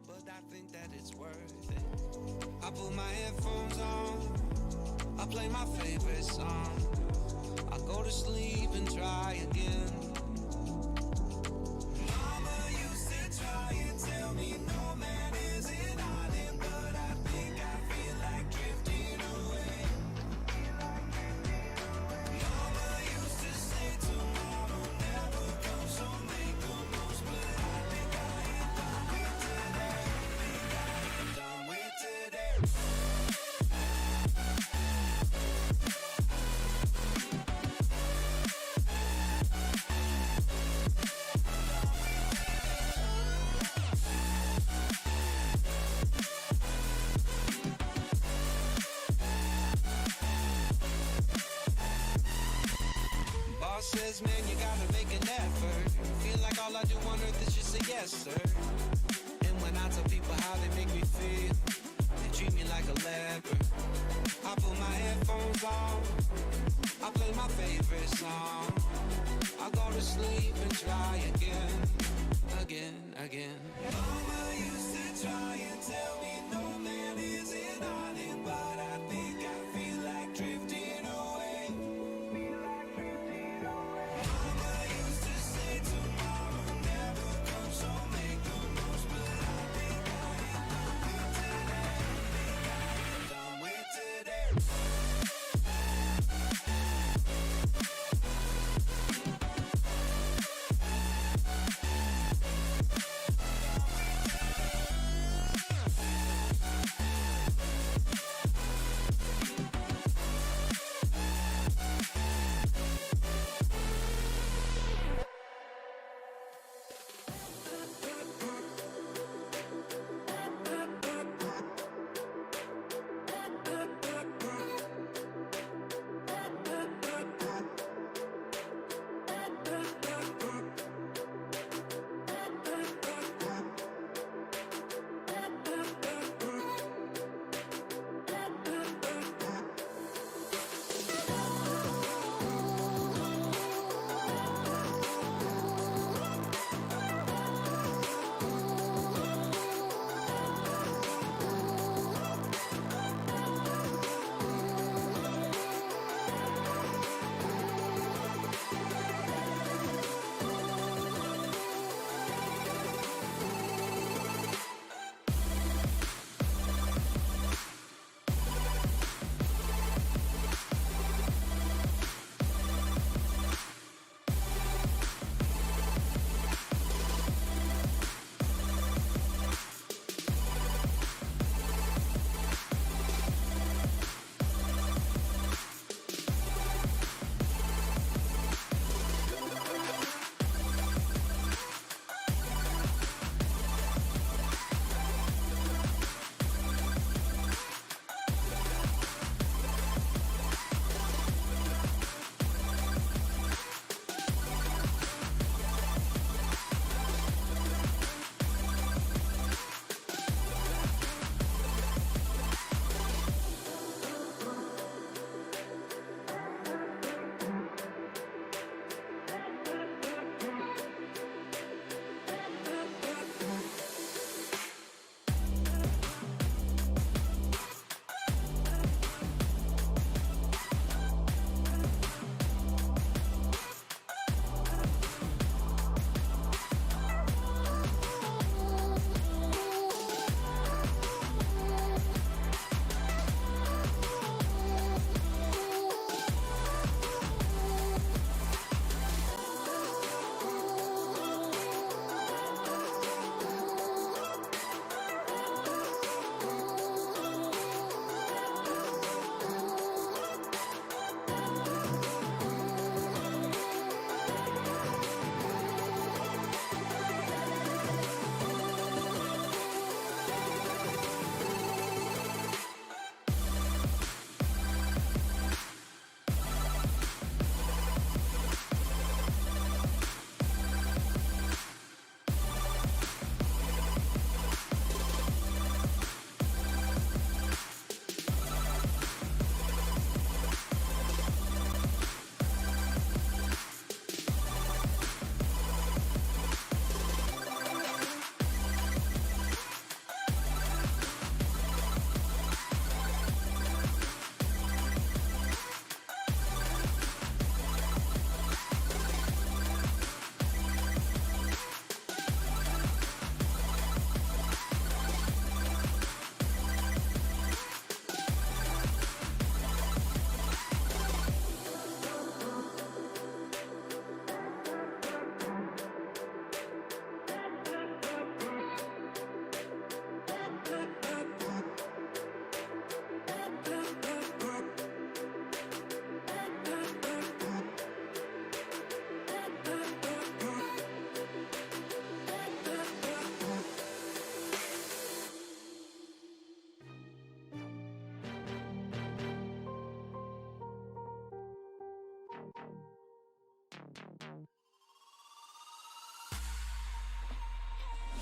but I think that it's worth it. I put my headphones on, I play my favorite song, I go to sleep and try again. Mama used to try and tell me no man is an island, but I think I feel like drifting away. Mama used to say tomorrow never comes, so make the most, but I think I am done with today. Think I am done with today. Boss says, man, you gotta make an effort. Feel like all I do on earth is just say yes, sir. And when I tell people how they make me feel, they treat me like a leper. I put my headphones on, I play my favorite song, I go to sleep and try again, again, again. Mama used to try and tell me no man is an island, but I think I feel like drifting away. Mama used to say tomorrow never comes, so make the most, but I think I am done with today. Think I am done with today.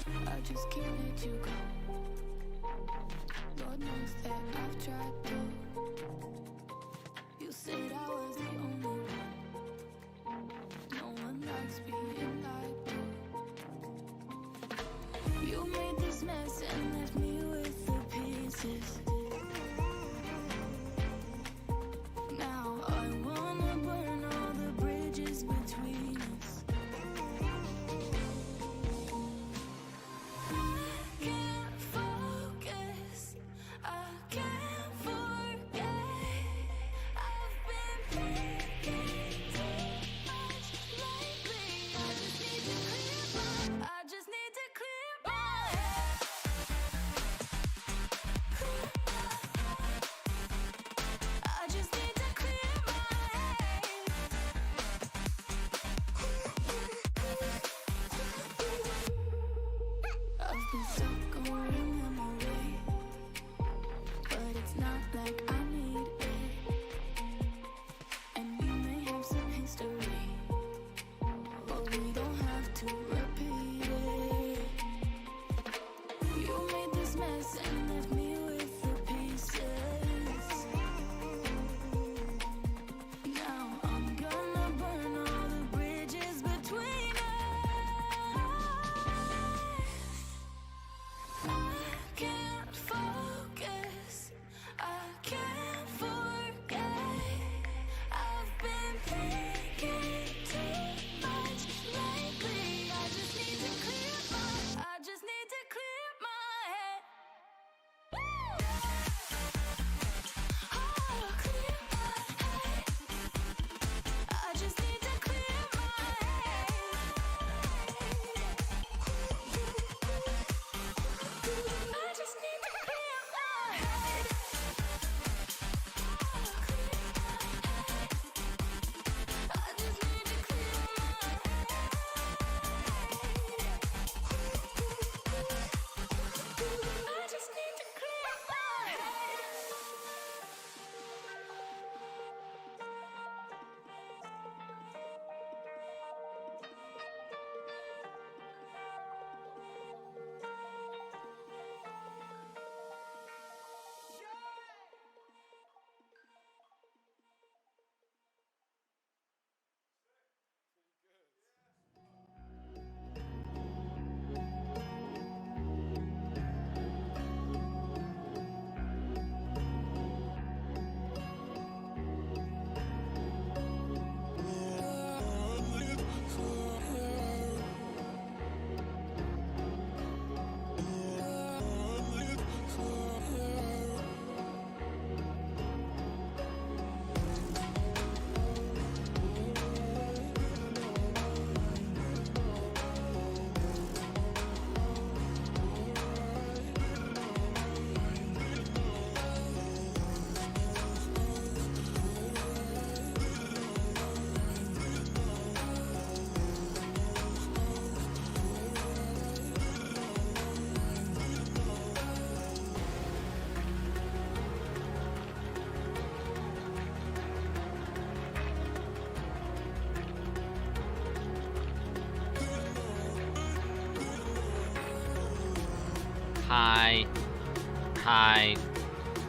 I just can't let you go. Lord knows that I've tried to. You said I was the only one. No one likes being lied to. You made this mess and left me with the pieces. Now I wanna burn all the bridges between us. I can't focus, I can't forget. I've been thinking too much lately. I just need to clear my head. I just need to clear my head. I've been stuck on memory, but it's not like I need it. And we may have some history, but we don't have to repeat it. You made this mess and left me with the pieces. Now I'm gonna burn all the bridges between us. I can't focus, I can't forget. I've been thinking too much lately. I just need to clear my head. Oh, clear my head. I just need to clear my head. I just need to clear my head. I just need to clear my I just need to clear my head.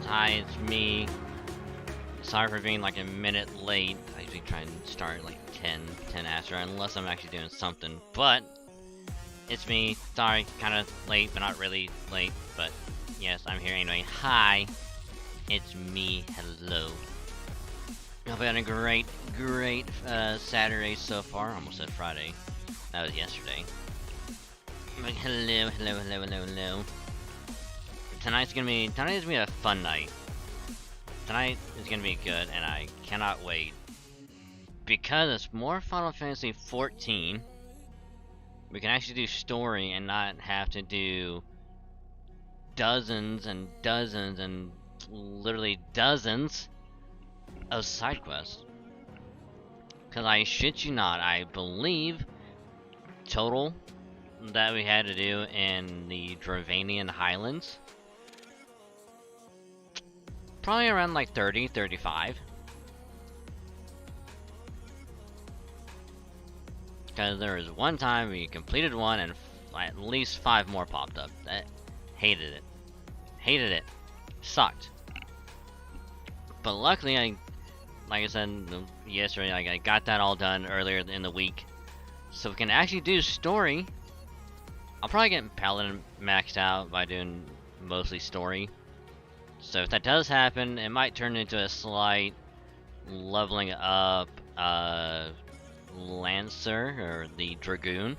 Hi, it's me. Sorry for being like a minute late. I usually try and start like 10 after, unless I'm actually doing something. But it's me. Sorry, kind of late, but not really late. But yes, I'm here anyway. Hi, it's me. Hello. I hope you had a great Saturday so far. Almost said Friday. That was yesterday. But hello. Tonight's gonna be a fun night. Tonight is gonna be good, and I cannot wait because it's more Final Fantasy 14. We can actually do story and not have to do dozens and dozens and literally dozens of side quests. Because I shit you not, I believe total that we had to do in the Dravanian Highlands, probably around like 30, 35. Because there was one time we completed one and at least 5 more popped up. Hated it. Hated it. Sucked. But luckily, like I said yesterday, I got that all done earlier in the week. So we can actually do story. I'll probably get Paladin maxed out by doing mostly story. So if that does happen, it might turn into a slight leveling up Lancer, or the Dragoon.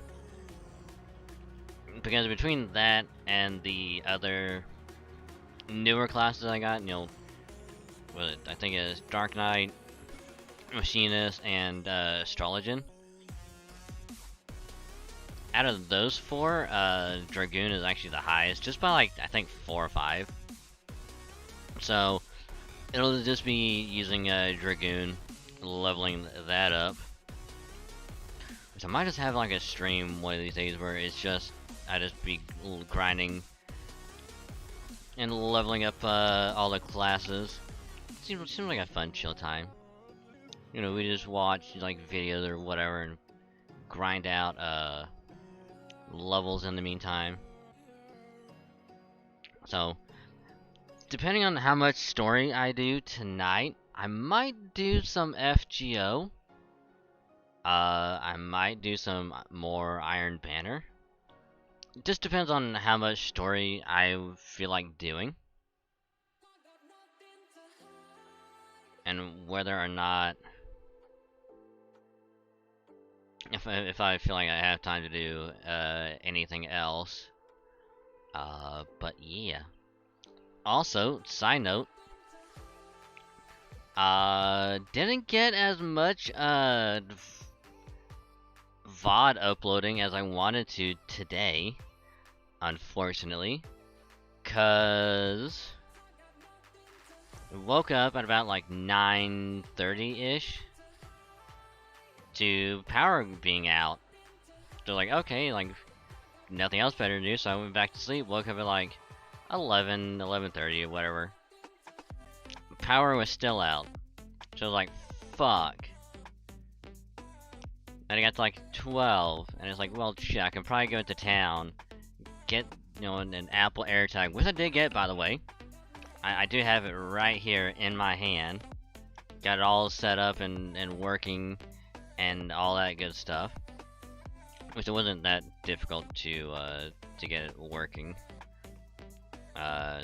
Because between that and the other newer classes I got, you know, I think it's Dark Knight, Machinist, and Astrologian. Out of those 4, Dragoon is actually the highest, just by like, I think 4 or 5. So it'll just be using Dragoon, leveling that up. So I might just have like a stream one of these days where it's just, I just be grinding and leveling up all the classes. Seems like a fun chill time. You know, we just watch like videos or whatever and grind out levels in the meantime. So depending on how much story I do tonight, I might do some FGO. I might do some more Iron Banner. It just depends on how much story I feel like doing. And whether or not, if I feel like I have time to do anything else. But yeah. Also, side note, didn't get as much VOD uploading as I wanted to today, unfortunately, cause I woke up at about like 9:30-ish to power being out. So like, okay, like nothing else better to do, so I went back to sleep. Woke up at like 11:30 or whatever. Power was still out, so I was like, fuck. And I got to like 12, and it's like, well, shit, I can probably go into town, get, you know, an Apple AirTag, which I did get, by the way. I do have it right here in my hand. Got it all set up and working, and all that good stuff. Which it wasn't that difficult to get it working.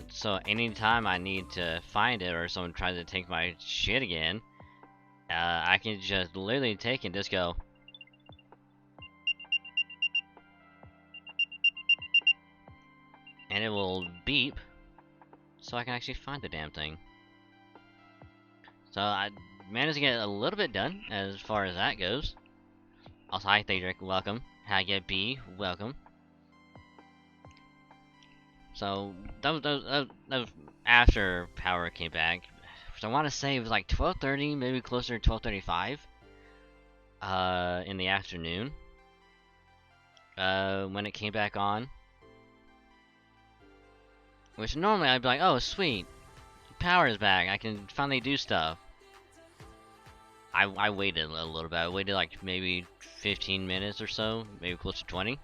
So anytime I need to find it, or someone tries to take my shit again, I can just literally take it and just go. And it will beep, so I can actually find the damn thing. So I managed to get a little bit done as far as that goes. Also, hi Thadric, welcome. Hi get B, welcome. So that was after power came back. So I want to say it was like 12:30, maybe closer to 12:35. In the afternoon. When it came back on. Which normally I'd be like, oh sweet, power is back, I can finally do stuff. I waited a little bit. I waited like maybe 15 minutes or so, maybe close to 20.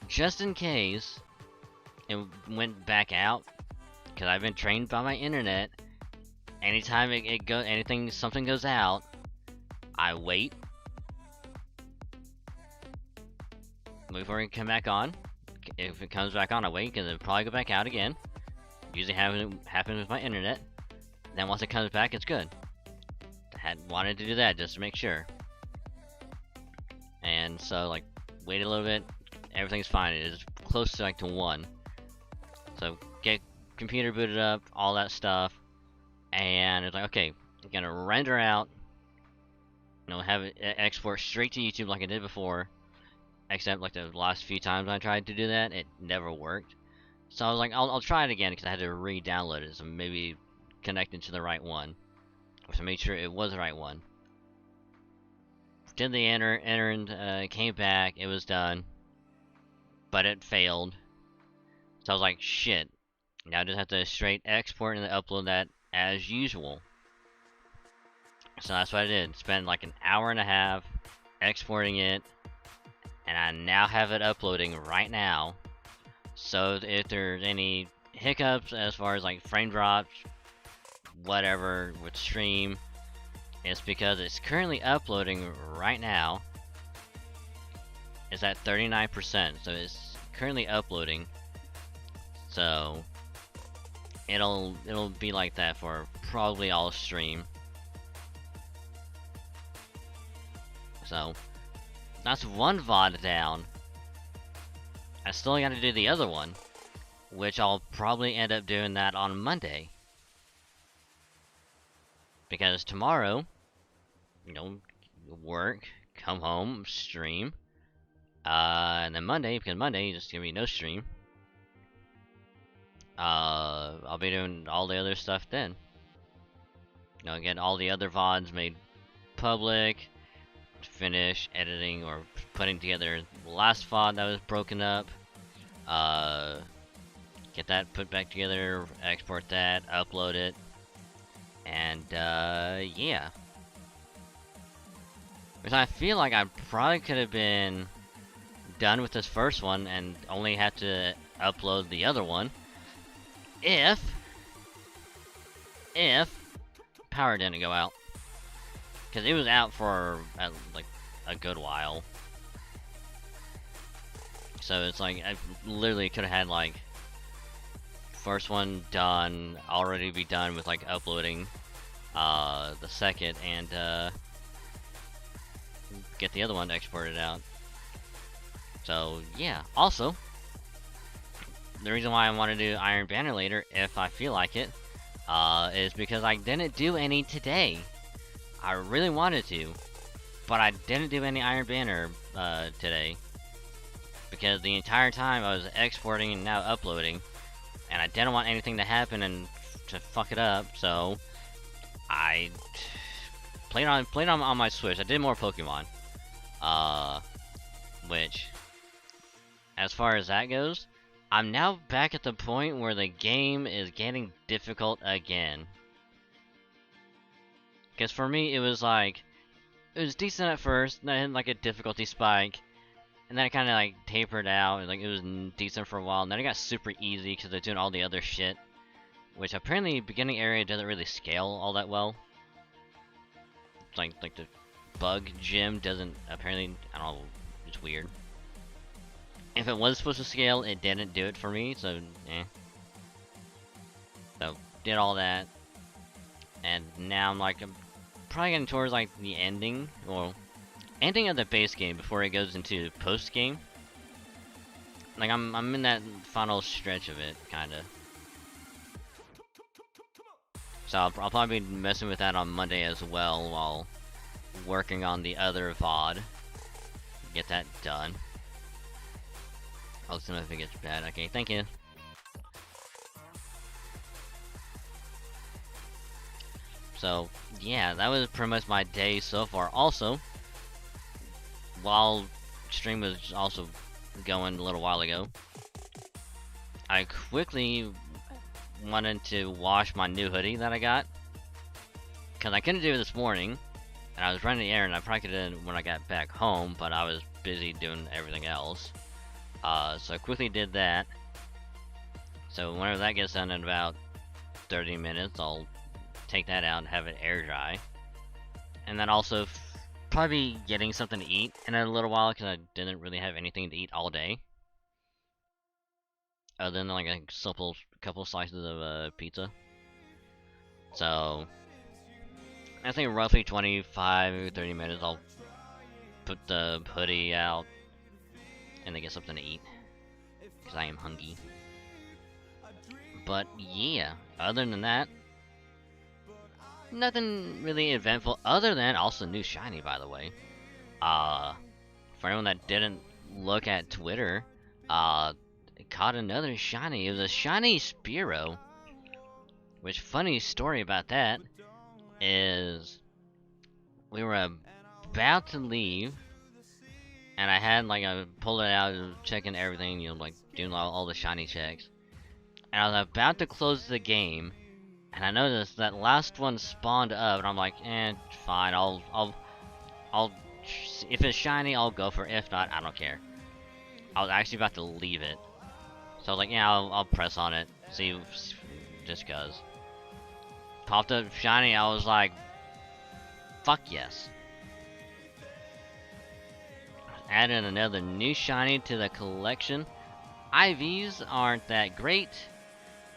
Just in case it went back out, because I've been trained by my internet. Anytime something goes out, I wait before it come back on. If it comes back on, I wait, because it'll probably go back out again. Usually happens with my internet. Then once it comes back, it's good. I had wanted to do that just to make sure. And so, like, wait a little bit. Everything's fine. It is close to like to 1. So get computer booted up, all that stuff, and it's like, okay, I'm gonna render out. You know, have it export straight to YouTube like I did before. Except like the last few times I tried to do that, it never worked. So I was like, I'll try it again, because I had to re-download it, so maybe connect it to the right one. So I made sure it was the right one. Did the enter, came back, it was done. But it failed. So I was like, shit. Now I just have to straight export and upload that as usual. So that's what I did. Spent like an hour and a half exporting it. and I now have it uploading right now. So if there's any hiccups as far as like frame drops, whatever with stream, it's because it's currently uploading right now. It's at 39%, so it's currently uploading. So it'll be like that for probably all stream. So that's one VOD down. I still got to do the other one, which I'll probably end up doing that on Monday. Because tomorrow, you know, work, come home, stream. And then Monday, because Monday just gonna be no stream. I'll be doing all the other stuff then. You know, get all the other VODs made public, finish editing or putting together the last VOD that was broken up. Get that put back together, export that, upload it, and yeah. Because I feel like I probably could have been done with this first one and only had to upload the other one if power didn't go out, because it was out for like a good while. So it's like I literally could have had like first one done, already be done with like uploading the second, and get the other one exported out. So yeah, also the reason why I want to do Iron Banner later, if I feel like it, is because I didn't do any today. I really wanted to, but I didn't do any Iron Banner today, because the entire time I was exporting and now uploading, and I didn't want anything to happen and to fuck it up, so I played on my Switch. I did more Pokemon, which, as far as that goes, I'm now back at the point where the game is getting difficult again. Because for me, it was decent at first, then like a difficulty spike, and then it kind of like tapered out, and like it was decent for a while, and then it got super easy because they're doing all the other shit, which apparently beginning area doesn't really scale all that well. It's like the bug gym doesn't, apparently, I don't know, it's weird. If it was supposed to scale, it didn't do it for me, so eh. So did all that, and now I'm probably getting towards like the ending, or ending of the base game before it goes into post game. Like I'm in that final stretch of it, kinda. So I'll probably be messing with that on Monday as well, while working on the other VOD. Get that done. I'll see if it gets bad. Okay, thank you. So, yeah, that was pretty much my day so far. Also, while stream was also going a little while ago, I quickly wanted to wash my new hoodie that I got, because I couldn't do it this morning, and I was running the errand. I probably could have done it when I got back home, but I was busy doing everything else. So I quickly did that. So whenever that gets done in about 30 minutes, I'll take that out and have it air dry. And then also probably be getting something to eat in a little while, because I didn't really have anything to eat all day, other than like a simple couple slices of pizza. So I think roughly 25 or 30 minutes I'll put the hoodie out and then get something to eat, because I am hungry. But yeah, other than that, nothing really eventful, other than also new shiny, by the way. For anyone that didn't look at Twitter, caught another shiny. It was a shiny Spearow. Which, funny story about that is, we were about to leave, and I had I pulled it out, checking everything, you know, like doing all the shiny checks, and I was about to close the game, and I noticed that last one spawned up, and I'm like, fine, I'll if it's shiny, I'll go for it. If not, I don't care. I was actually about to leave it. So I was like, yeah, I'll press on it. See, just cause. Popped up shiny, I was like, fuck yes. Added another new shiny to the collection. IVs aren't that great,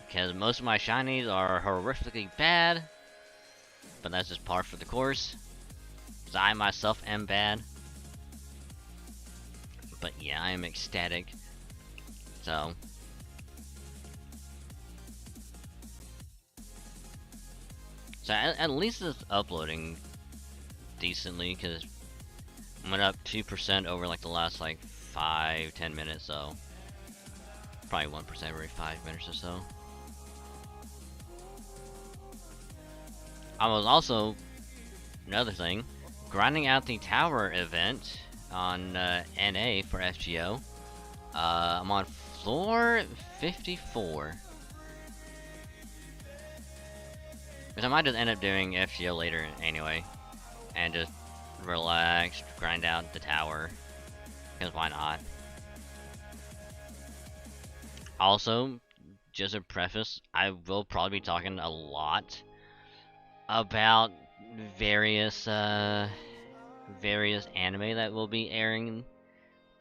because most of my shinies are horrifically bad. But that's just par for the course. Because I myself am bad. But yeah, I am ecstatic. So at least it's uploading decently, because I went up 2% over like the last like 5-10 minutes, so probably 1% every 5 minutes or so. I was also, another thing, grinding out the tower event on NA for FGO. I'm on floor 54. Because I might just end up doing FGO later anyway. And just relax, grind out the tower. Because why not? Also, just a preface, I will probably be talking a lot about various anime that will be airing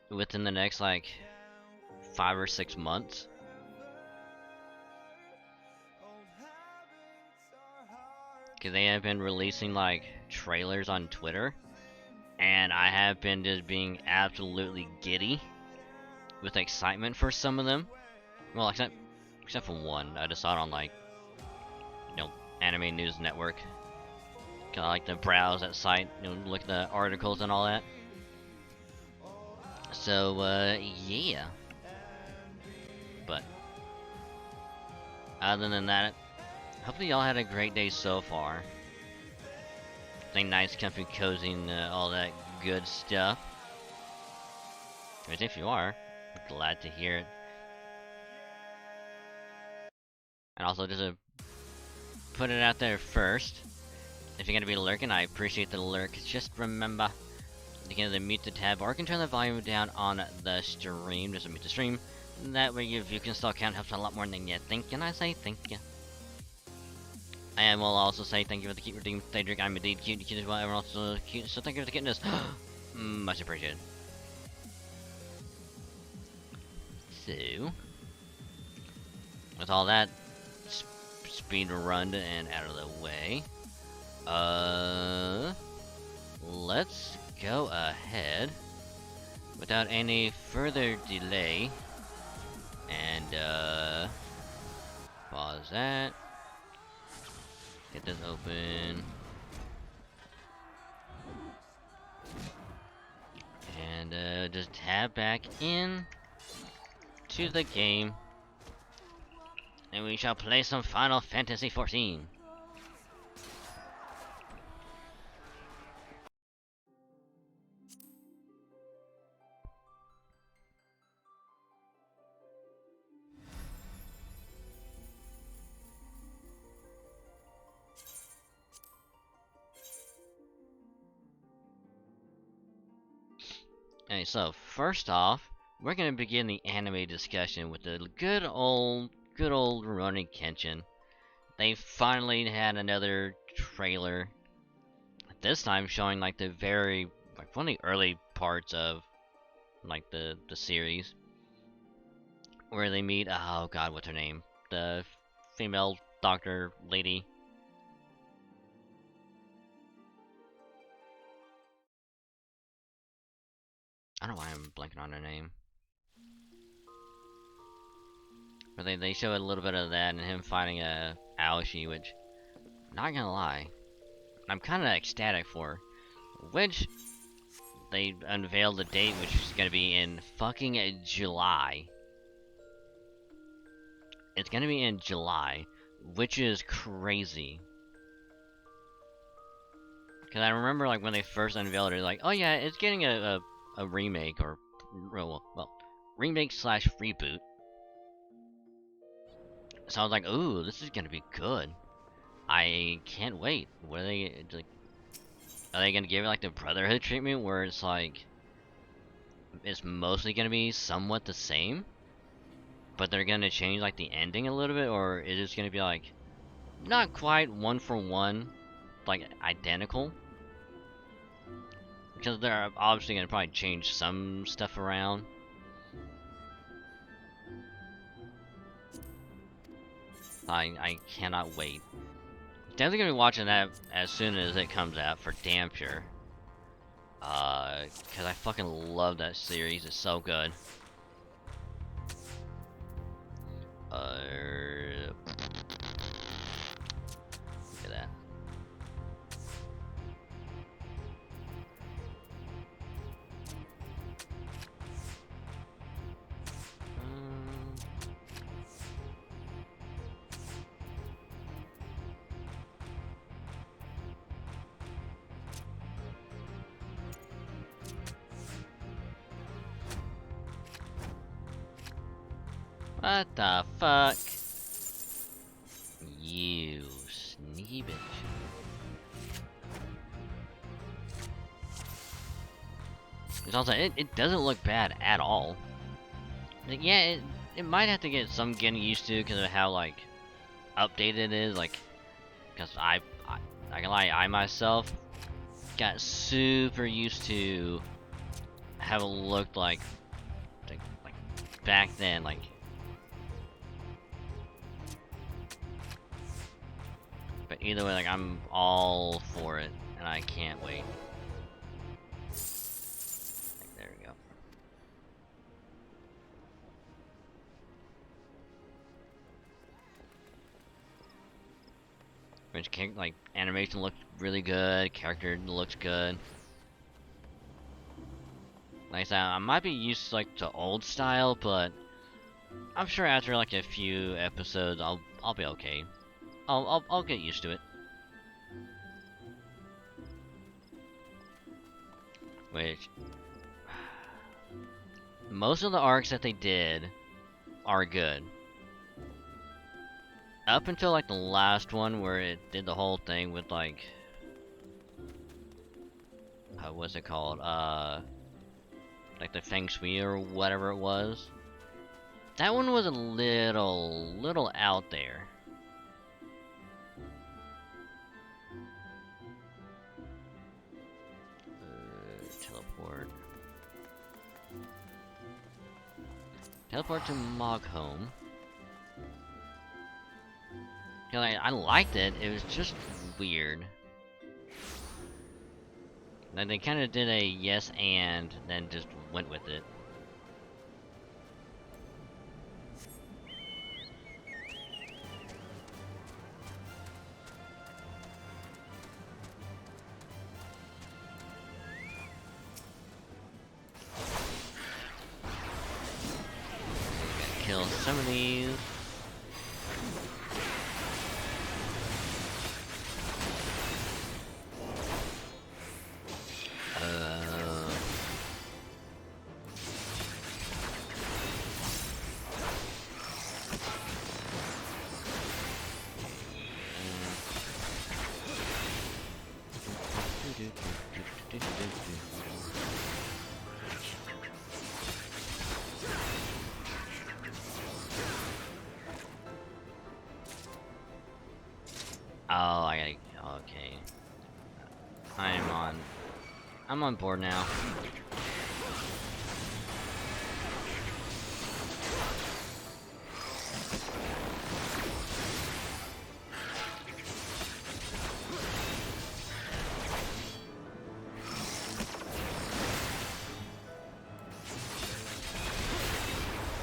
within the next like 5 or 6 months. Because they have been releasing like trailers on Twitter, and I have been just being absolutely giddy with excitement for some of them. Well, except for one. I just saw it on like, Anime News Network. Kinda like to browse that site, look at the articles and all that. So, yeah. But other than that, hopefully y'all had a great day so far. Stay nice, comfy, cozy, and all that good stuff. Because if you are, I'm glad to hear it. And also, just to put it out there first, if you're gonna be lurking, I appreciate the lurk. Just remember, you can either mute the tab or can turn the volume down on the stream. Just mute the stream. That way, if you can still count, helps a lot more than you think. And I say thank you. And we'll also say thank you for the cute redeemed Daedric. I'm indeed cute. Cute as well. Everyone else is cute. So thank you for the cuteness. Much appreciated. So, with all that speed run and out of the way, let's go ahead without any further delay and pause that. Get this open. And just tab back in to the game. And we shall play some Final Fantasy XIV. Okay, so first off, we're gonna begin the anime discussion with the good old Rurouni Kenshin. They finally had another trailer. This time showing like the one of the early parts of like the series, where they meet, oh god, what's her name? The female doctor lady. I don't know why I'm blanking on her name. But they show a little bit of that and him fighting a Aoshi, which, not gonna lie, I'm kind of ecstatic for. Which, they unveiled the date, which is gonna be in fucking July. It's gonna be in July, which is crazy. Because I remember like when they first unveiled it, like, oh yeah, it's getting a remake, or, well, remake slash reboot. So I was like, ooh, this is gonna be good. I can't wait. What are they, like, Are they gonna give it like the Brotherhood treatment where it's like it's mostly gonna be somewhat the same, but they're gonna change like the ending a little bit, or is it gonna be like not quite one for one, like identical? Because they're obviously gonna probably change some stuff around. I cannot wait. Definitely gonna be watching that as soon as it comes out for damn sure. Cause I fucking love that series. It's so good. Look at that. What the fuck? You sneaky bitch. It's also, it doesn't look bad at all. Like, yeah, it might have to get some getting used to because of how, like, updated it is. Like, because I can lie, I myself got super used to how it looked like back then, like. But either way, like, I'm all for it, and I can't wait. Like, there we go. Which, like, animation looks really good, character looks good. Like I said, I might be used to, like, to old style, but I'm sure after, like, a few episodes, I'll be okay. I'll get used to it. Which, most of the arcs that they did are good. Up until like the last one where it did the whole thing with like, what's it called? Like the Feng Shui or whatever it was. That one was a little out there. Teleport to Mogholm. I liked it. It was just weird. Like they kind of did a yes and then just went with it. Kill some of these. Oh, okay. I'm on board now.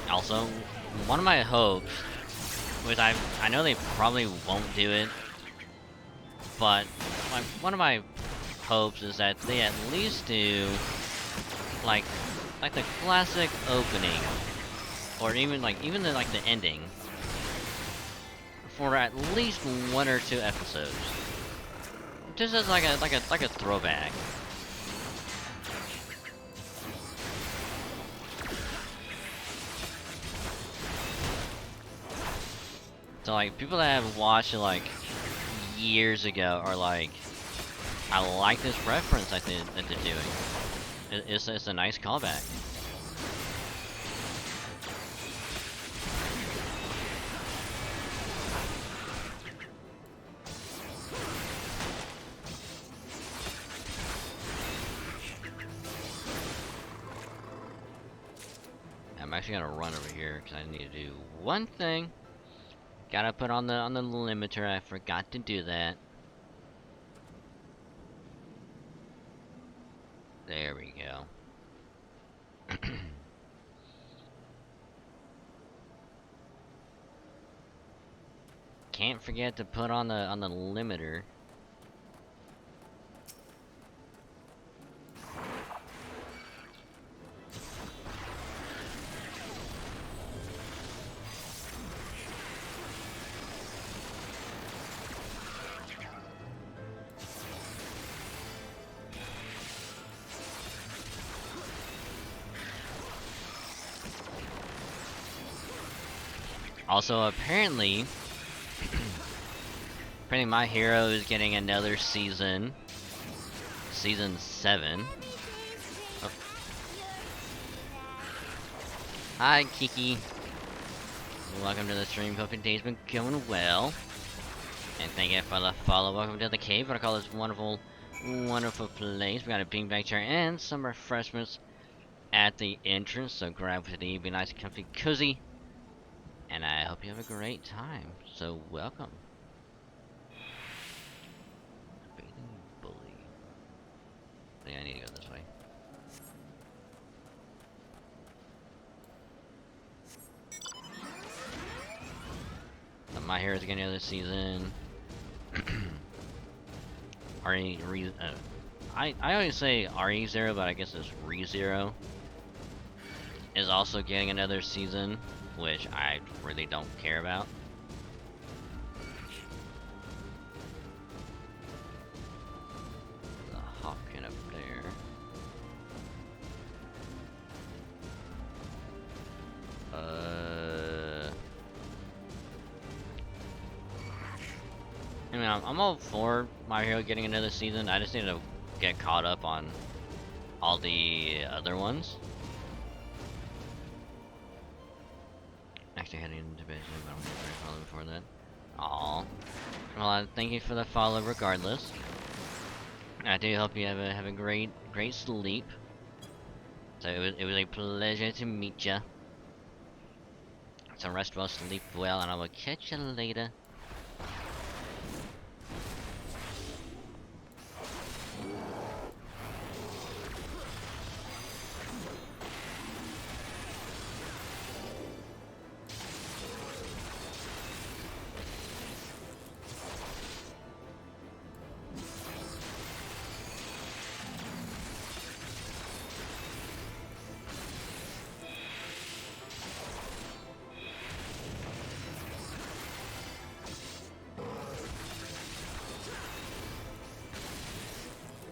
Also, one of my hopes, which I know they probably won't do it, but one of my hopes is that they at least do like the classic opening, or even the ending for at least 1 or 2 episodes, just as like a throwback. So like people that have watched it like years ago are like, I like this reference I think that they're doing. It's a nice callback. I'm actually gonna run over here because I need to do one thing. Gotta put on the limiter. I forgot to do that. There we go. Can't forget to put on the limiter. Also, apparently my hero is getting another season. Season 7. Oh. Hi, Kiki. Welcome to the stream. Hope your day's been going well. And thank you for the follow. Welcome to the cave. What I call this wonderful, wonderful place. We got a beanbag chair and some refreshments at the entrance. So grab what you need. Be nice, comfy, cozy. And I hope you have a great time. So welcome. Bathing bully. I think I need to go this way. My Hero's getting another season. I always say RE0, but I guess it's ReZero is also getting another season, which I really don't care about. The Hawkin up there. I mean, I'm all for My Hero getting another season. I just need to get caught up on all the other ones. Actually heading into bed, but I'm gonna follow before that. Aww. Well, thank you for the follow regardless. I do hope you have a great sleep. So it was a pleasure to meet ya. So rest well, sleep well, and I will catch you later.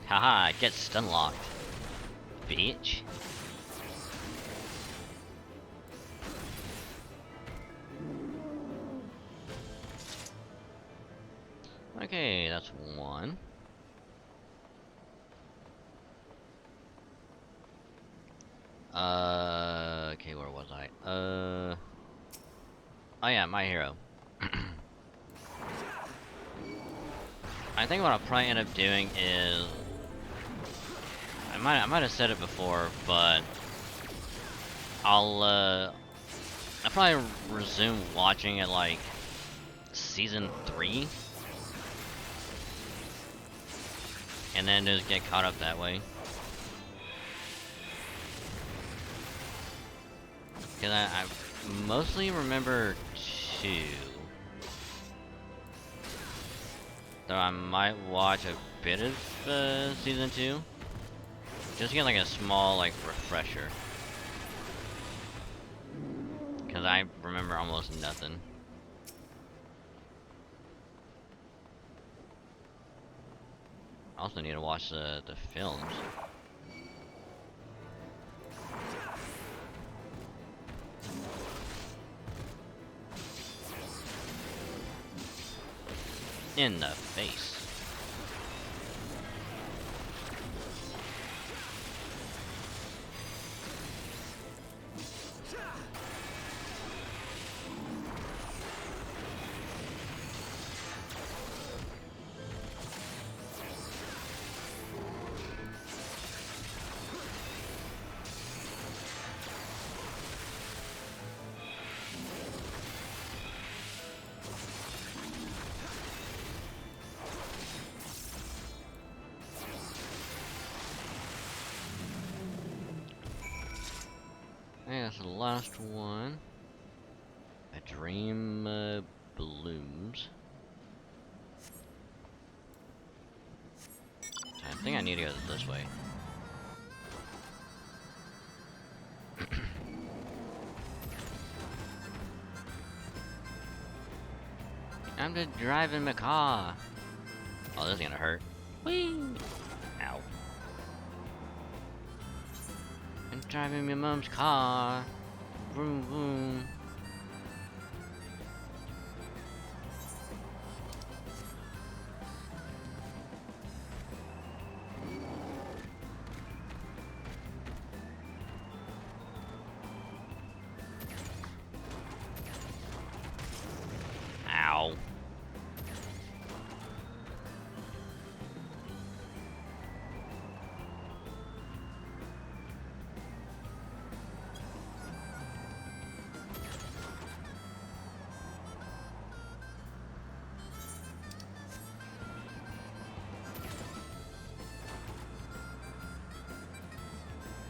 Haha, get stun locked, bitch. Okay, that's one. Okay, where was I? Oh yeah, My Hero. I think what I'll probably end up doing is I might have said it before, but I'll probably resume watching at like season 3, and then just get caught up that way. Cause I mostly remember 2, though I might watch a bit of season 2. Just get like a small like refresher, cause I remember almost nothing. I also need to watch the films. In the face. last one. A dream blooms. I think I need to go this way. I'm just driving my car. Oh, this is gonna hurt. Whee! Ow. I'm driving my mom's car. Vroom vroom. Ow.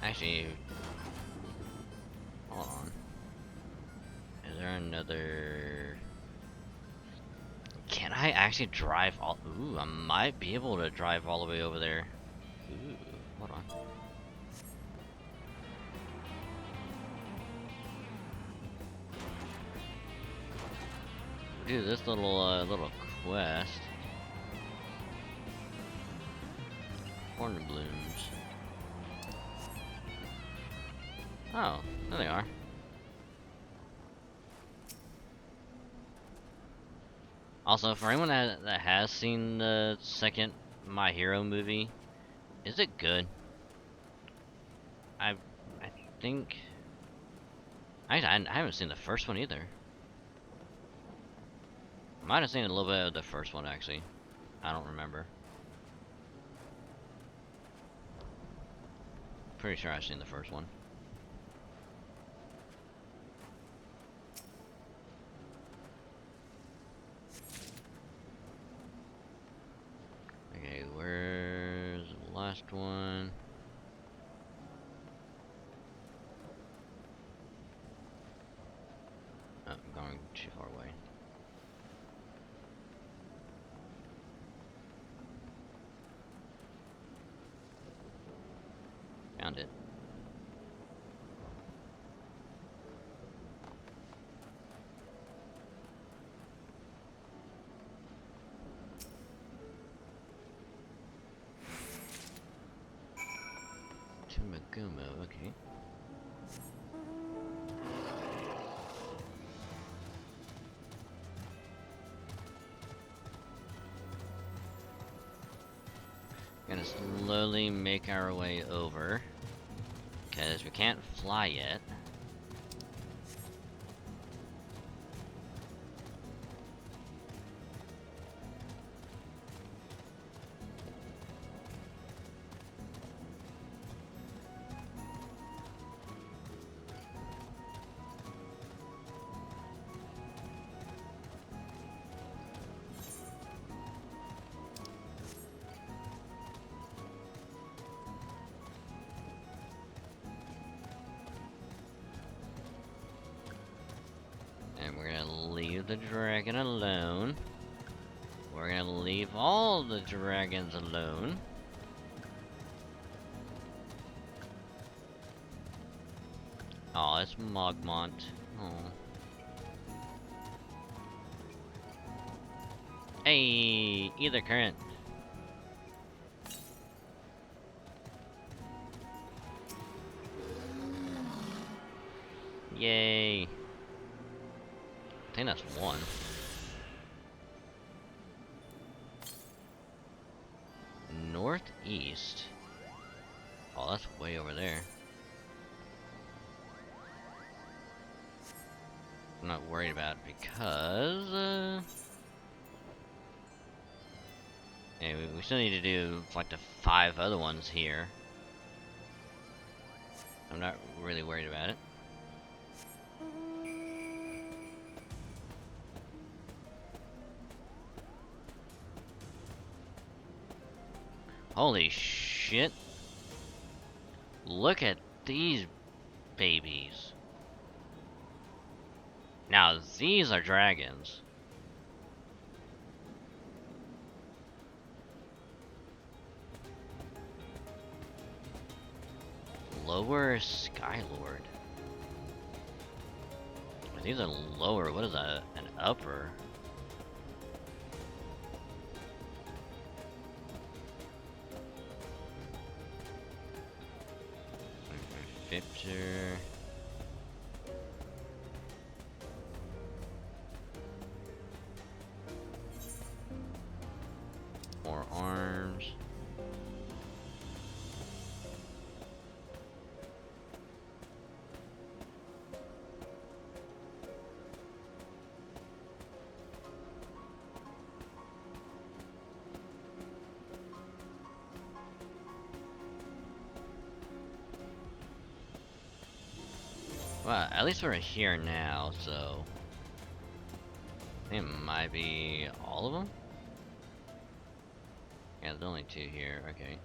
Actually, hold on. Is there another? Can I actually drive all? Ooh, I might be able to drive all the way over there. Ooh, hold on. Do this little quest. Corner blooms. Oh, there they are. Also, for anyone that has seen the second My Hero movie, is it good? I think I haven't seen the first one either. Might have seen a little bit of the first one actually. I don't remember. Pretty sure I've seen the first one. Okay, where's the last one? Oh, I'm going too far away. Found it. Magumo, okay. Gonna slowly make our way over, because we can't fly yet. And we're gonna leave the dragon alone. We're gonna leave all the dragons alone. Oh, it's Mogmont. Oh. Hey, either current. Yay. I think that's one. Northeast. Oh, that's way over there. I'm not worried about it because yeah, we still need to do like the 5 other ones here. I'm not really worried about it. Holy shit. Look at these babies. Now these are dragons. Lower Skylord. These are lower. What is that? An upper? Victor. More arms. Well, at least we're here now, so I think it might be all of them. Yeah, there's only 2 here. Okay.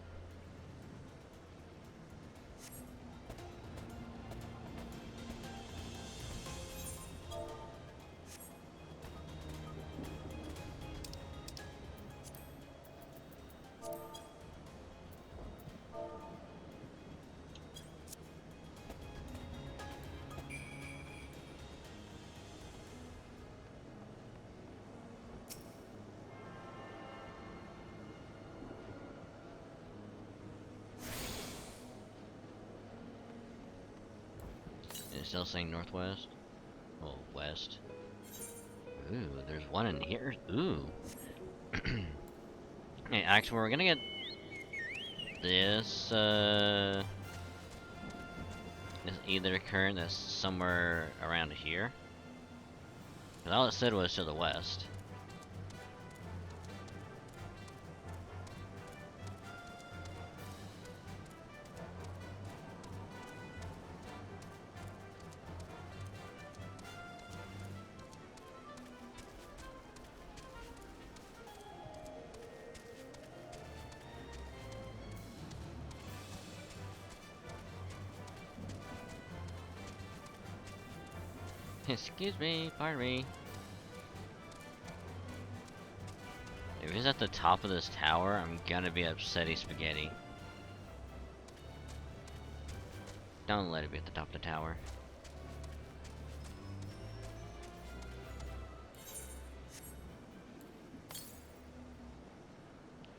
It's still saying northwest? Oh, west. Ooh, there's one in here. Ooh. Hey, actually, we're gonna get this, this either current that's somewhere around here. 'Cause all it said was to the west. Excuse me, pardon me. If he's at the top of this tower, I'm gonna be upsetty spaghetti. Don't let it be at the top of the tower.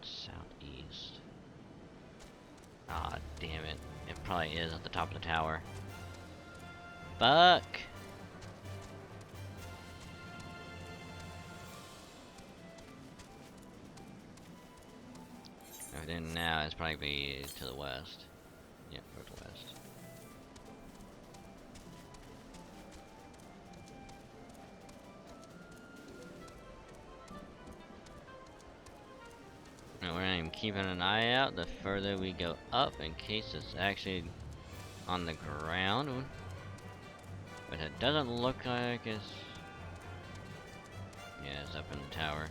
Southeast. Ah, damn it. It probably is at the top of the tower. Fuck! Everything now is probably be to the west. Yep, northwest. And we're gonna keep an eye out the further we go up in case it's actually on the ground. But it doesn't look like it's... Yeah, it's up in the tower.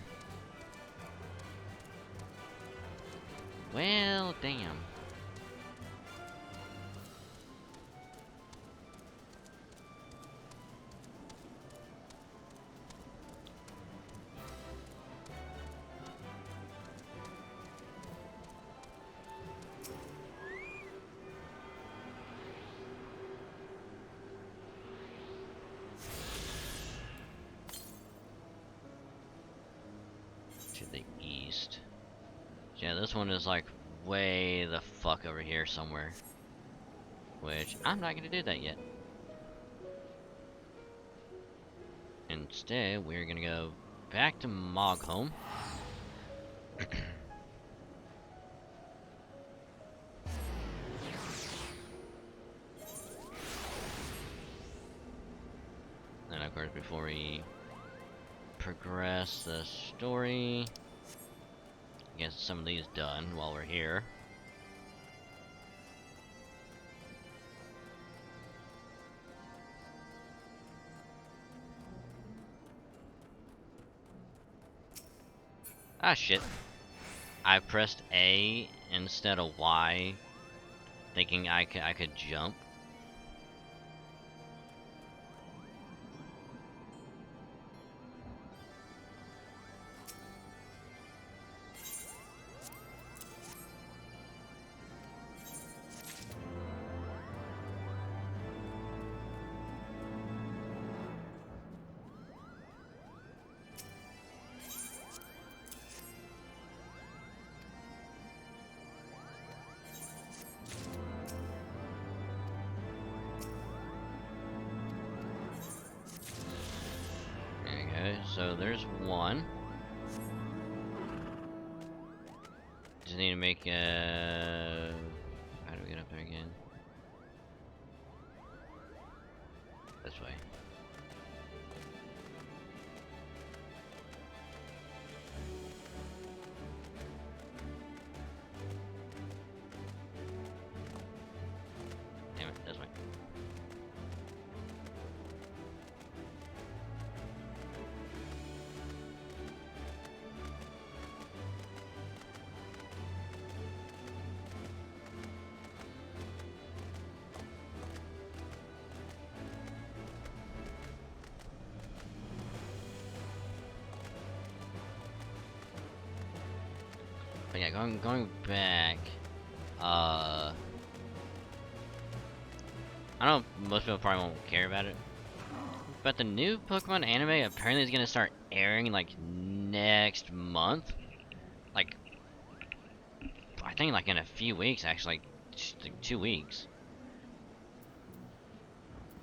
Well, damn. To the east. Yeah, this one is like way the fuck over here somewhere. Which, I'm not gonna do that yet. Instead, we're gonna go back to Mogholm. And of course, before we progress the story, get some of these done while we're here. Ah, shit. I pressed A instead of Y, thinking I could jump. So there's one. Just need to make a... How do we get up there again? This way. Damn it, this way. But yeah, going back, I know most people probably won't care about it, but the new Pokemon anime apparently is gonna start airing like next month. Like, I think like in a few weeks, actually, like 2 weeks.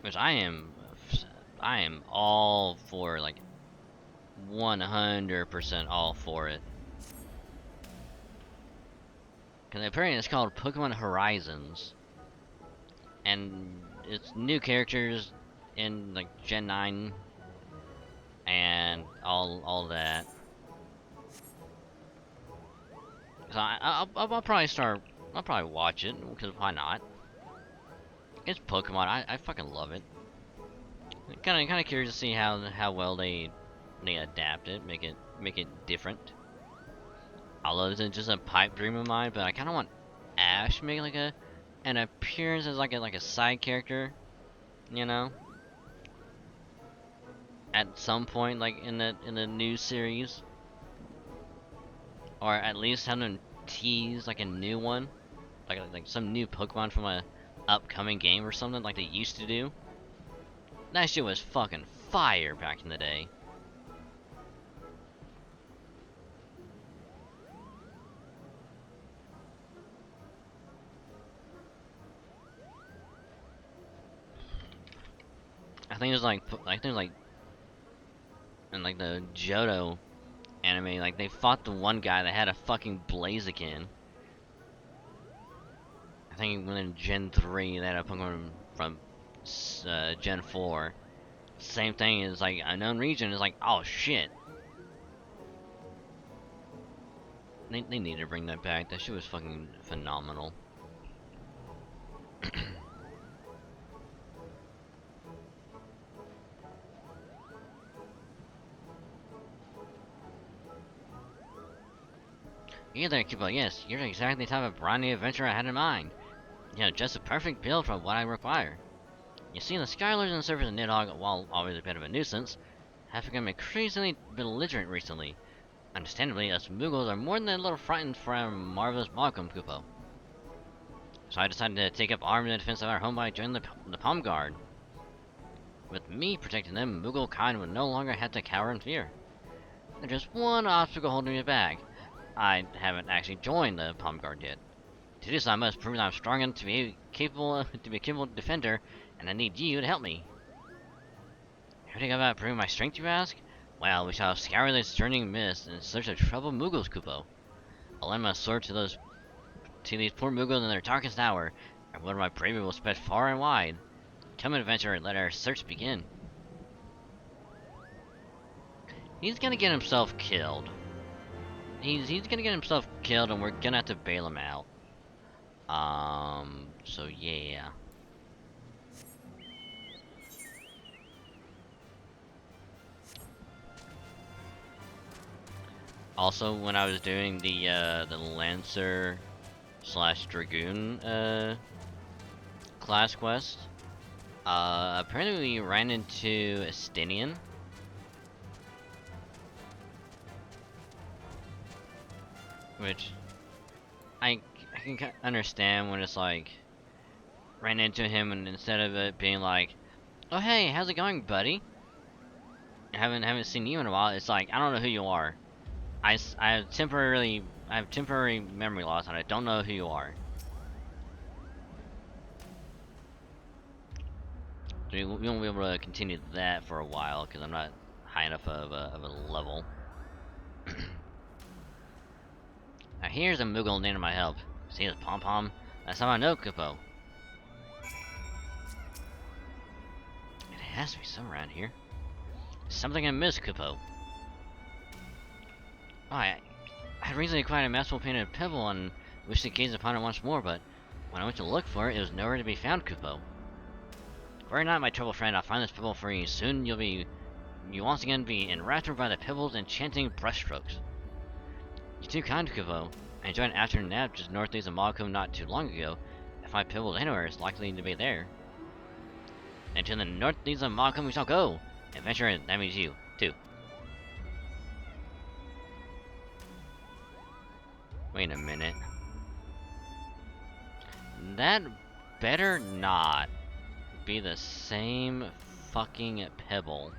Which I am all for, like 100% all for it. Because apparently it's called Pokemon Horizons, and it's new characters in like Gen 9 and all that. So I'll probably watch it, because why not? It's Pokemon. I fucking love it. Kind of curious to see how well they adapt it, make it different. Although this is just a pipe dream of mine, but I kind of want Ash to make like an appearance as like a side character, you know, at some point, like in the new series, or at least have them tease like a new one, like some new Pokemon from a upcoming game or something, like they used to do. That shit was fucking fire back in the day. I think there's like in like the Johto anime, like they fought the one guy that had a fucking Blaziken. I think in Gen 3 they had a Pokemon from Gen 4. Same thing is like unknown region is like, oh shit. They need to bring that back. That shit was fucking phenomenal. You there, Kubo. Yes, you're exactly the type of brand new adventure I had in mind. You know, just a perfect build for what I require. You see, the Skylers and the surface of Nidhogg, while always a bit of a nuisance, have become increasingly belligerent recently. Understandably, us Moogles are more than a little frightened from marvelous Malcolm, Kupo. So I decided to take up arms in the defense of our home by joining the Palm Guard. With me protecting them, Moogle kind would no longer have to cower in fear. There's just one obstacle holding me back. I haven't actually joined the Palm Guard yet. To do so, I must prove that I'm strong enough to be a capable defender, and I need you to help me. How do you go about proving my strength, you ask? Well, we shall scour this churning mist in search of troubled Moogles, Kupo. I'll lend my sword to these poor Moogles in their darkest hour, and one of my bravery will spread far and wide. Come, adventurer, and let our search begin. He's gonna get himself killed. He's gonna get himself killed, and we're gonna have to bail him out. So yeah. Also, when I was doing the Lancer / Dragoon class quest, apparently we ran into Estinian. Which I can understand when it's like ran into him, and instead of it being like, oh hey, how's it going, buddy? I haven't seen you in a while. It's like, I don't know who you are. I have temporary memory loss, and I don't know who you are. So we won't be able to continue that for a while, because I'm not high enough of a level. Now here's a Moogle needing my help. See this pom-pom? That's how I know, Kupo. It has to be somewhere around here. Something I missed, Kupo. Oh, I had recently acquired a masterful painted pebble and wished to gaze upon it once more, but when I went to look for it, it was nowhere to be found, Kupo. Worry not, my troubled friend, I'll find this pebble for you. Soon you'll once again be enraptured by the pebble's enchanting brushstrokes. You're too kind, Kupo. I enjoyed an afternoon nap just northeast of Malcolm not too long ago. If my pebble is anywhere, it's likely to be there. And to the northeast of Malcolm we shall go! Adventurer, that means you, too. Wait a minute. That better not be the same fucking pebble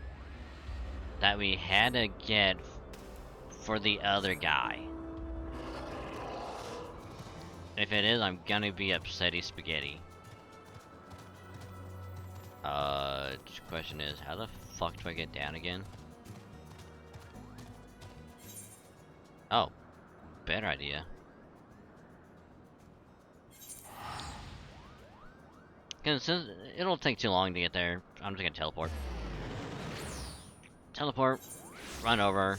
that we had to get for the other guy. If it is, I'm gonna be upsetty spaghetti. Question is, how the fuck do I get down again? Oh, better idea. Cause it'll take too long to get there. I'm just gonna teleport. Teleport, run over.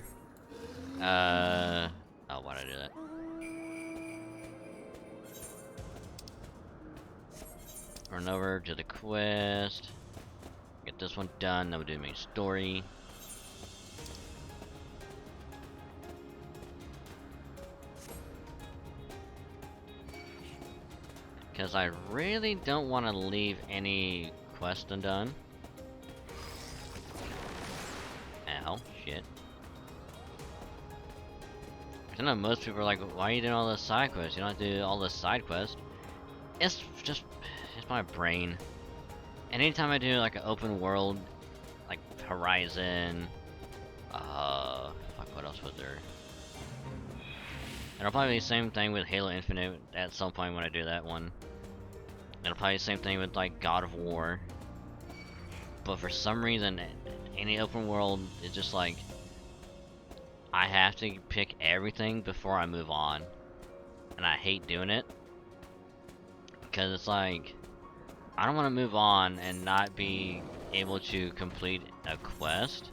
Oh, why'd I do that? Run over to the quest. Get this one done, then we'll do the main story. Because I really don't want to leave any quest undone. Ow, shit. I know most people are like, why are you doing all this side quests? You don't have to do all this side quests. It's just, it's my brain. And anytime I do like an open world, like Horizon, fuck, what else was there? It'll probably be the same thing with Halo Infinite at some point when I do that one. It'll probably be the same thing with like God of War. But for some reason, any open world is just like, I have to pick everything before I move on. And I hate doing it. Because it's like, I don't want to move on and not be able to complete a quest.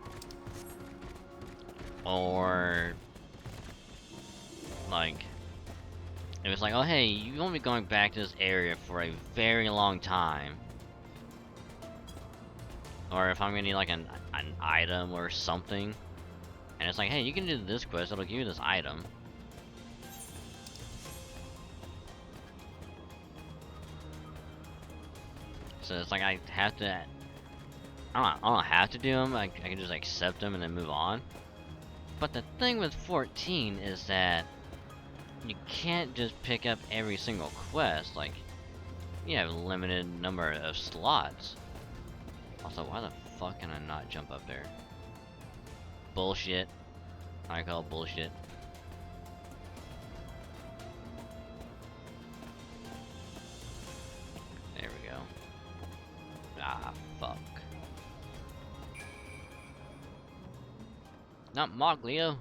Or like, if it's like, oh hey, you won't be going back to this area for a very long time. Or if I'm gonna need like an item or something. And it's like, hey, you can do this quest, it'll give you this item. So it's like I have to, I don't have to do them, I can just accept them and then move on. But the thing with 14 is that you can't just pick up every single quest, like, you have a limited number of slots. Also, why the fuck can I not jump up there? Bullshit. I call bullshit. There we go. Ah, fuck. Not Mog, Leo.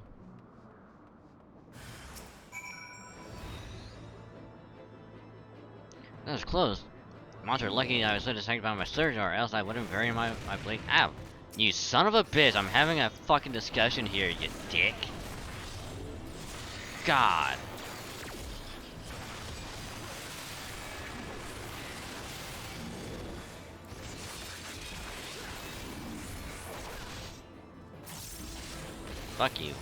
That was close. Monster, lucky I was so distracted by my surge, or else I wouldn't bury my blade. Ow! You son of a bitch! I'm having a fucking discussion here, you dick. God. Fuck you.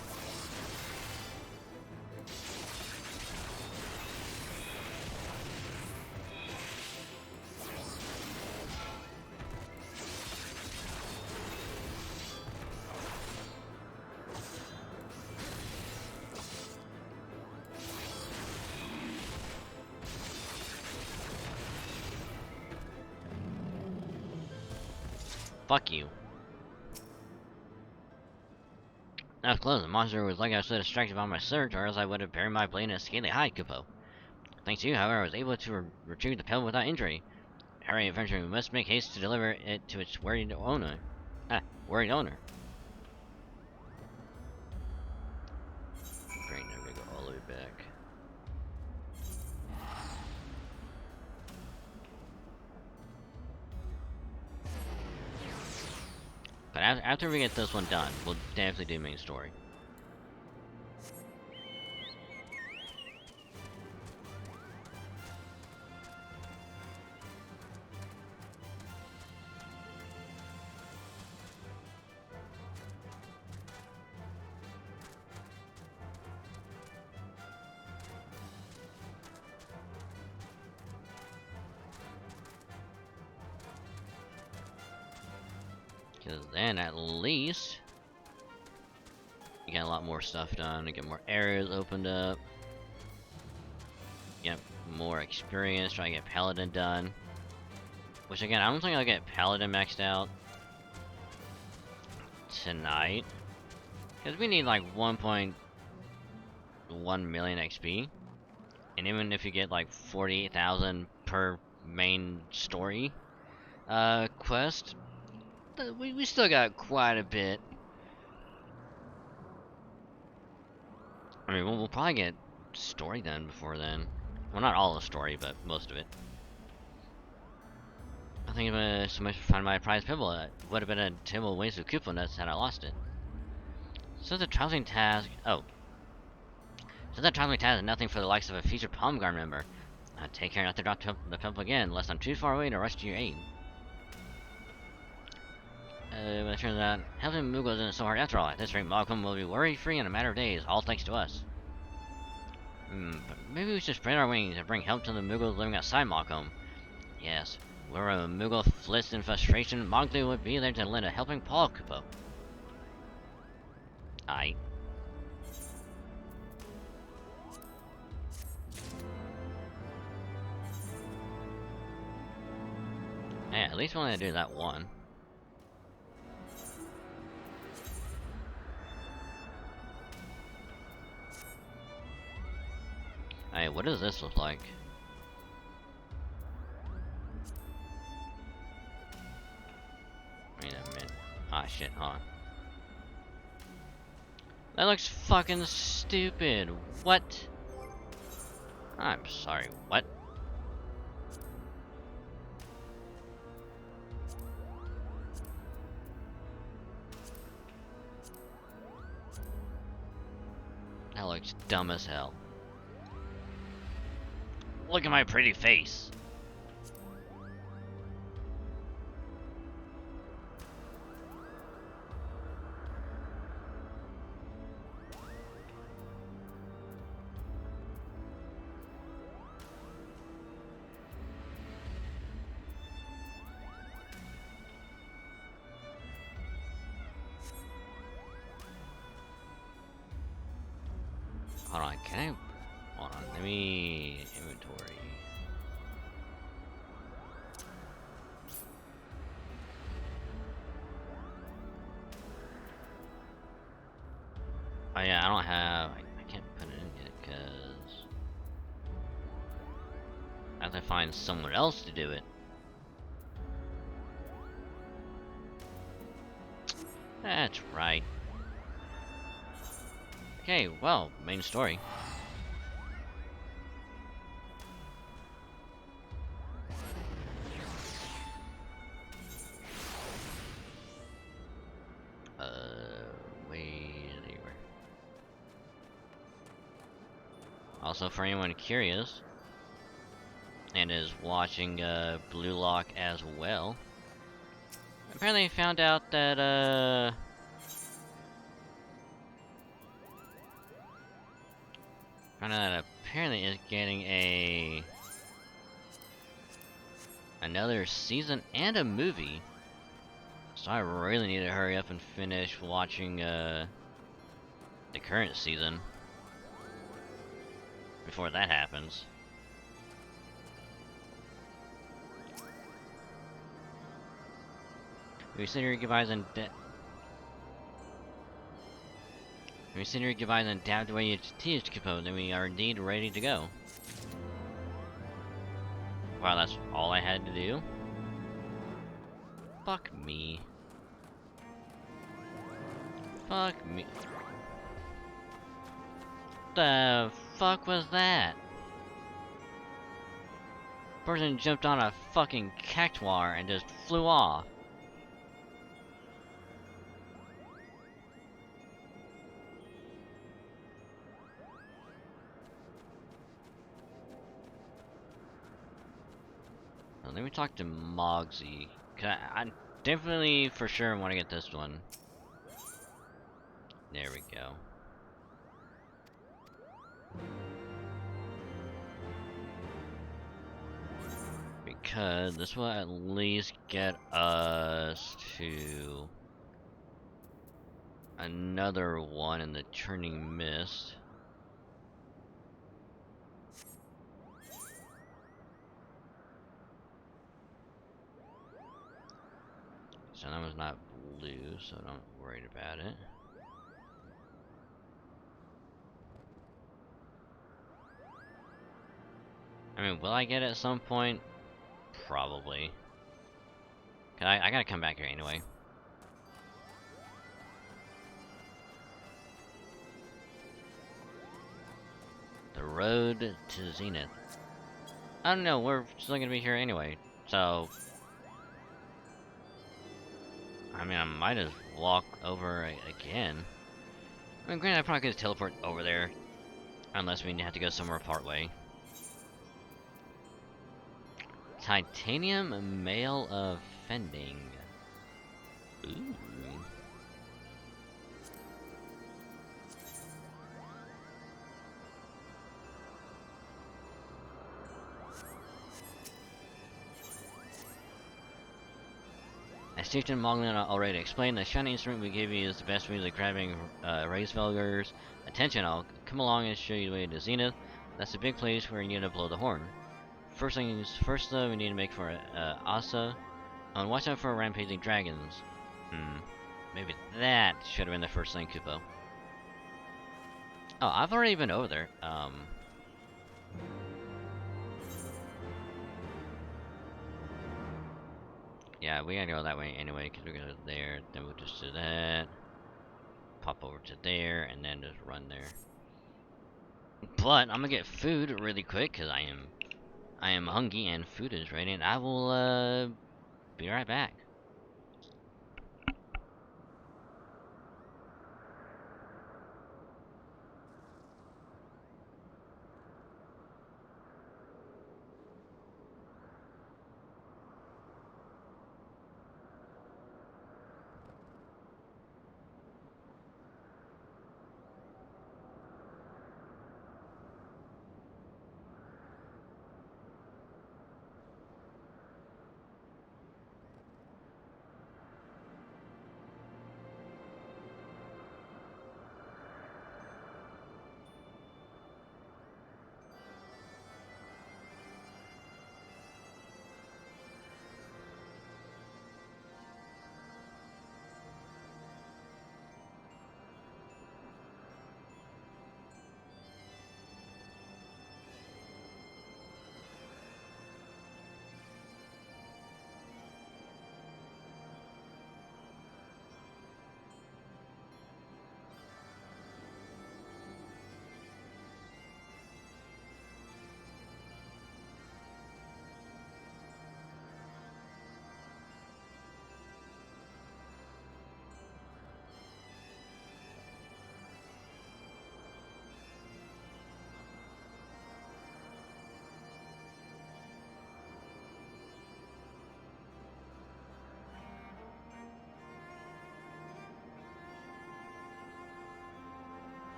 Fuck you. That was close. The monster was like I was so distracted by my search, or else I would have buried my blade in a scaly hide, Kupo. Thanks to you, however, I was able to retrieve the pebble without injury. Hurry, adventurer, we must make haste to deliver it to its worried owner. Worried owner. after we get this one done, we'll definitely do main story. Because then at least you get a lot more stuff done, you get more areas opened up, get more experience, try to get Paladin done. Which again, I don't think I'll get Paladin maxed out tonight. Because we need like 1.1 million XP. And even if you get like 48,000 per main story quest, we still got quite a bit. I mean, we'll probably get story done before then. Well, not all the story, but most of it. I think if so much for finding my prized pebble, it would have been a terrible waste of coupon nuts had I lost it. So the traveling task. Oh. So that traveling task is nothing for the likes of a featured palm guard member. Take care not to drop the pebble again, unless I'm too far away to rush to your aid. But it turns out, helping Moogle isn't so hard after all. At this rate, Malcolm will be worry-free in a matter of days, all thanks to us. But maybe we should spread our wings and bring help to the Moogles living outside Malcolm. Yes, where a Moogle flits in frustration, Mowgli would be there to lend a helping paw, Kupo. Aye. Hey, at least we only do that one. Hey, what does this look like? Wait a minute. Ah, shit, hold on. That looks fucking stupid. What? I'm sorry, what? That looks dumb as hell. Look at my pretty face. Hold on, can I? Hold on, let me inventory. Oh yeah, I don't have. I can't put it in yet because I have to find someone else to do it. That's right. Okay, well, main story. Also, for anyone curious and is watching Blue Lock as well, apparently found out that apparently is getting another season and a movie. So I really need to hurry up and finish watching the current season before that happens. We send your goodbyes and adapt the way you teach Kupo, then we are indeed ready to go. Wow, that's all I had to do? Fuck me. Fuck me. The fuck was that? Person jumped on a fucking cactuar and just flew off. let me talk to Mogsy. 'Cause I definitely for sure want to get this one. There we go. Because this will at least get us to another one in the Churning Mist. So that was not blue, so I'm not worried about it. I mean, will I get it at some point? Probably. I gotta come back here anyway. The road to Zenith. I don't know, we're still gonna be here anyway, so... I mean, I might as walk over again. I mean, granted, I probably could teleport over there. Unless we have to go somewhere partway. Titanium Mail of Fending. Ooh. As Chieftain Moglin already explained, the shiny instrument we gave you is the best means of grabbing Racevelger's attention. I'll come along and show you the way to Zenith. That's a big place where you need to blow the horn. First though, we need to make for Asa. And watch out for rampaging dragons. Maybe that should have been the first thing, Kupo. Oh, I've already been over there. Yeah, we gotta go that way anyway, because we're gonna go there, then we'll just do that. Pop over to there, and then just run there. But, I'm gonna get food really quick, because I am hungry, and food is ready, and I will, be right back.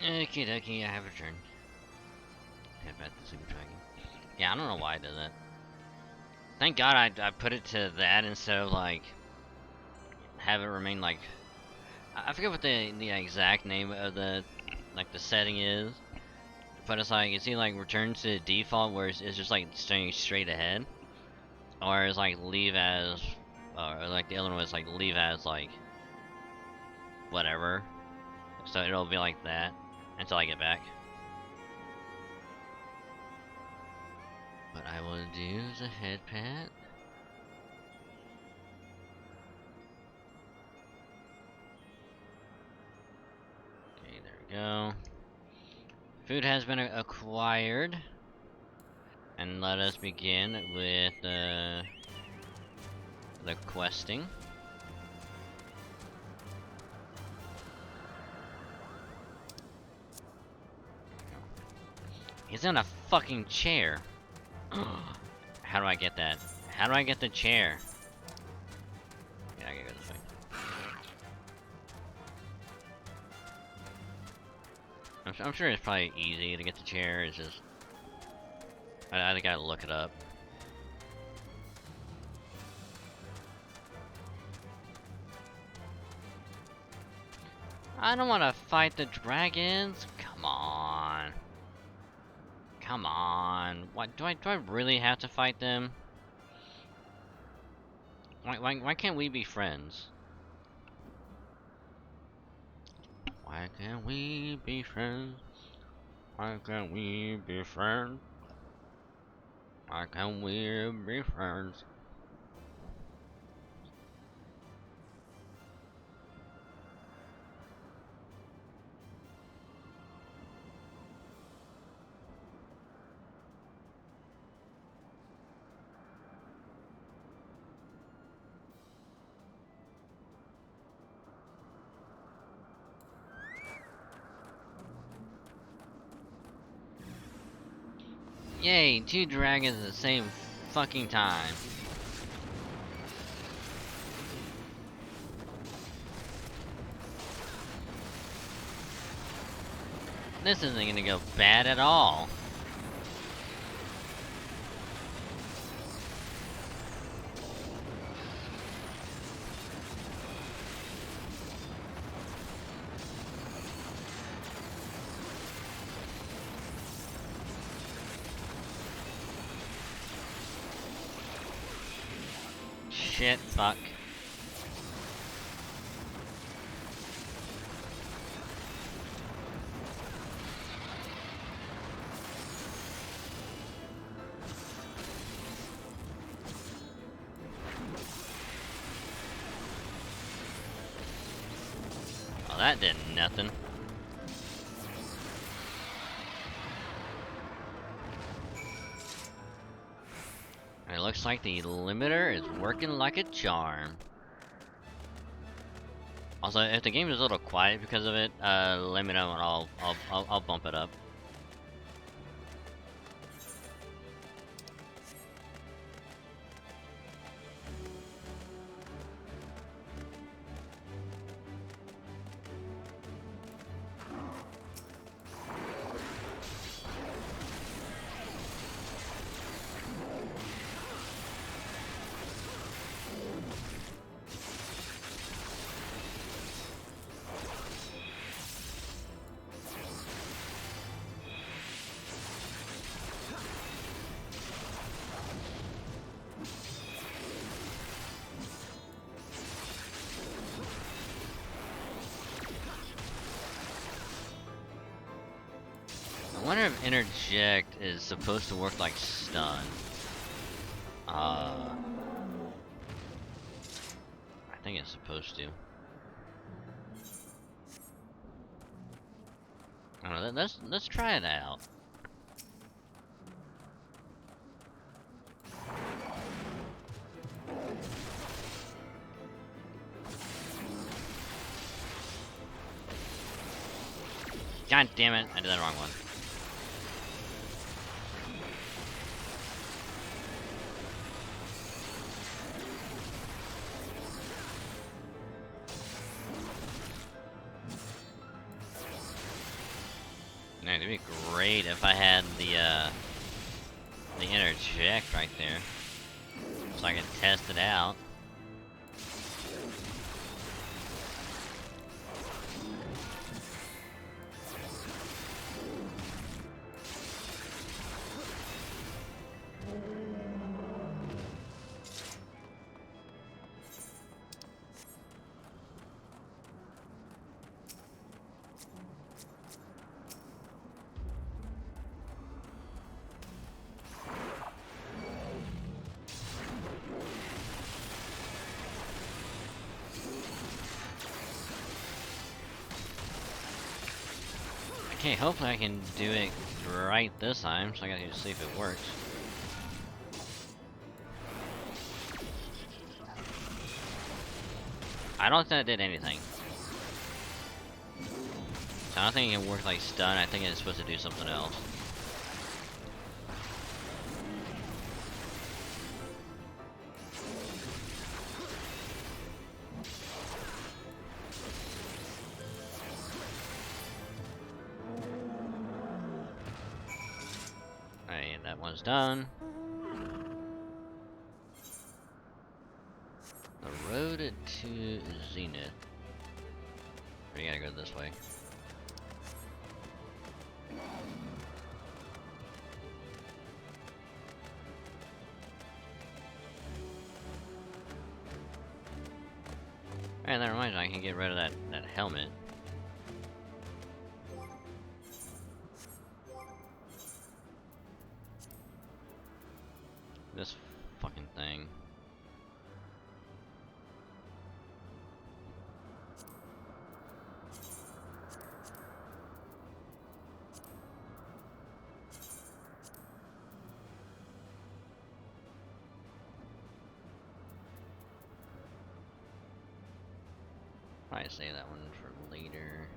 Okie dokie, I have returned. Head back to Super Dragon. Yeah, I don't know why I did that. Thank God I put it to that instead of like have it remain like I forget what the exact name of the setting is, but it's like it's either like return to default where it's just like staying straight ahead, or it's like leave as, or like the other one was like leave as like whatever, so it'll be like that until I get back. But I will do the head pat. Okay, there we go. Food has been acquired. And let us begin with the questing. He's in a fucking chair. How do I get that? How do I get the chair? Yeah, I gotta go this way. I'm sure it's probably easy to get the chair. It's just I gotta look it up. I don't want to fight the dragons. Come on. Come on. What do I really have to fight them? Why can't we be friends? Why can't we be friends? Why can't we be friends? Why can't we be friends? Yay, 2 dragons at the same fucking time. This isn't gonna go bad at all. Shit, fuck. Well, that did nothing. It looks like the limiter is working like a charm. Also, if the game is a little quiet because of it, let me know and I'll bump it up. I wonder if interject is supposed to work like stun. I think it's supposed to. I don't know, let's try it out. God damn it, I did the wrong one. it'd be great if I had the interject right there, so I could test it out. Okay, hopefully I can do it right this time, so I gotta see if it works. I don't think that did anything. So I don't think it worked like stun, I think it's supposed to do something else. Alright, that one's done. The road to Zenith. We gotta go this way. And that reminds me, I can get rid of that helmet. This fucking thing. Probably save that one for later.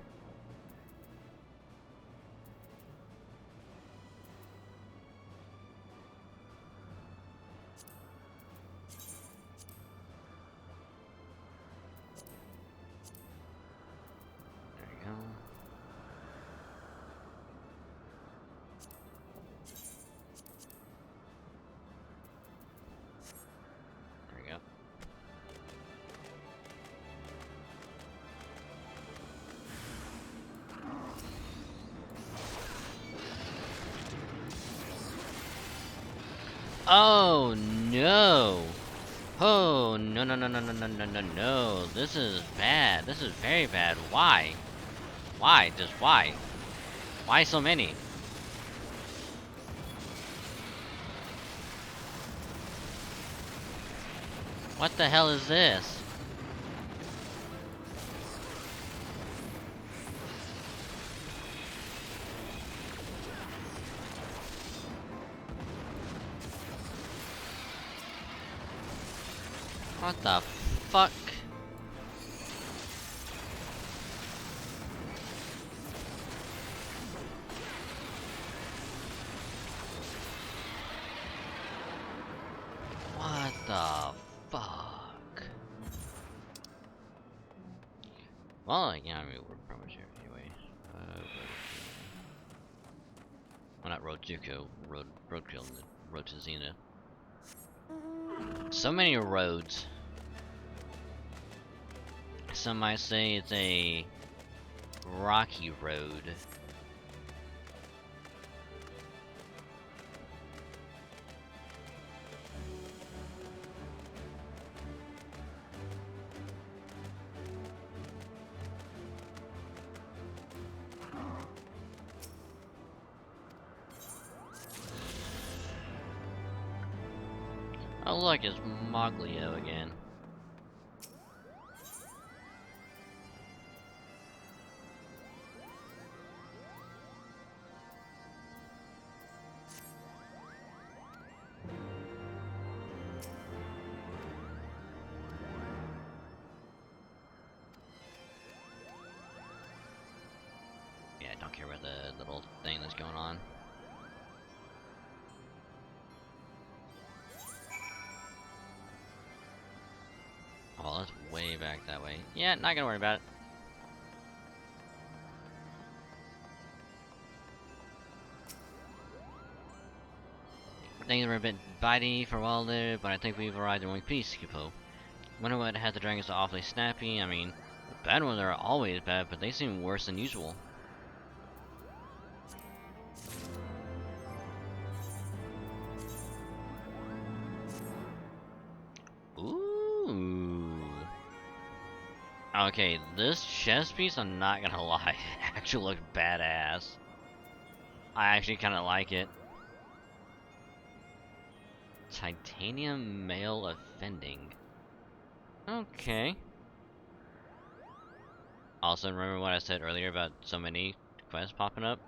There you go. There we go. Oh no! Oh no no no no no no no no no! This is bad. This is very bad. Why? Why? Just why? Why so many? What the hell is this? What the fuck? What the fuck? Well, yeah, I mean, we're pretty much here anyway. Well, not Road Zuko, Roadkill, Road to Zenith. So many roads. Some might say it's a rocky road. Oh look, it's Moglio again. Yeah, I don't care about the little thing that's going on. Oh, that's way back that way. Yeah, not gonna worry about it. Things were a bit bitey for a while there, but I think we've arrived in one piece, Kupo. Wonder what had the dragons so awfully snappy. I mean, the bad ones are always bad, but they seem worse than usual. Ooh. Okay, this chest piece, I'm not gonna lie, it actually looks badass. I actually kind of like it. Titanium mail offending. Okay. Also, remember what I said earlier about so many quests popping up?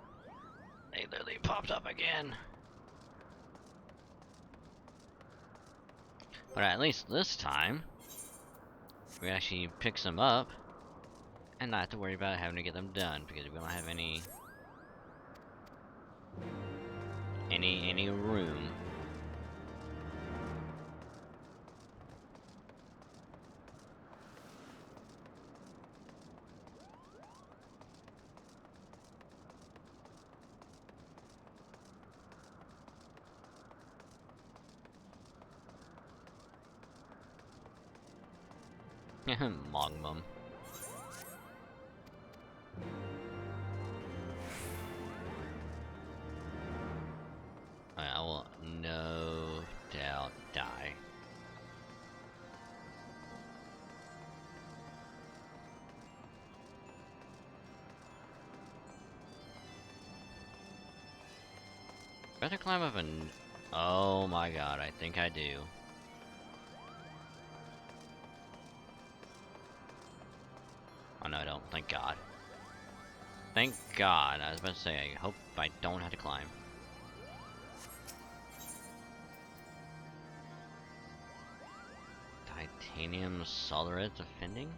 They literally popped up again. But at least this time, we actually pick some up and not have to worry about having to get them done because we don't have any room. Magnum. I will no doubt die. Better climb up and... Oh my god, I think I do. Oh no, I don't. Thank God. Thank God. I was about to say, I hope I don't have to climb. Titanium solarates offending?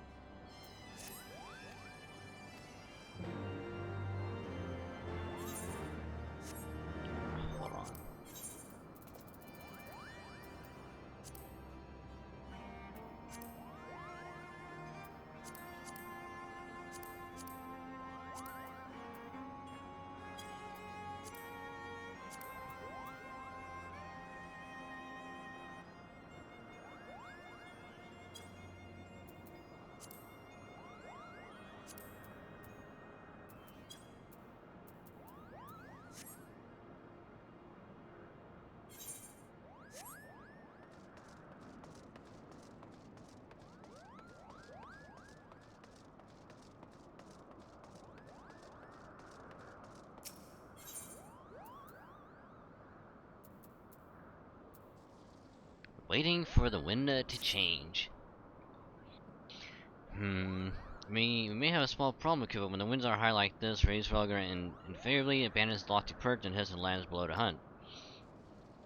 Hold on. Waiting for the wind to change. We may have a small problem with Kubo. When the winds are high like this, Heavensward invariably abandons the lofty perch and heads to the lands below to hunt.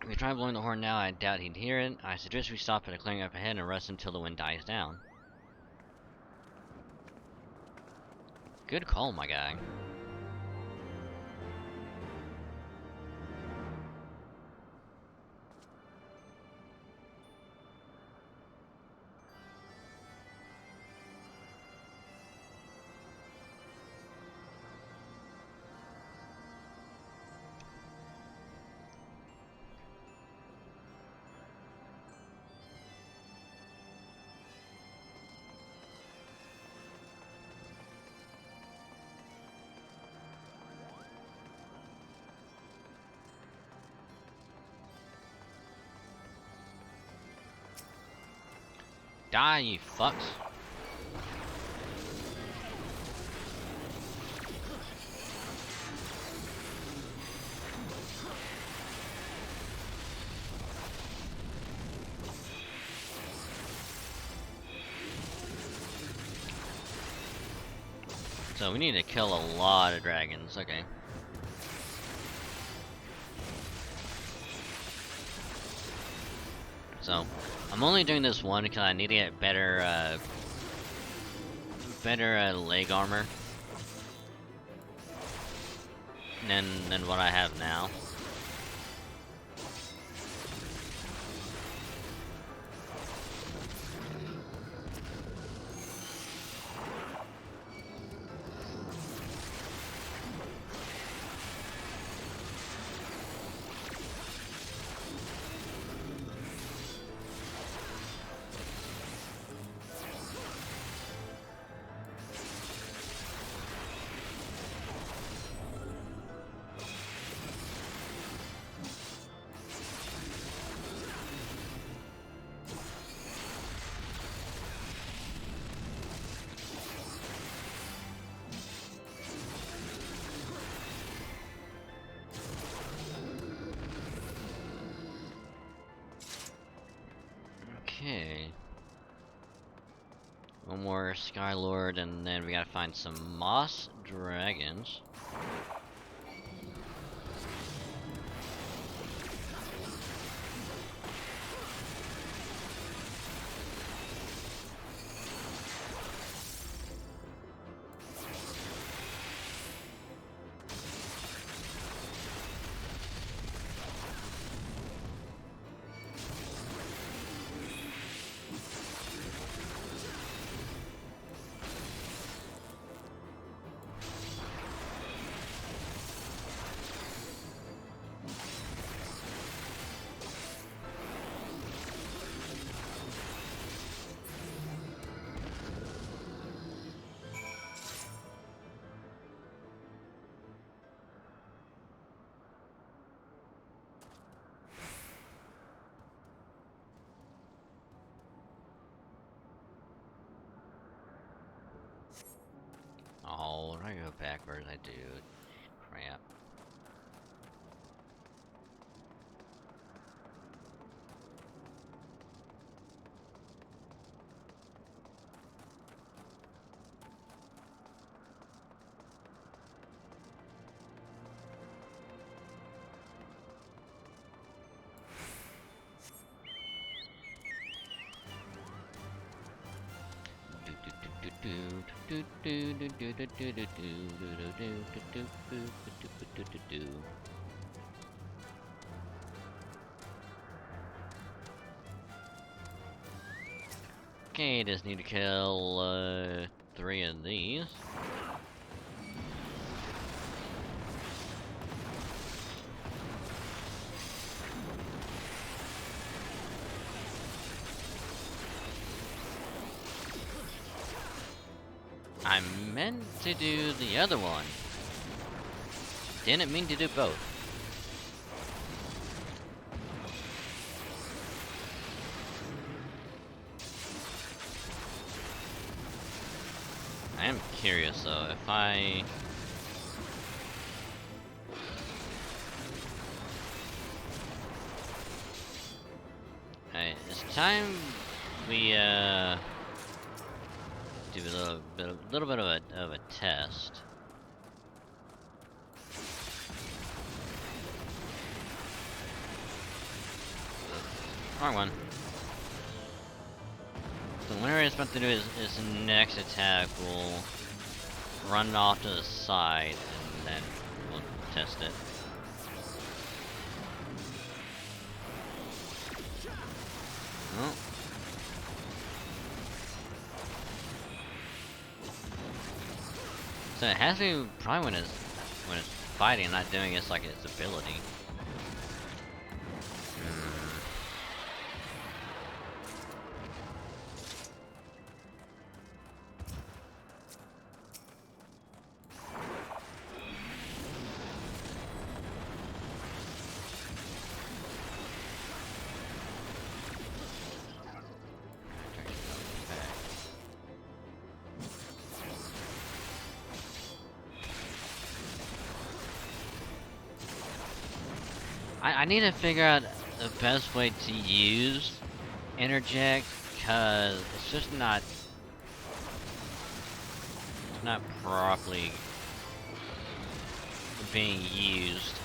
If we try blowing the horn now, I doubt he'd hear it. I suggest we stop at a clearing up ahead and rest until the wind dies down. Good call, my guy. Die, you fucks. So we need to kill a lot of dragons, okay. So, I'm only doing this one because I need to get better leg armor than what I have now. Okay. One more Skylord, and then we gotta find some moss dragons. Oh, when I go backwards, I do. Crap. Okay, just need to kill 3 of these. I meant to do the other one. Didn't mean to do both. I am curious though, if I... Alright, it's time we do a little bit of a test. Wrong one. So whenever it's about to do his next attack, we'll run off to the side and then we'll test it. Oh. So it has to be probably when it's fighting, not doing its like its ability. I need to figure out the best way to use interject, cause it's just not properly being used.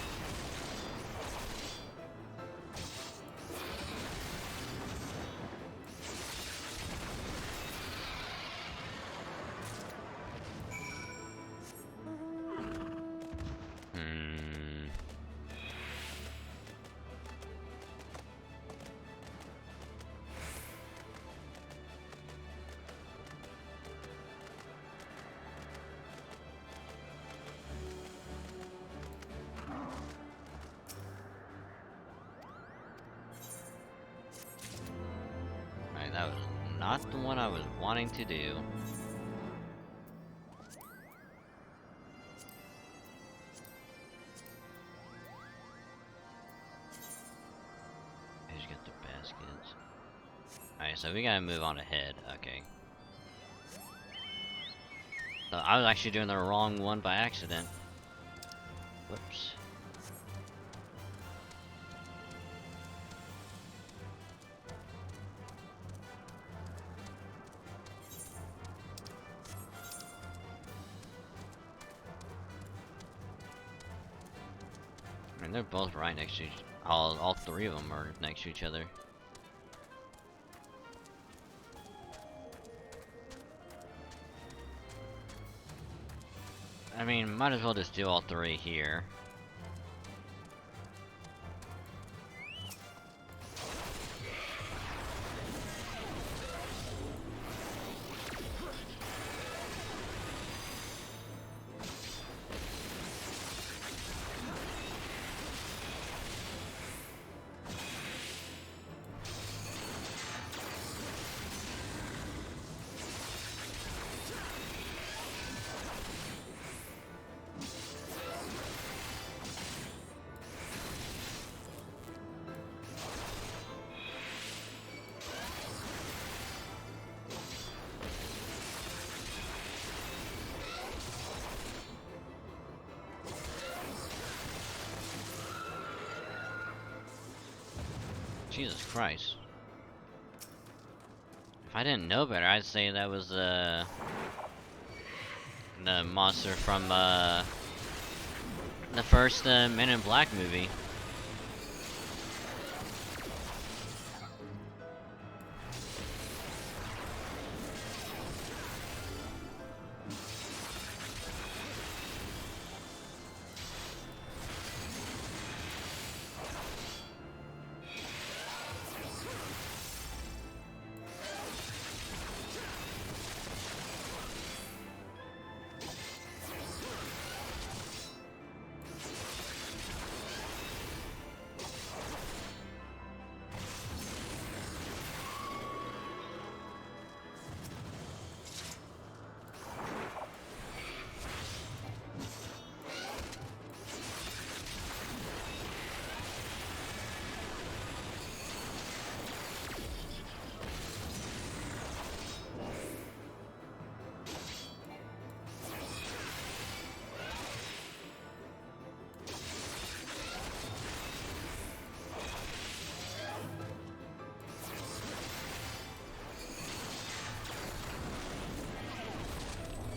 That was not the one I was wanting to do. I just got the baskets. Alright, so we gotta move on ahead. Okay. So I was actually doing the wrong one by accident. Whoops. And they're both right next to each. All three of them are next to each other. I mean, might as well just do all three here. Jesus Christ. If I didn't know better, I'd say that was the monster from the first Men in Black movie.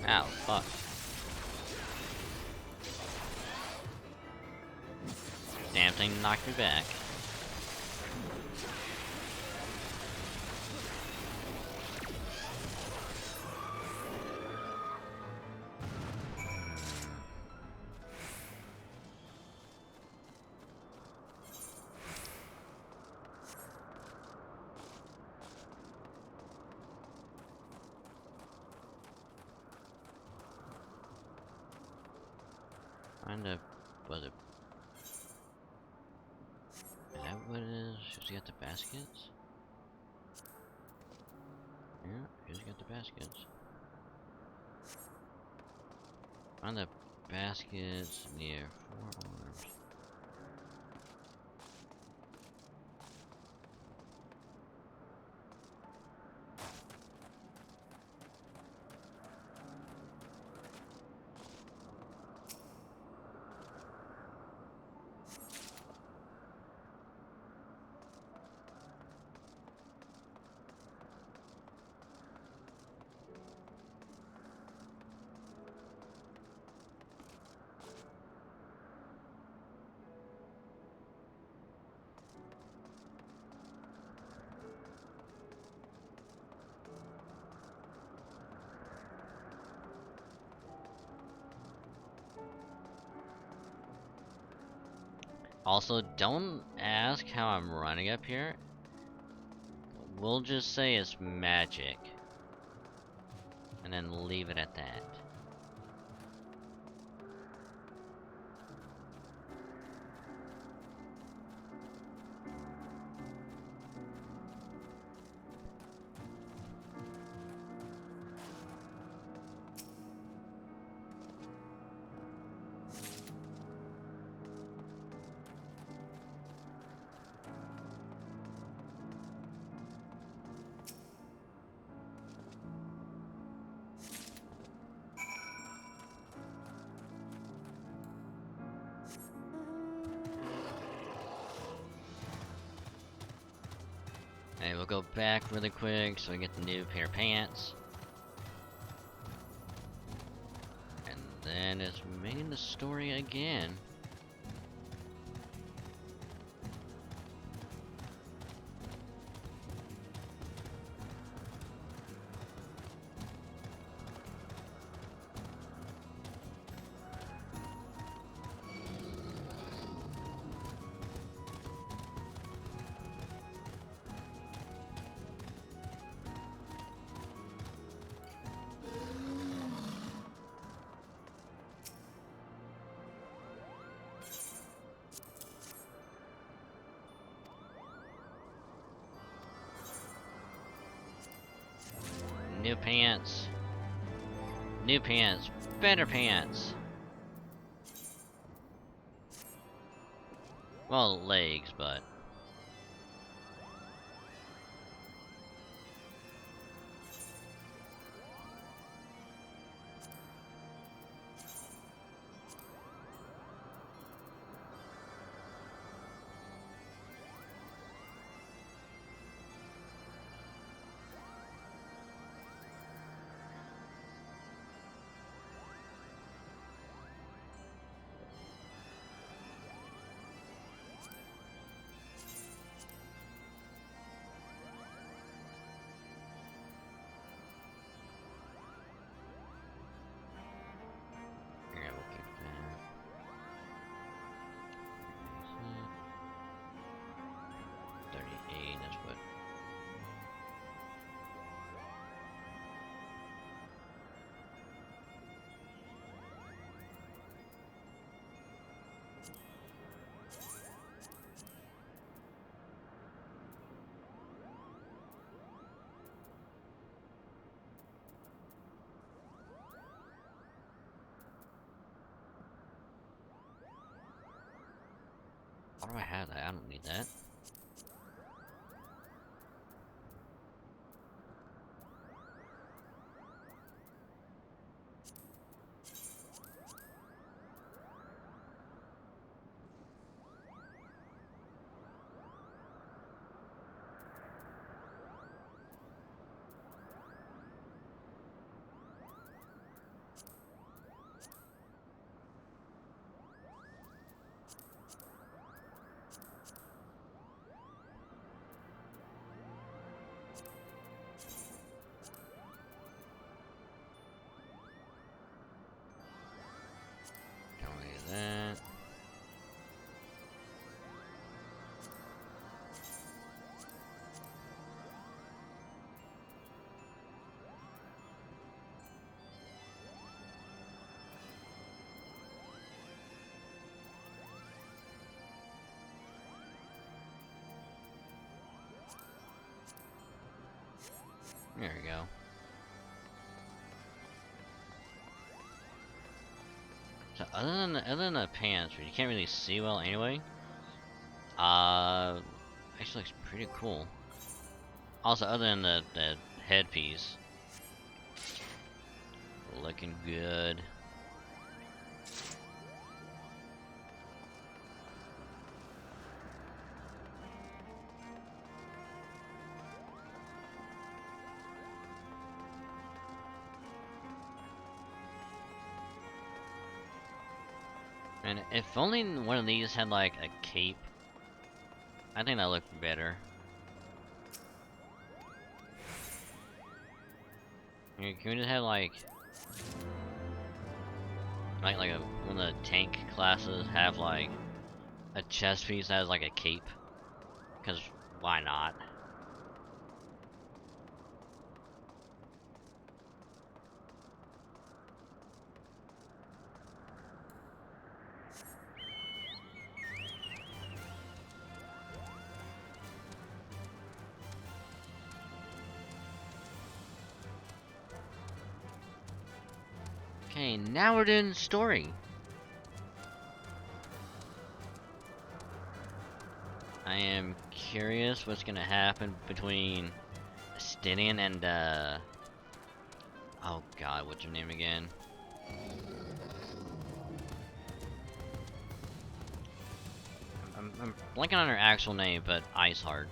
Ow, fuck. Damn thing knocked me back. Was it? Is that what it is? She's got the baskets? Yeah, she's got the baskets. Find the baskets near 4 arms. Also, don't ask how I'm running up here. We'll just say it's magic. And then leave it at that. And we'll go back really quick so we get the new pair of pants. And then it's main the story again. New pants. New pants. Better pants. Well, legs, but... Yeah, we'll keep that. 38, that's what... Why do I have that? I don't need that. Don't need that. There we go. So other than the pants, which you can't really see well anyway, actually looks pretty cool. Also, other than the headpiece, looking good. And if only one of these had like a cape, I think that looked better. Can we just have like one of the tank classes have like a chest piece that has like a cape? Cause why not? Okay, now we're doing the story. I am curious what's gonna happen between Stinian and oh god, what's your name again? I'm blanking on her actual name, but Iceheart.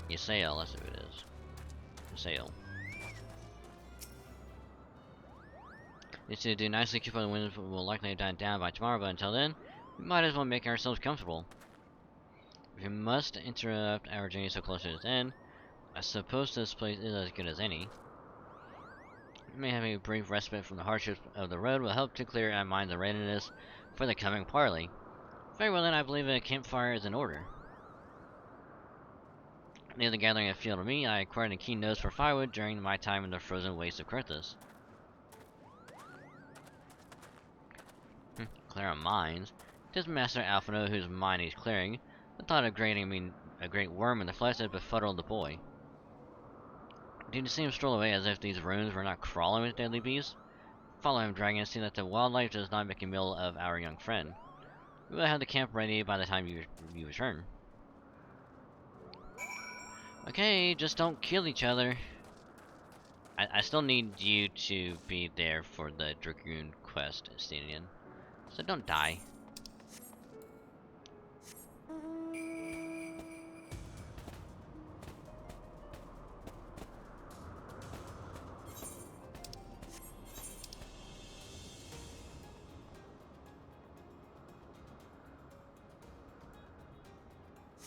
Ysael, that's who it is. Ysael. These two do nicely keep on the winds, but will likely die down by tomorrow, but until then, we might as well make ourselves comfortable. If we must interrupt our journey so close to its end, I suppose this place is as good as any. We may have a brief respite from the hardships of the road will help to clear our minds of readiness for the coming parley. Very well then, I believe a campfire is in order. Near the gathering of Field of Me, I acquired a keen nose for firewood during my time in the frozen wastes of Kurthus. clear our minds. Does Master Alpha know whose mind he's clearing? The thought of creating a great worm in the flesh had befuddled the boy. Did you see him stroll away as if these runes were not crawling with deadly beasts? Follow him, dragon, and see that the wildlife does not make a meal of our young friend. We will have the camp ready by the time you return. Okay, just don't kill each other. I still need you to be there for the Dragoon quest, Stadion. So don't die.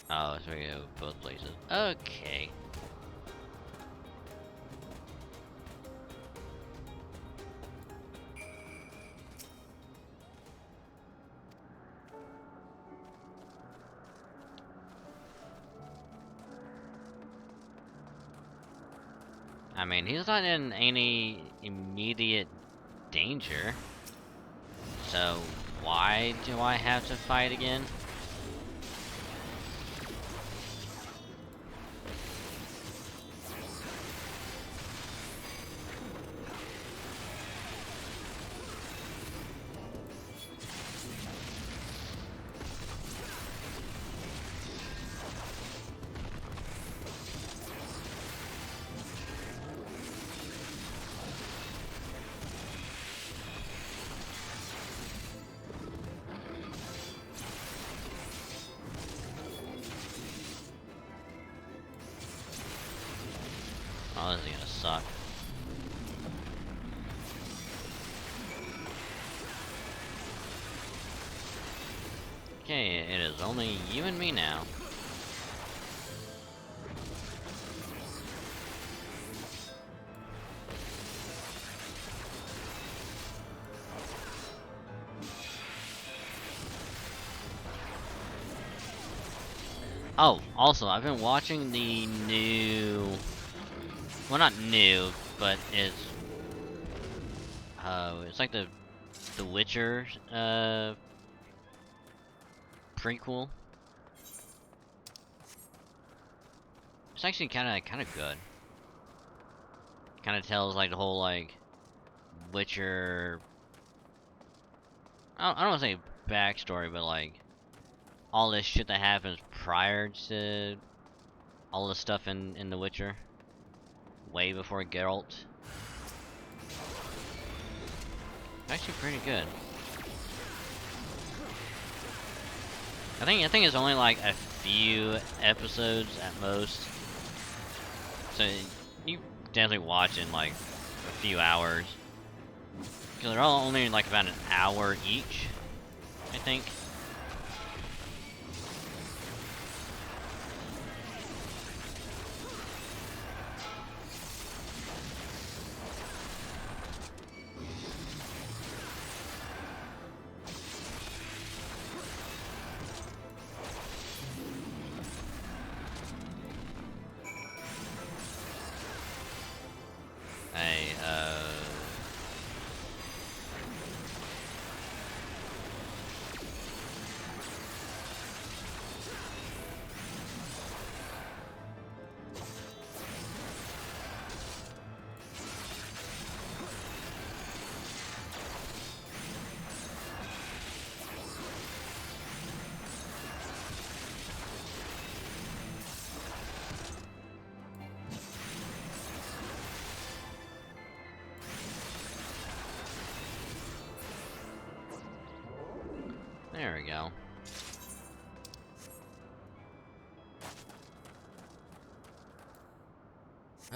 Oh, so we go both places. Okay. I mean, he's not in any immediate danger. So, why do I have to fight again? Oh, this is gonna suck. Okay, it is only you and me now. Oh, also, I've been watching the new... Well, not new, but it's like the Witcher prequel. It's actually kind of good. Kind of tells like the whole like Witcher. I don't want to say backstory, but like all this shit that happens prior to all the stuff in the Witcher. Way before Geralt. Actually pretty good. I think it's only like a few episodes at most. So you definitely watch in like a few hours. Because they're all only like about an hour each, I think. There we go.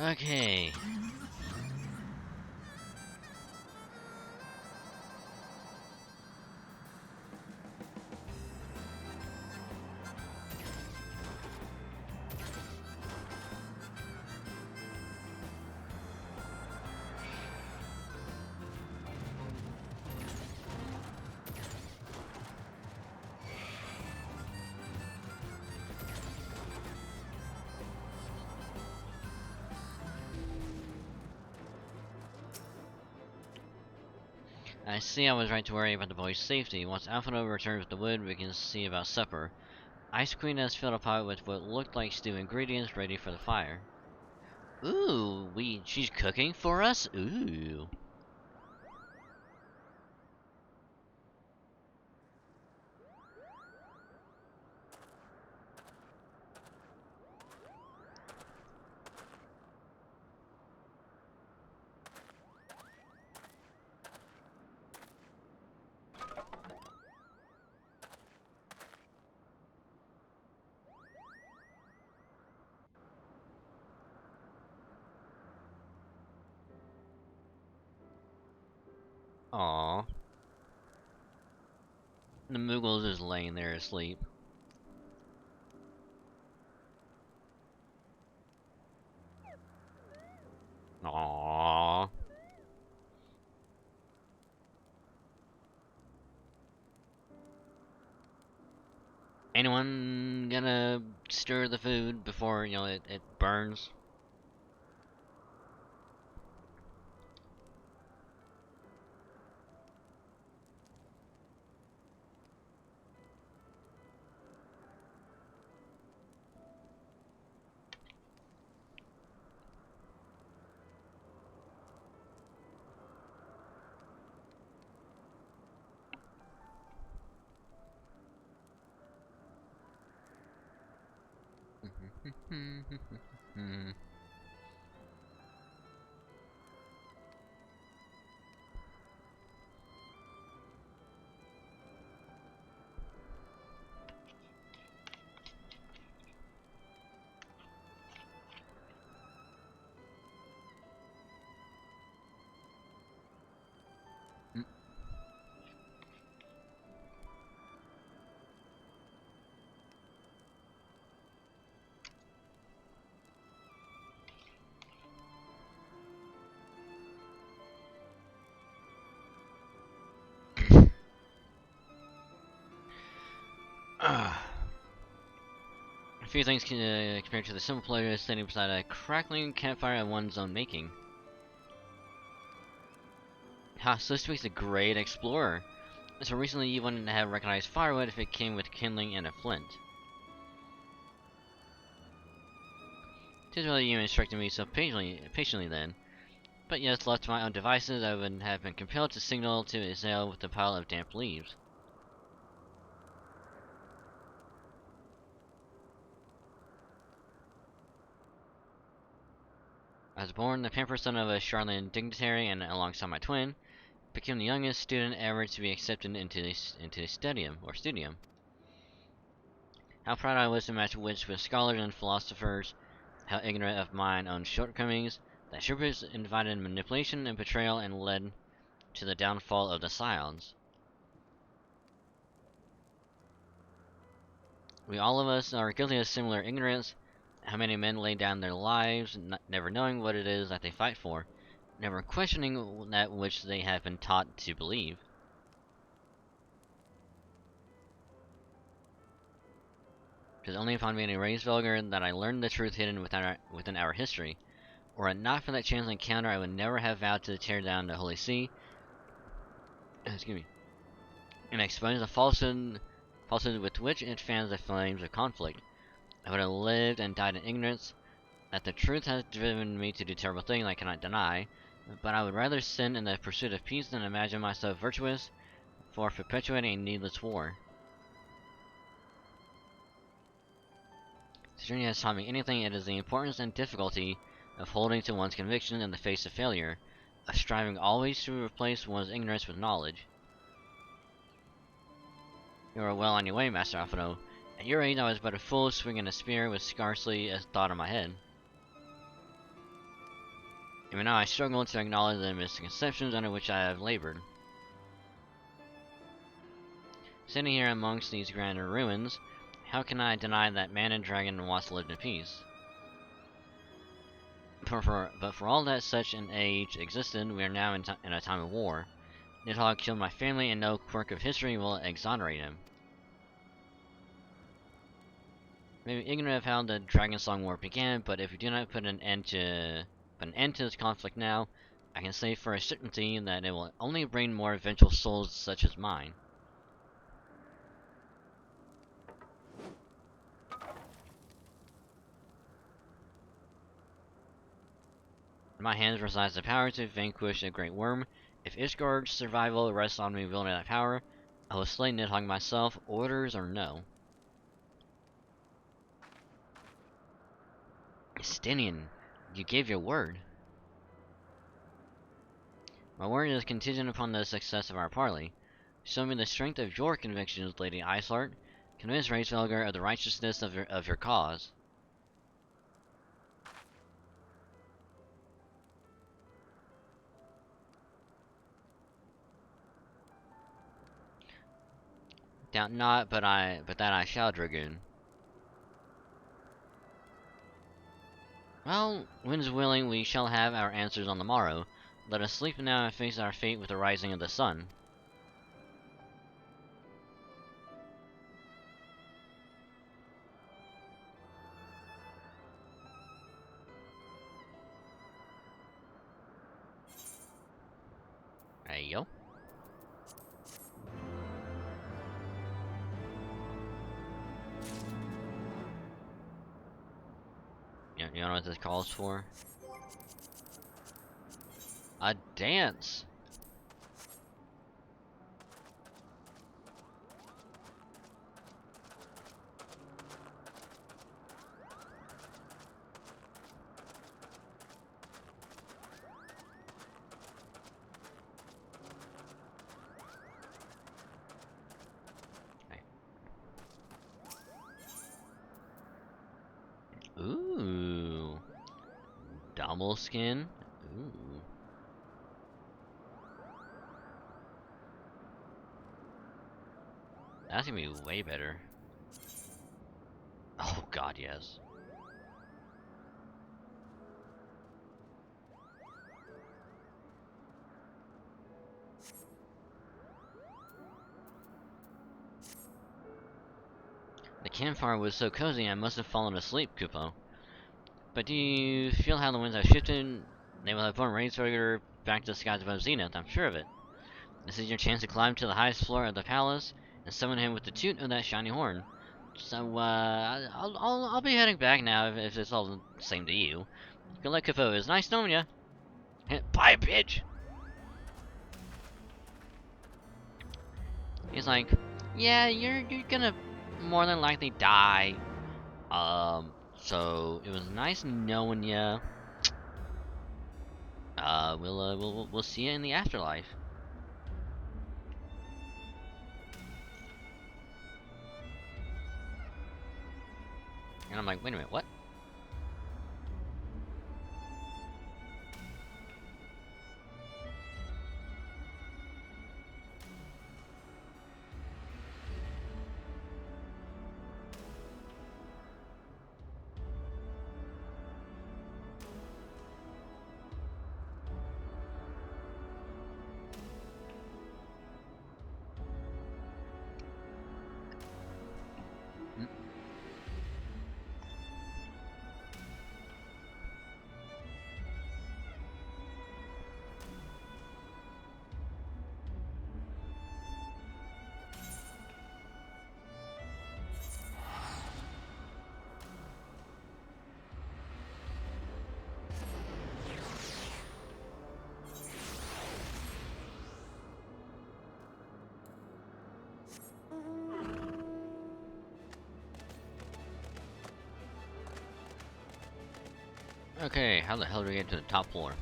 Okay. I see I was right to worry about the boy's safety. Once Alphino returns with the wood, we can see about supper. Ice Queen has filled a pot with what looked like stew ingredients ready for the fire. Ooh, she's cooking for us? Ooh. Aww. The Moogle's just laying there asleep. Aww. Anyone gonna stir the food before, you know, it burns? A few things compared to the simple pleasure of standing beside a crackling campfire of one's own making. Ha, so this week's a great explorer. So recently you wouldn't have recognized firewood if it came with kindling and a flint. Tis really you instructed me so patiently then. But yes, left to my own devices, I would have been compelled to signal to Isael with a pile of damp leaves. I was born the pampered son of a Charlatan dignitary, and alongside my twin, became the youngest student ever to be accepted into the studium. How proud I was to match wits with scholars and philosophers, how ignorant of mine own shortcomings, that Sherpas invited manipulation and betrayal and led to the downfall of the Scions. We all of us are guilty of similar ignorance. How many men lay down their lives, never knowing what it is that they fight for, never questioning that which they have been taught to believe. It is only upon being erased vulgar that I learned the truth hidden within our history. Were it not for that chance encounter, I would never have vowed to tear down the Holy See, excuse me, and expose the falsehood with which it fans the flames of conflict. I would have lived and died in ignorance. That the truth has driven me to do terrible things I cannot deny, but I would rather sin in the pursuit of peace than imagine myself virtuous for perpetuating a needless war. This journey has taught me anything, it is the importance and difficulty of holding to one's conviction in the face of failure, of striving always to replace one's ignorance with knowledge. You are well on your way, Master Alphino. At your age, I was but a fool swinging a spear with scarcely a thought in my head. Even now, I struggle to acknowledge the misconceptions under which I have labored. Sitting here amongst these grand ruins, how can I deny that man and dragon once lived in peace? But for all that such an age existed, we are now in a time of war. Nidhogg killed my family, and no quirk of history will exonerate him. Maybe ignorant of how the Dragon Song War began, but if we do not put an end to this conflict now, I can say for a certainty that it will only bring more vengeful souls such as mine. In my hands resides the power to vanquish a great worm. If Ishgard's survival rests on me wielding that power, I will slay Nidhogg myself, orders or no. Estinian, you gave your word. My word is contingent upon the success of our parley. Show me the strength of your convictions, Lady Iceheart. Convince Racevelgar of the righteousness of your cause. Doubt not, but that I shall, Dragoon. Well, when's willing, we shall have our answers on the morrow. Let us sleep now and face our fate with the rising of the sun. Hey yo. You know what this calls for? A dance! Ooh. Double skin? Ooh. That's gonna be way better. Oh god, yes. The campfire was so cozy I must have fallen asleep, Kupo. But do you feel how the winds have shifted? They will have borne Racevelgar back to the skies above Zenith, I'm sure of it. This is your chance to climb to the highest floor of the palace and summon him with the toot of that shiny horn. So, I'll be heading back now if it's all the same to you. Good luck, Kupo. It's nice knowing ya. Bye, bitch! He's like, yeah, you're gonna more than likely die. So it was nice knowing ya. We'll see you in the afterlife. And I'm like, wait a minute, what? Okay, how the hell do we get to the top floor?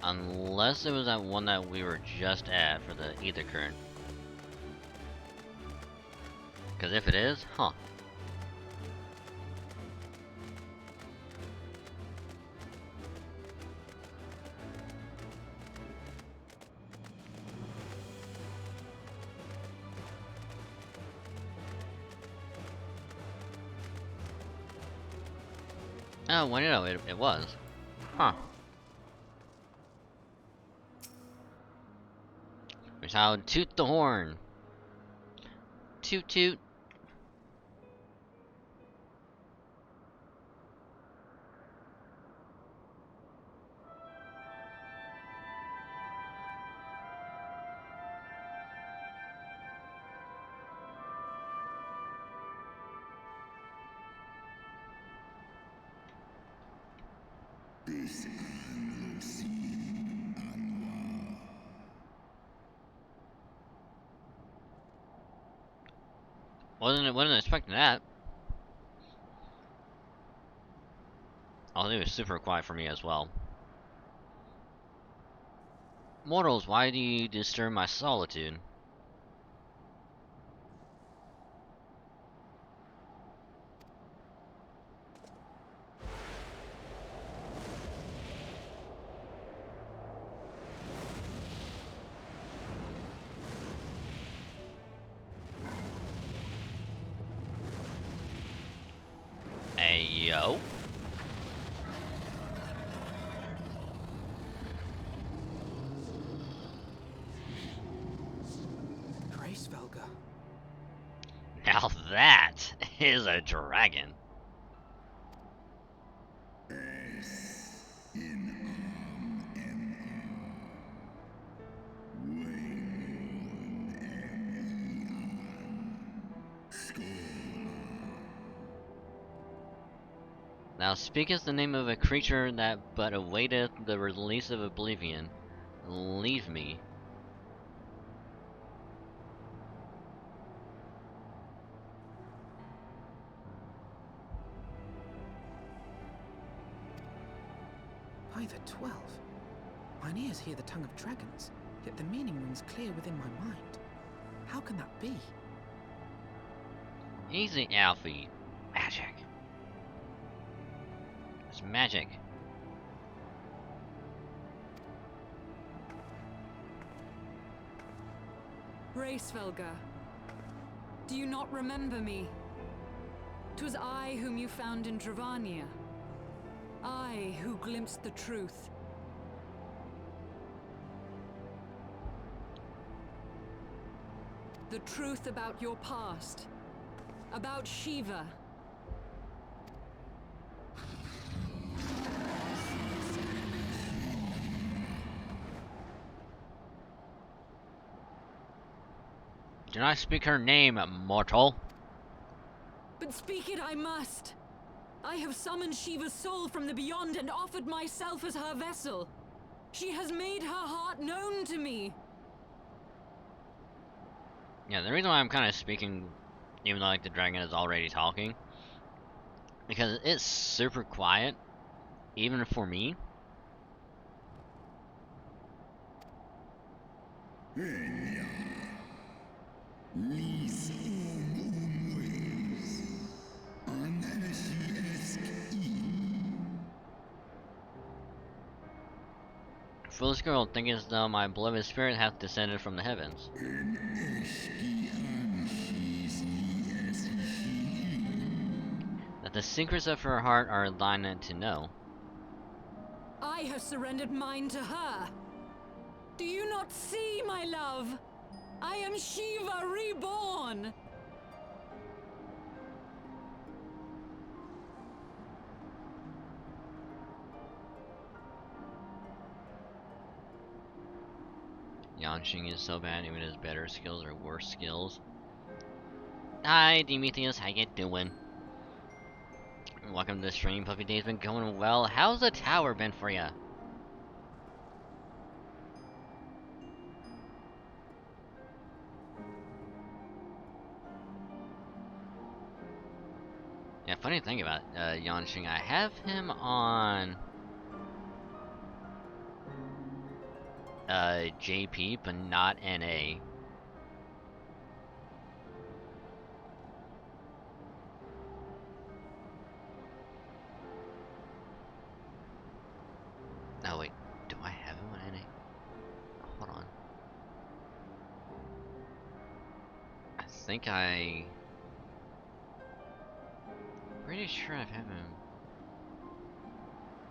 Unless it was that one that we were just at for the ether current. Because if it is, huh. Oh, well, you know, it was. Huh. Here's how toot the horn. Toot toot. Wasn't expecting that. Oh, it was super quiet for me as well. Mortals, why do you disturb my solitude? Hey, yo. Now that is a dragon. Thou speakest the name of a creature that but awaiteth the release of oblivion. Leave me. By the 12. Mine ears hear the tongue of dragons, yet the meaning rings clear within my mind. How can that be? Easy, Alfie. Magic. It's magic. Racevelga, do you not remember me? 'Twas I whom you found in Dravania. I who glimpsed the truth. The truth about your past. About Shiva. Do not speak her name, mortal. But speak it I must. I have summoned Shiva's soul from the beyond and offered myself as her vessel. She has made her heart known to me. Yeah, the reason why I'm kind of speaking, even though like the dragon is already talking, because it's super quiet, even for me. Foolish girl, think as though my beloved spirit hath descended from the heavens. That the secrets of her heart are thine to know. I have surrendered mine to her. Do you not see, my love? I am Shiva reborn. Yanxing is so bad, even his better skills are worse skills. Hi, Demetrius, how you doing? Welcome to the stream. Puppy Day's been going well. How's the tower been for ya? Yeah, funny thing about Yanxing, I have him on JP, but not NA. Oh wait, do I have him on NA? Hold on. I think pretty sure I have him.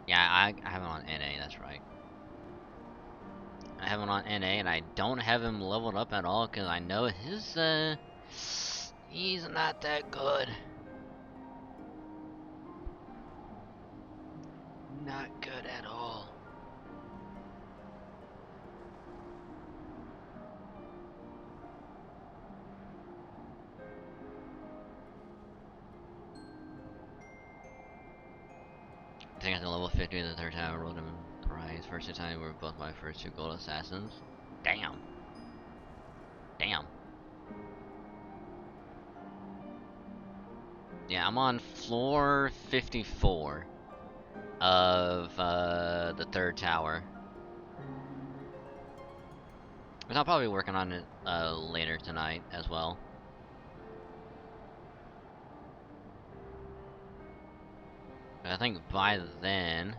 Yeah, I have him on NA, that's right. I have him on NA, and I don't have him leveled up at all because I know his he's not that good. Not good at all. I think at the level 50 the third time I rolled him thrice. First time were both my first 2 gold assassins. Damn. Damn. Yeah, I'm on floor 54 of the third tower. But I'll probably be working on it later tonight as well. I think by then,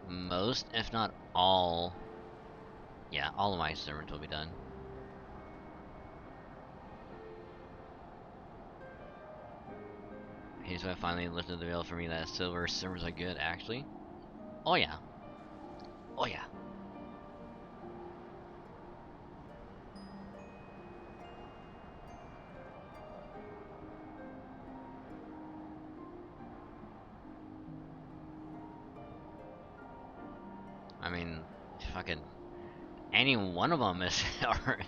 most, if not all, yeah, all of my servants will be done. Here's why I finally lifted the veil for me that silver servers are good, actually. Oh yeah. Oh yeah. I mean, fucking any one of them is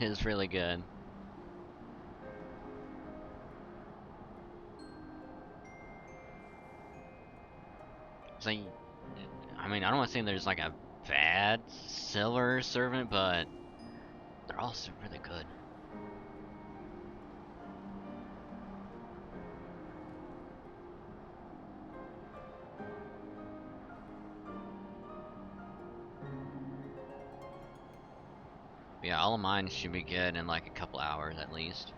is really good. So, I mean, I don't want to say there's like a bad silver servant, but they're all really good. Yeah, all of mine should be good in like a couple hours at least.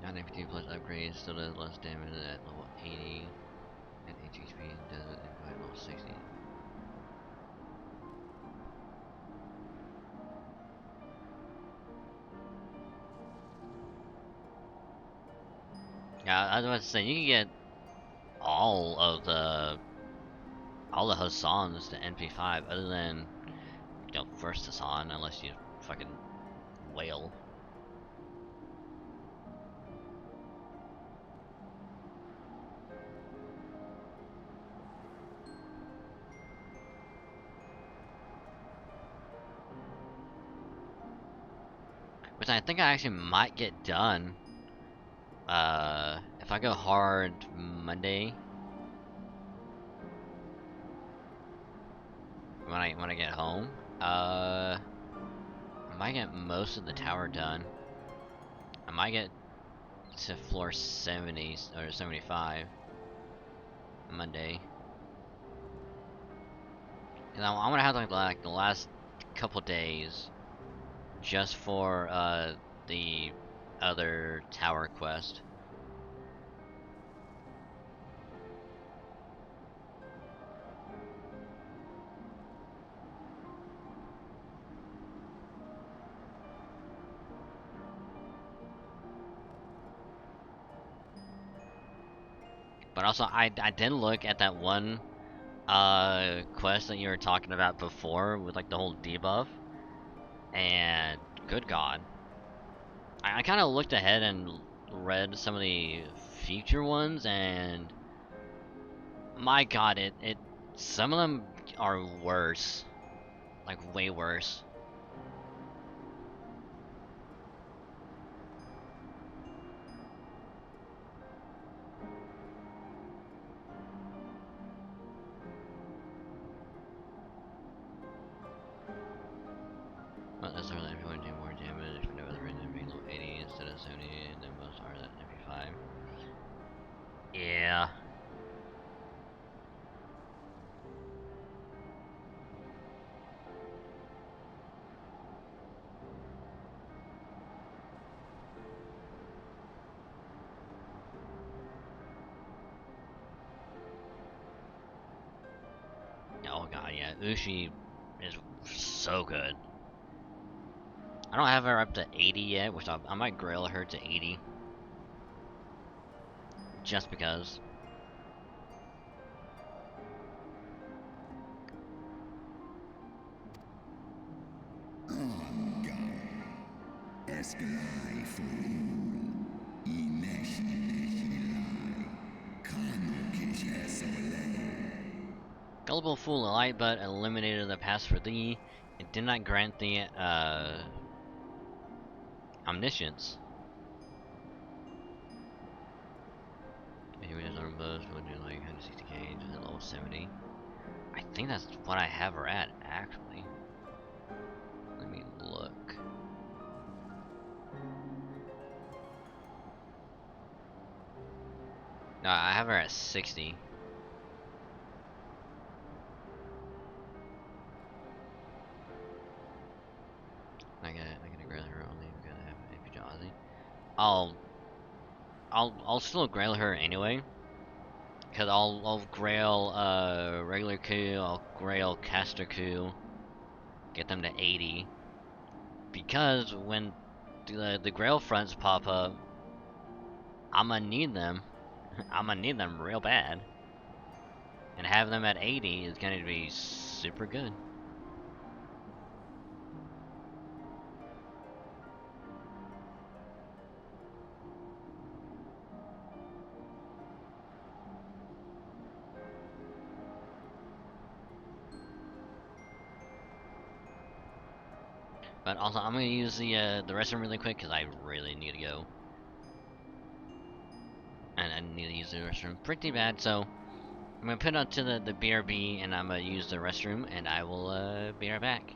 Non-APT plus upgrades still does less damage at level 80, and HP does it at level 60. Yeah, I was about to say, you can get all the Hassans to NP5 other than, you know, first Hassan, unless you fucking whale. Which I think I actually might get done if I go hard Monday when I get home. I might get most of the tower done. I might get to floor 70 or 75 Monday. And I'm gonna have like the last couple days just for the other tower quest. But also, I did look at that one quest that you were talking about before with like the whole debuff, and good god, I kind of looked ahead and read some of the future ones, and my god, it some of them are worse, like way worse. Well, that's really everyone do more damage for no other reason than being level 80 instead of 70, and then most are at MP5. Yeah. Oh god, yeah, Ushi is so good. I don't have her up to 80 yet, which I might grail her to 80. Just because. Gullible Fool Alike but eliminated the pass for thee. It did not grant the omniscience. Maybe just on buzz would do like 160k to level 70. I think that's what I have her at actually. Let me look. No, I have her at 60. I gotta grail her only because I have AP Ozzy. I'll still grail her anyway. Cause I'll grail regular Q, I'll grail caster Q, get them to 80. Because when the grail fronts pop up, I'ma need them. I'ma need them real bad. And having them at 80 is gonna be super good. But also, I'm gonna use the restroom really quick because I really need to go, and I need to use the restroom pretty bad. So I'm gonna put it onto the BRB, and I'm gonna use the restroom, and I will be right back.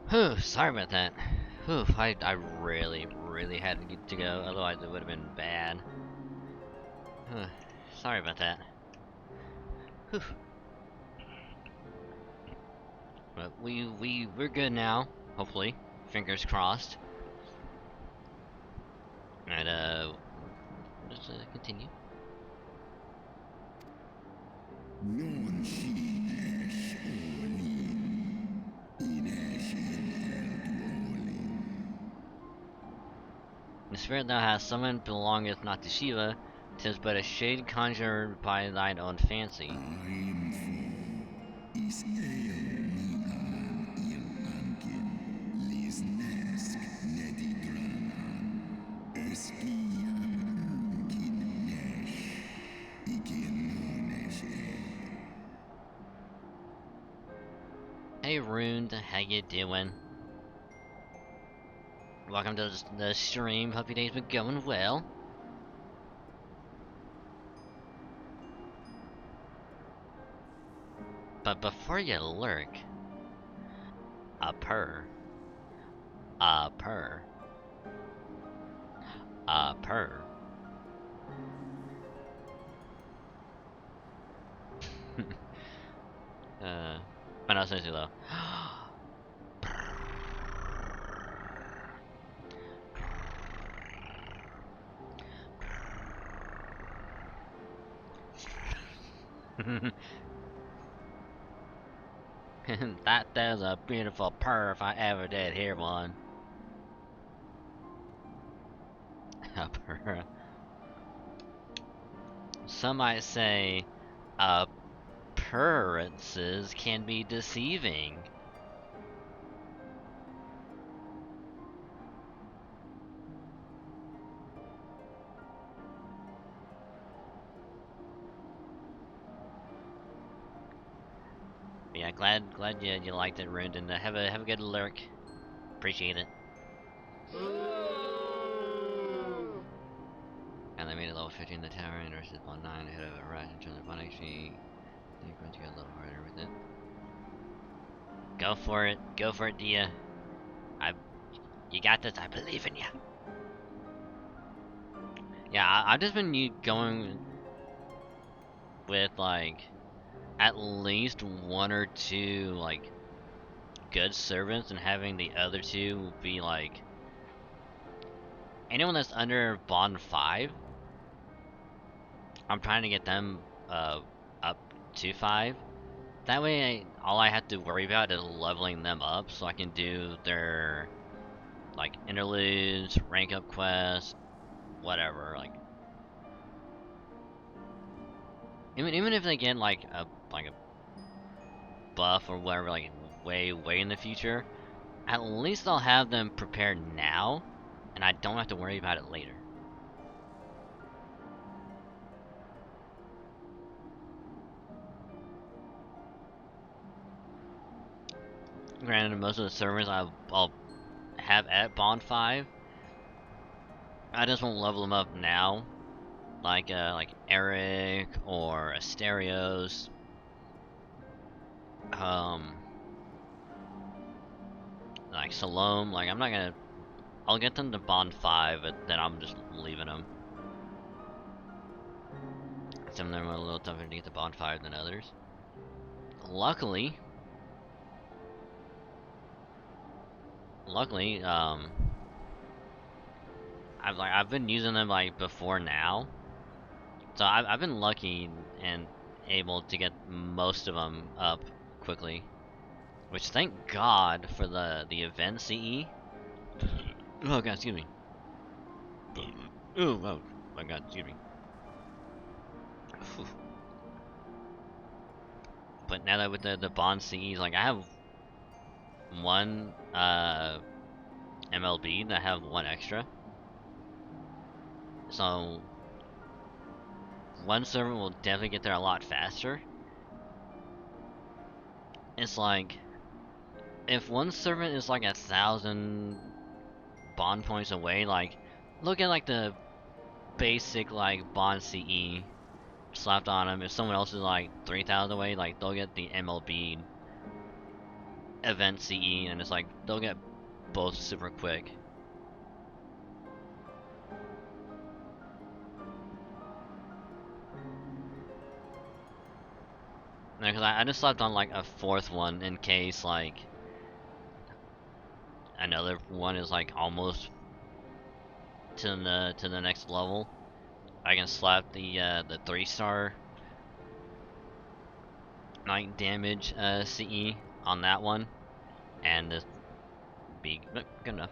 Whew, sorry about that. Whew, I really, really had to get to go, otherwise it would have been bad. Whew, sorry about that. Whew. But we're good now, hopefully. Fingers crossed. And let's continue. The spirit thou hast summoned belongeth not to Shiva, 'tis but a shade conjured by thine own fancy. Hey Rune, how you doing? Welcome to the stream. Hope your day's been going well. But before you lurk, a purr, a purr, a purr. But no, seriously though. That's a beautiful purr if I ever did hear one. A purr. Some might say, appearances can be deceiving. Yeah, glad you liked it, Ruined, and have a good lurk. Appreciate it. And they made it level 15 in the tower and rested 1-9 ahead of it right in terms of 1 HP. You're going to get a little harder with it. Go for it, Dia. You got this. I believe in you. Yeah, I've just been going with like at least 1 or 2 like good servants, and having the other 2 be like anyone that's under Bond 5. I'm trying to get them up to 5. That way, all I have to worry about is leveling them up, so I can do their like interludes, rank up quests, whatever. Like, even if they get like a buff or whatever, like way in the future, at least I'll have them prepared now, and I don't have to worry about it later. Granted, most of the servers I'll have at Bond 5, I just won't level them up now, like Eric or Asterios. Like Salome, like I'm not gonna. I'll get them to Bond 5, but then I'm just leaving them. Some of them are a little tougher to get to Bond 5 than others. Luckily, I've been using them like before now, so I've been lucky and able to get most of them up quickly, which thank God for the event CE. Oh god, excuse me. Oh my god, excuse me. Whew. But now that with the Bond CEs, like I have 1 MLB that have 1 extra. So 1 servant will definitely get there a lot faster. It's like if 1 servant is like 1,000 Bond points away, like look at like the basic like Bond CE slapped on them. If someone else is like 3,000 away, like they'll get the MLB event CE, and it's like they'll get both super quick. No, because I just slept on like a 4th one in case like another one is like almost to the next level. I can slap the 3-star like damage CE on that one, and just be good enough.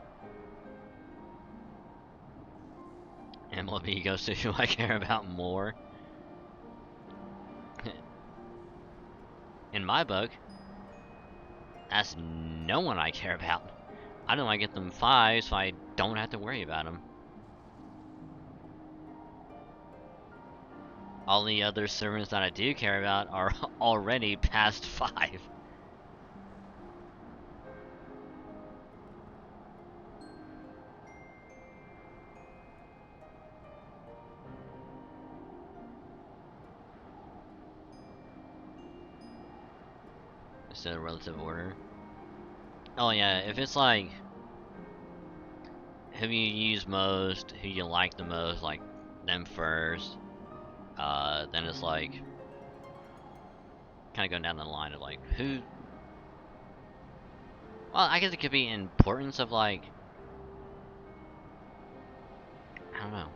MLB goes to who I care about more. In my book, that's no one I care about. I don't want to get them 5 so I don't have to worry about them. All the other servants that I do care about are already past 5. Instead of relative order. Oh yeah, if it's like who you use most, who you like the most, like them first, then it's like kind of going down the line of like who. Well, I guess it could be importance of like, I don't know.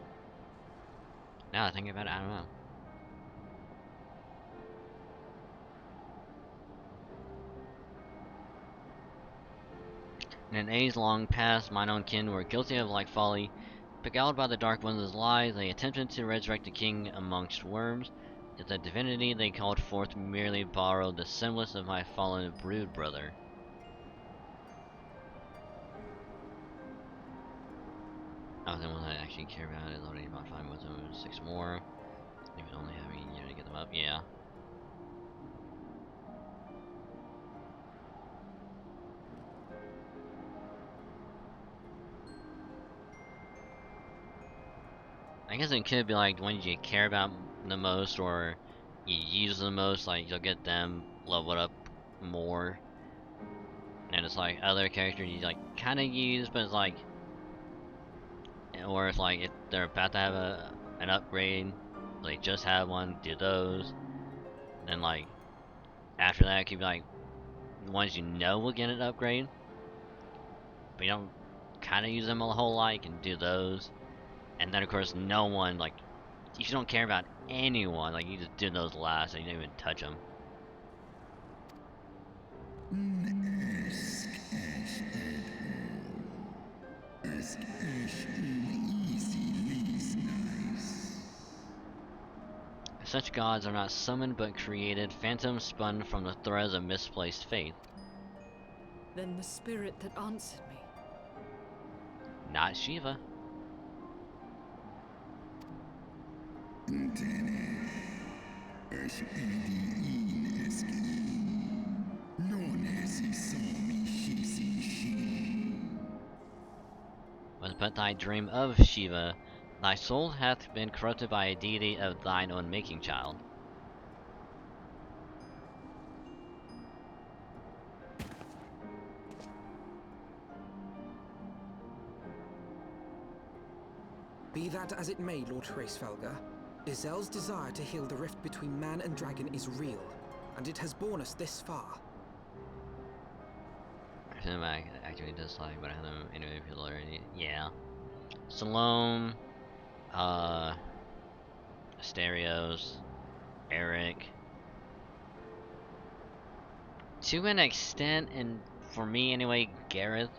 Now that I think about it, I don't know. In an age long past, mine own kin were guilty of like folly. Beguiled by the Dark One's lies, they attempted to resurrect the king amongst worms. Yet the divinity they called forth merely borrowed the semblance of my fallen brood brother. Oh, the one I actually care about is already about 5 with them, 6 more. Even only having a year to get them up, yeah. I guess it could be like the ones you care about the most or you use the most, like you'll get them leveled up more. And it's like other characters you like kinda use, but it's like, or it's like if they're about to have an upgrade, they just have one, do those. Then like after that it could be like the ones you know will get an upgrade, but you don't kinda use them a whole lot, you can do those. And then of course no one, like if you don't care about anyone, like you just do those last and you don't even touch them. Such gods are not summoned but created, phantoms spun from the threads of misplaced faith. Then the spirit that answered me. Not Shiva. Was but thy dream of Shiva. Thy soul hath been corrupted by a deity of thine own making, child. Be that as it may, Lord Hraesvelga, Izel's desire to heal the rift between man and dragon is real, and it has borne us this far. I actually dislike, but I have them anyway people already. Yeah. Salome, Asterios, Eric. To an extent, and for me anyway, Gareth.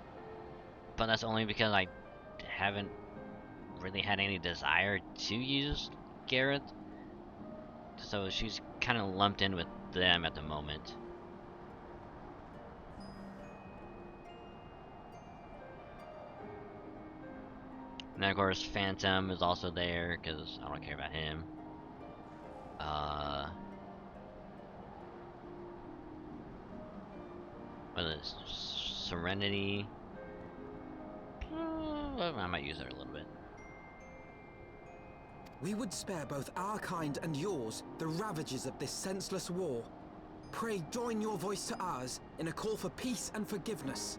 But that's only because I haven't really had any desire to use Gareth. So she's kind of lumped in with them at the moment. And then of course Phantom is also there because I don't care about him. What is this? Serenity. I might use her a little bit. We would spare both our kind and yours the ravages of this senseless war. Pray join your voice to ours in a call for peace and forgiveness.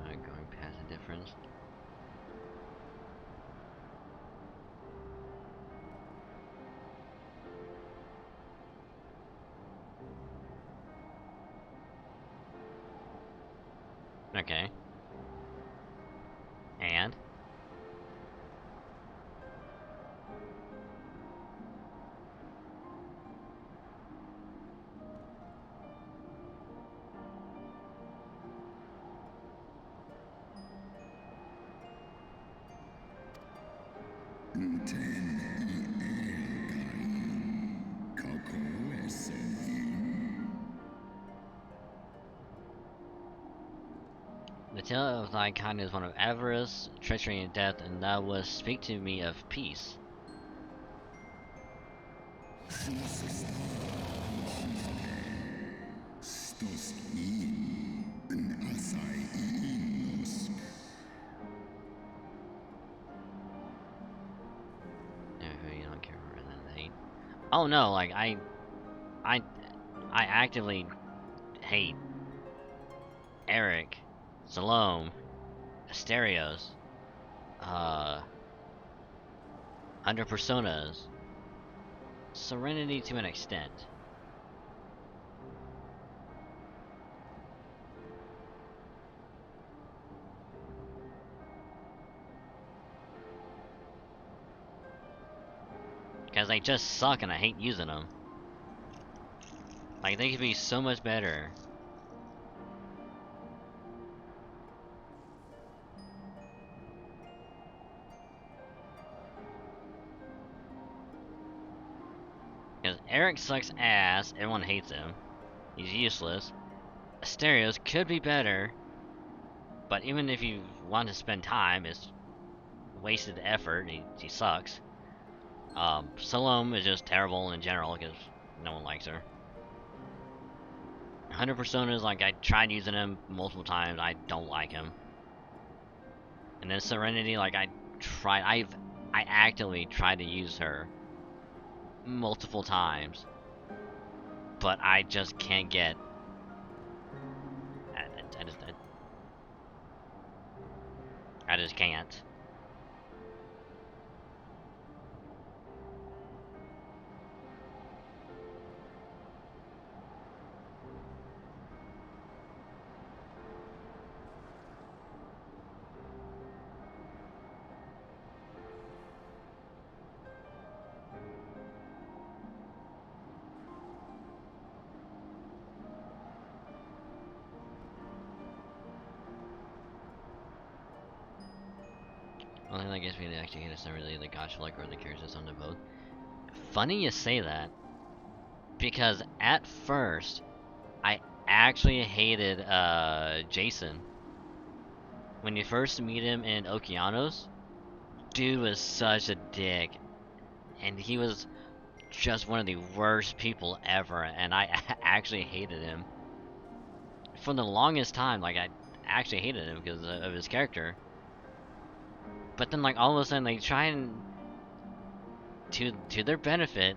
Going past the difference. Okay. And? The tale of thy kindness is one of avarice, treachery, and death, and thou wouldst speak to me of peace. You don't care about that, hate. Oh no, like I actively hate Eric, Salome, Asterios, under personas, Serenity to an extent. Because they just suck and I hate using them. Like, they could be so much better. Because Eric sucks ass, everyone hates him. He's useless. Asterios could be better, but even if you want to spend time, it's wasted effort. He sucks. Salome is just terrible in general because no one likes her. 100 Personas, like, I tried using him multiple times, I don't like him. And then Serenity, like, I actively tried to use her multiple times, but I just can't get. I just can't. Only thing that gets me to actually hate is not really the gotcha like or the characters on the boat. Funny you say that, because at first I actually hated Jason. When you first meet him in Okeanos, dude was such a dick, and he was just one of the worst people ever, and I actually hated him. For the longest time, like, I actually hated him because of his character. But then, like, all of a sudden, they try and, to their benefit,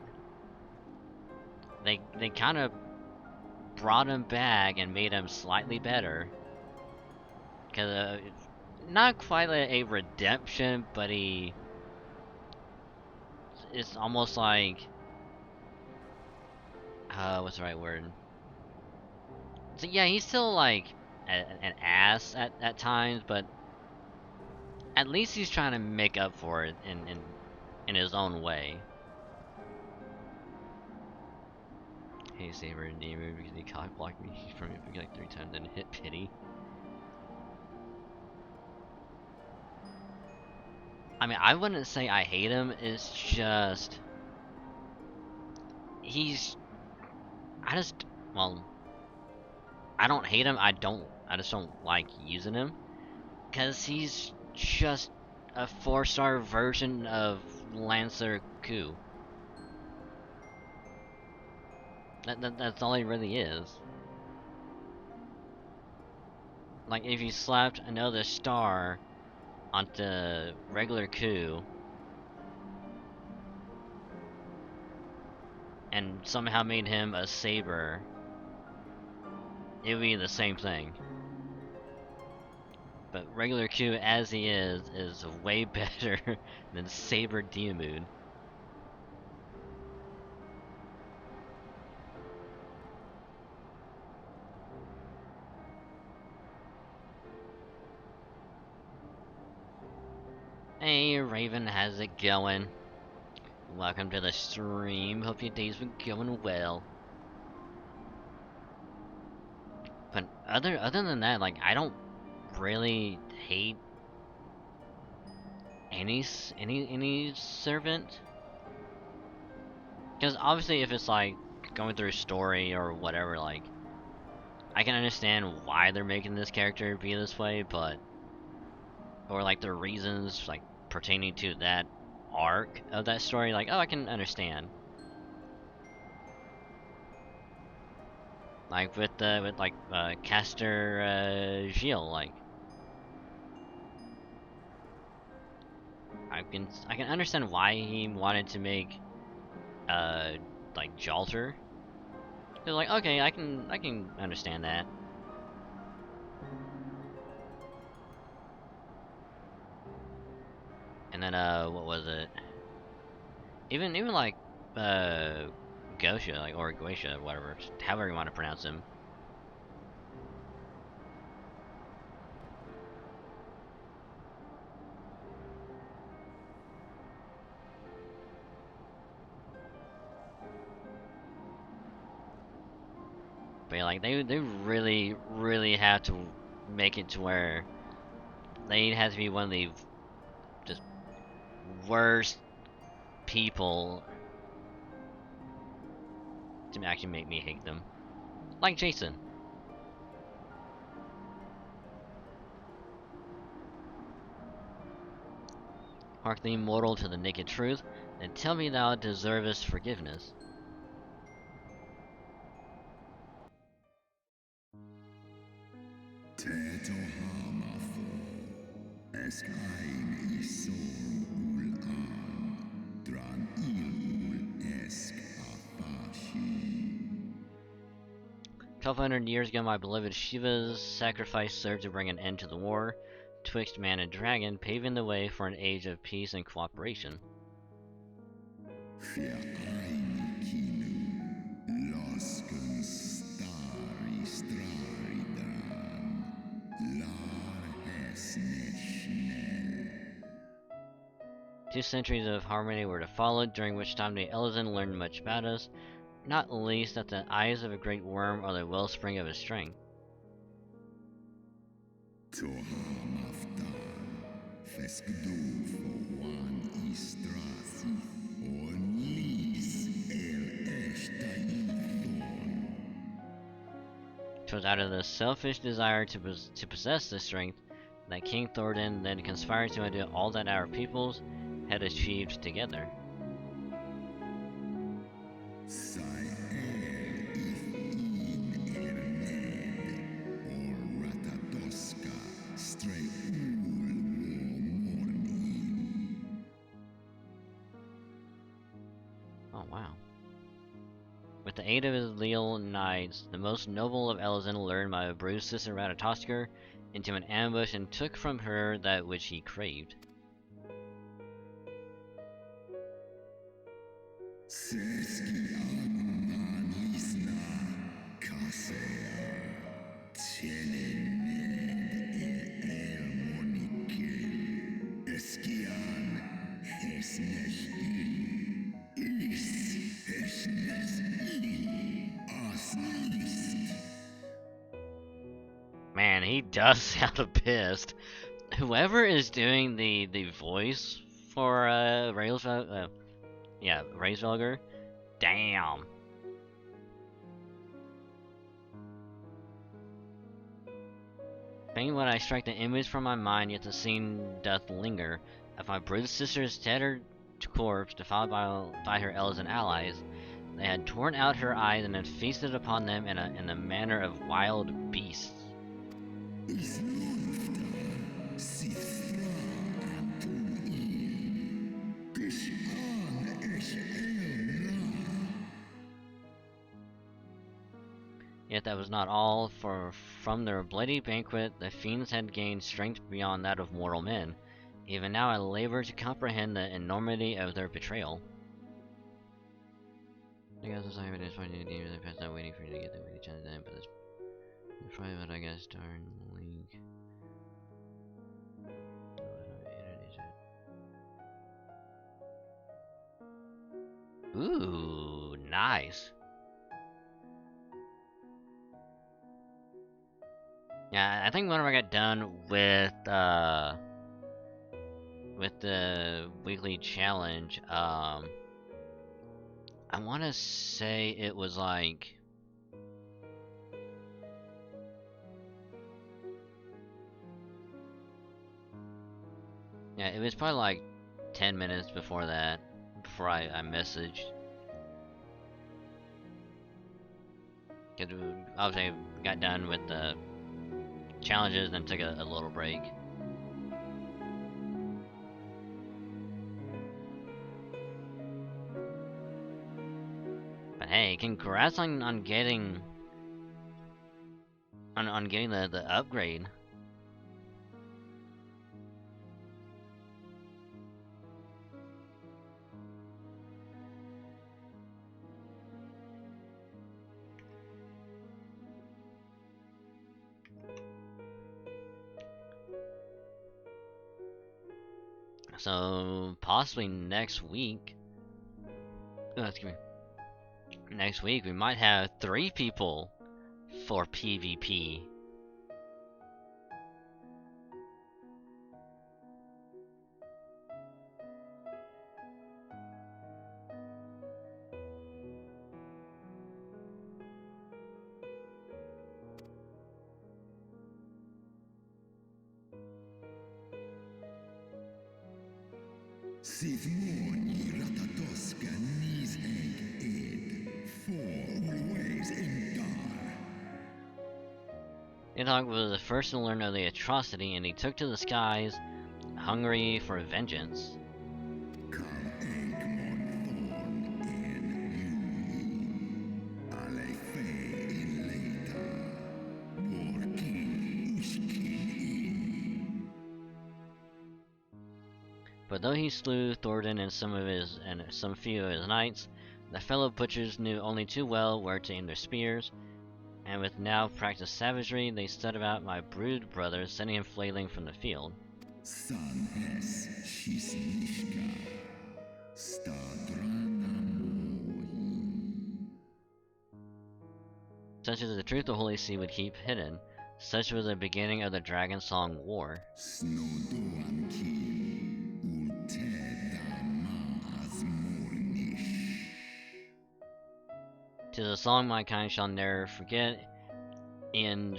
they kind of brought him back and made him slightly better. Because, not quite like a redemption, but it's almost like, what's the right word? So yeah, he's still like an ass at times, but at least he's trying to make up for it in his own way. Hey, Saber and Demon, because he cock blocked me from it like 3 times and hit pity. I mean, I wouldn't say I hate him, it's just well, I don't hate him, I just don't like using him, because he's just a 4-star version of Lancer Ku. That's all he really is. Like, if you slapped another star onto regular Ku and somehow made him a saber, it would be the same thing. But regular Ku as he is way better than Saber Diamond. Hey Raven, how's it going? Welcome to the stream. Hope your day's been going well. But other than that, like, I don't really hate any servant, because obviously if it's like going through story or whatever, like, I can understand why they're making this character be this way, but or like the reasons like pertaining to that arc of that story, like, oh, I can understand. Like with Caster Gilles, like I can understand why he wanted to make like Jalter. They're like, okay, I can understand that. And then what was it? Even like Gosha, like, or Guasha, whatever, however you want to pronounce him. But yeah, like they really have to make it to where they have to be one of the just worst people to actually make me hate them. Like Jason. Hark thee mortal to the naked truth, and tell me thou deservest forgiveness. "1200 years ago, my beloved Shiva's sacrifice served to bring an end to the war twixt man and dragon, paving the way for an age of peace and cooperation." Two centuries of harmony were to follow, during which time the Elezen learned much about us, not least that the eyes of a great worm are the wellspring of his strength. "'Twas out of the selfish desire to possess this strength that King Thoradin then conspired to undo all that our peoples had achieved together." Oh wow. With the aid of his leal knights, the most noble of Elezen lured my bruised sister Ratatoskr into an ambush and took from her that which he craved. Man, he does sound pissed. Whoever is doing the voice for Raisvelger, damn. Fain would I strike the image from my mind, yet the scene doth linger of my bruised sister's tattered corpse, defiled by her elves and allies. They had torn out her eyes and had feasted upon them in the manner of wild beasts. Yet that was not all, for from their bloody banquet the fiends had gained strength beyond that of mortal men. Even now I labor to comprehend the enormity of their betrayal. I guess it's not finding the danger, they passed out waiting for you to get the way to challenge them, but it's probably what I guess darn league. Ooh, nice. Yeah, I think whenever I got done with the weekly challenge, I want to say it was like it was probably like 10 minutes before that, before I messaged. Because obviously I got done with the challenges and took a little break. But hey, congrats on getting getting the upgrade. So possibly next week. Excuse me. Next week we might have 3 people for PvP. Nidhogg was the first to learn of the atrocity, and he took to the skies, hungry for vengeance. But though he slew Thordan and some few of his knights, the fellow butchers knew only too well where to aim their spears, and with now practiced savagery, they set about my brood brother, sending him flailing from the field. Such is the truth the Holy See would keep hidden. Such was the beginning of the Dragon Song War. "'Tis a song my kind shall ne'er forget. Ian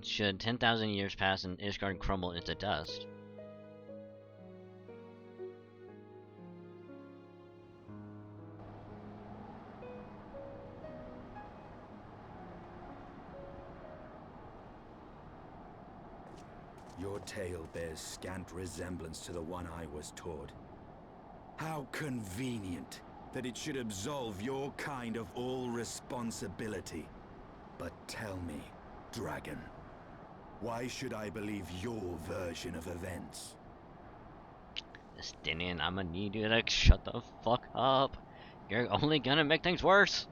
should 10,000 years pass and Ishgard crumble into dust." Your tale bears scant resemblance to the one I was taught. How convenient that it should absolve your kind of all responsibility. But tell me, Dragon, why should I believe your version of events? Justinian, I'ma need you to shut the fuck up. You're only gonna make things worse.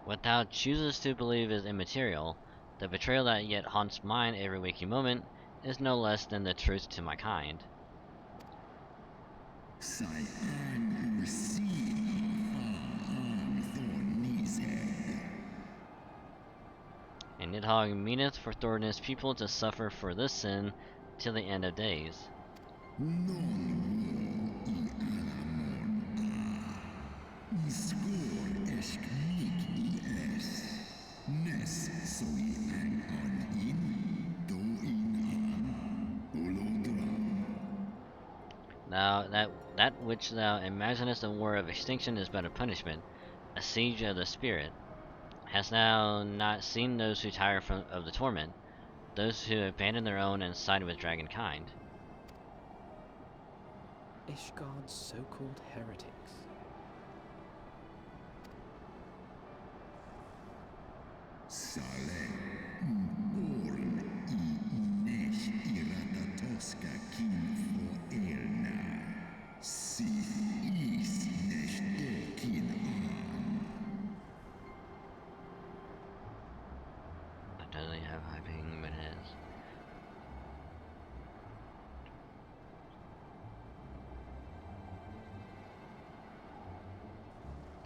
What thou choosest to believe is immaterial. The betrayal that yet haunts mine every waking moment is no less than the truth to my kind. And Nidhogg meaneth for Thorin his people to suffer for this sin till the end of days. Now that which thou imaginest a war of extinction is but a punishment, a siege of the spirit. Hast thou not seen those who tire of the torment, those who abandon their own and side with dragonkind? Ishgard's so-called heretics. It doesn't have high ping, but it is.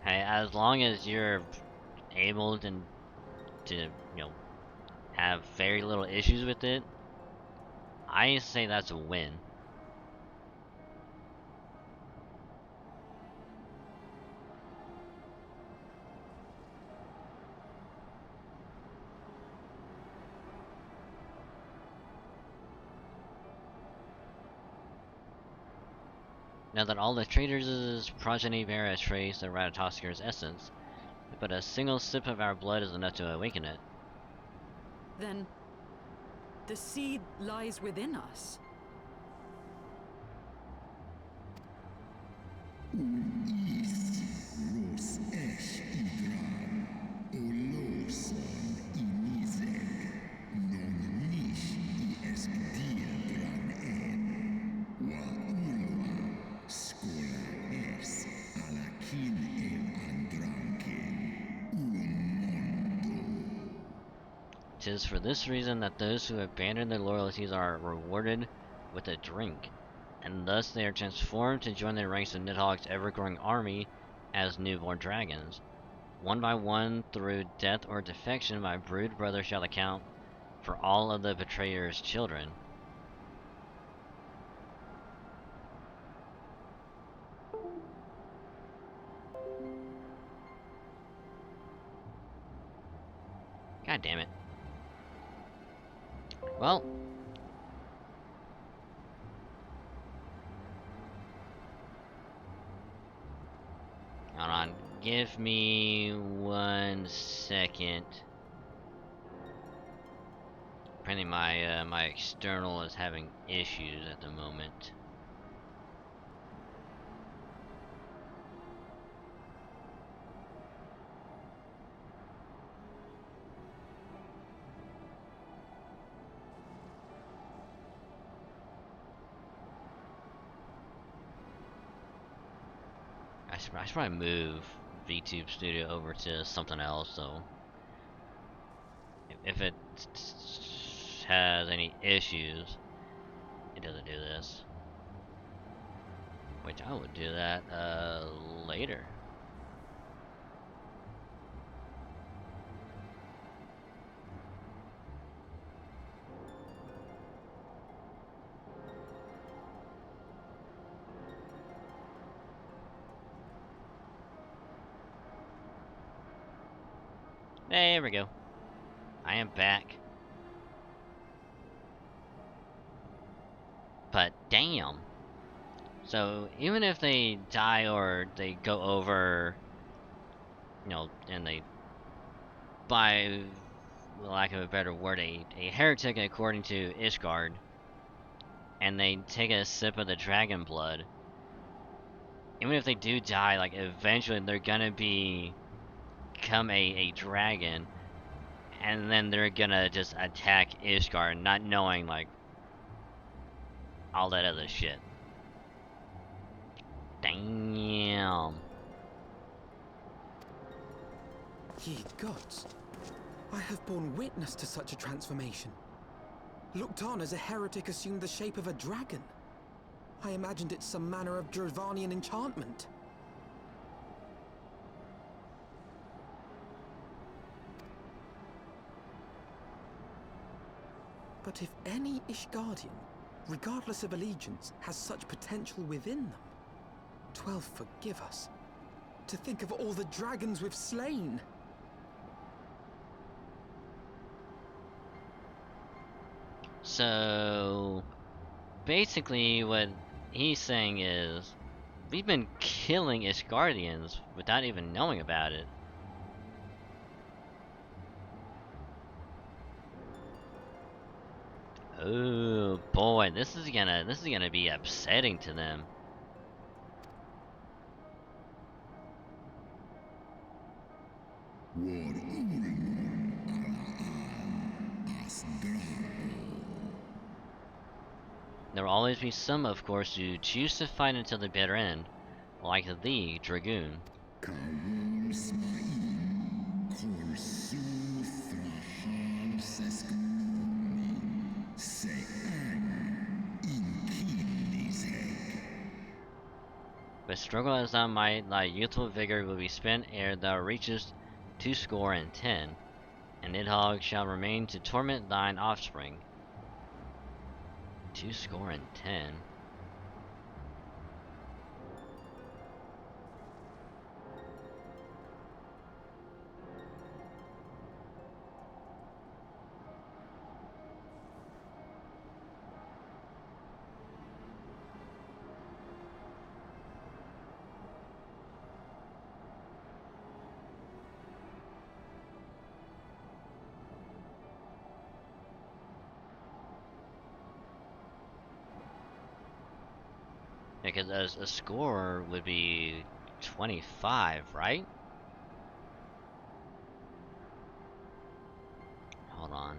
Hey, as long as you're able to have very little issues with it, I say that's a win. Now that all the traitors' progeny bear as trace the Ratatosker's essence, but a single sip of our blood is enough to awaken it. Then the seed lies within us. Tis for this reason that those who abandon their loyalties are rewarded with a drink, and thus they are transformed to join the ranks of Nidhogg's ever-growing army as newborn dragons. One by one, through death or defection, my brood brother shall account for all of the betrayer's children. God damn it. Well, hold on, give me 1 second. Apparently my external is having issues at the moment. I should probably move VTube Studio over to something else, so if it has any issues, it doesn't do this. Which I would do that later. There we go. I am back. But damn. So even if they die or they go over, and they, by lack of a better word, a heretic according to Ishgard, and they take a sip of the dragon blood, even if they do die, like eventually they're gonna become a dragon, and then they're gonna just attack Ishgard, not knowing like all that other shit. Damn. Ye gods, I have borne witness to such a transformation. Looked on as a heretic assumed the shape of a dragon. I imagined it some manner of Dravanian enchantment. But if any Ishgardian, regardless of allegiance, has such potential within them, 12 forgive us. To think of all the dragons we've slain! So, basically what he's saying is, we've been killing Ishgardians without even knowing about it. Oh boy, this is gonna be upsetting to them. There will always be some, of course, who choose to fight until the bitter end, like the Dragoon. But struggle as I might, thy youthful vigor will be spent ere thou reachest 20 and Nidhogg shall remain to torment thine offspring. 20. Because a score would be 25, right? Hold on.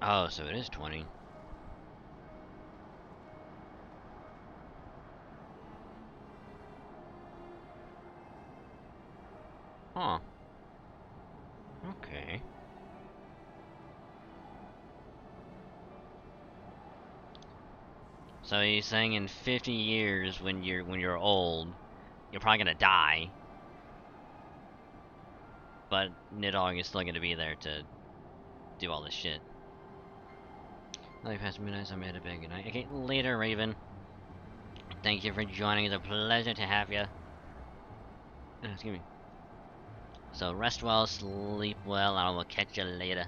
Oh, so it is 20. Huh. Okay. So he's saying in 50 years when you're old, you're probably gonna die. But Nidhogg is still gonna be there to do all this shit. Like past midnight, so I made a big good night. Okay, later, Raven. Thank you for joining. It's a pleasure to have you. Excuse me. So rest well, sleep well, and I will catch you later.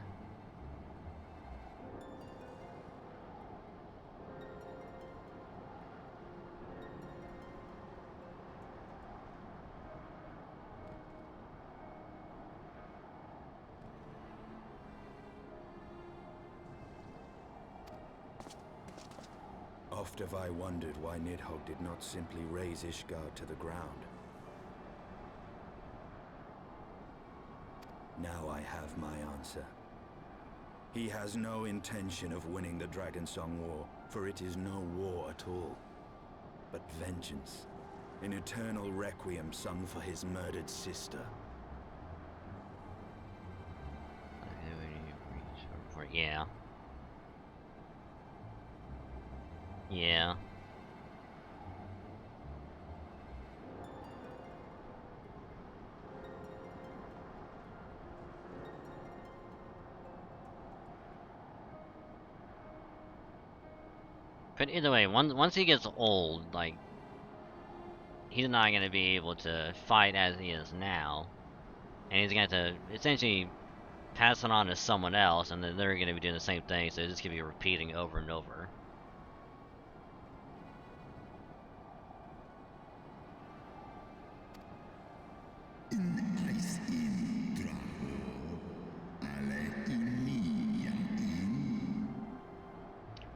Oft have I wondered why Nidhogg did not simply raze Ishgard to the ground. Now I have my answer. He has no intention of winning the Dragonsong War, for it is no war at all, but vengeance, an eternal requiem sung for his murdered sister. Yeah. Yeah. But either way, once he gets old, like, he's not gonna be able to fight as he is now, and he's gonna have to essentially pass it on to someone else, and then they're gonna be doing the same thing. So it's just gonna be repeating over and over.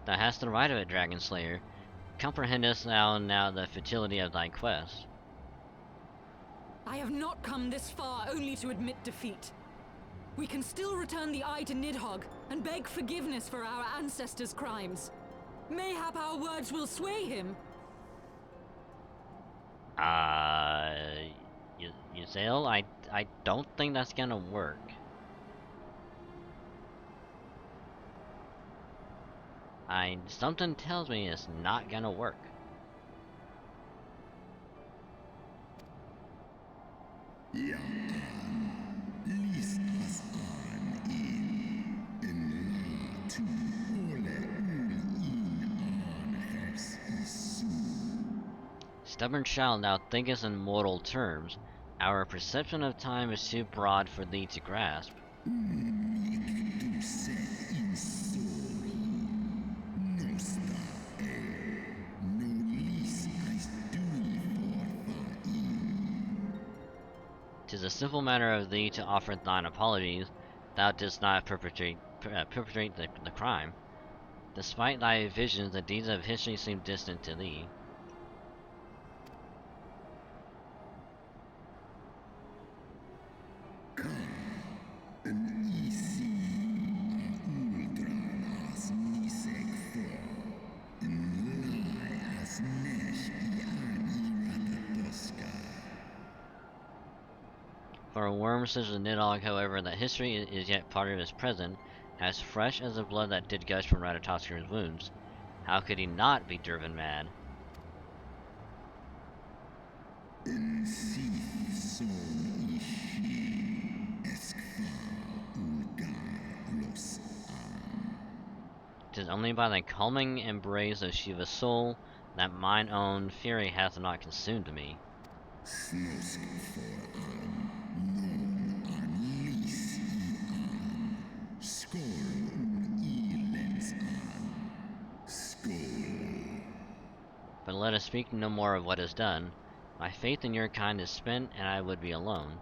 Thou hast the right of it, Dragon Slayer. Comprehendest thou now the futility of thy quest? I have not come this far only to admit defeat. We can still return the eye to Nidhogg and beg forgiveness for our ancestors' crimes. Mayhap our words will sway him. Ysael, I don't think that's gonna work. Something tells me it's not gonna work. Stubborn child, thou thinkest in mortal terms. Our perception of time is too broad for thee to grasp. Tis a simple matter of thee to offer thine apologies. Thou didst not perpetrate the crime. Despite thy visions, the deeds of history seem distant to thee. For a worm such as Nidhogg, however, that history is yet part of his present, as fresh as the blood that did gush from Ratatosker's wounds. How could he not be driven mad? Tis only by the calming embrace of Shiva's soul that mine own fury hath not consumed me. But let us speak no more of what is done. My faith in your kind is spent, and I would be alone.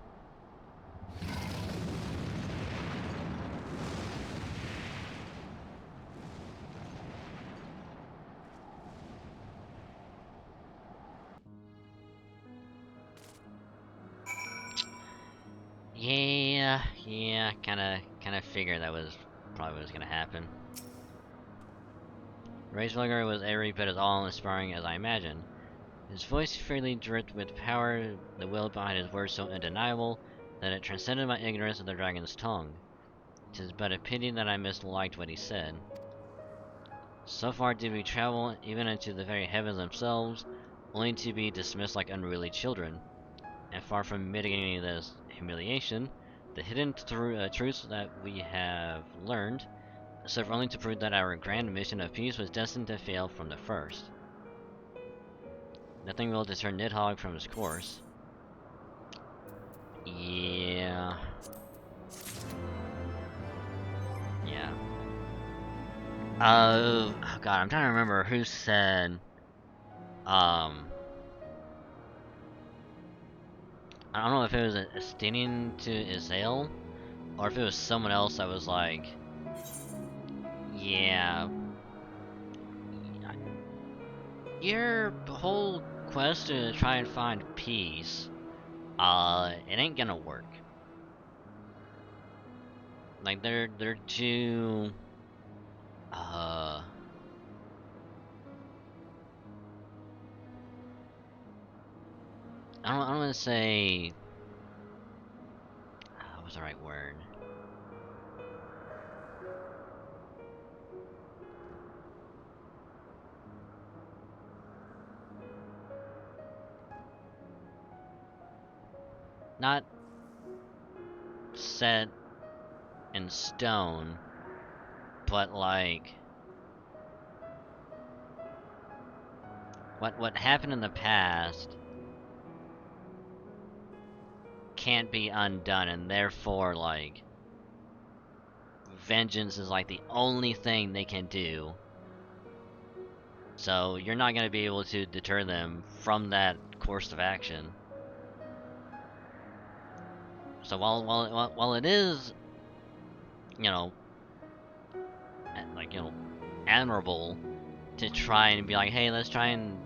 Yeah, kinda figured that was probably what was gonna happen. Raceslugger was every bit as awe-inspiring as I imagined. His voice freely dripped with power, the will behind his words so undeniable that it transcended my ignorance of the dragon's tongue. 'Tis but a pity that I misliked what he said. So far did we travel, even into the very heavens themselves, only to be dismissed like unruly children. And far from mitigating this humiliation, the hidden truths that we have learned serve only to prove that our grand mission of peace was destined to fail from the first. Nothing will deter Nidhogg from his course. Yeah. Oh god, I'm trying to remember who said, I don't know if it was Estinian to Isael, or if it was someone else that was like, yeah, your whole quest to try and find peace, it ain't gonna work. Like, they're too, I don't want to say, what was the right word? Not set in stone, but like, what happened in the past can't be undone, and therefore, like, vengeance is like the only thing they can do. So you're not gonna be able to deter them from that course of action. So while it is, you know, like, you know, admirable to try and be like, hey, let's try and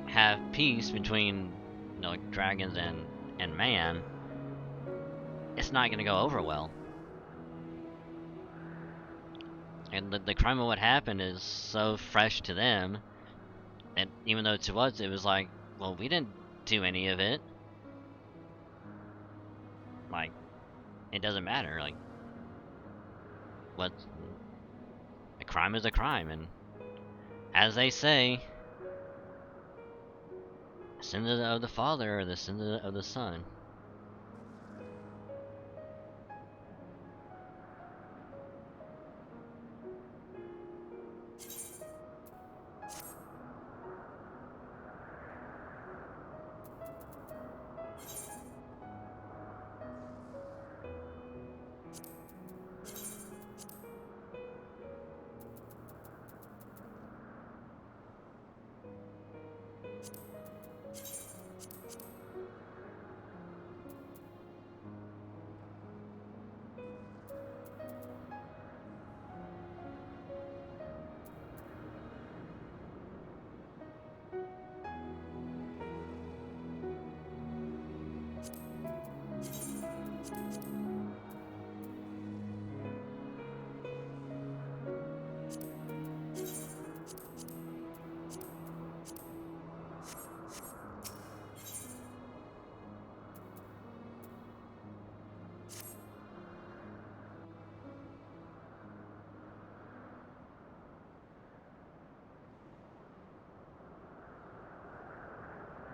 have peace between, you know, dragons and man, it's not gonna go over well. And the crime of what happened is so fresh to them, and even though to us it was like, well, we didn't do any of it. Like, it doesn't matter. Like, what's a crime is a crime, and as they say, the sin of the father or the sin of the son.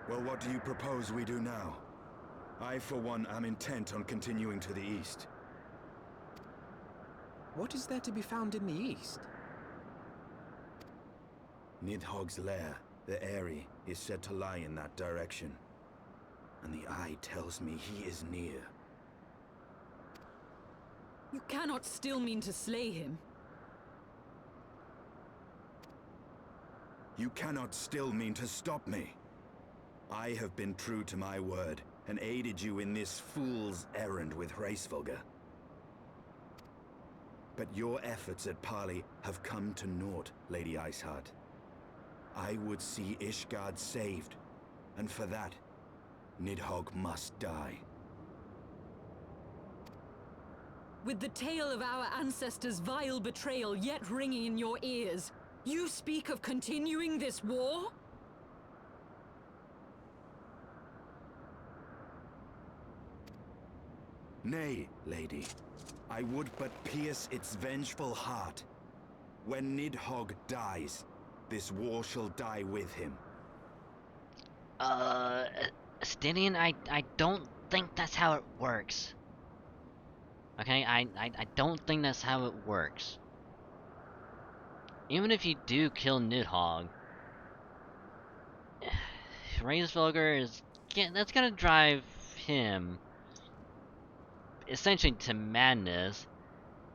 Well, what do you propose we do now? I, for one, am intent on continuing to the east. What is there to be found in the east? Nidhogg's lair, the Eyrie, is said to lie in that direction. And the eye tells me he is near. You cannot still mean to slay him. You cannot still mean to stop me. I have been true to my word, and aided you in this fool's errand with Hraesvelgr. But your efforts at parley have come to naught, Lady Iceheart. I would see Ishgard saved, and for that, Nidhogg must die. With the tale of our ancestors' vile betrayal yet ringing in your ears, you speak of continuing this war? Nay, lady. I would but pierce its vengeful heart. When Nidhogg dies, this war shall die with him. Stinian, I don't think that's how it works. Okay, I don't think that's how it works. Even if you do kill Nidhogg, Hraesvelgr is that's gonna drive him essentially to madness,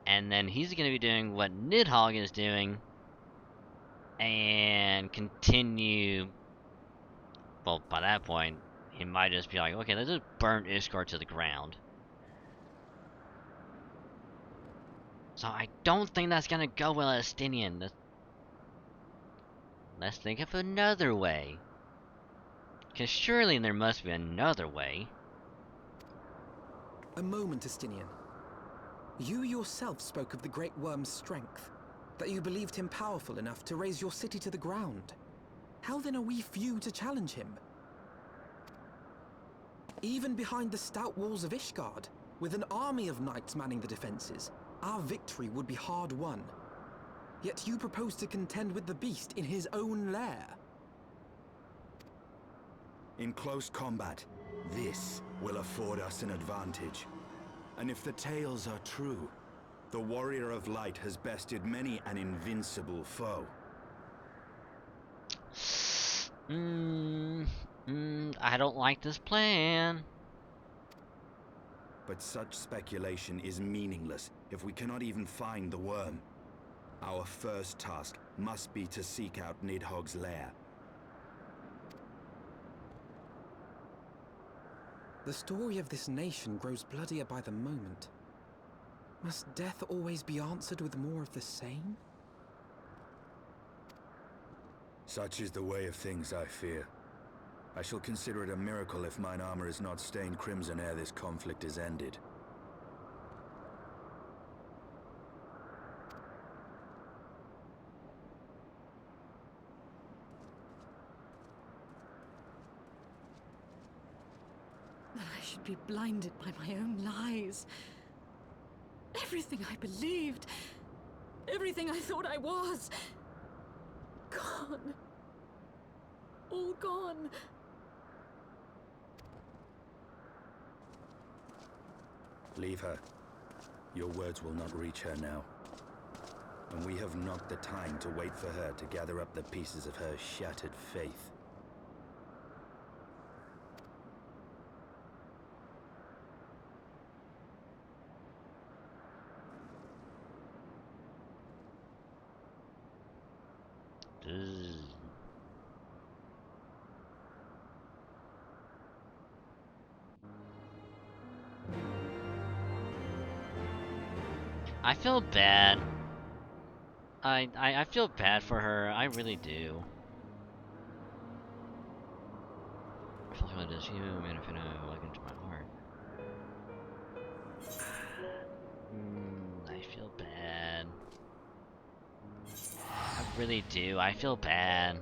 and then he's gonna be doing what Nidhogg is doing, and continue. Well, by that point, he might just be like, okay, let's just burn Ishgard to the ground. So I don't think that's gonna go well at Stinian. Let's think of another way. Because surely there must be another way. A moment, Estinian. You yourself spoke of the Great Worm's strength, that you believed him powerful enough to raise your city to the ground. How then are we few to challenge him? Even behind the stout walls of Ishgard, with an army of knights manning the defenses, our victory would be hard won. Yet you propose to contend with the beast in his own lair. In close combat, this will afford us an advantage. And if the tales are true, the Warrior of Light has bested many an invincible foe. I don't like this plan. But such speculation is meaningless if we cannot even find the worm. Our first task must be to seek out Nidhogg's lair. The story of this nation grows bloodier by the moment. Must death always be answered with more of the same? Such is the way of things, I fear. I shall consider it a miracle if mine armor is not stained crimson ere this conflict is ended. That I should should be blinded by my own lies. Everything I believed, everything I thought I was, gone. All gone. Leave her. Your words will not reach her now. And we have not the time to wait for her to gather up the pieces of her shattered faith. I feel bad. I feel bad for her. I really do. I feel like this you, man. If I know, welcome to my heart. I feel bad. I really do. I feel bad.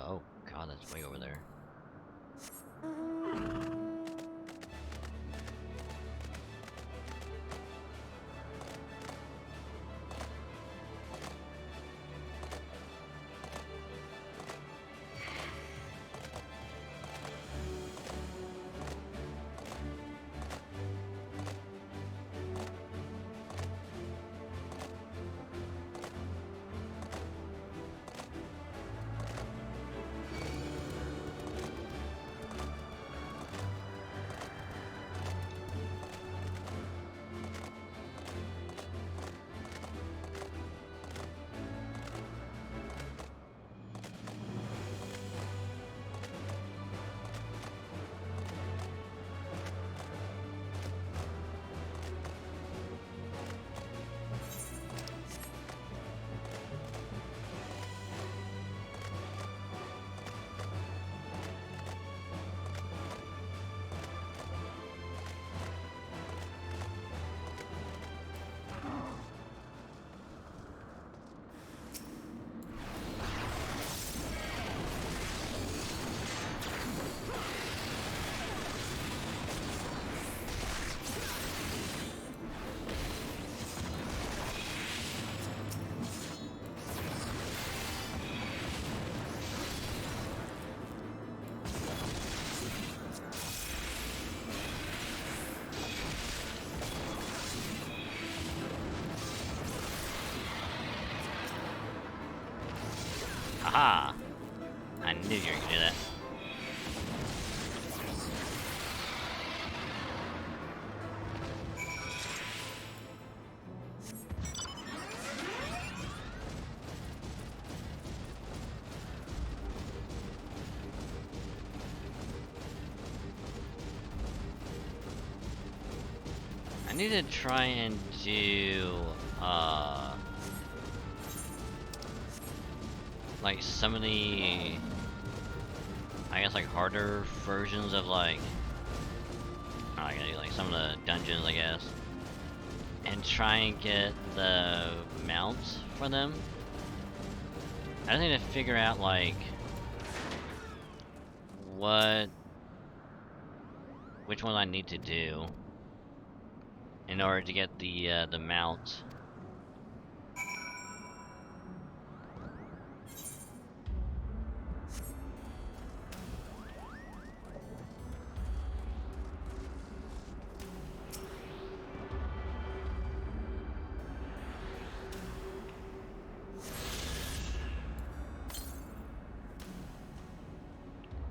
Oh god, that's way over there. Aha! I knew you were gonna do that. I need to try and do like some of the, I guess, like harder versions of like, I gotta do like some of the dungeons, I guess, and try and get the mounts for them. I just need to figure out like what which one I need to do in order to get the mount.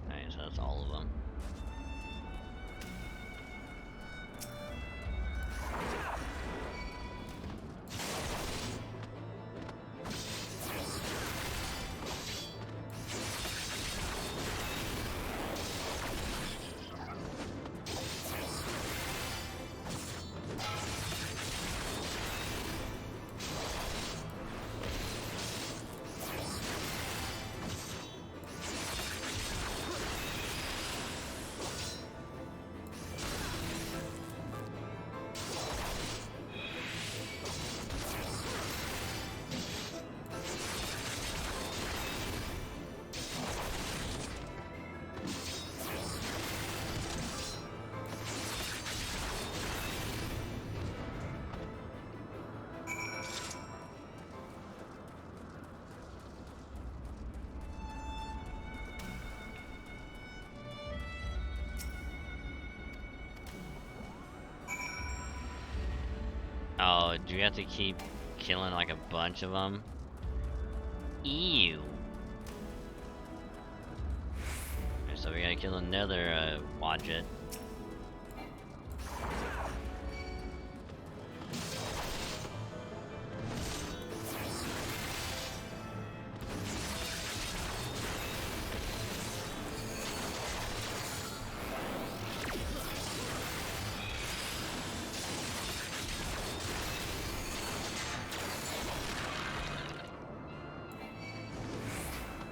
Alright, so that's all of them. Oh, do you have to keep killing like a bunch of them? Ew. Okay, so we gotta kill another Wadjet.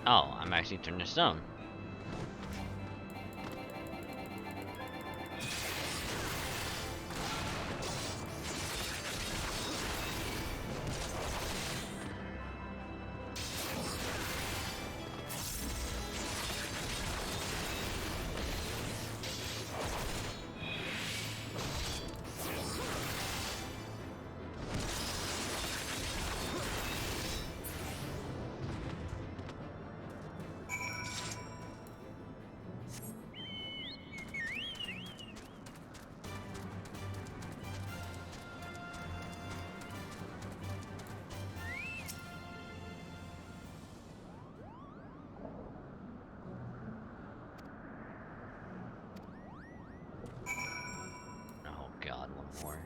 Oh, I'm actually turning to stone. Oh god, one more.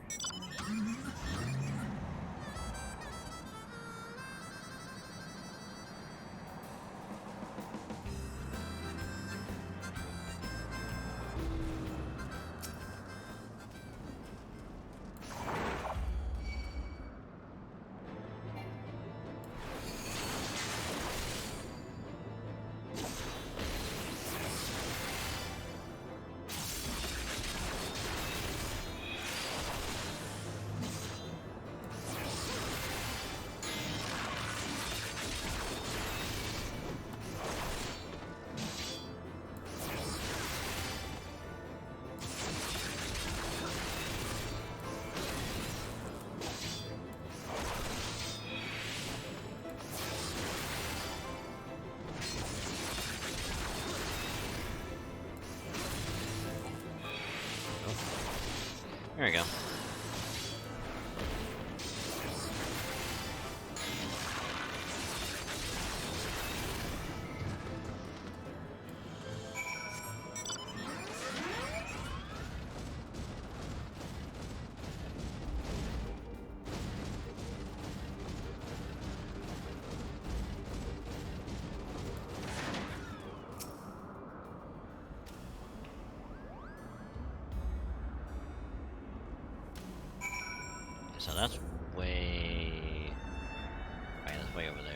There we go. So that's way... Right, that's way over there.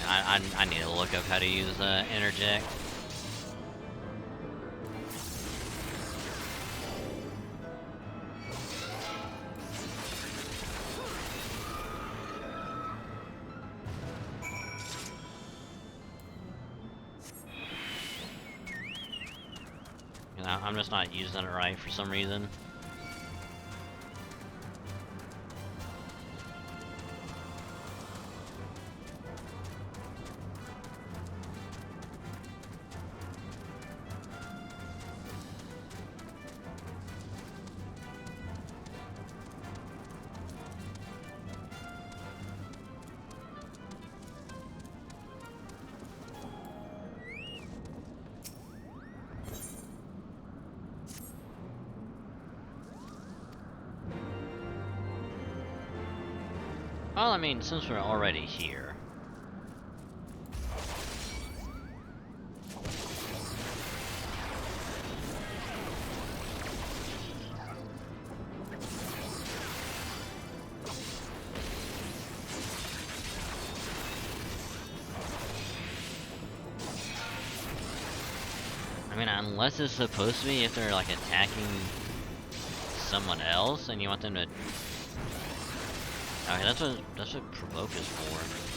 I need to look up how to use interject. You know, I'm just not using it right for some reason. Well, I mean, since we're already here. I mean, unless it's supposed to be if they're like attacking someone else and you want them to. Okay, that's what provoke is for.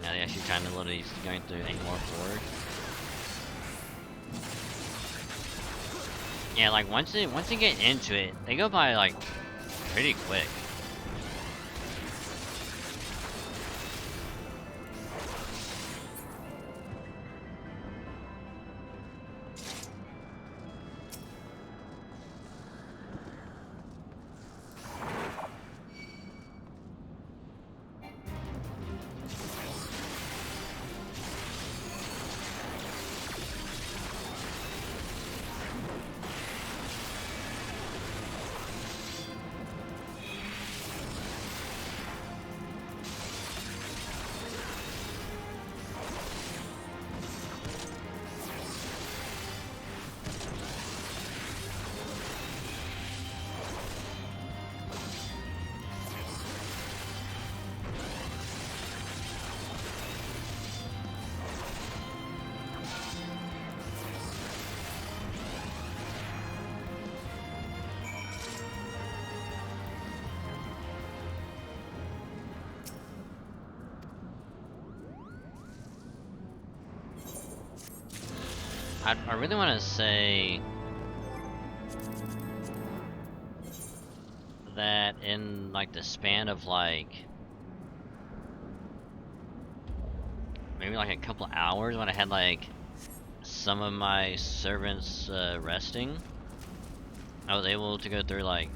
They actually kind of literally going through any more forward. Yeah, like once you get into it, they go by like pretty quick. I really want to say that in like the span of like maybe like a couple hours when I had like some of my servants resting, I was able to go through like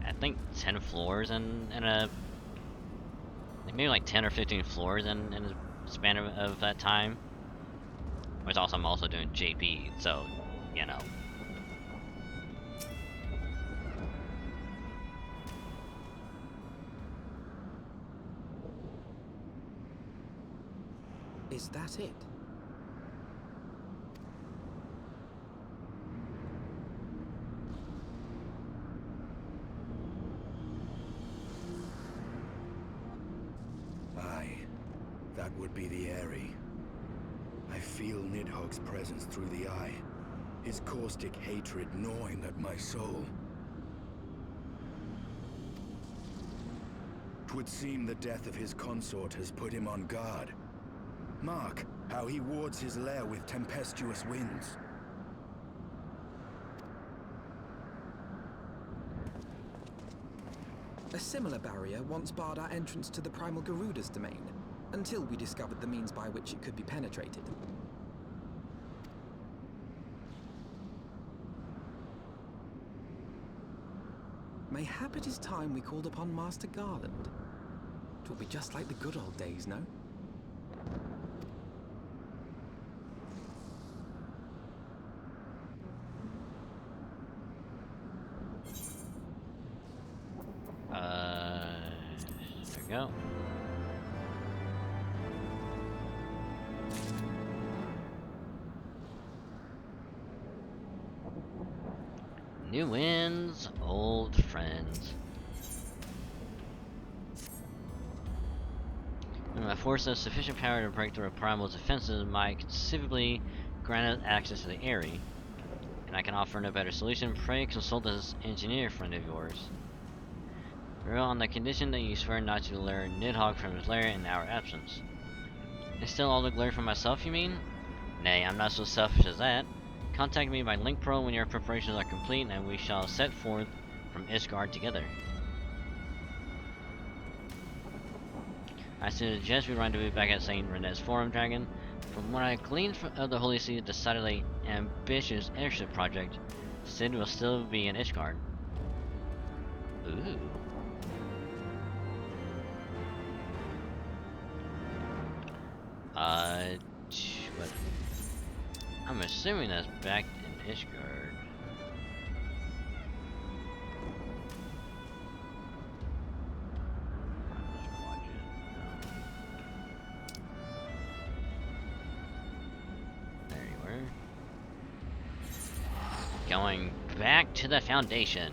I think 10 floors in a maybe like 10 or 15 floors in a span of that time. Which also I'm also doing JP, so you know. Is that it? Aye, that would be the Eyrie. I feel Nidhogg's presence through the eye, his caustic hatred gnawing at my soul. 'Twould seem the death of his consort has put him on guard. Mark how he wards his lair with tempestuous winds. A similar barrier once barred our entrance to the primal Garuda's domain, until we discovered the means by which it could be penetrated. Mayhap it is time we called upon Master Garland. 'Twill be just like the good old days, no? There we go. New winds, old friends. When my force has sufficient power to break through a primal's defenses, might conceivably grant us access to the Eyrie. And I can offer no better solution. Pray consult this engineer friend of yours. We're on the condition that you swear not to lure Nidhogg from his lair in our absence. And still all the glory for myself, you mean? Nay, I'm not so selfish as that. Contact me by link pro when your preparations are complete, and we shall set forth from Ishgard together. I suggest we rendezvous back at St. Rene's Forum Dragon. From what I gleaned of the Holy See's decidedly ambitious airship project, Sid will still be in Ishgard. Ooh. What? I'm assuming that's back in Ishgard. Let's watch it. There you were. Going back to the Foundation.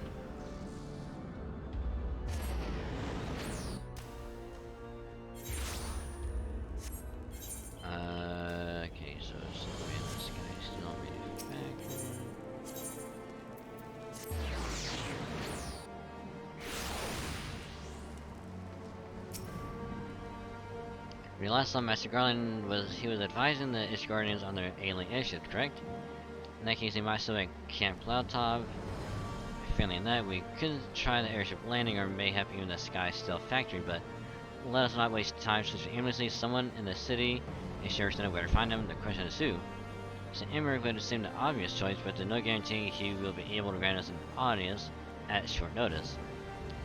Okay, so this guy still manufacturing. We last saw Master Garland was advising the Ishgardians on their alien airship, correct? In that case, he might still be at Camp Cloudtop. Failing that, we could try the airship landing, or mayhap even the Sky Stealth Factory, but let us not waste time searching aimlessly. Someone in the city is sure to know where to find him. The question is who. St. Emmerich would seem the obvious choice, but there's no guarantee he will be able to grant us an audience at short notice.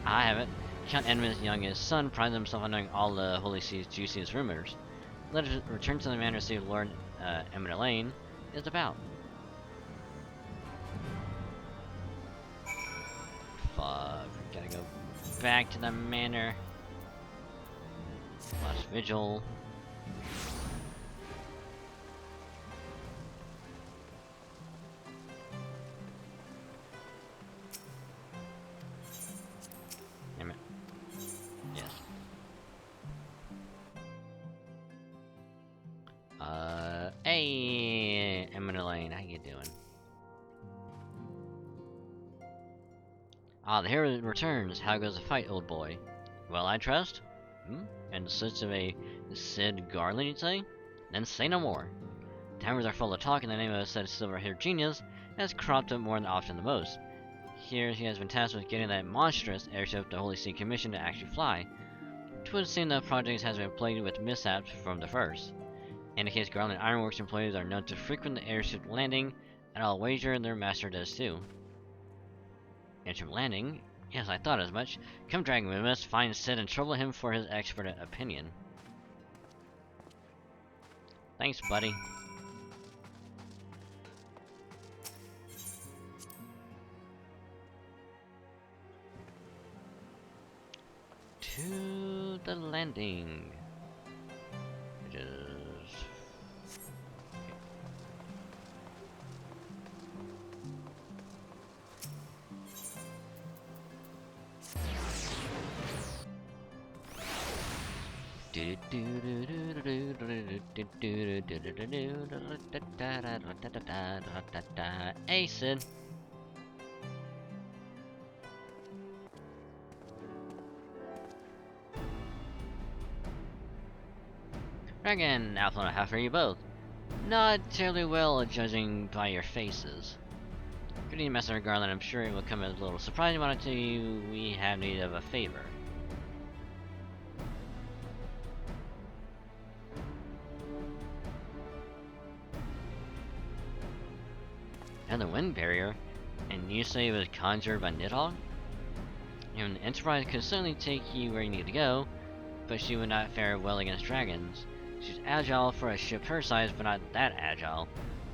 I have it. Count Edmund's youngest son prides himself on knowing all the Holy See's juiciest rumors. Let us return to the manor to see what Lord Emmett Lane is about. Fuck, we gotta go back to the manor. Last vigil. Damn it. Yes. Hey, Emma Lane, how you doing? Ah, the hero returns. How goes the fight, old boy? Well, I trust. In search of a Sid Garland, you'd say? Then say no more. Taverns are full of talk, and the name of said silver-haired genius has cropped up more often than most. Here he has been tasked with getting that monstrous airship the Holy See commissioned to actually fly. It would seem the project has been plagued with mishaps from the first. In the case, Garland Ironworks employees are known to frequent the airship landing, and I'll wager their master does too. Airship landing? Yes, I thought as much. Come, Dragon, we must find Sid and trouble him for his expert opinion. Thanks, buddy. To the landing. Which is Acid. Dragon, Alpha, how fare you both? Not terribly well, judging by your faces. Good evening, Master Garland. I'm sure it will come as a little surprising when I tell you we have need of a favor. Another wind barrier? And you say it was conjured by Nidhogg? An Enterprise could certainly take you where you need to go, but she would not fare well against dragons. She's agile for a ship her size, but not that agile.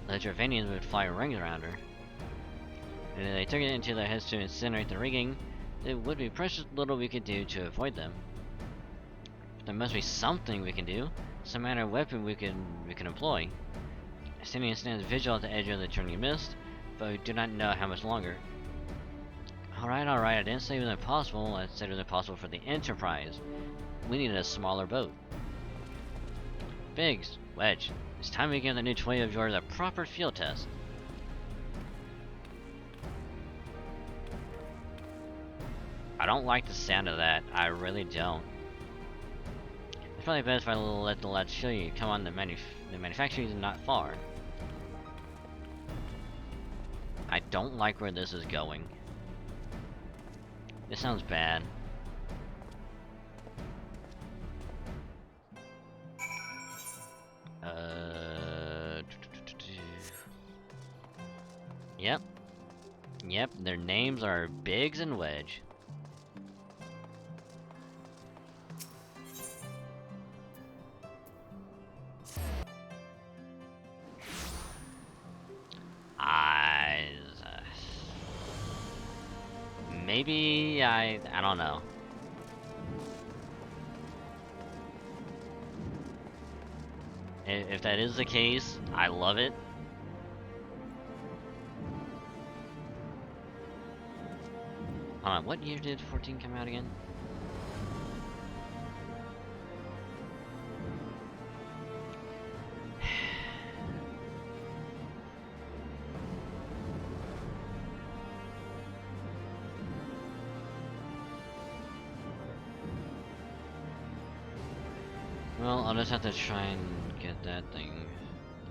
The Dravanians would fly rings around her. And if they took it into their heads to incinerate the rigging, there would be precious little we could do to avoid them. There must be something we can do, some manner of weapon we can employ. Ascendian stands vigil at the edge of the turning mist, but we do not know how much longer. Alright, I didn't say it was impossible, I said it was impossible for the Enterprise. We needed a smaller boat. Biggs, Wedge, it's time we give the new toy of yours a proper field test. I don't like the sound of that, I really don't. It's probably best if I let the lads show you. Come on, the manufacturing is not far. I don't like where this is going. This sounds bad. Yep, their names are Biggs and Wedge. Maybe I don't know. If that is the case, I love it. Hold on, what year did 14 come out again? Well, I'll just have to try and get that thing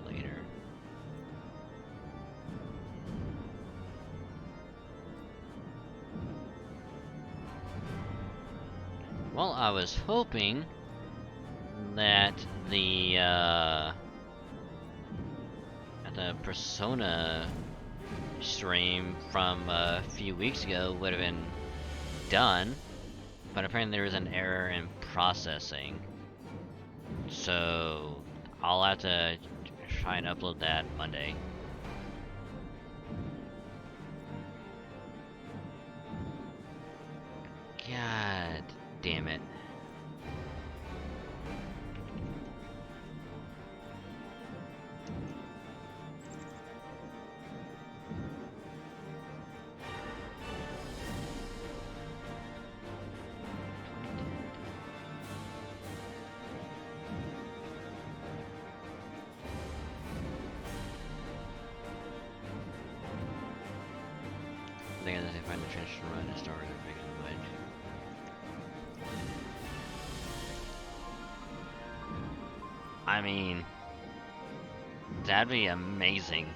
later. Well, I was hoping that the Persona stream from a few weeks ago would have been done, but apparently there was an error in processing. So I'll have to try and upload that Monday. God damn it. I think as they find the transition run and start with a big wedge. I mean, that'd be amazing.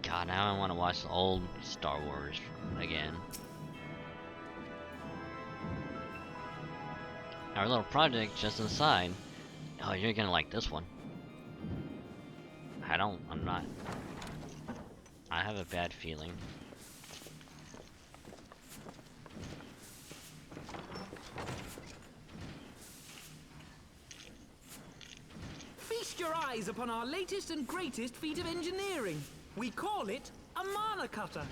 God, now I want to watch the old Star Wars again. Our little project just inside. Oh, you're gonna like this one. I'm not. I have a bad feeling. Feast your eyes upon our latest and greatest feat of engineering. We call it a mana cutter.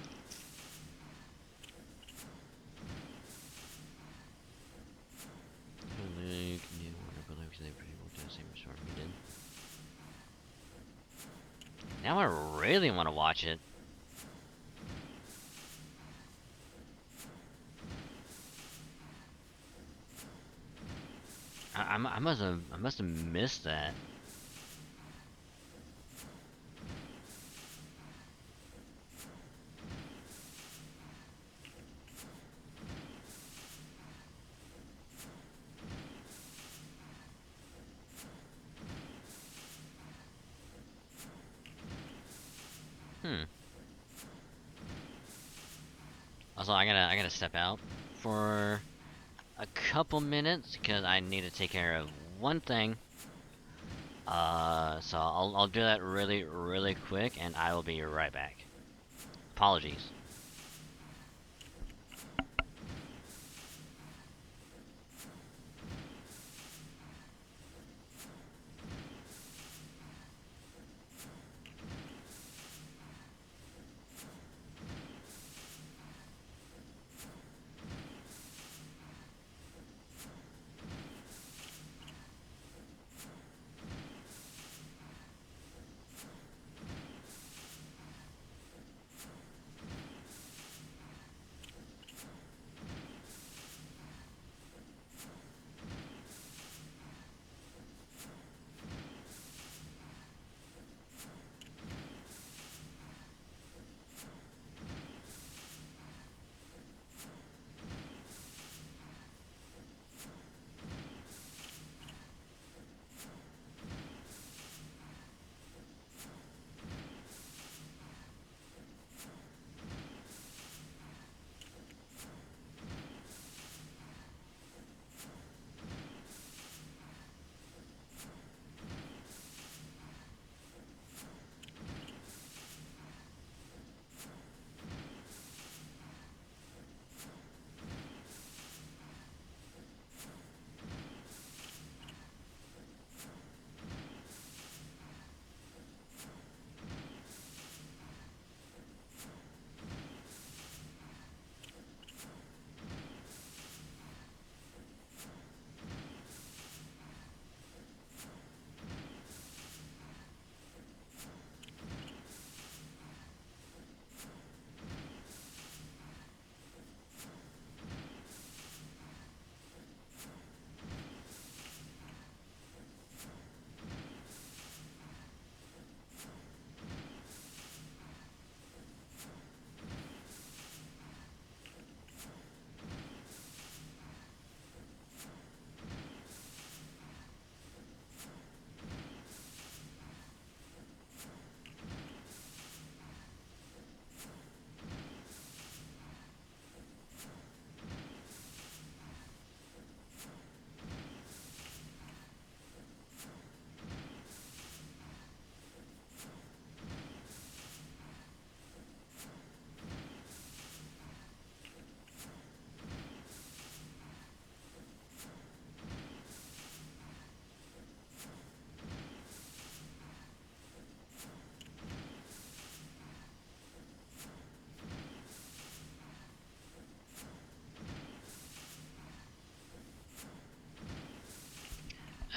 Now I really want to watch it. I must have missed that. Also, I gotta step out for a couple minutes because I need to take care of one thing. So I'll do that really quick, and I will be right back. Apologies.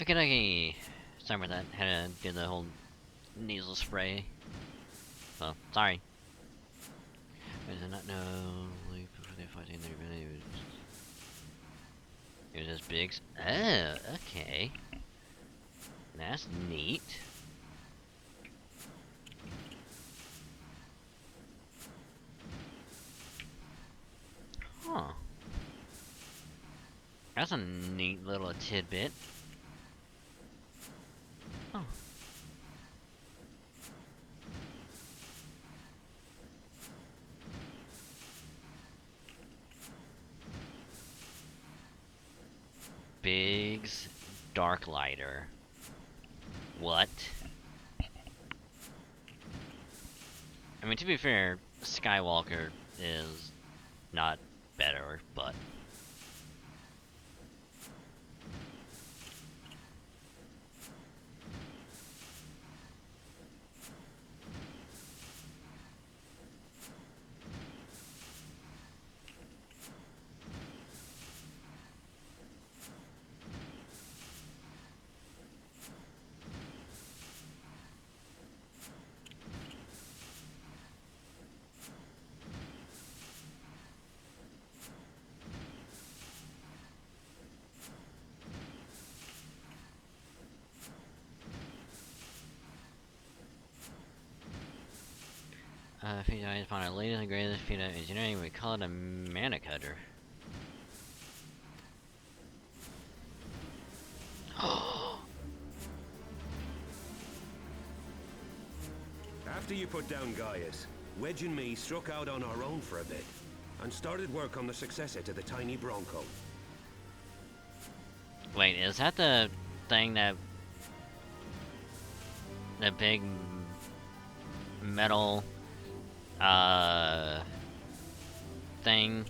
Okay. Sorry about that. Had to do the whole nasal spray. So, sorry. I did not know. Before they fighting, they really was. It was just big. Oh, okay. That's neat. Huh. That's a neat little tidbit. Oh. Biggs Darklighter. What? I mean, to be fair, Skywalker is not better, but... Feat is upon our latest and greatest feat of engineering. We call it a mana cutter. After you put down Gaius, Wedge and me struck out on our own for a bit, and started work on the successor to the tiny Bronco. Wait, is that the thing that... the big... metal... thing?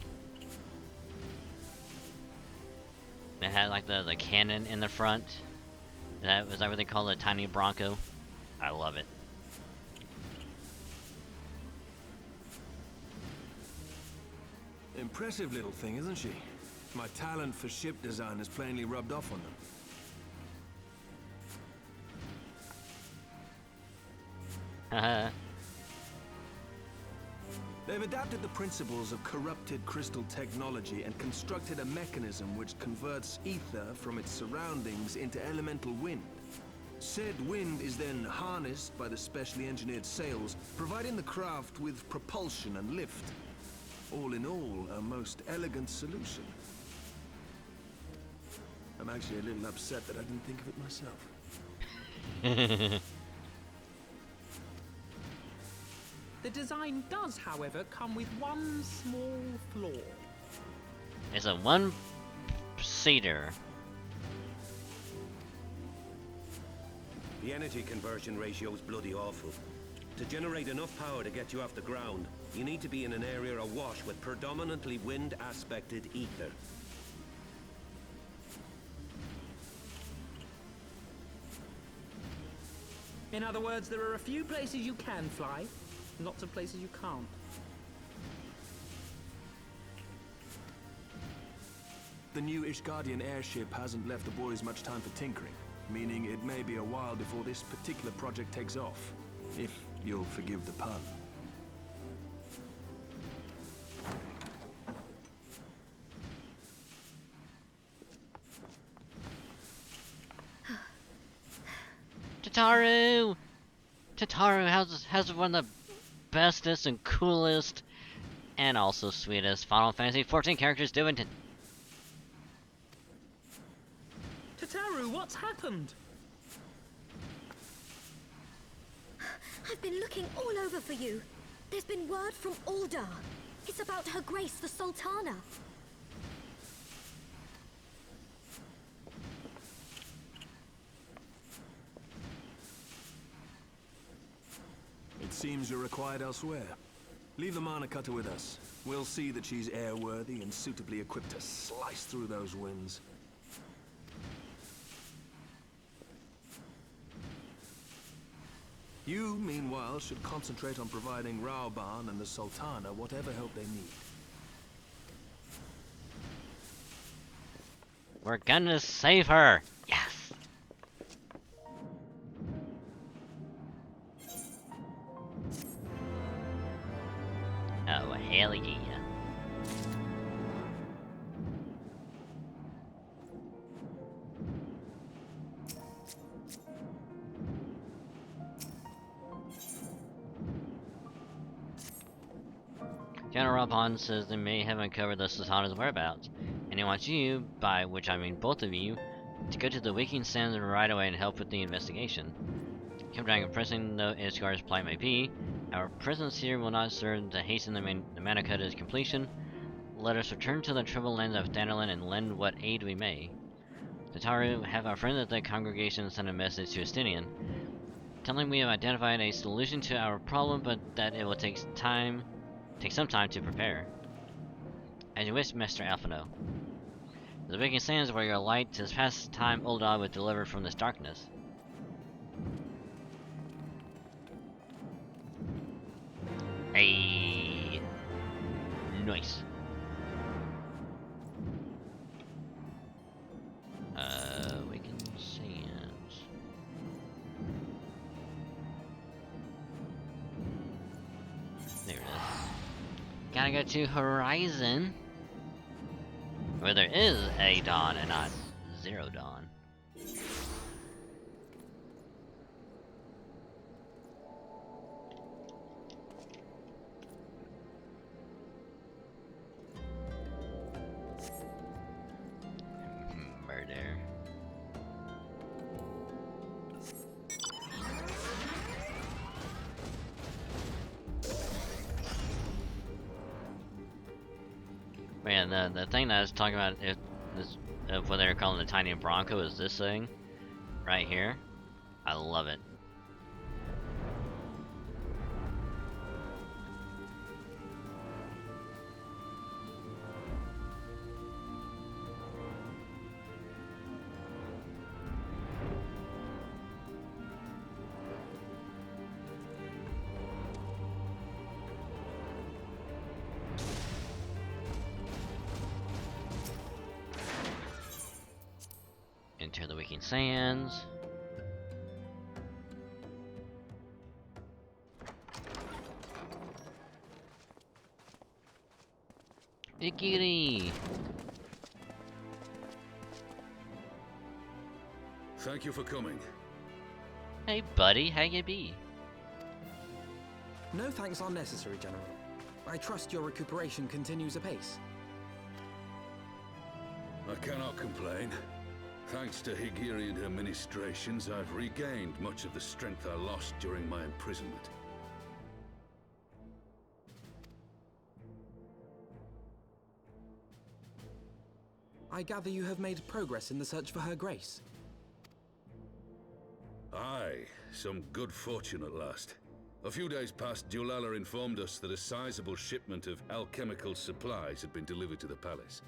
That had like the cannon in the front? Was that what they call it? A tiny Bronco? I love it. Impressive little thing, isn't she? My talent for ship design has plainly rubbed off on them. They've adapted the principles of corrupted crystal technology and constructed a mechanism which converts ether from its surroundings into elemental wind. Said wind is then harnessed by the specially engineered sails, providing the craft with propulsion and lift. All in all, a most elegant solution. I'm actually a little upset that I didn't think of it myself. The design does, however, come with one small flaw. It's a one-seater. The energy conversion ratio is bloody awful. To generate enough power to get you off the ground, you need to be in an area awash with predominantly wind-aspected ether. In other words, there are a few places you can fly, lots of places you can't. The new Ishgardian airship hasn't left the boys much time for tinkering, meaning it may be a while before this particular project takes off, if you'll forgive the pun. Tataru! Tataru has one of the bestest and coolest and also sweetest Final Fantasy XIV characters doing it. Tataru, what's happened? I've been looking all over for you. There's been word from Aldar. It's about Her Grace the Sultana. It seems you're required elsewhere. Leave the Mana Cutter with us. We'll see that she's airworthy and suitably equipped to slice through those winds. You, meanwhile, should concentrate on providing Raoban and the Sultana whatever help they need. We're gonna save her! Yes! Oh, hell yeah. General Raoban says they may have uncovered the Sultana's whereabouts, and he wants you, by which I mean both of you, to go to the Waking Sands right away and help with the investigation. Come Dragon, pressing though Ishgar's plight may be, our presence here will not serve to hasten the Mana Cutter's completion. Let us return to the troubled lands of Thanalan and lend what aid we may. Tataru, have our friends at the congregation send a message to Estinian, telling we have identified a solution to our problem, but that it will take some time to prepare. As you wish, Master Alphino. The Waking Sands where your light has passed time Uldar would deliver from this darkness. Hey, nice. Waking Sands. There it is. Gotta go to Horizon, where there is a dawn and not zero dawn. Man, the thing that I was talking about, if this, of what they're calling the tiny Bronco, is this thing right here. I love it. Enter the Waking Sands. Ikiri! Thank you for coming. Hey buddy, how you be? No thanks are necessary, General. I trust your recuperation continues apace. I cannot complain. Thanks to Higiri and her ministrations, I've regained much of the strength I lost during my imprisonment. I gather you have made progress in the search for Her Grace. Aye, some good fortune at last. A few days past, Dulala informed us that a sizable shipment of alchemical supplies had been delivered to the palace.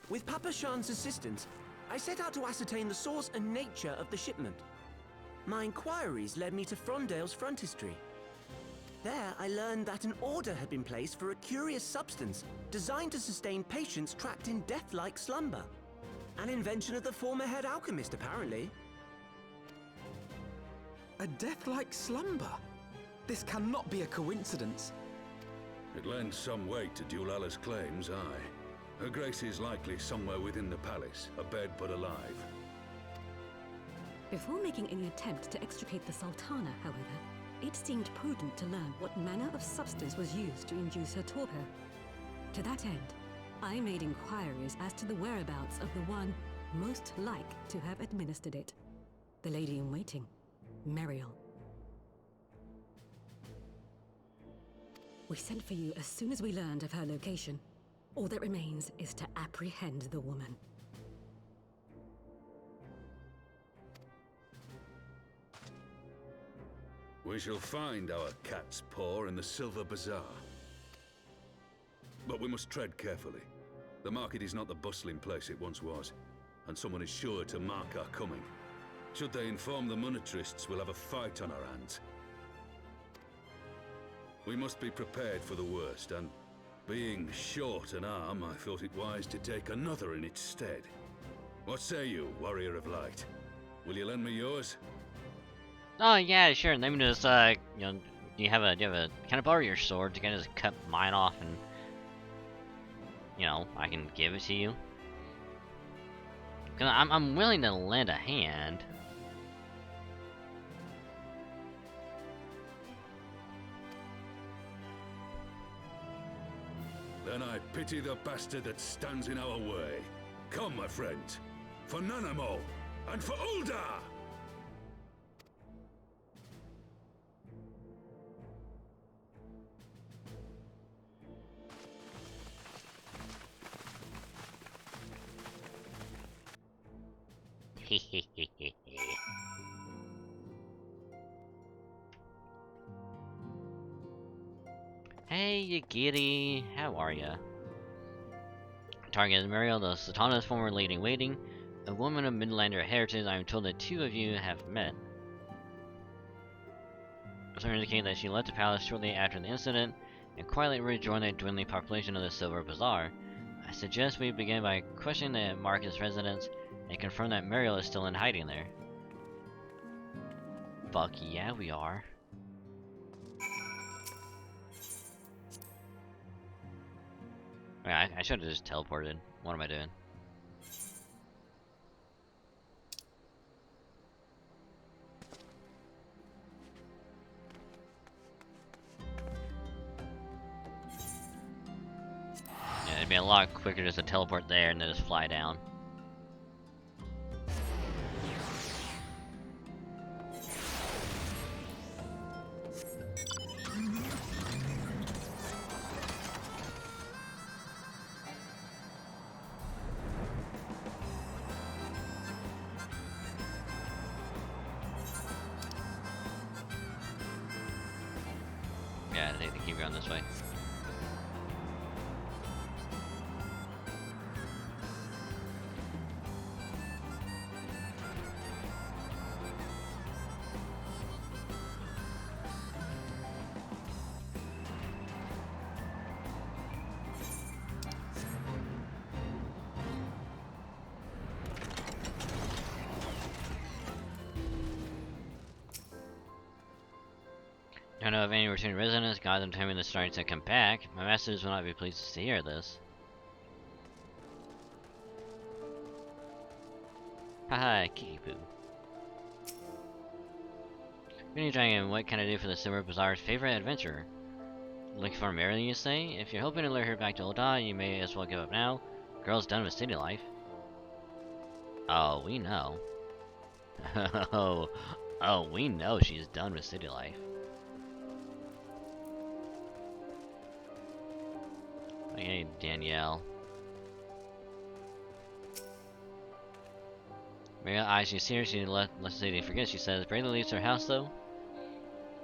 With Papa Shan's assistance, I set out to ascertain the source and nature of the shipment. My inquiries led me to Frondale's frontistery. There, I learned that an order had been placed for a curious substance designed to sustain patients trapped in death-like slumber. An invention of the former head alchemist, apparently. A death-like slumber? This cannot be a coincidence. It lends some weight to Dulala's claims, aye. Her Grace is likely somewhere within the palace, abed but alive. Before making any attempt to extricate the Sultana, however, it seemed prudent to learn what manner of substance was used to induce her torpor. To that end, I made inquiries as to the whereabouts of the one most like to have administered it. The lady-in-waiting, Muriel. We sent for you as soon as we learned of her location. All that remains is to apprehend the woman. We shall find our cat's paw in the Silver Bazaar. But we must tread carefully. The market is not the bustling place it once was, and someone is sure to mark our coming. Should they inform the monetarists, we'll have a fight on our hands. We must be prepared for the worst, and being short an arm, I thought it wise to take another in its stead. What say you, Warrior of Light? Will you lend me yours? Oh yeah, sure. Let me just you know, do you have a can I borrow your sword to kind of just cut mine off and I can give it to you? Cause I'm willing to lend a hand. Then I pity the bastard that stands in our way. Come, my friends, for Nanamo and for Ulda! Hey, Yagiri, how are ya? Target is Muriel, the Sultana's former lady-in-waiting, a woman of Midlander heritage. I am told that two of you have met. Some indicate that she left the palace shortly after the incident and quietly rejoined the dwindling population of the Silver Bazaar. I suggest we begin by questioning the market's residents and confirm that Muriel is still in hiding there. Fuck yeah, we are. I should have just teleported. What am I doing? Yeah, it'd be a lot quicker just to teleport there and then just fly down. this way. I know of any returning residents, guide them to him in the starting to come back. My masters will not be pleased to hear this. Haha, Kiki-poo. Mini Dragon, what can I do for the Silver Bazaar's favorite adventurer? Looking for Marilyn, you say? If you're hoping to lure her back to Ul'dah, you may as well give up now. Girl's done with city life. Oh, we know. Oh, we know she's done with city life. Hey, Danielle. Maria eyes you seriously, let's say they forget. She says, Brayden leaves her house though,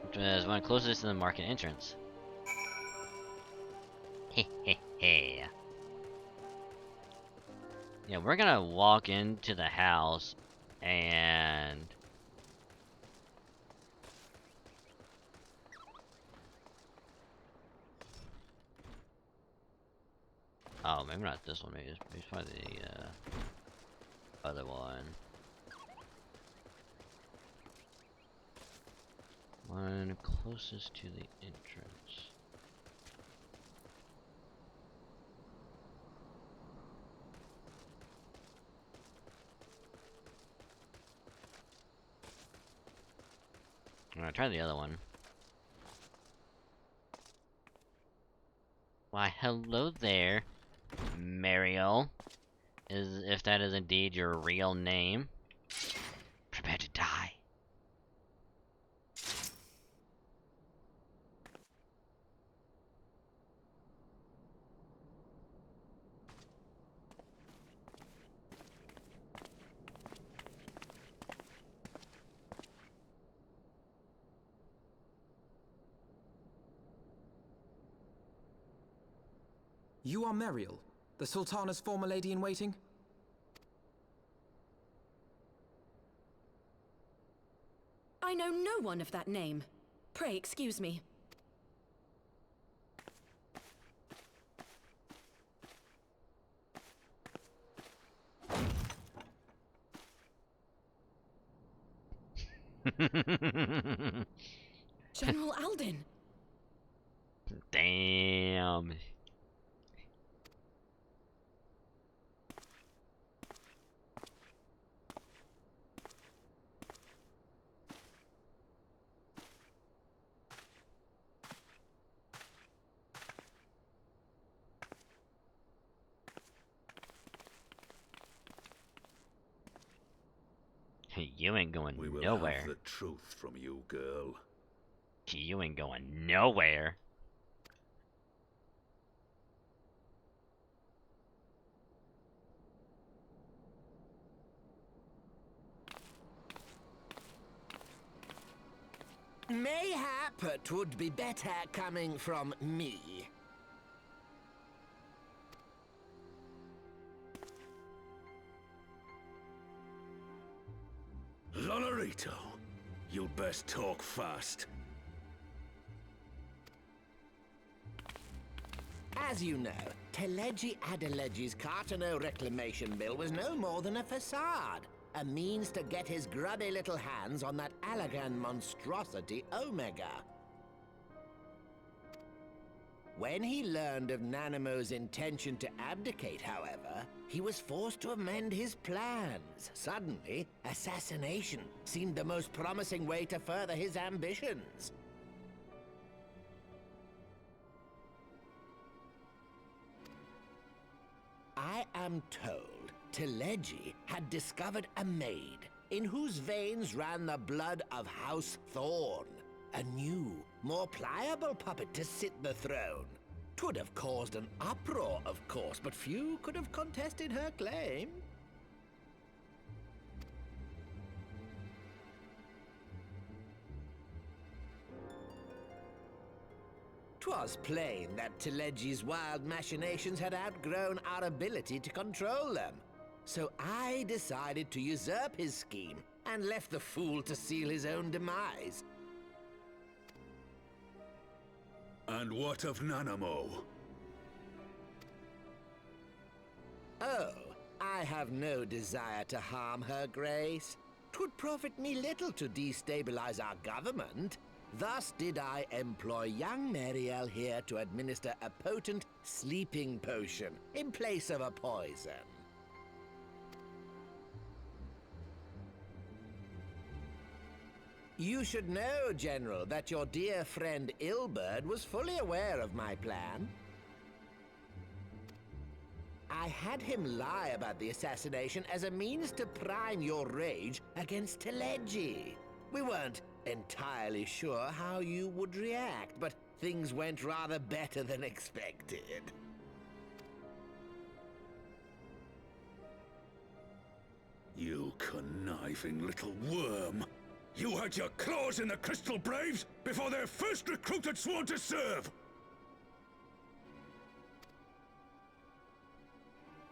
which is one closest to the market entrance. Hehehe. Yeah, we're gonna walk into the house and oh, maybe not this one. Maybe it's probably the other one. One closest to the entrance. I'm gonna try the other one. Why, hello there, Mariel. If that is indeed your real name. Prepare to die. You are Meriel, the Sultana's former lady-in-waiting? I know no one of that name. Pray excuse me. General Alden! Damn. You ain't going We will nowhere. have the truth from you, girl. You ain't going nowhere. Mayhap it would be better coming from me. Lonorito, you'd best talk fast. As you know, Teleji Adeleji's Cartano reclamation bill was no more than a facade. A means to get his grubby little hands on that Allagan monstrosity Omega. When he learned of Nanamo's intention to abdicate, however, he was forced to amend his plans. Suddenly, assassination seemed the most promising way to further his ambitions. I am told Teleji had discovered a maid in whose veins ran the blood of House Thorn. A new, more pliable puppet to sit the throne. 'Twould have caused an uproar, of course, but few could have contested her claim. 'Twas plain that Telegi's wild machinations had outgrown our ability to control them. So I decided to usurp his scheme and left the fool to seal his own demise. And what of Nanamo? Oh, I have no desire to harm her grace. 'Twould profit me little to destabilize our government. Thus did I employ young Mariel here to administer a potent sleeping potion in place of a poison. You should know, General, that your dear friend Ilberd was fully aware of my plan. I had him lie about the assassination as a means to prime your rage against Telegi. We weren't entirely sure how you would react, but things went rather better than expected. You conniving little worm! You had your claws in the Crystal Braves before their first recruit had sworn to serve!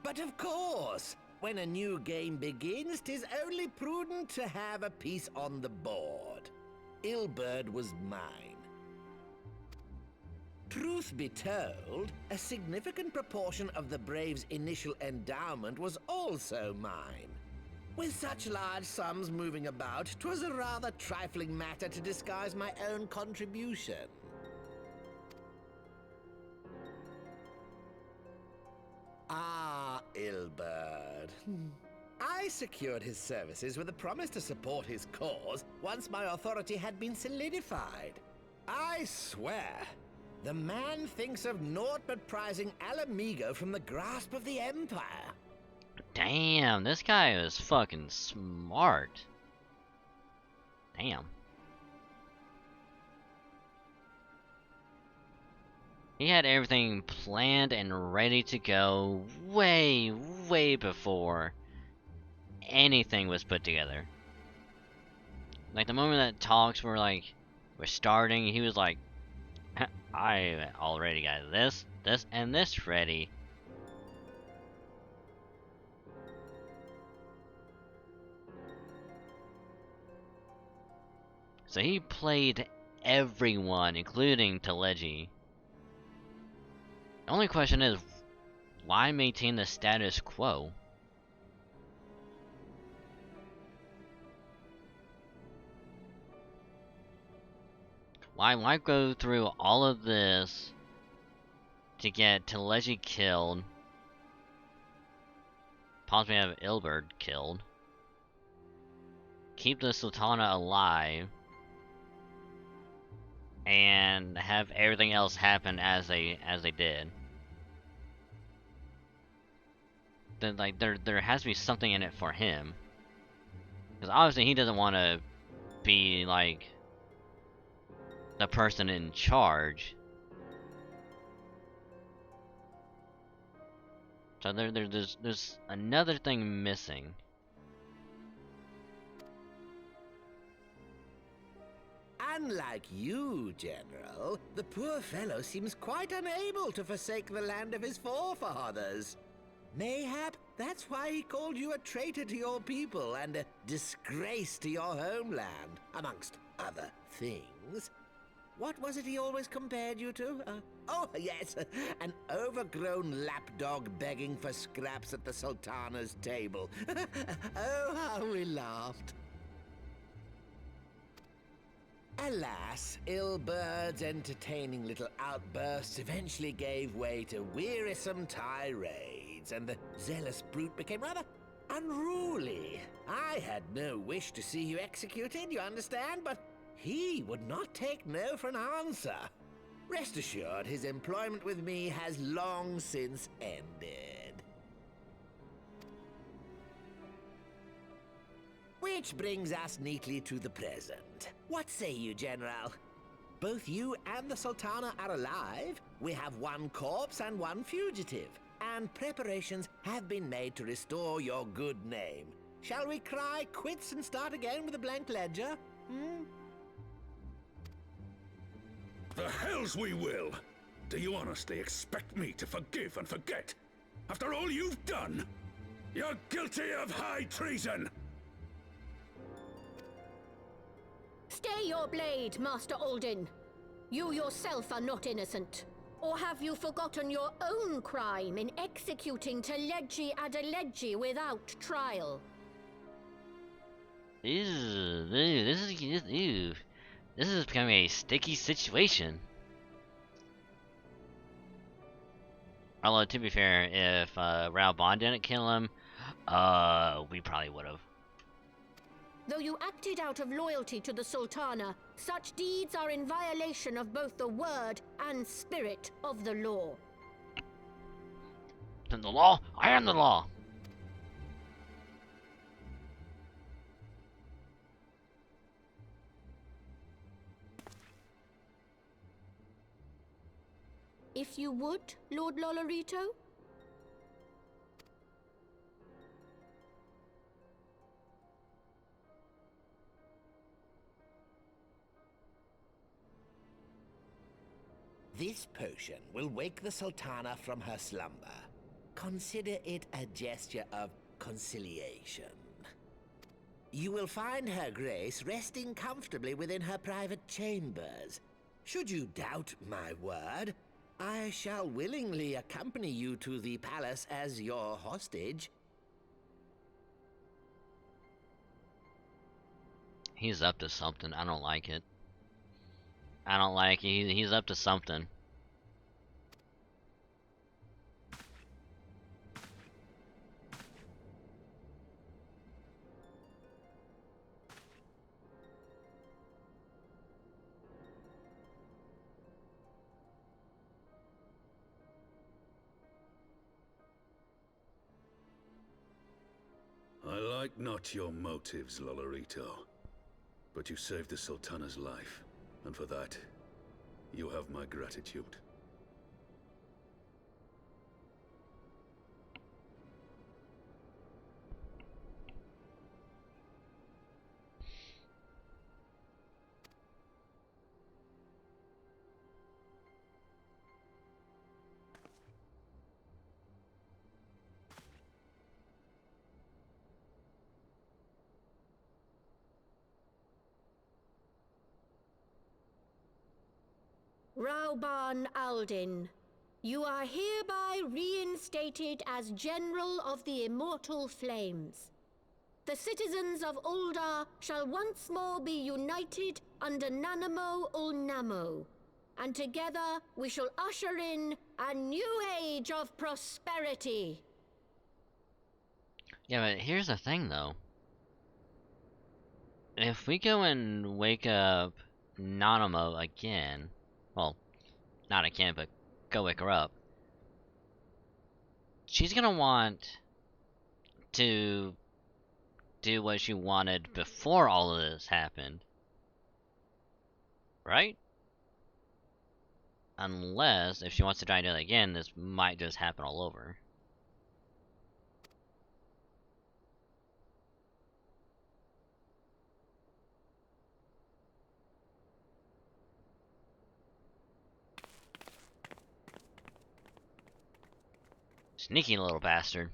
But of course, when a new game begins, 'tis only prudent to have a piece on the board. Ilberd was mine. Truth be told, a significant proportion of the Braves' initial endowment was also mine. With such large sums moving about, 'twas a rather trifling matter to disguise my own contribution. Ah, Ilberd. I secured his services with a promise to support his cause once my authority had been solidified. I swear, the man thinks of naught but prizing Alamigo from the grasp of the Empire. Damn, this guy is fucking smart. Damn. He had everything planned and ready to go way, way before anything was put together. Like the moment that talks were starting, he was like, I already got this, and this ready. So he played everyone, including Telegi. The only question is, why maintain the status quo? Why go through all of this to get Telegi killed, possibly have Ilberd killed, keep the Sultana alive, and have everything else happen as they did? Then there has to be something in it for him, because obviously he doesn't want to be like the person in charge. So there's another thing missing. Unlike you, General, the poor fellow seems quite unable to forsake the land of his forefathers. Mayhap that's why he called you a traitor to your people and a disgrace to your homeland, amongst other things. What was it he always compared you to? Oh, yes, an overgrown lapdog begging for scraps at the Sultana's table. Oh, how we laughed. Alas, Ilberd's entertaining little outbursts eventually gave way to wearisome tirades, and the zealous brute became rather unruly. I had no wish to see you executed, you understand, but he would not take no for an answer. Rest assured, his employment with me has long since ended. Which brings us neatly to the present. What say you, General? Both you and the Sultana are alive. We have one corpse and one fugitive, and preparations have been made to restore your good name. Shall we cry quits and start again with a blank ledger? The hells we will! Do you honestly expect me to forgive and forget? After all you've done? You're guilty of high treason! Stay your blade, Master Alden. You yourself are not innocent. Or have you forgotten your own crime in executing Teledji Adeledji without trial? Ew, this is becoming a sticky situation. Although, to be fair, if Rao Bond didn't kill him, we probably would have. Though you acted out of loyalty to the Sultana, such deeds are in violation of both the word and spirit of the law. And the law? I am the law! If you would, Lord Lolorito? This potion will wake the Sultana from her slumber. Consider it a gesture of conciliation. You will find her grace resting comfortably within her private chambers. Should you doubt my word, I shall willingly accompany you to the palace as your hostage. He's up to something. I don't like it. I don't like it. He's up to something. I like not your motives, Lolorito. But you saved the Sultana's life, and for that, you have my gratitude. Rauban Aldin, you are hereby reinstated as General of the Immortal Flames. The citizens of Ul'dah shall once more be united under Nanamo Ul'Namo, and together we shall usher in a new age of prosperity. Yeah, but here's the thing, though. If we go and wake up Nanamo again, well, not again, but go wake her up, she's gonna want to do what she wanted before all of this happened. Right? Unless, if she wants to try and do it again, this might just happen all over. Sneaky little bastard.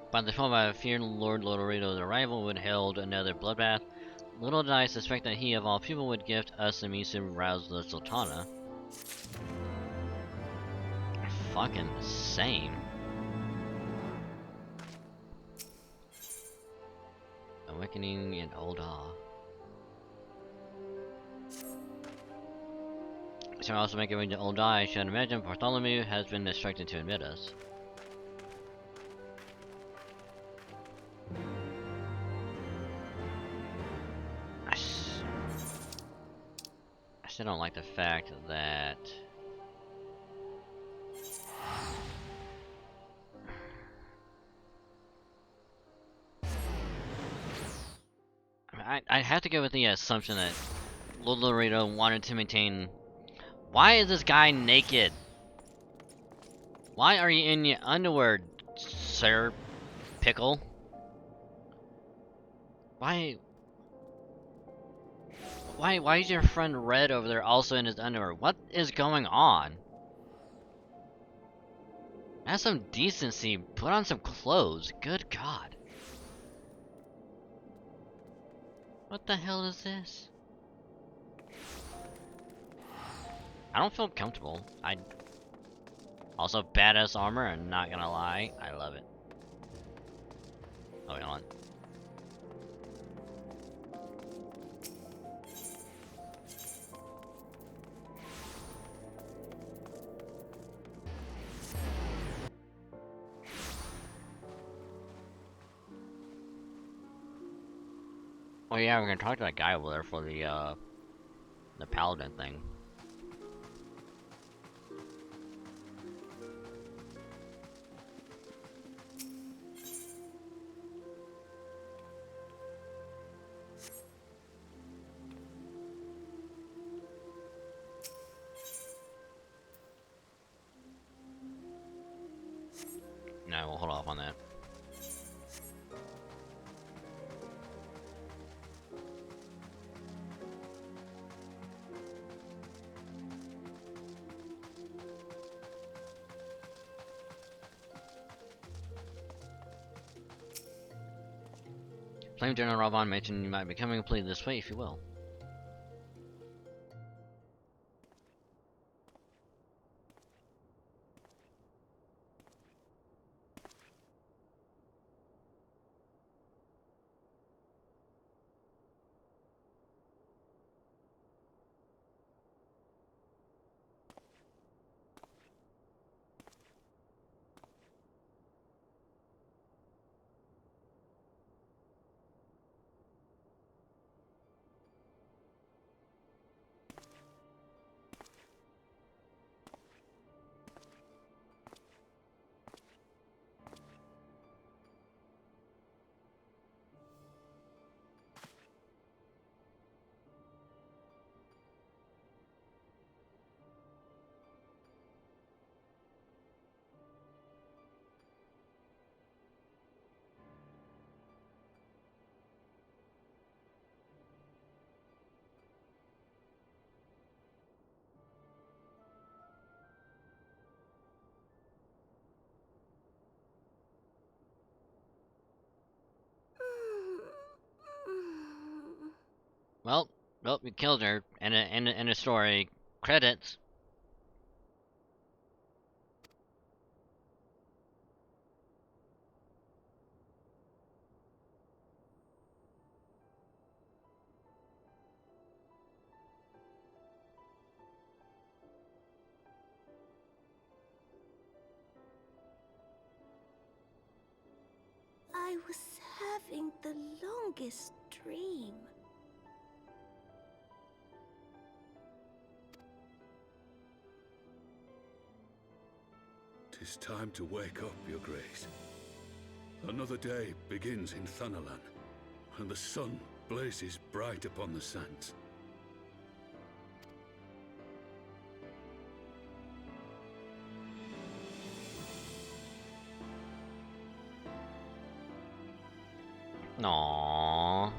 By the time I feared Lord Lolorito's arrival would held another bloodbath, little did I suspect that he of all people would gift us a means to rouse the Sultana. Fucking same. Awakening in Ul'dah. So also make it way to Ul'dah, I should imagine Bartholomew has been instructed to admit us. still don't like the fact that I have to go with the assumption that Lord Laredo wanted to maintain. Why is this guy naked? Why are you in your underwear, Sir Pickle? Why is your friend Red over there also in his underwear? What is going on? Have some decency. Put on some clothes. Good God. What the hell is this? I don't feel comfortable. Also badass armor, I'm not gonna lie. I love it. Oh, wait, hold on. Oh yeah, we're gonna talk to that guy over there for the paladin thing. No, we'll hold off on that. Flame General Ravon mentioned you might be coming completely this way if you will. Well, we killed her. In a story. Credits. I was having the longest dream. "'Tis time to wake up, Your Grace. Another day begins in Thanalan, and the sun blazes bright upon the sands. Aww.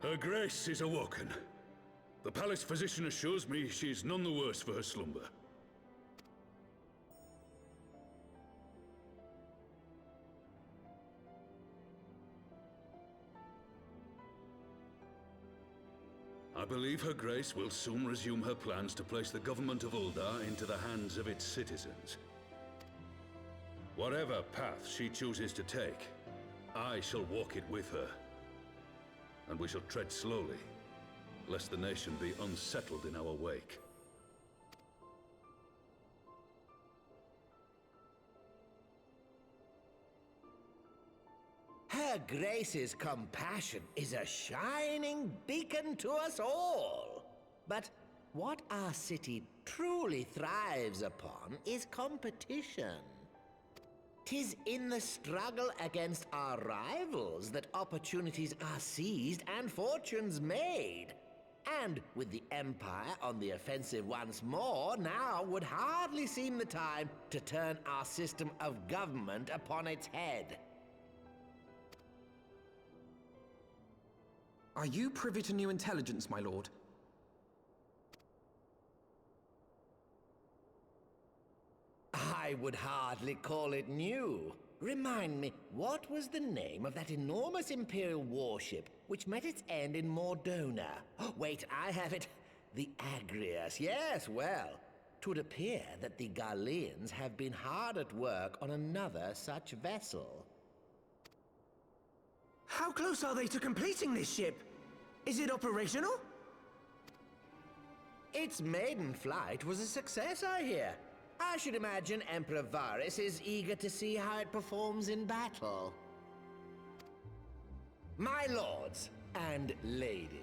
Her Grace is awoken. The palace physician assures me she's none the worse for her slumber. I believe Her Grace will soon resume her plans to place the government of Uldar into the hands of its citizens. Whatever path she chooses to take, I shall walk it with her. and we shall tread slowly, lest the nation be unsettled in our wake. Her Grace's compassion is a shining beacon to us all. But what our city truly thrives upon is competition. 'Tis in the struggle against our rivals that opportunities are seized and fortunes made. And with the Empire on the offensive once more, now would hardly seem the time to turn our system of government upon its head. Are you privy to new intelligence, my lord? I would hardly call it new. Remind me, what was the name of that enormous Imperial warship which met its end in Mordona? Oh, wait, I have it. The Agrias. Yes, well, 'twould appear that the Garleans have been hard at work on another such vessel. How close are they to completing this ship? Is it operational? Its maiden flight was a success, I hear. I should imagine Emperor Varys is eager to see how it performs in battle. My lords and lady,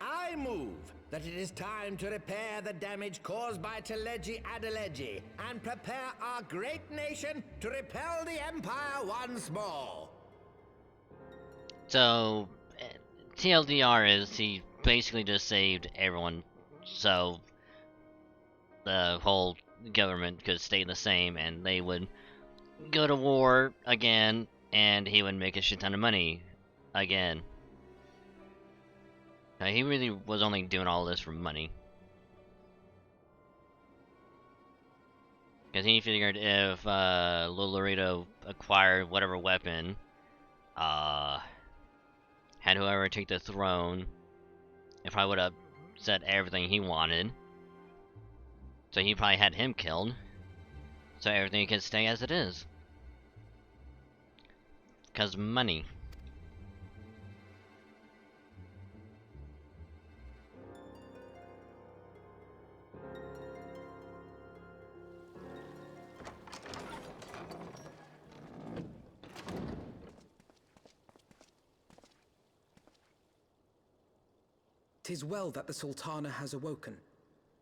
I move that it is time to repair the damage caused by Teleji Adeleji and prepare our great nation to repel the Empire once more. So, TLDR is he basically just saved everyone, so the whole government could stay the same and they would go to war again and he would make a shit ton of money again. Now, he really was only doing all this for money. Because he figured if Lolorito acquired whatever weapon, had whoever take the throne, it probably would have said everything he wanted. So he probably had him killed, so everything can stay as it is. Because money. "'Tis well that the Sultana has awoken.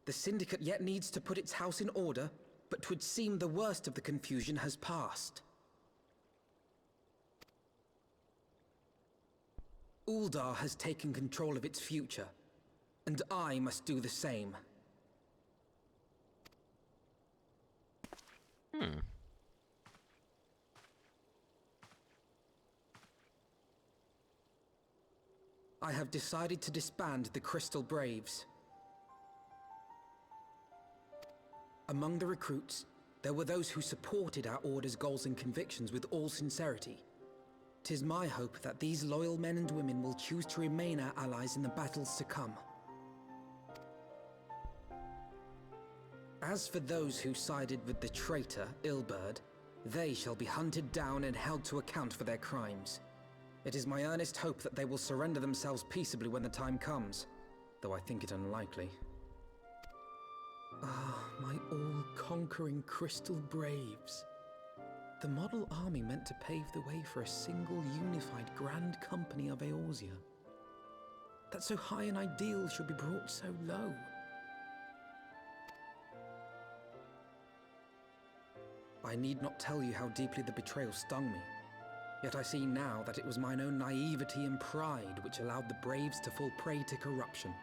The Syndicate yet needs to put its house in order, but 'twould seem the worst of the confusion has passed. Uldar has taken control of its future, and I must do the same." I have decided to disband the Crystal Braves. Among the recruits, there were those who supported our order's goals and convictions with all sincerity. 'Tis my hope that these loyal men and women will choose to remain our allies in the battles to come. As for those who sided with the traitor, Ilberd, they shall be hunted down and held to account for their crimes. It is my earnest hope that they will surrender themselves peaceably when the time comes, though I think it unlikely. Ah, my all-conquering Crystal Braves. The model army meant to pave the way for a single unified Grand Company of Eorzea. That so high an ideal should be brought so low. I need not tell you how deeply the betrayal stung me. Yet I see now that it was mine own naivety and pride which allowed the Braves to fall prey to corruption.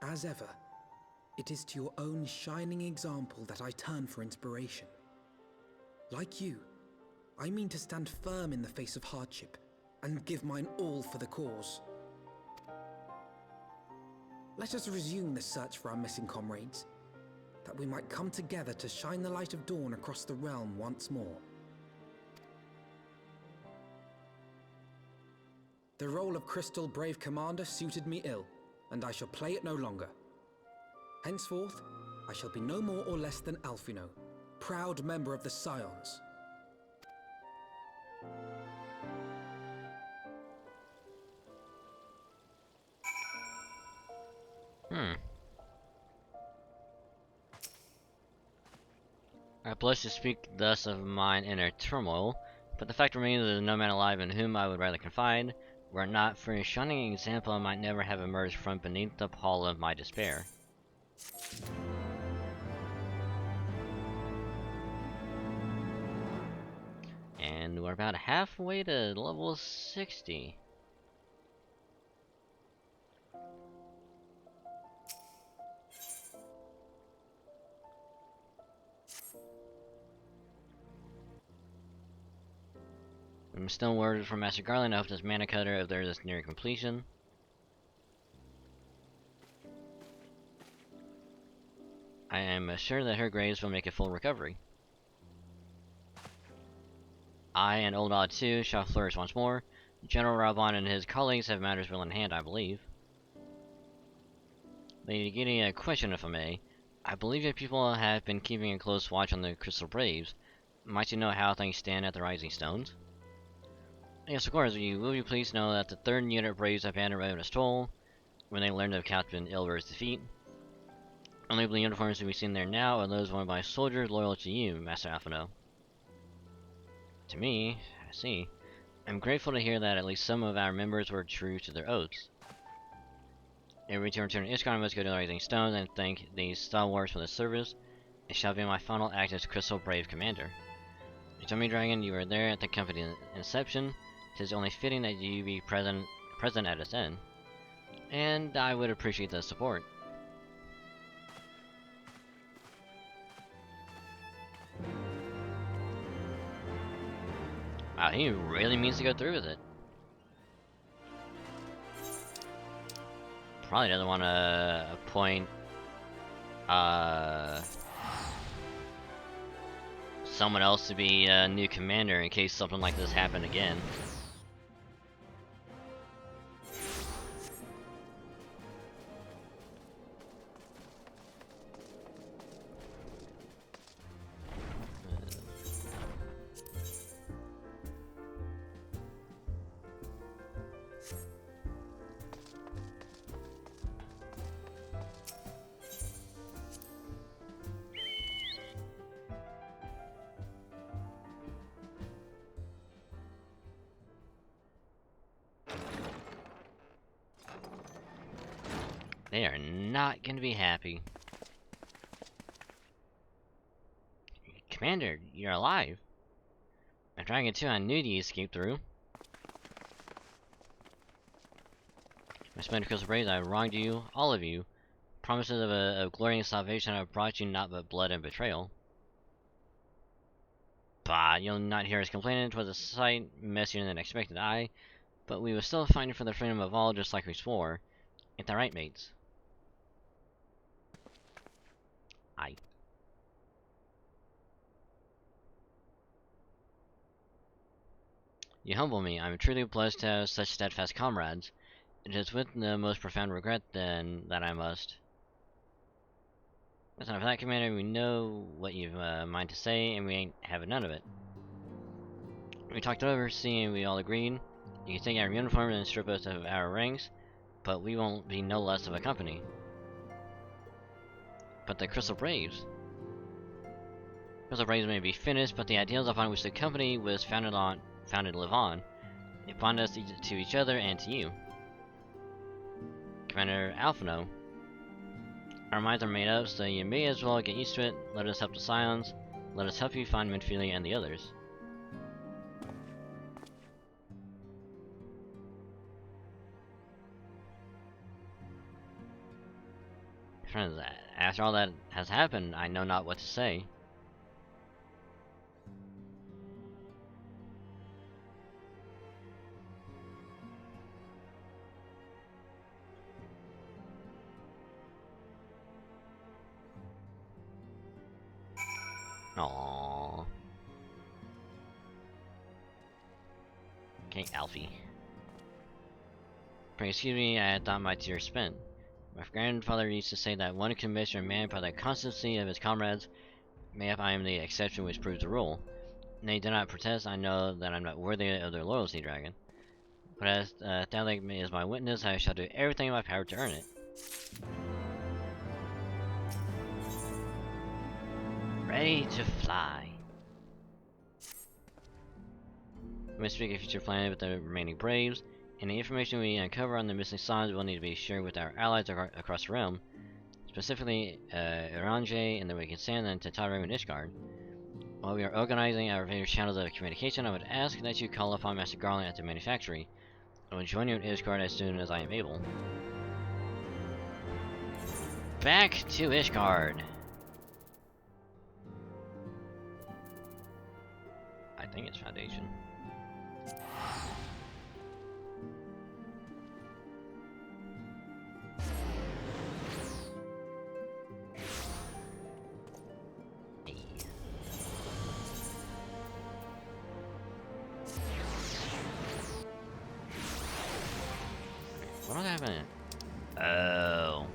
As ever, it is to your own shining example that I turn for inspiration. Like you, I mean to stand firm in the face of hardship and give mine all for the cause. Let us resume the search for our missing comrades, that we might come together to shine the light of dawn across the realm once more. The role of Crystal Brave Commander suited me ill, and I shall play it no longer. Henceforth, I shall be no more or less than Alphino, proud member of the Scions. I blush to speak thus of mine inner turmoil, but the fact remains there is no man alive in whom I would rather confide, were it not for a shining example I might never have emerged from beneath the pall of my despair. And we're about halfway to level 60. I'm still word from Master Garland. I hope this mana cutter of theirs is near completion. I am sure that her graves will make a full recovery. I and Old Odd 2 shall flourish once more. General Raubon and his colleagues have matters well in hand, I believe. Lady Giddy, a question if I may. I believe your people have been keeping a close watch on the Crystal Braves. Might you know how things stand at the Rising Stones? Yes, of course. Will you please know that the 3rd Unit Braves abandoned Ravenous Toll when they learned of Captain Ilver's defeat. Only the uniforms to be seen there now are those worn by soldiers loyal to you, Master Alphino. To me, I see. I'm grateful to hear that at least some of our members were true to their oaths. Every return to Ishkan, I must go to the Rising Stones and thank these stalwarts for the service. It shall be my final act as Crystal Brave Commander. You told me, Dragon, you were there at the company's inception. 'Tis only fitting that you be present at its end. And I would appreciate the support. Wow, he really means to go through with it. Probably doesn't want to appoint someone else to be a new commander in case something like this happened again. They are not going to be happy. Commander, you're alive. My Dragon 2, I knew you escaped through. My Splendid Crystal Braves, I wronged you, all of you. Promises of glory and salvation have brought you not but blood and betrayal. Bah, you'll not hear us complaining. 'Twas a sight messier than expected, aye. But we were still fighting for the freedom of all, just like we swore. Ain't that right, mates? Aye. You humble me. I'm truly blessed to have such steadfast comrades. It is with the most profound regret, then, that I must. That's enough of that, Commander. We know what you've mind to say, and we ain't having none of it. We talked it over, seeing we all agreed. You can take our uniform and strip us of our ranks, but we won't be no less of a company. But the Crystal Braves. Crystal Braves may be finished, but the ideals upon which the company was founded live on. They bond us to each other and to you. Commander Alphino. Our minds are made up, so you may as well get used to it. Let us help the Scions. Let us help you find Minfilia and the others. Friends, after all that has happened, I know not what to say. Aww. Okay, Alfie. Pray excuse me, I thought my tears spent. My grandfather used to say that one can measure a man by the constancy of his comrades. Mayhap I am the exception which proves the rule. Nay, do not protest. I know that I'm not worthy of their loyalty, Dragon. But as Thalik is my witness, I shall do everything in my power to earn it. Ready to fly. We must speak a future plan with the remaining Braves. Any information we uncover on the missing Sons will need to be shared with our allies across the realm, specifically Iranje and the Wicked Sand and Tataru and Ishgard. While we are organizing our various channels of communication, I would ask that you call upon Master Garland at the manufactory. I will join you in Ishgard as soon as I am able. Back to Ishgard! I think it's Foundation. What was happening? Oh.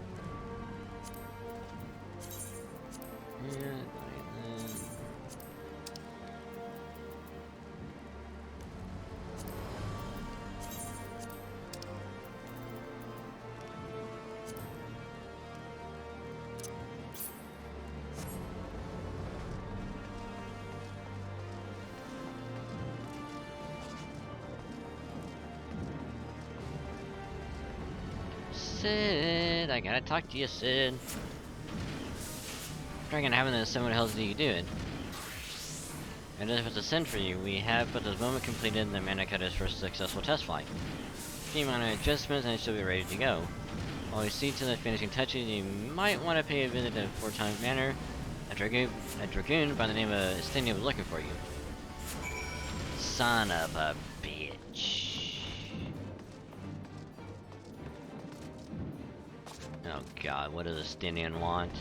Sid, I gotta talk to you, Sid. Dragon having this, what the hell do you do it? And if it's a sin for you, we have but this moment completed the mana cutter's first successful test flight. A few minor adjustments and it should be ready to go. While we see to the finishing touches, you might want to pay a visit to 4 Times Manor. A dragoon by the name of Estinia was looking for you. Son of a bitch. Oh god, what does Estinian want?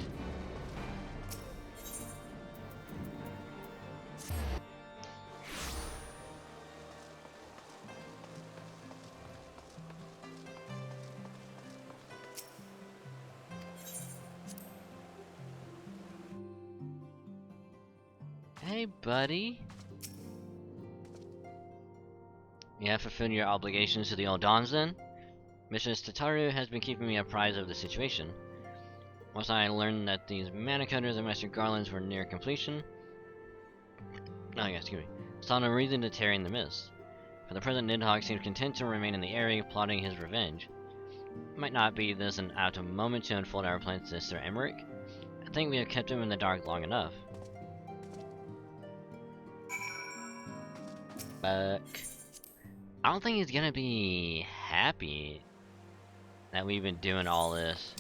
Hey, buddy. You have fulfilled your obligations to the old Dons then? Mrs. Tataru has been keeping me apprised of the situation. Once I learned that these mana cutters and Master Garlands were near completion, excuse me, saw no reason to tarry in the mist. For the present, Nidhogg seems content to remain in the area, plotting his revenge. Might not be this an optimum moment to unfold our plans to Sir Emmerich. I think we have kept him in the dark long enough. Fuck. I don't think he's gonna be happy that we've been doing all this.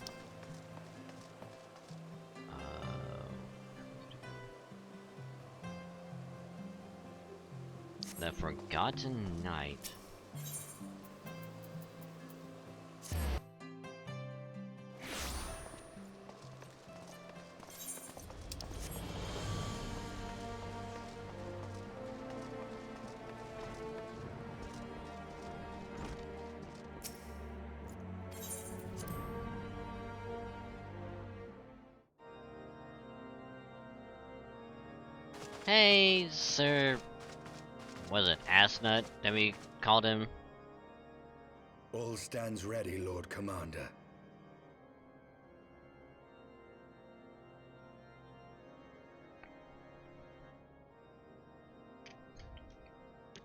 The Forgotten Night. Hey, Sir... was it Assnut that we called him? All stands ready, Lord Commander.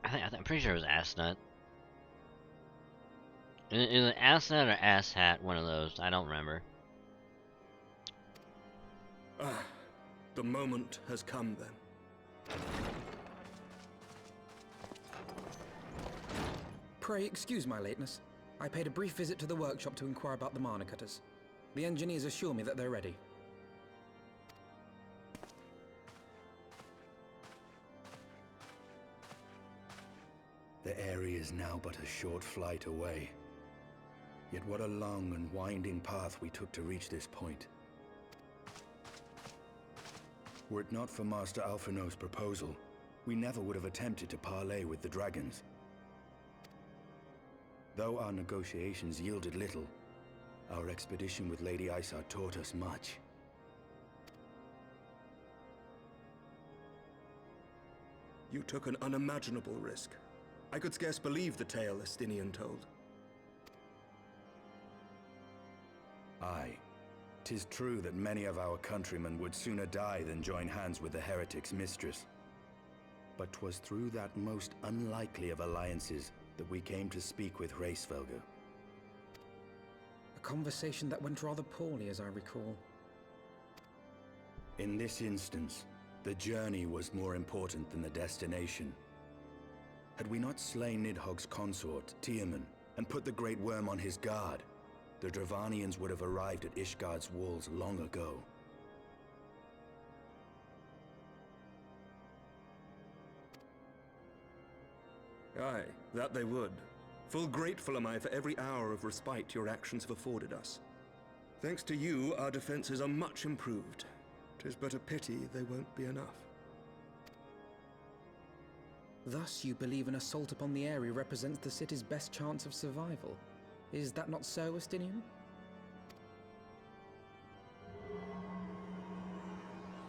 I'm pretty sure it was Assnut. Is it Assnut or Asshat? One of those. I don't remember. Ah, the moment has come then. Pray excuse my lateness. I paid a brief visit to the workshop to inquire about the mana cutters. The engineers assure me that they're ready. The area is now but a short flight away. Yet what a long and winding path we took to reach this point. Were it not for Master Alphino's proposal, we never would have attempted to parley with the dragons. Though our negotiations yielded little, our expedition with Lady Isar taught us much. You took an unimaginable risk. I could scarce believe the tale Estinian told. Aye. 'Tis true that many of our countrymen would sooner die than join hands with the heretic's mistress. But 'twas through that most unlikely of alliances that we came to speak with Hraesvelgr. A conversation that went rather poorly, as I recall. In this instance, the journey was more important than the destination. Had we not slain Nidhogg's consort, Tiaman, and put the Great Worm on his guard, the Dravanians would have arrived at Ishgard's walls long ago. Aye, that they would. Full grateful am I for every hour of respite your actions have afforded us. Thanks to you, our defenses are much improved. 'Tis but a pity they won't be enough. Thus, you believe an assault upon the area represents the city's best chance of survival. Is that not so, Estinian?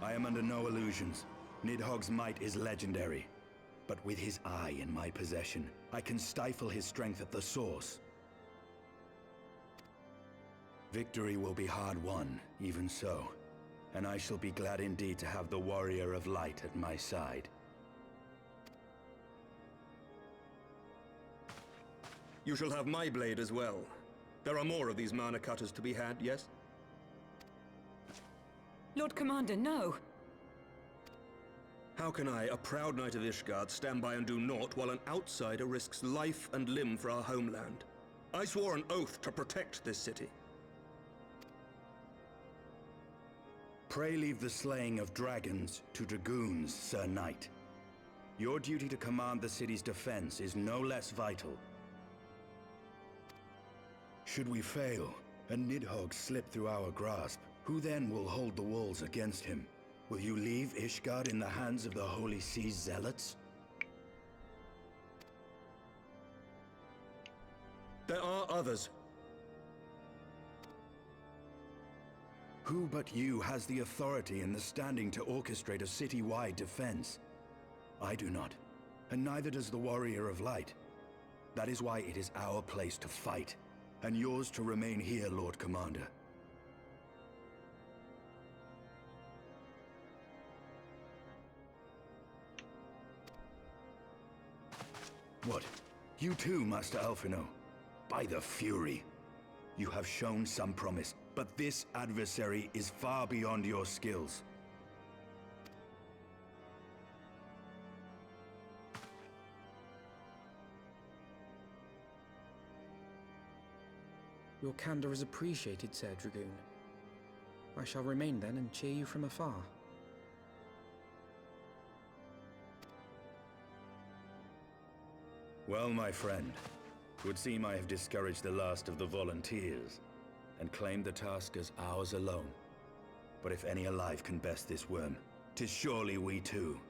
I am under no illusions. Nidhogg's might is legendary. But with his eye in my possession, I can stifle his strength at the source. Victory will be hard won, even so. And I shall be glad indeed to have the Warrior of Light at my side. You shall have my blade as well. There are more of these mana cutters to be had, yes? Lord Commander, no! How can I, a proud knight of Ishgard, stand by and do naught while an outsider risks life and limb for our homeland? I swore an oath to protect this city. Pray leave the slaying of dragons to dragoons, Sir Knight. Your duty to command the city's defense is no less vital. Should we fail, and Nidhogg slip through our grasp, who then will hold the walls against him? Will you leave Ishgard in the hands of the Holy Sea's zealots? There are others. Who but you has the authority and the standing to orchestrate a city-wide defense? I do not, and neither does the Warrior of Light. That is why it is our place to fight, and yours to remain here, Lord Commander. What? You too, Master Alphino? By the Fury! You have shown some promise, but this adversary is far beyond your skills. Your candor is appreciated, Sir Dragoon. I shall remain then and cheer you from afar. Well, my friend, it would seem I have discouraged the last of the volunteers, and claimed the task as ours alone. But if any alive can best this worm, 'tis surely we too.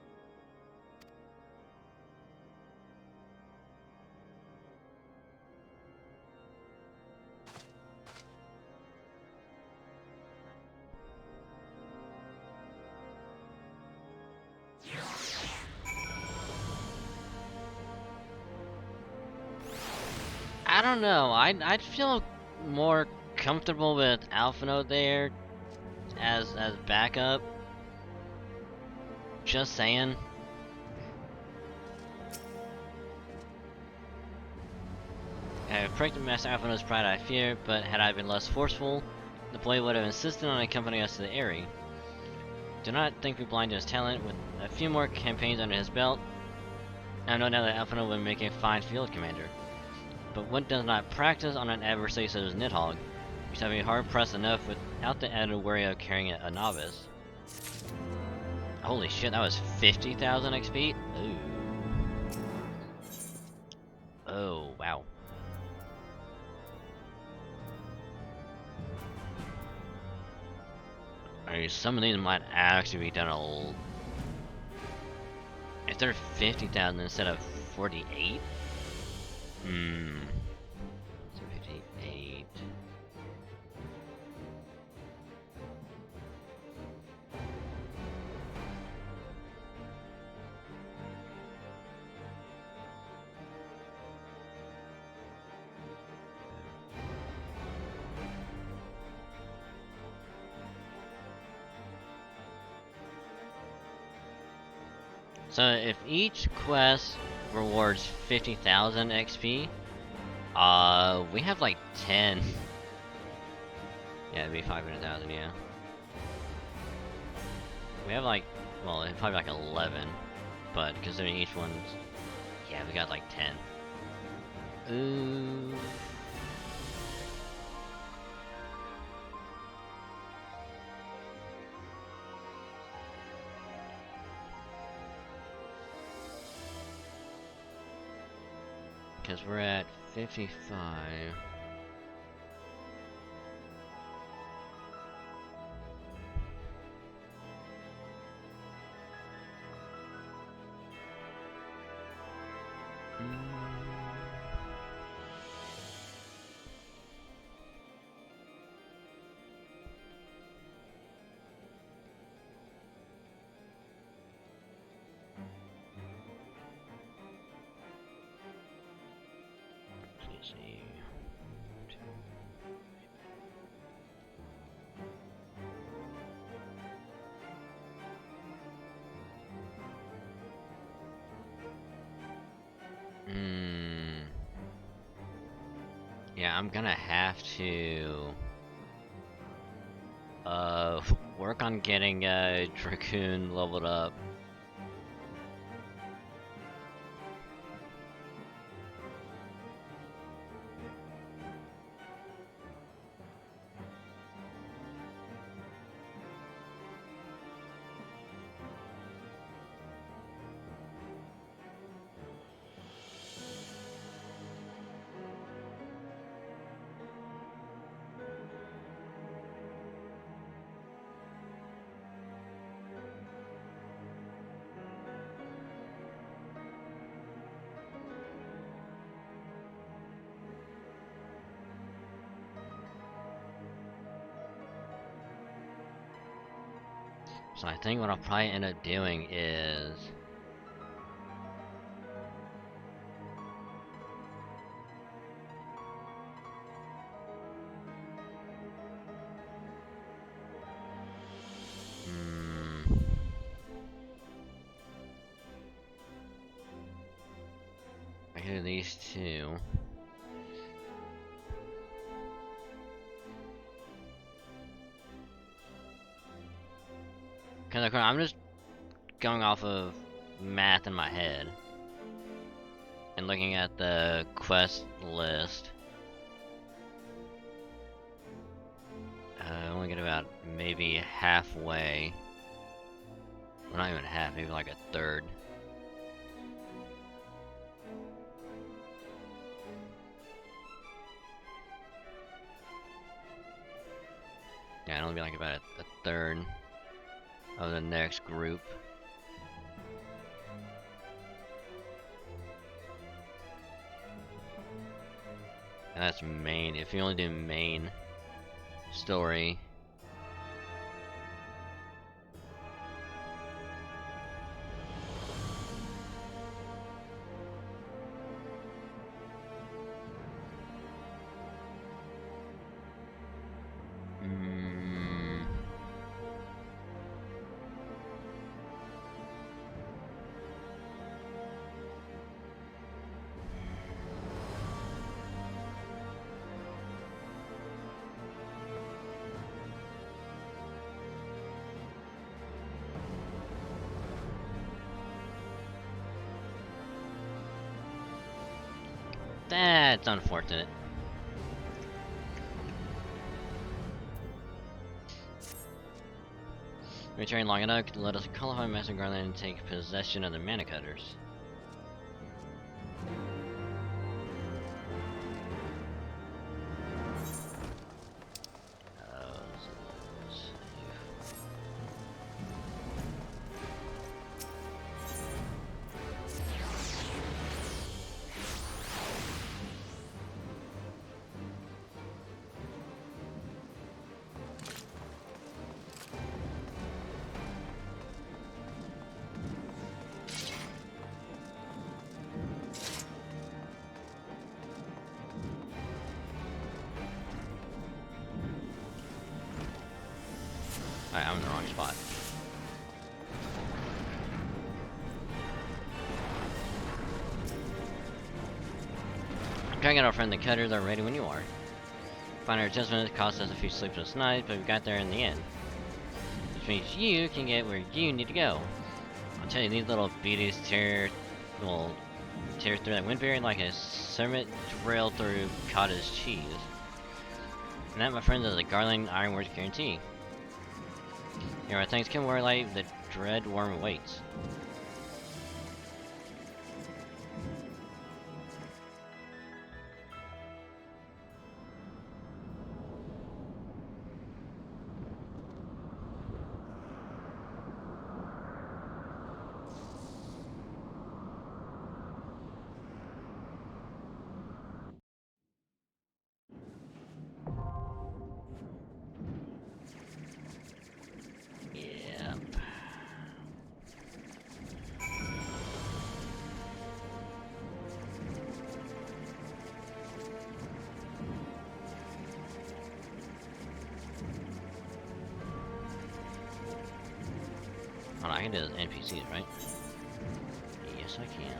I don't know. I'd feel more comfortable with Alphino there as backup. Just saying. I have pricked Master Alphino's pride, I fear, but had I been less forceful, the boy would have insisted on accompanying us to the Eyrie. Do not think me blind to his talent. With a few more campaigns under his belt, I know now that Alphino would make a fine field commander. But one does not practice on an adversary such as Nidhogg, which have been hard pressed enough without the added worry of carrying a novice. Holy shit, that was 50,000 XP? Ooh. Oh, wow. Alright, some of these might actually be done a little... If they're 50,000 instead of 48? So 58. So if each quest rewards 50,000 XP, we have like 10. Yeah, it'd be 500,000, yeah. We have like, well, it'd probably like 11, but considering each one's, yeah, we got like 10. Ooh. Because we're at 55. Let's see. Yeah, I'm gonna have to work on getting Dracoon leveled up. So I think what I'll probably end up doing is I can do these two. Cause I'm just going off of math in my head and looking at the quest list. I only get about maybe halfway. Well, not even half, maybe like a third. Yeah, it'll be like about a third of the next group. And that's main. If you only do main story. That's unfortunate. We train long enough to let us qualify Master Garland and take possession of the mana cutters. Alright, I'm in the wrong spot. Trying to get our friend the Cutter, they're ready when you are. Final adjustment cost us a few sleepless nights, but we got there in the end. Which means you can get where you need to go. I'll tell you, these little beauties will tear through that wind barrier like a cement drill through cottage cheese. And that, my friends, is a Garland Ironworks guarantee. Here are things can wear like the dread worm awaits. Yep. Oh, I can do NPCs, right? Yes, I can.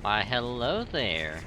Why, hello there.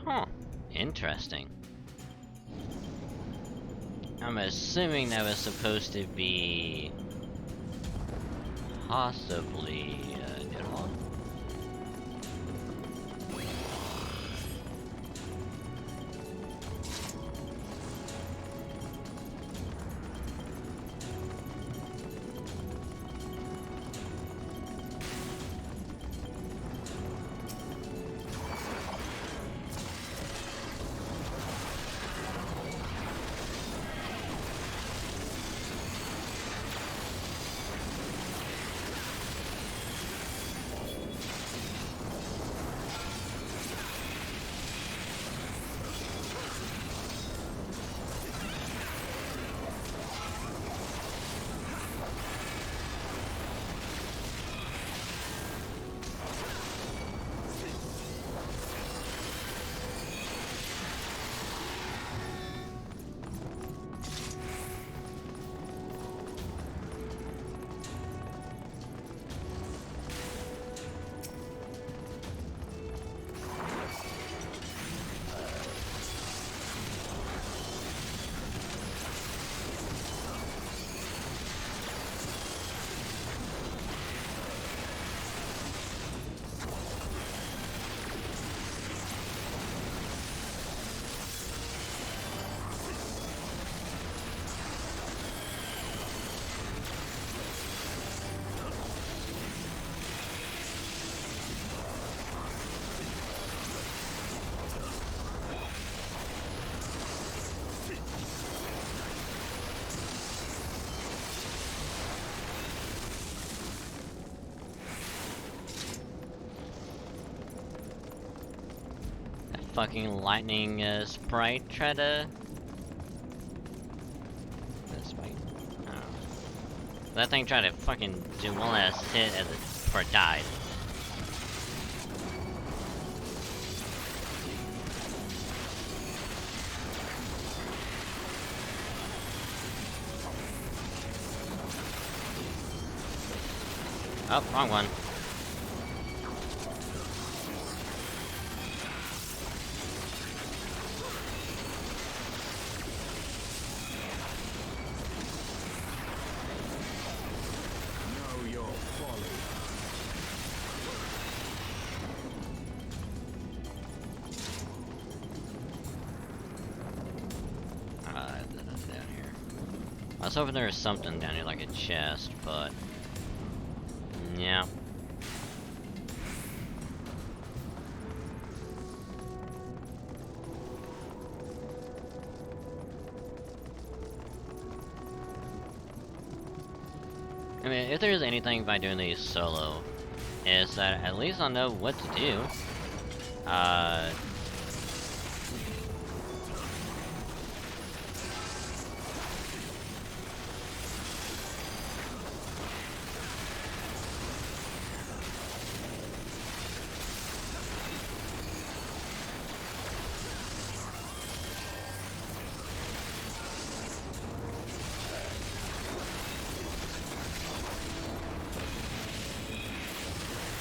Huh. Interesting. I'm assuming that was supposed to be possibly Nidhogg. fucking lightning sprite try to... That thing tried to fucking do one last hit as it before it died. Oh, wrong one. I was hoping there was something down here, like a chest, but... yeah. I mean, if there's anything by doing these solo, is that at least I'll know what to do.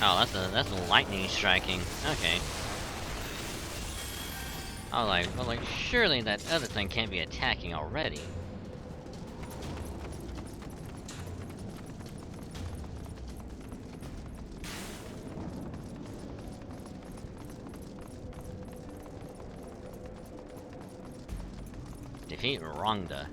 Oh, that's a lightning striking. Okay. I was like, surely that other thing can't be attacking already. Defeat Rhonda.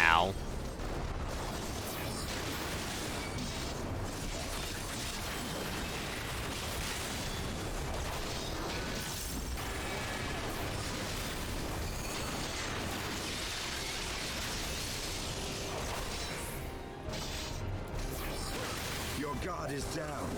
Ow. Your guard is down.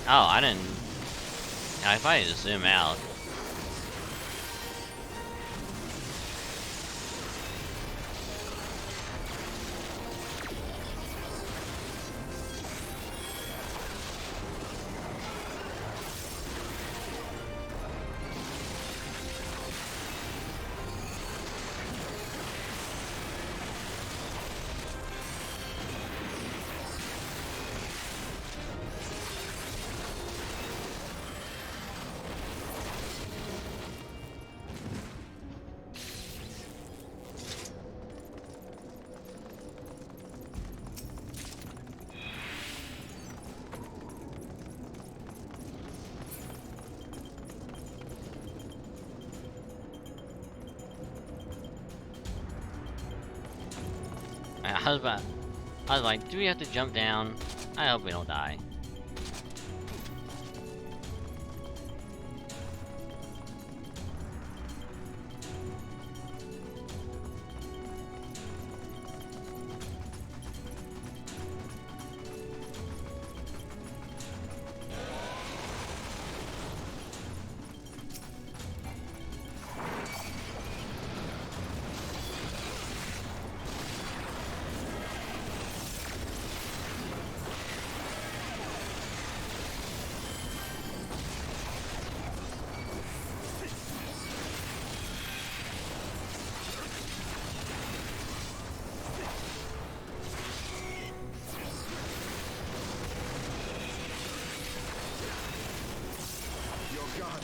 Oh, I didn't... I thought you just zoom out. I was like, do we have to jump down? I hope we don't die.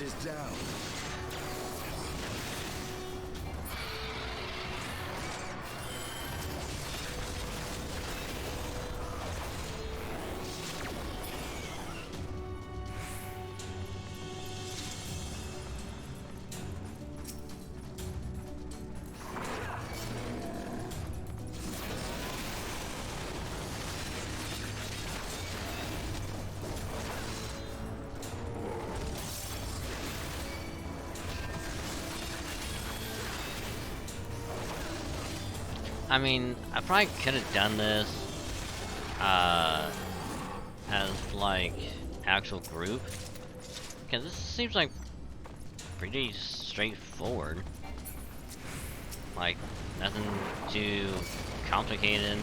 is down. I mean, I probably could have done this as like actual group, because this seems like pretty straightforward. Like nothing too complicated.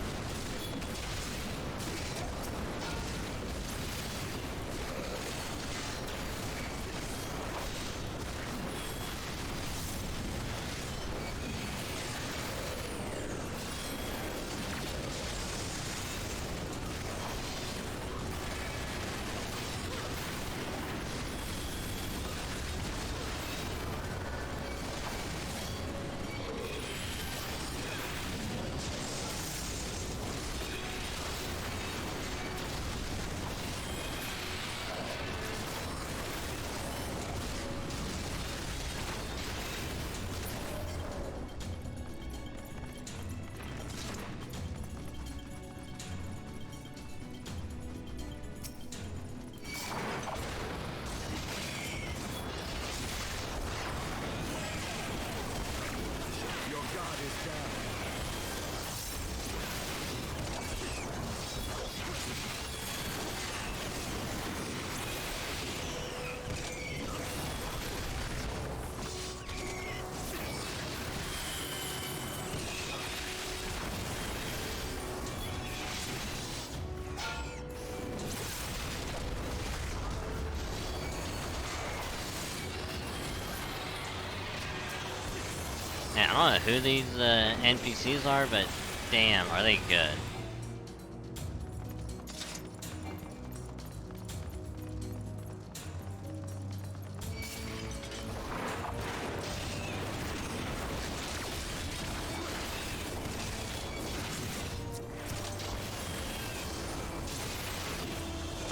Man, I don't know who these NPCs are, but damn, are they good.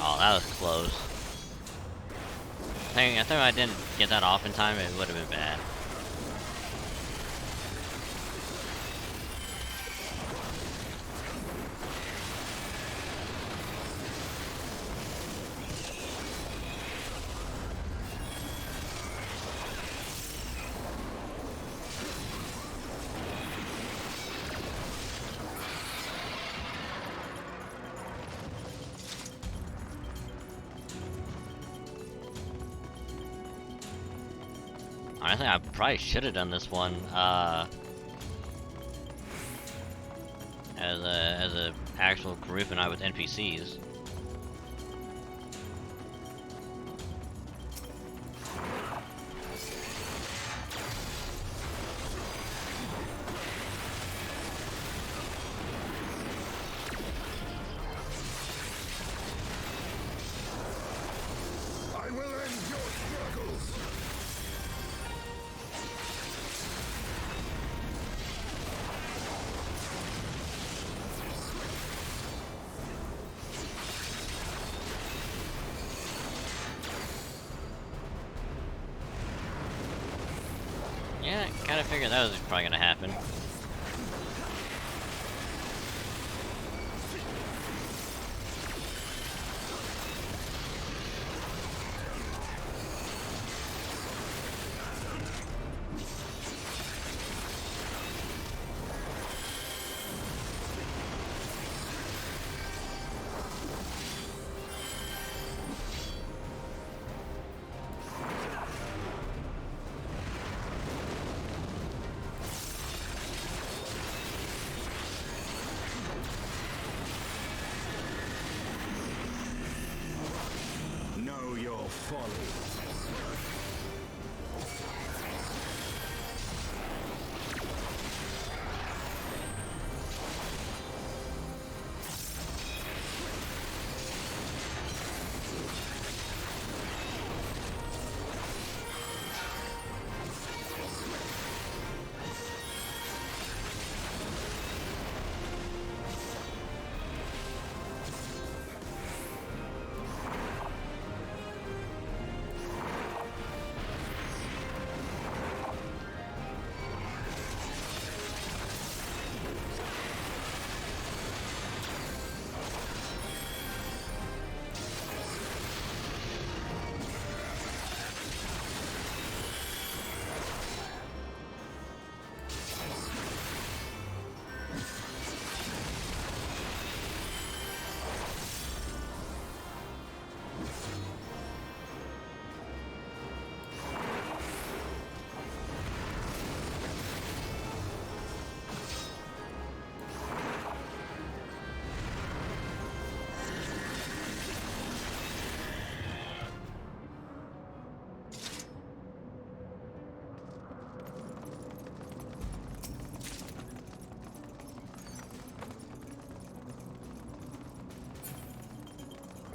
Oh, that was close. I think if I didn't get that off in time, it would have been bad. Honestly, I probably should have done this one as a actual group and not with NPCs. I will end your struggles. Yeah, I kind of figured that was probably gonna happen. Know your folly.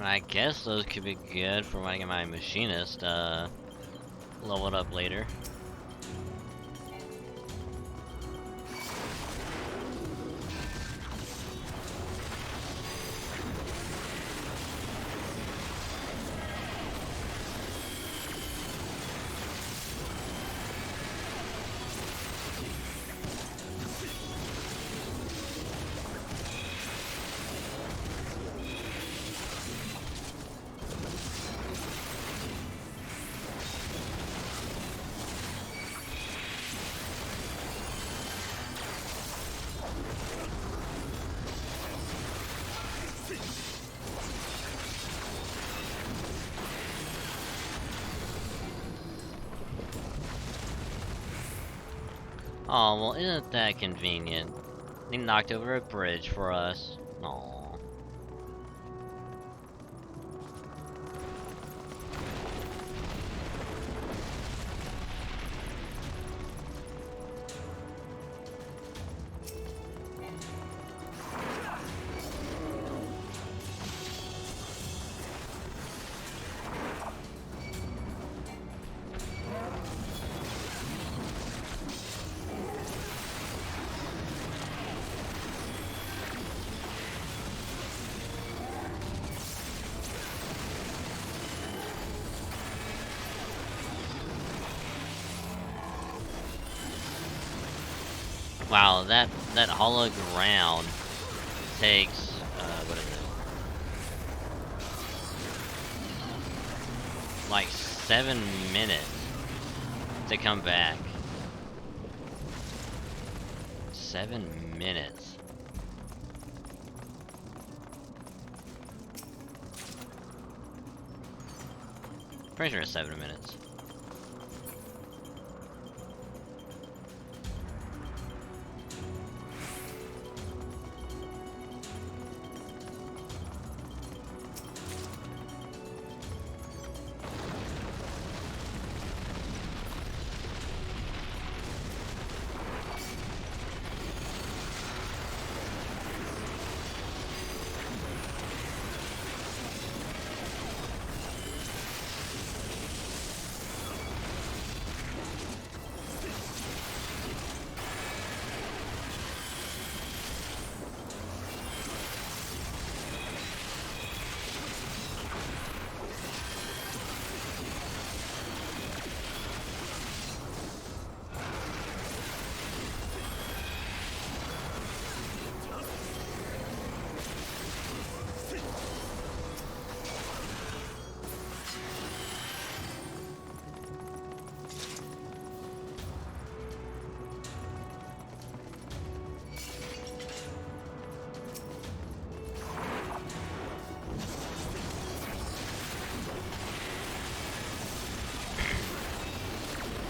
I guess those could be good for when I get my machinist leveled up later. Oh, well, isn't that convenient? They knocked over a bridge for us. Aw. Wow, that hollow ground takes what is it? Like 7 minutes to come back. 7 minutes. Pretty sure it's 7 minutes.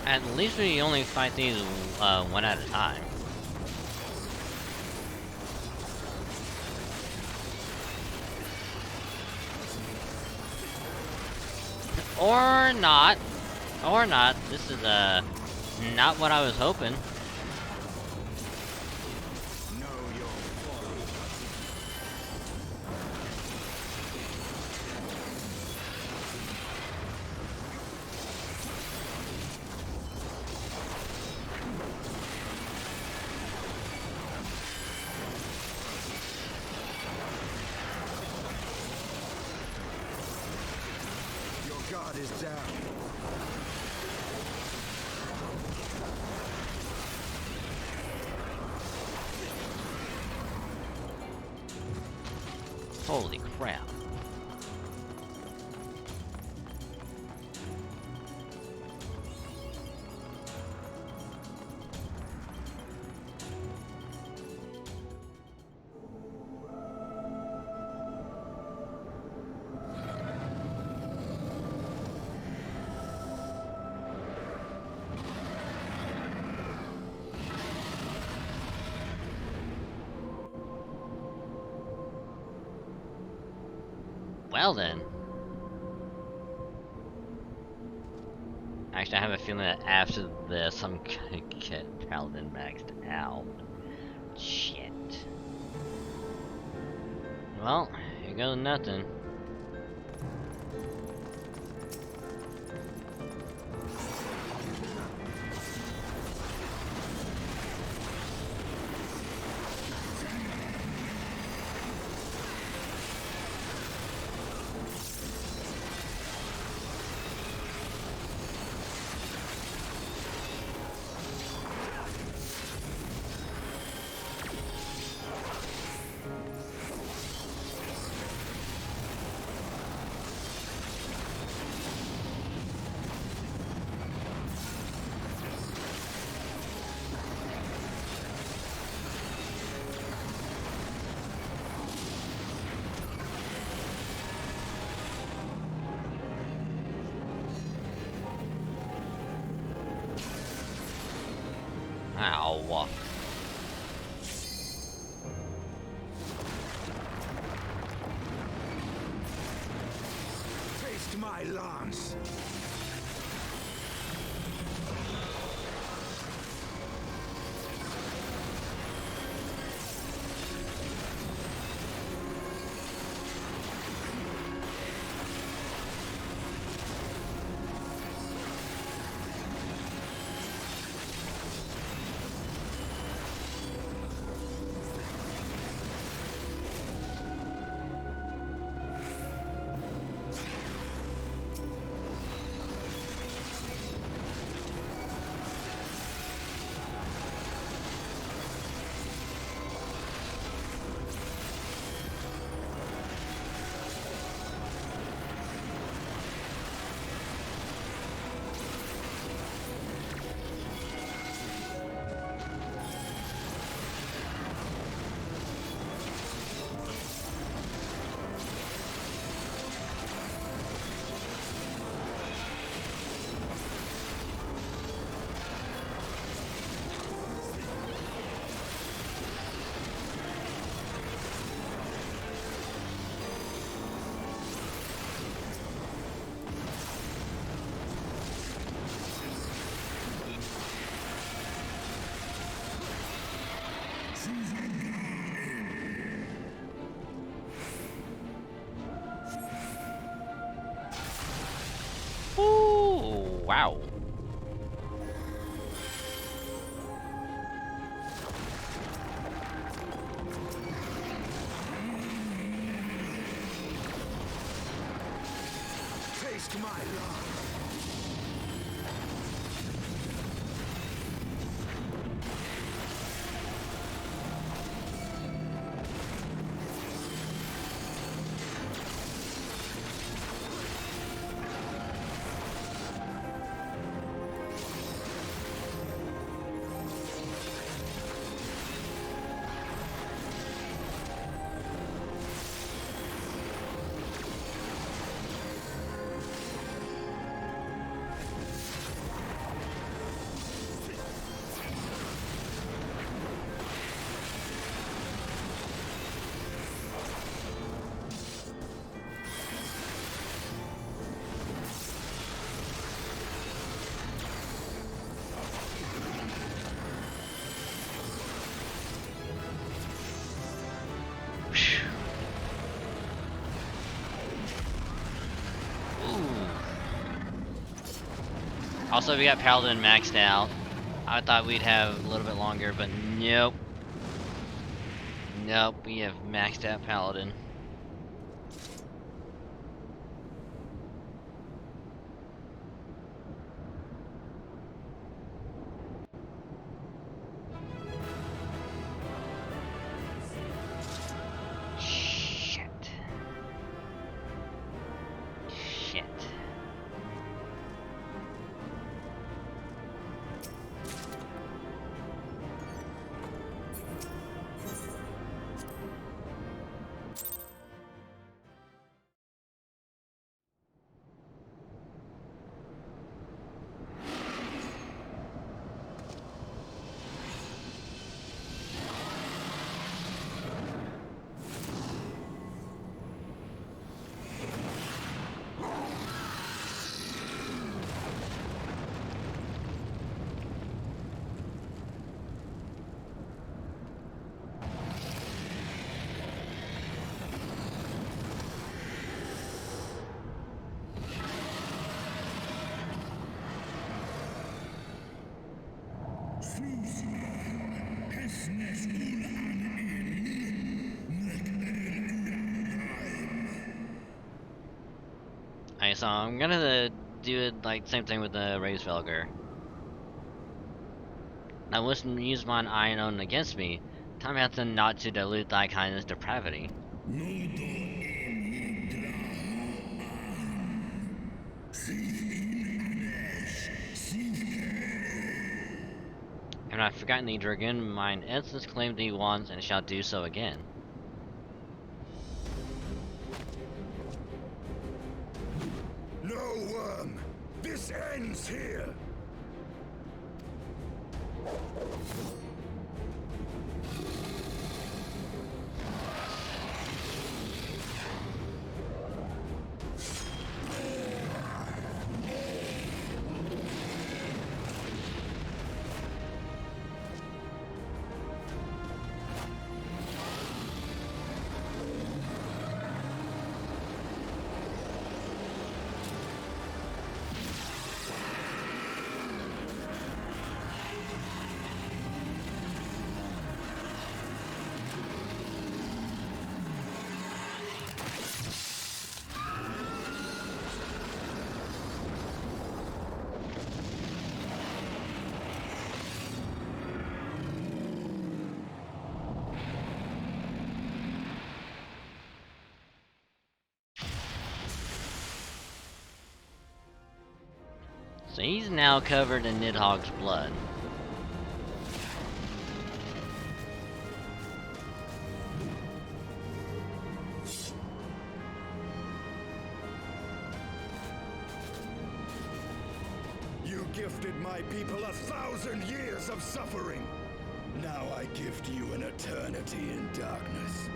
At least we only fight these one at a time. Or not. Or not. This is not what I was hoping. guard is down. Holy crap. Well then. Actually, I have a feeling that after this, I'm gonna get Paladin maxed out. Shit. Well, here goes nothing. Ow. Taste my lance. Ooh, wow. Taste my love. Also, we got Paladin maxed out. I thought we'd have a little bit longer, but nope. Nope, we have maxed out Paladin. Shit. Shit. Alright, so I'm gonna do it like same thing with the Raise Velgar. Now listen, use mine iron on against me. Time hath not to dilute thy kindness depravity. And I've forgotten thee, dragon, mine essence claimed thee once, and shall do so again. No worm! This ends here! So he's now covered in Nidhogg's blood. You gifted my people 1,000 years of suffering. Now I gift you an eternity in darkness.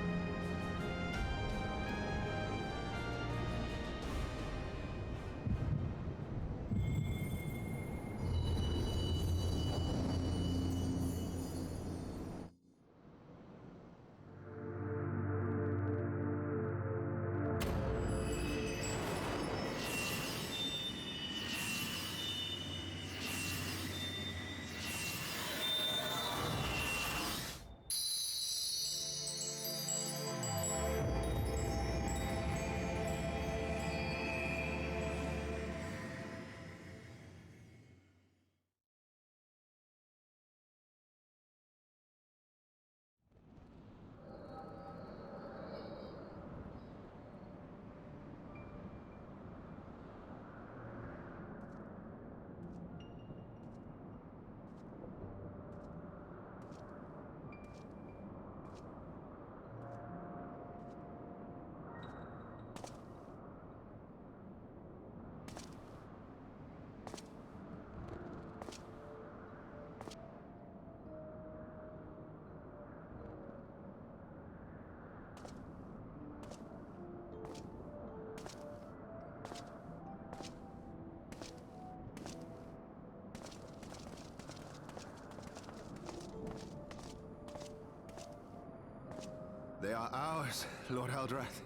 They are ours, Lord Eldrath.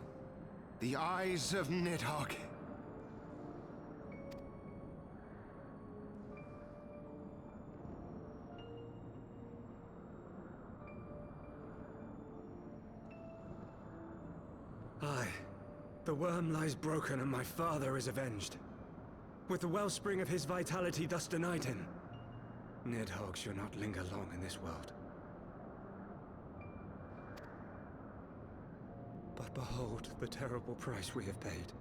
The eyes of Nidhogg. Aye. The worm lies broken and my father is avenged. With the wellspring of his vitality thus denied him, Nidhogg shall not linger long in this world. But behold the terrible price we have paid.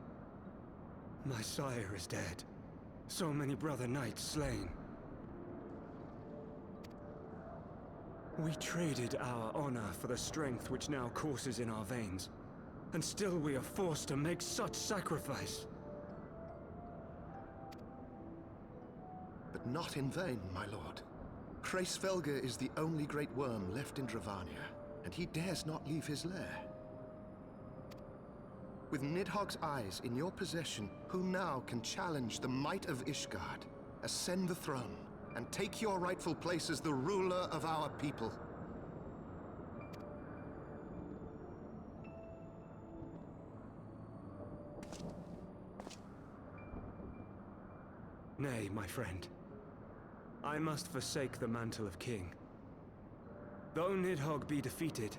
My sire is dead. So many brother knights slain. We traded our honor for the strength which now courses in our veins. And still we are forced to make such sacrifice. But not in vain, my lord. Hraesvelgr is the only great worm left in Dravania, and he dares not leave his lair. With Nidhogg's eyes in your possession, who now can challenge the might of Ishgard, ascend the throne, and take your rightful place as the ruler of our people? Nay, my friend. I must forsake the mantle of king. Though Nidhogg be defeated,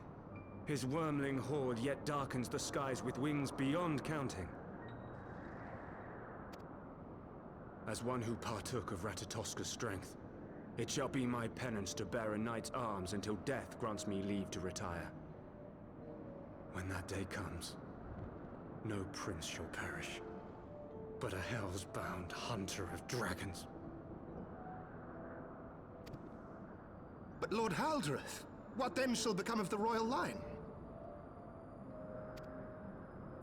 his wormling horde yet darkens the skies with wings beyond counting. As one who partook of Ratatoska's strength, it shall be my penance to bear a knight's arms until death grants me leave to retire. When that day comes, no prince shall perish, but a hell's-bound hunter of dragons. But Lord Haldreth, what then shall become of the royal line?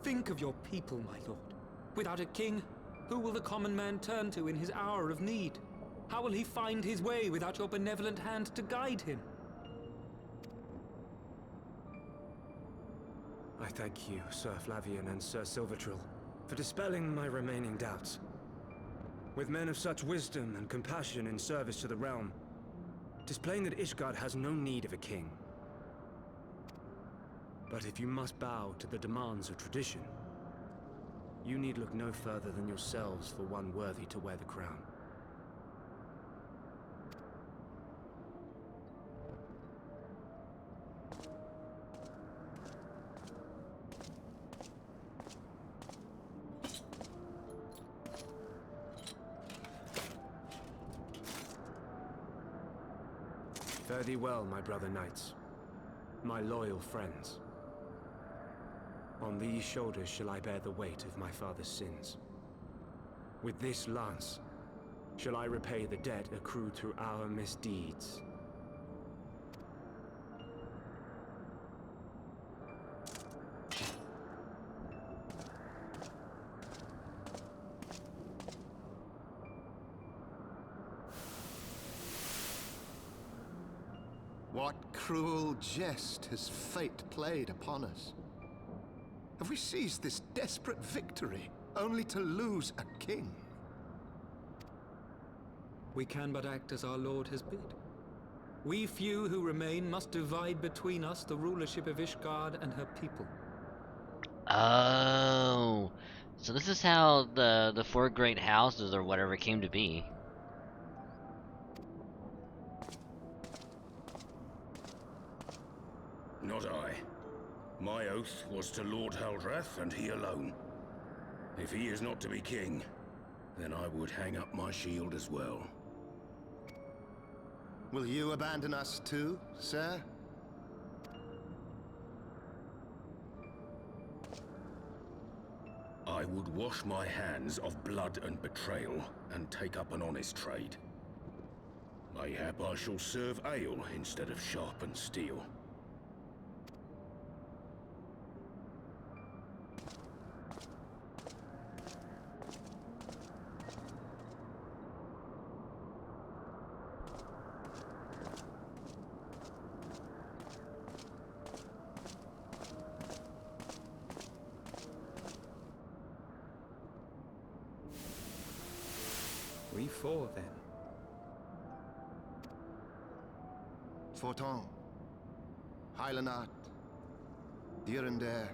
Think of your people, my lord. Without a king, who will the common man turn to in his hour of need? How will he find his way without your benevolent hand to guide him? I thank you, Sir Flavian and Sir Silvertrill, for dispelling my remaining doubts. With men of such wisdom and compassion in service to the realm, 'tis plain that Ishgard has no need of a king. But if you must bow to the demands of tradition, you need look no further than yourselves for one worthy to wear the crown. Fare thee well, my brother knights, my loyal friends. On these shoulders shall I bear the weight of my father's sins. With this lance, Shall I repay the debt accrued through our misdeeds? What cruel jest has fate played upon us? Have we seized this desperate victory only to lose a king? We can but act as our lord has bid. We few who remain must divide between us the rulership of Ishgard and her people. Oh, so this is how the four great houses or whatever came to be. Not I. My oath was to Lord Haldrath and he alone. If he is not to be king, then I would hang up my shield as well. Will you abandon us too, sir? I would wash my hands of blood and betrayal and take up an honest trade. Mayhap I shall serve ale instead of sharpened steel. We four, then. Forton, Hylanat, Durander,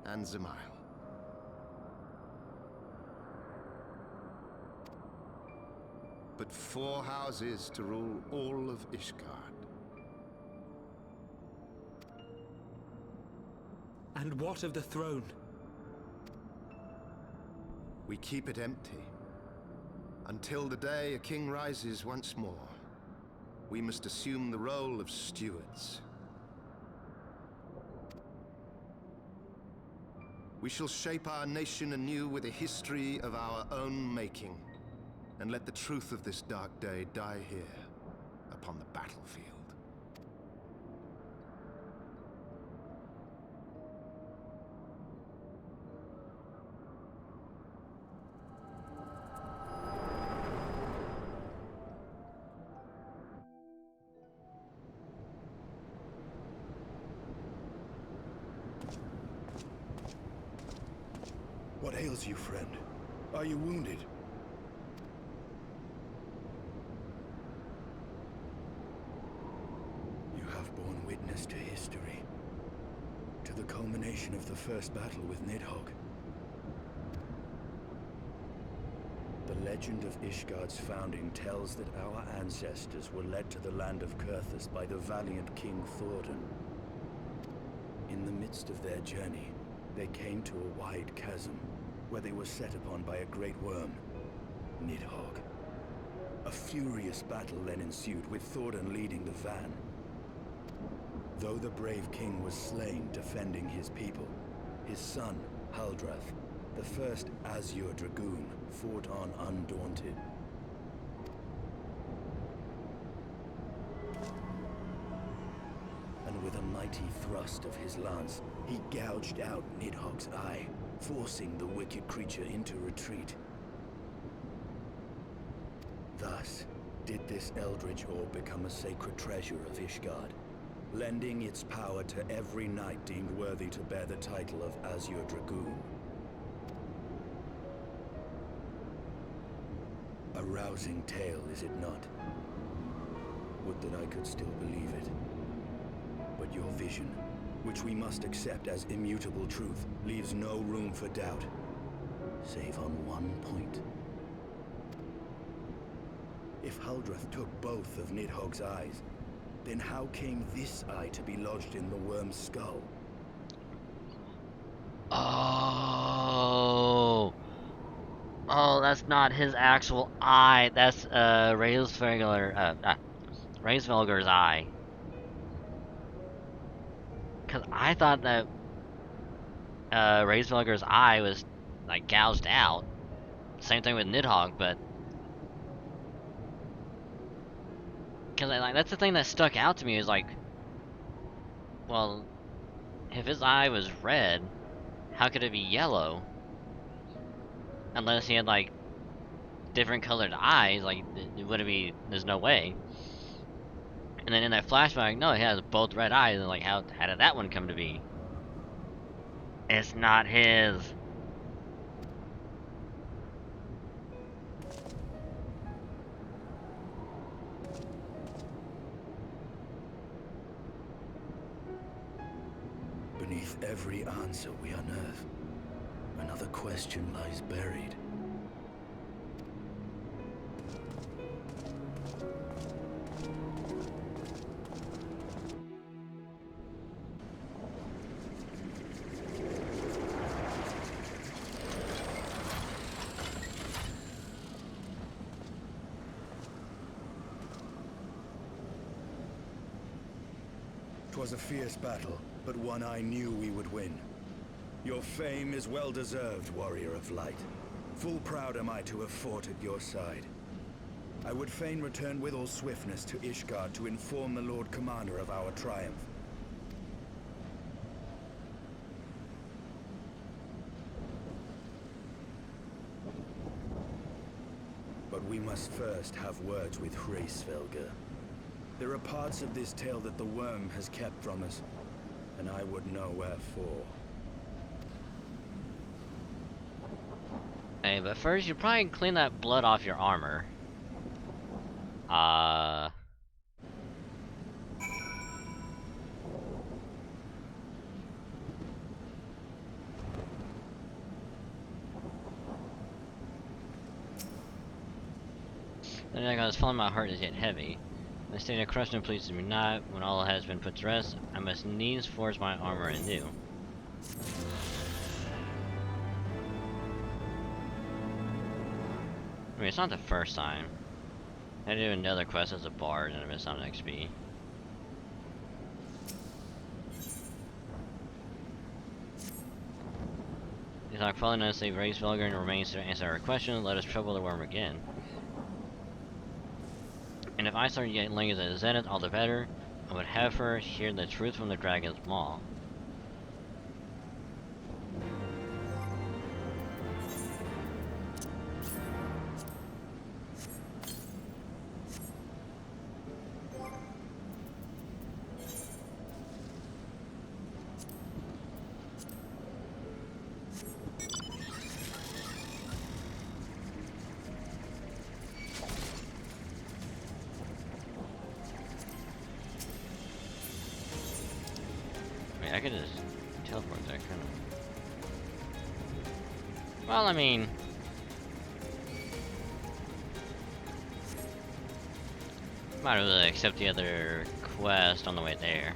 and Zemail. But 4 houses to rule all of Ishgard. And what of the throne? We keep it empty. Until the day a king rises once more, we must assume the role of stewards. We shall shape our nation anew with a history of our own making, and let the truth of this dark day die here, upon the battlefield. What ails you, friend? Are you wounded? You have borne witness to history. To the culmination of the first battle with Nidhogg. The legend of Ishgard's founding tells that our ancestors were led to the land of Kurthus by the valiant King Thordan. In the midst of their journey, they came to a wide chasm, where they were set upon by a great worm, Nidhogg. A furious battle then ensued, with Thordan leading the van. Though the brave king was slain defending his people, his son, Haldrath, the first Azure Dragoon, fought on undaunted. And with a mighty thrust of his lance, he gouged out Nidhogg's eye, forcing the wicked creature into retreat. Thus, did this eldritch orb become a sacred treasure of Ishgard, lending its power to every knight deemed worthy to bear the title of Azure Dragoon. A rousing tale, is it not? Would that I could still believe it. But your vision, which we must accept as immutable truth, leaves no room for doubt, save on one point. If Haldrath took both of Nidhogg's eyes, then how came this eye to be lodged in the worm's skull? Oh. Oh, that's not his actual eye. That's Raisvelger's eye. Cause I thought that Raisvelger's eye was like gouged out. Same thing with Nidhogg, but Cause like that's the thing that stuck out to me is like, well, if his eye was red, how could it be yellow? Unless he had like different colored eyes, like it wouldn't be. There's no way. And then in that flashback, no, he has both red eyes, and like how did that one come to be? It's not his. Beneath every answer we unearth, another question lies buried. Twas a fierce battle, but one I knew we would win. Your fame is well deserved, warrior of light. Full proud am I to have fought at your side. I would fain return with all swiftness to Ishgard to inform the Lord Commander of our triumph. But we must first have words with Hraesvelgr. There are parts of this tale that the worm has kept from us, and I would know wherefore. Hey, but first you probably clean that blood off your armor. Then I was feeling my heart is yet heavy. The state of corruption pleases me not. When all has been put to rest, I must needs forge my armor anew. I mean, it's not the first time. I had to do another quest as a bard and I missed out on XP. If I follow none save Hraesvelgr and remains to answer our question, let us trouble the worm again. And if I start getting language at Zenith, all the better. I would have her hear the truth from the dragon's maw. I could just teleport there, kind of. Well, I mean, might as well accept the other quest on the way there.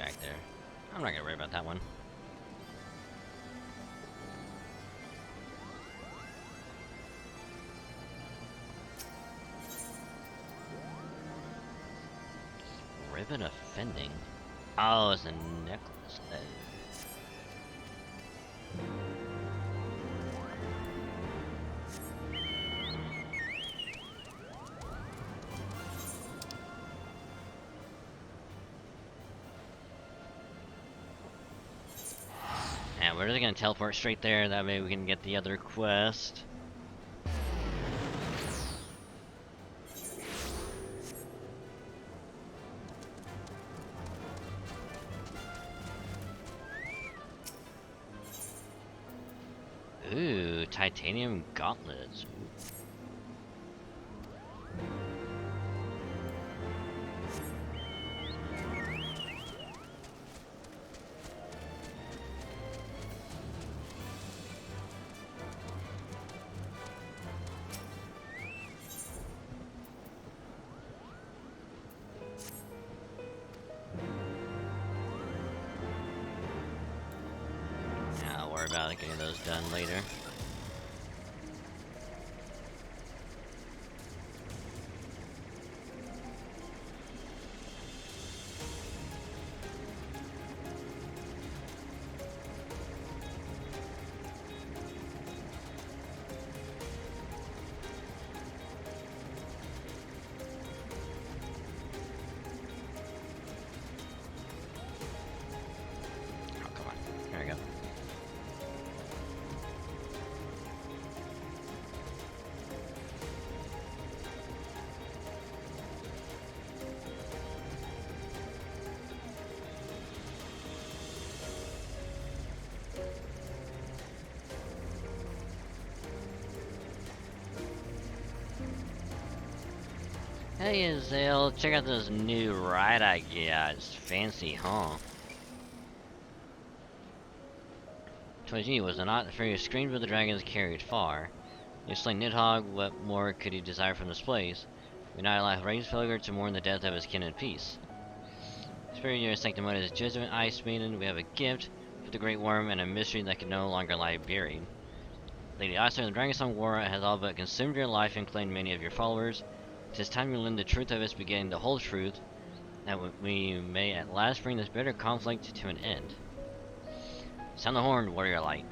back there. I'm not gonna worry about that one. Ribbon of Fending. Oh, it's a necklace. And we're just gonna teleport straight there, that way we can get the other quest. Ooh, titanium gauntlets. Ooh. I'll worry about getting those done later. Oh, come on. There we go. Hey Azale, check out this new ride I got. It's fancy, huh? 20 was it not the furious screamed with the dragons carried far. You slain Nidhogg, what more could he desire from this place? We now allow raised Pilgrim to mourn the death of his kin in peace. Spirit, your sanctimonious Jesuit Ice Maiden, we have a gift for the Great Worm and a mystery that can no longer lie buried. Lady Icer, the Dragonsong War has all but consumed your life and claimed many of your followers. 'Tis time you learn the truth of its beginning, the whole truth, that we may at last bring this bitter conflict to an end. Sound the horn, warrior light.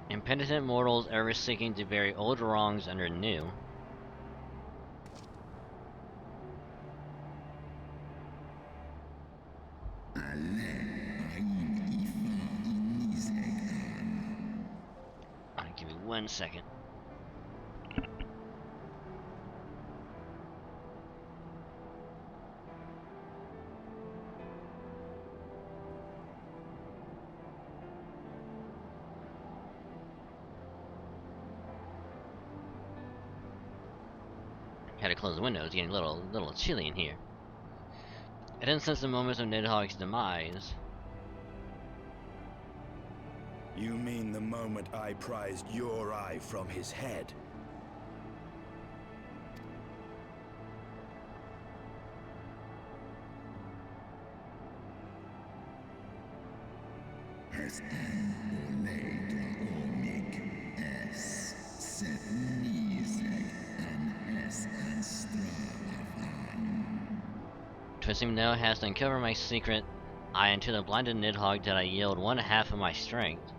Impenitent mortals ever seeking to bury old wrongs under new. Give me 1 second. Had to close the window, it's getting a little chilly in here. I didn't sense the moments of Nidhogg's demise. You mean the moment I prized your eye from his head? Twisting now has to uncover my secret eye, and to the blinded Nidhogg did I yield 1/2 of my strength.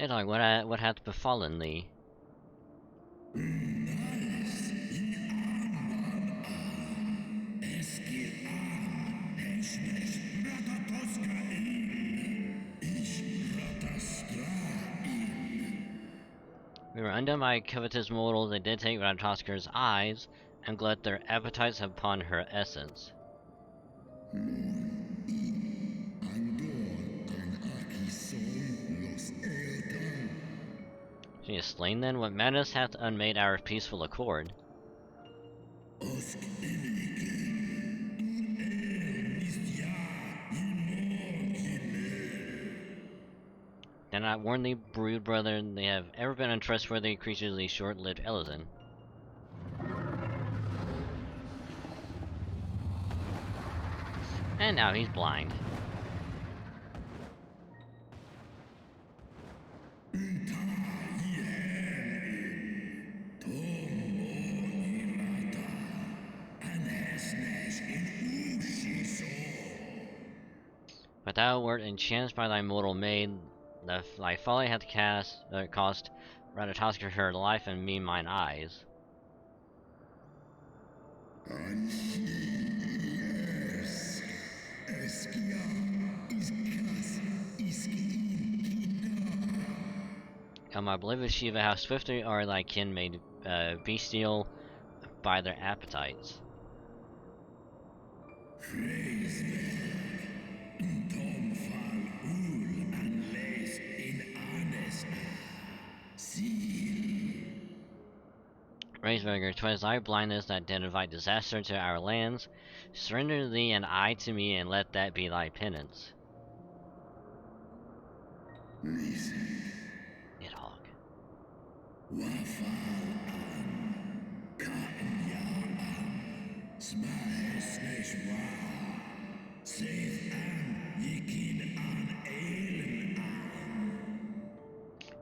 Nidhogg, what hath befallen thee? We were undone by covetous mortals. They did take Ratatoskir's eyes and glut their appetites upon her essence. She is slain then? What madness hath unmade our peaceful accord? Did I warn thee, brood brother, they have ever been untrustworthy creatures, these short-lived Elizin. And now he's blind. But thou wert enchanced by thy mortal maid. Thy folly hath cost Ratatoskir her life and me mine eyes. O my beloved Shiva, how swiftly are thy kin made bestial by their appetites. Raisberger, 'twas thy blindness that did invite disaster to our lands. Surrender thee an eye to me, and let that be thy penance. Nidhogg.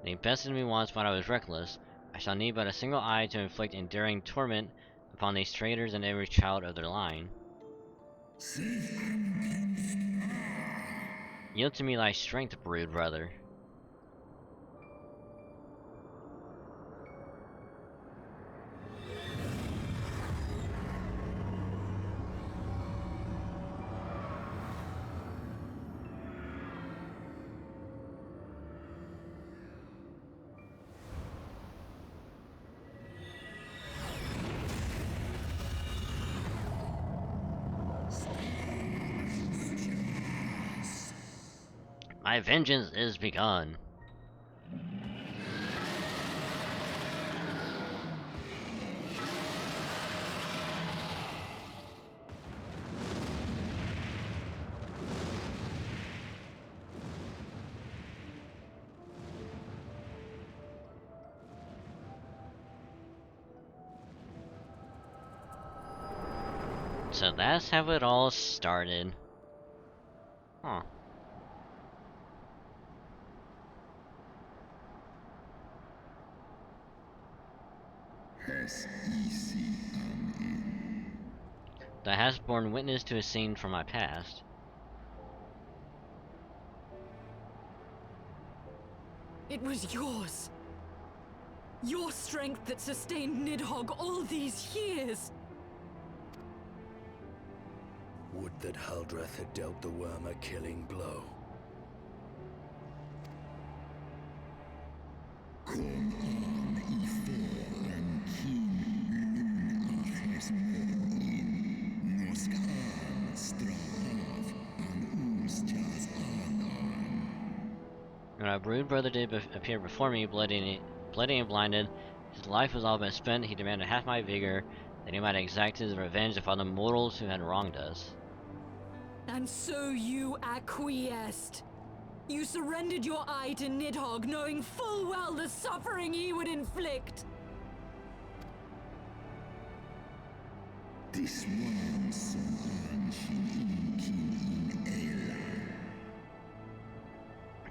They bested me once, but I was reckless. I shall need but a single eye to inflict enduring torment upon these traitors and every child of their line. Yield to me thy strength, brood brother. My vengeance is begun. So that's how it all started. Huh. Thou hast borne witness to a scene from my past. It was yours. Your strength that sustained Nidhogg all these years. Would that Huldreth had dealt the worm a killing blow. When our brood brother did appear before me, bloody and blinded, his life was all but spent. He demanded half my vigor, that he might exact his revenge upon the mortals who had wronged us. And so you acquiesced. You surrendered your eye to Nidhogg, knowing full well the suffering he would inflict.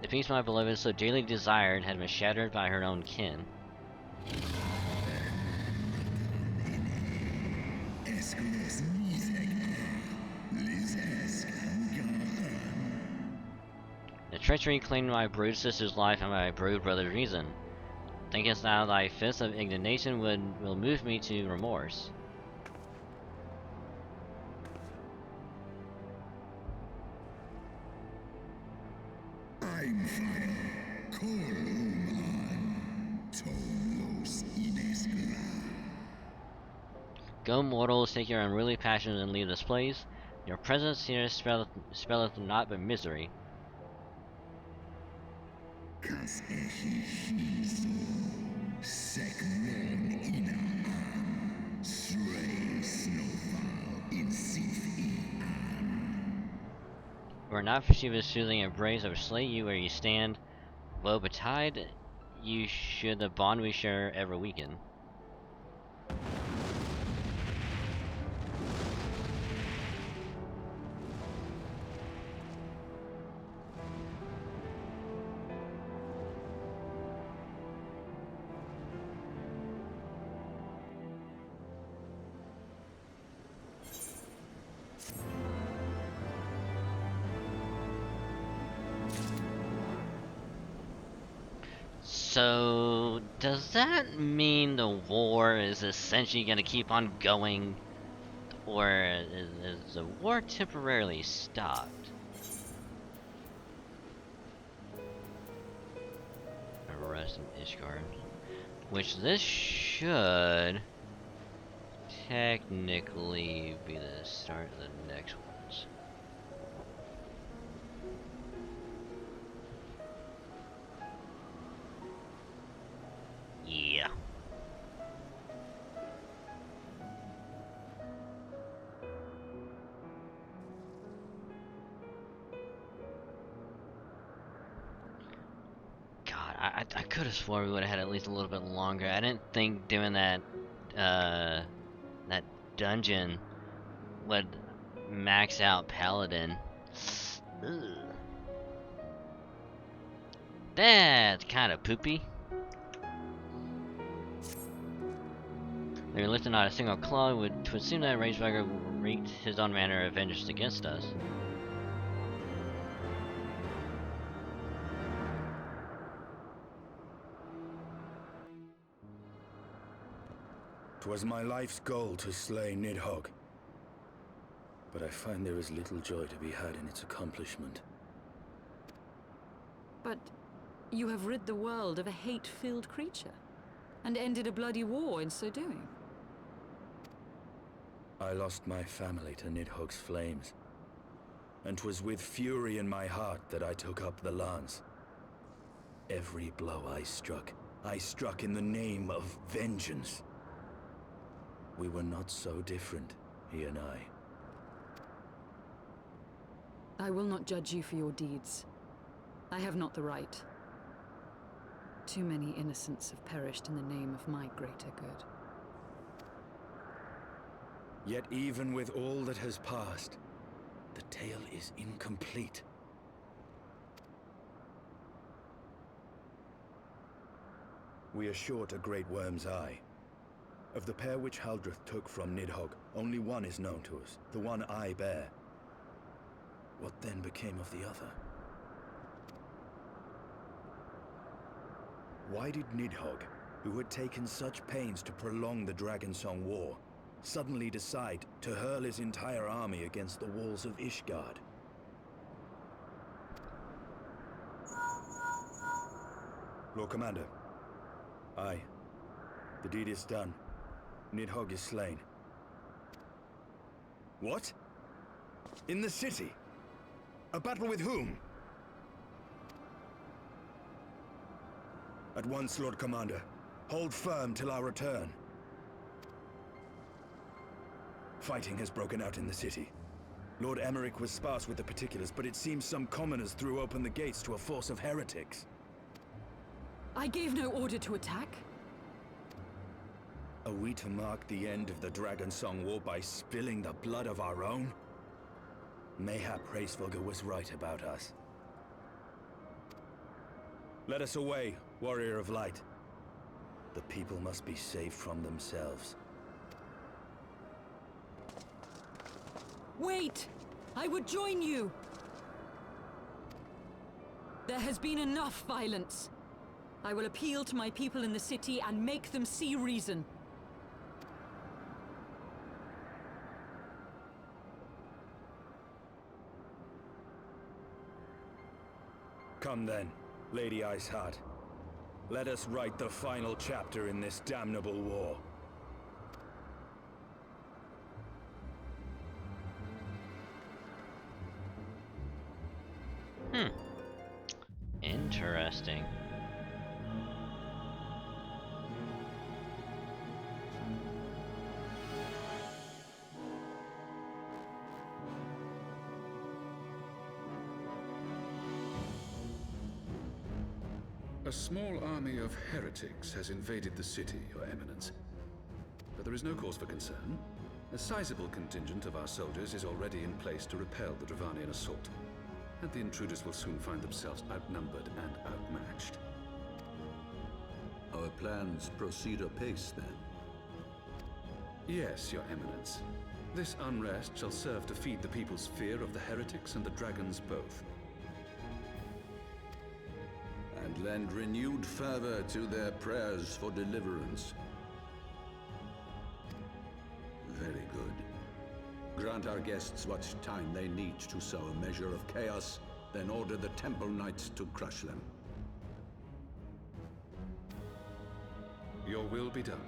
The peace my beloved so dearly desired had been shattered by her own kin. treachery claimed my brood sister's life and my brood brother's reason. Thinkest thou thy fist of indignation will move me to remorse? I'm fine. Tolos Inescla. Go, mortals, take your unruly passions and leave this place. Your presence here spelleth naught but misery. Cas echi hiso, sec non ina an, stray snowfall in sif an. Were it not for Shiva's soothing embrace, I would slay you where you stand. Woe betide you should the bond we share ever weaken. So, does that mean the war is essentially going to keep on going? Or is the war temporarily stopped? Arrest in Ishgard. Which this should technically be the start of the next ones. Yeah. God, I could have sworn we would have had at least a little bit longer. I didn't think doing that that dungeon would max out Paladin. Ugh. That's kind of poopy. They were lifting not a single claw. It would seem that Rageberger wreaked his own manner of vengeance against us. 'Twas my life's goal to slay Nidhogg, but I find there is little joy to be had in its accomplishment. But you have rid the world of a hate-filled creature, and ended a bloody war in so doing. I lost my family to Nidhogg's flames, and 'twas with fury in my heart that I took up the lance. Every blow I struck in the name of vengeance. We were not so different, he and I. I will not judge you for your deeds. I have not the right. Too many innocents have perished in the name of my greater good. Yet even with all that has passed, the tale is incomplete. We are short a great worm's eye. Of the pair which Haldreth took from Nidhogg, only one is known to us, the one I bear. What then became of the other? Why did Nidhogg, who had taken such pains to prolong the Dragonsong War, suddenly decide to hurl his entire army against the walls of Ishgard? Lord Commander. Aye. The deed is done. Nidhogg is slain. What? In the city? A battle with whom? At once, Lord Commander. Hold firm till our return. Fighting has broken out in the city. Lord Emmerich was sparse with the particulars, but it seems some commoners threw open the gates to a force of heretics. I gave no order to attack. Are we to mark the end of the Dragonsong War by spilling the blood of our own? Mayhap Hraesvelgr was right about us. Let us away, Warrior of Light. The people must be saved from themselves. Wait! I would join you! There has been enough violence. I will appeal to my people in the city and make them see reason. Come then, Lady Iceheart. Let us write the final chapter in this damnable war. Interesting. A small army of heretics has invaded the city, Your Eminence. But there is no cause for concern. A sizable contingent of our soldiers is already in place to repel the Dravanian assault, and the intruders will soon find themselves outnumbered and outmatched. Our plans proceed apace, then? Yes, Your Eminence. This unrest shall serve to feed the people's fear of the heretics and the dragons both. And lend renewed fervor to their prayers for deliverance. Very good. Grant our guests what time they need to sow a measure of chaos, then order the Temple Knights to crush them. Your will be done.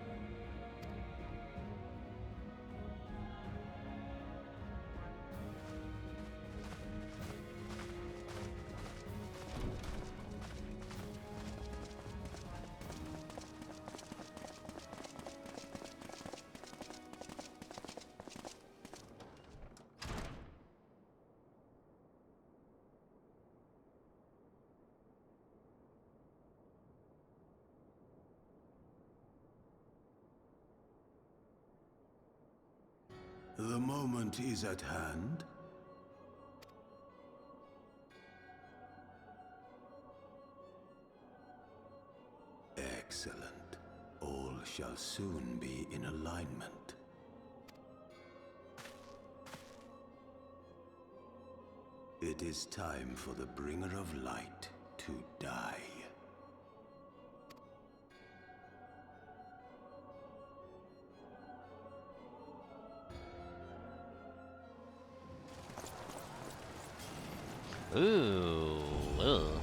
The moment is at hand. Excellent. All shall soon be in alignment. It is time for the Bringer of Light to die. Ooh, ugh.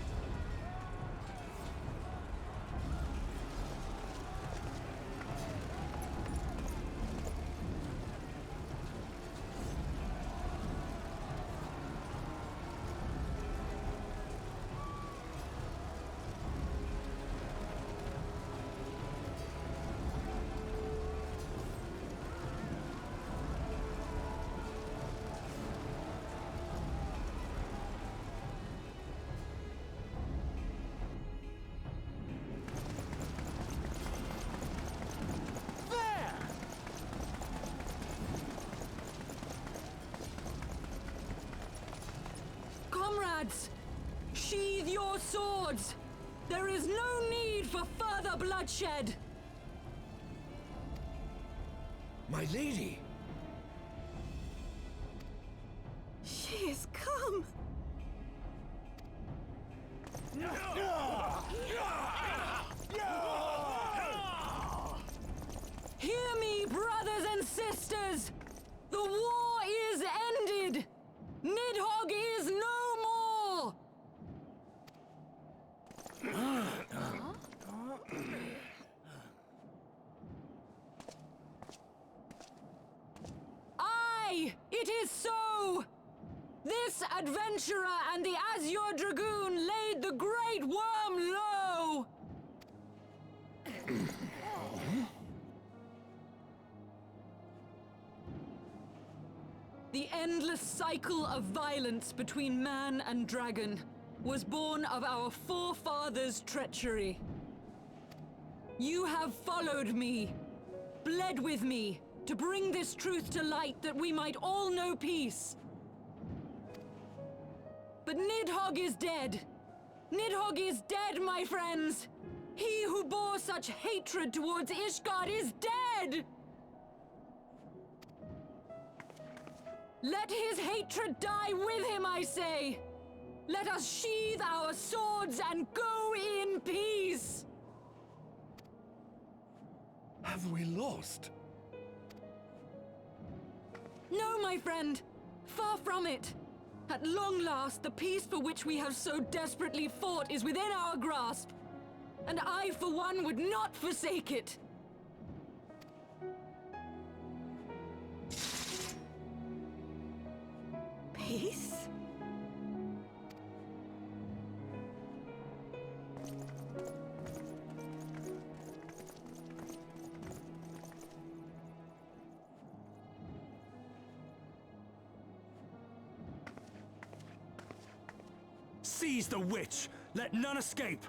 Comrades, sheathe your swords! There is no need for further bloodshed! My lady! She is come! Hear me, brothers and sisters! The war is ended! Nidhogg is no more! Aye, it is so! This adventurer and the Azure Dragoon laid the Great Worm low! The endless cycle of violence between man and dragon was born of our forefathers' treachery. You have followed me, bled with me, to bring this truth to light that we might all know peace. But Nidhogg is dead. Nidhogg is dead, my friends! He who bore such hatred towards Ishgard is dead! Let his hatred die with him, I say! Let us sheathe our swords and go in peace! Have we lost? No, my friend! Far from it! At long last, the peace for which we have so desperately fought is within our grasp. And I, for one, would not forsake it. Peace? Seize the witch! Let none escape!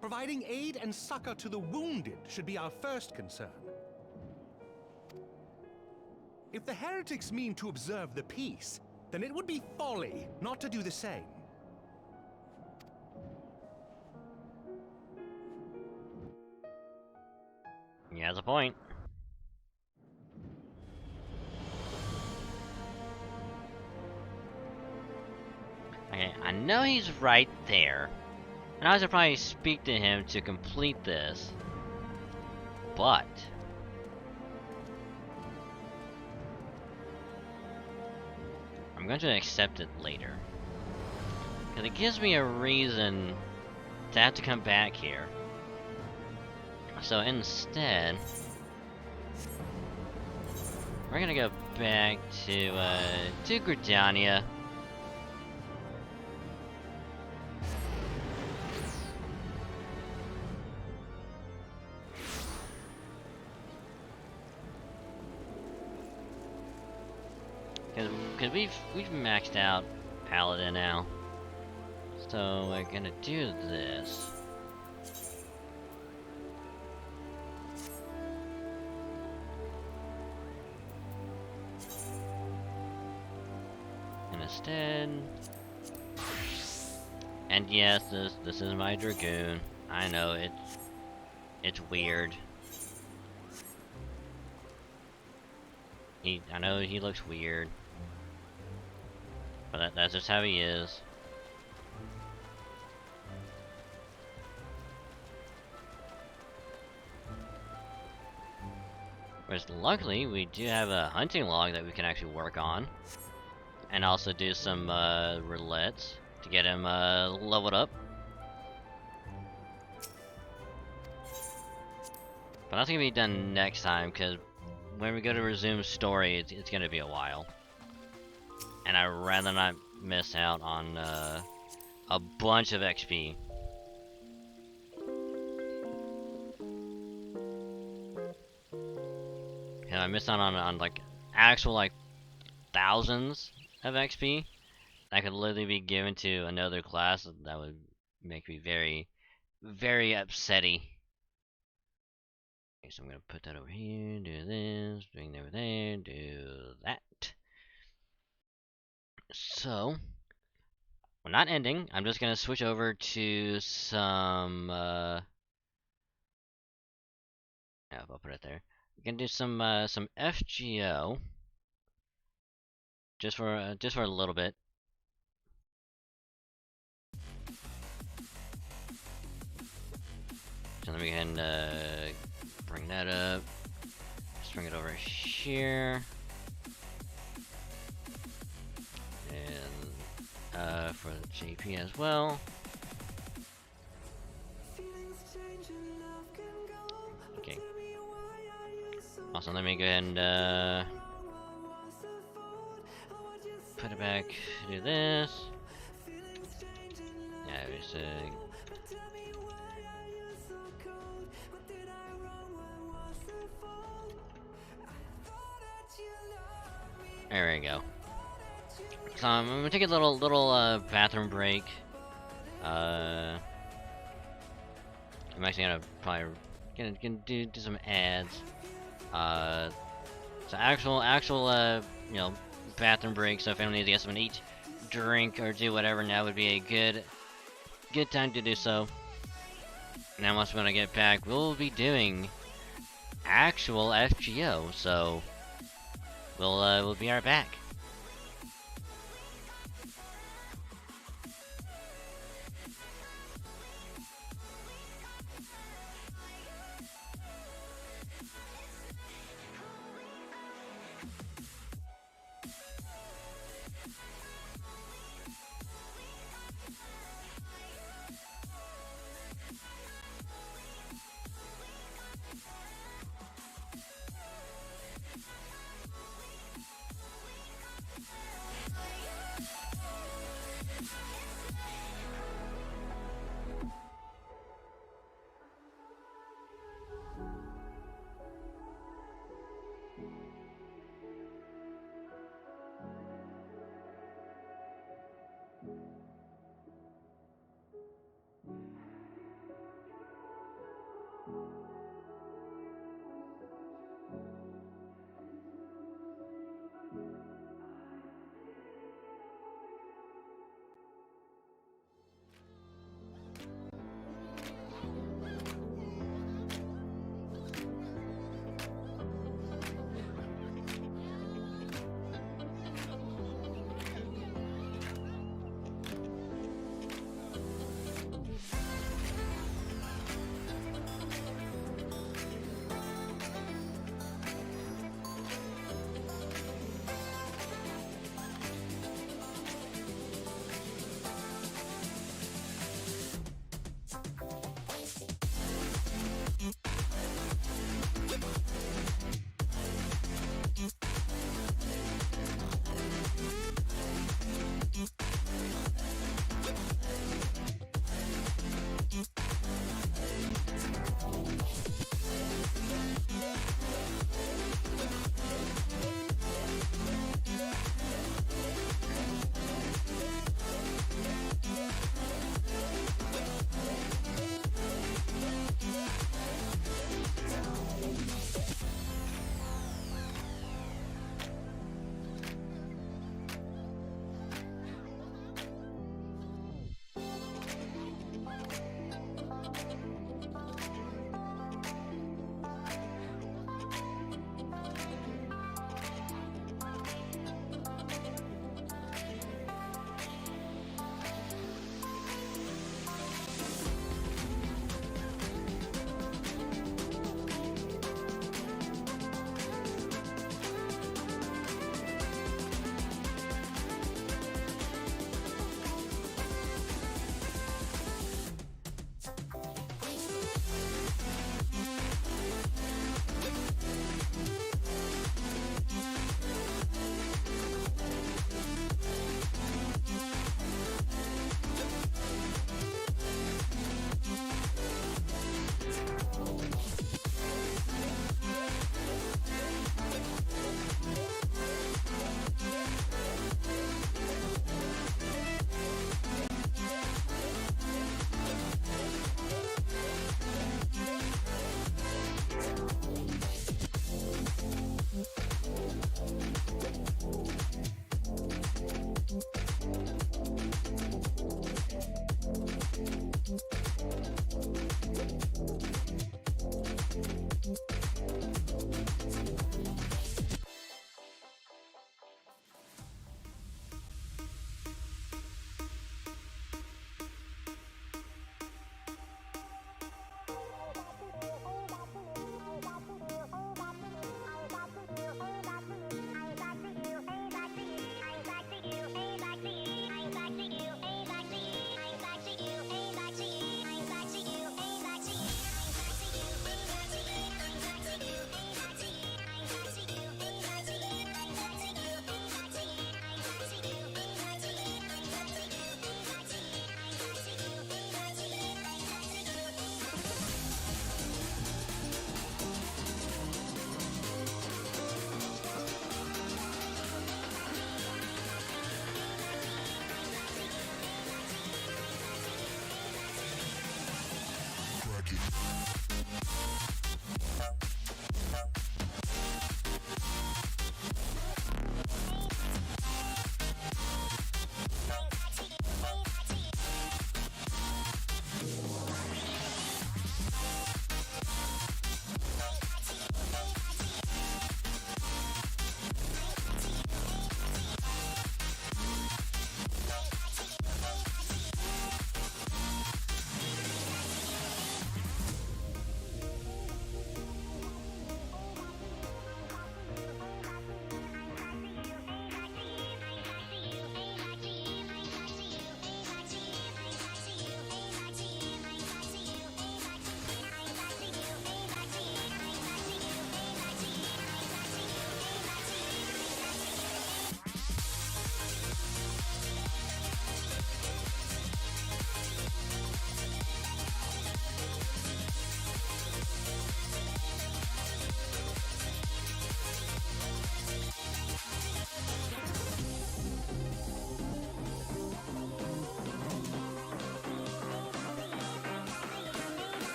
Providing aid and succor to the wounded should be our first concern. If the heretics mean to observe the peace, then it would be folly not to do the same. He has a point. Okay, I know he's right there. And I should probably speak to him to complete this. But I'm going to accept it later. Because it gives me a reason to have to come back here. So instead, we're gonna go back to Gridania. Because we've maxed out Paladin now. So we're gonna do this. And instead, and yes, this is my Dragoon. I know it's weird. I know he looks weird. But that's just how he is. Whereas luckily, we do have a hunting log that we can actually work on. And also do some roulettes to get him leveled up. But that's gonna be done next time, because when we go to resume story, it's gonna be a while. And I'd rather not miss out on a bunch of XP. And I miss out on like actual like thousands of XP that could literally be given to another class. That would make me very, very upsetty. Okay, so I'm gonna put that over here, do this, bring that over there, do that. So, we're not ending. I'm just gonna switch over to some. Yeah, I'll put it there. We're gonna do some FGO, just for a little bit. So let me go ahead and bring that up. Just bring it over here. And for the JP as well. Okay. Also, let me go ahead and put it back. Do this. Yeah, it's there we go. So I'm gonna take a little bathroom break. I'm actually gonna probably gonna do some ads. So actual you know, bathroom break. So if anyone needs to get something to eat, drink, or do whatever, now would be a good time to do so. Now once when I get back, we'll be doing actual FGO. So we'll be right back.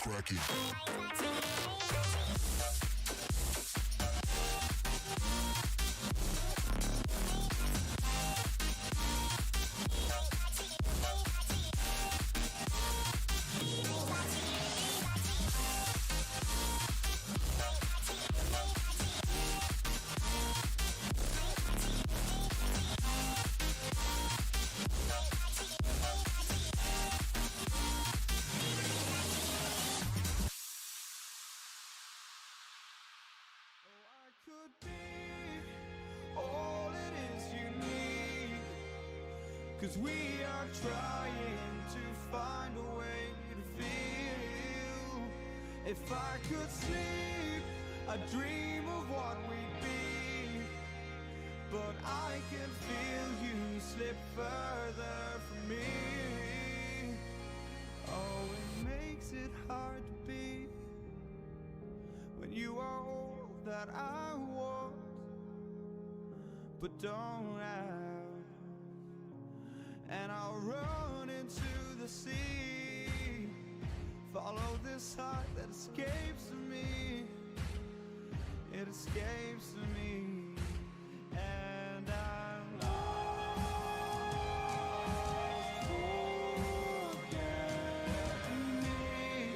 cracking. All it is you need, 'cause we are trying to find a way to feel. If I could sleep, I'd dream of what we'd be, but I can feel you slip further from me. Oh, it makes it hard to be when you are all that I want, but don't have. And I'll run into the sea, follow this heart that escapes me. It escapes me, and I'm lost. Forget me,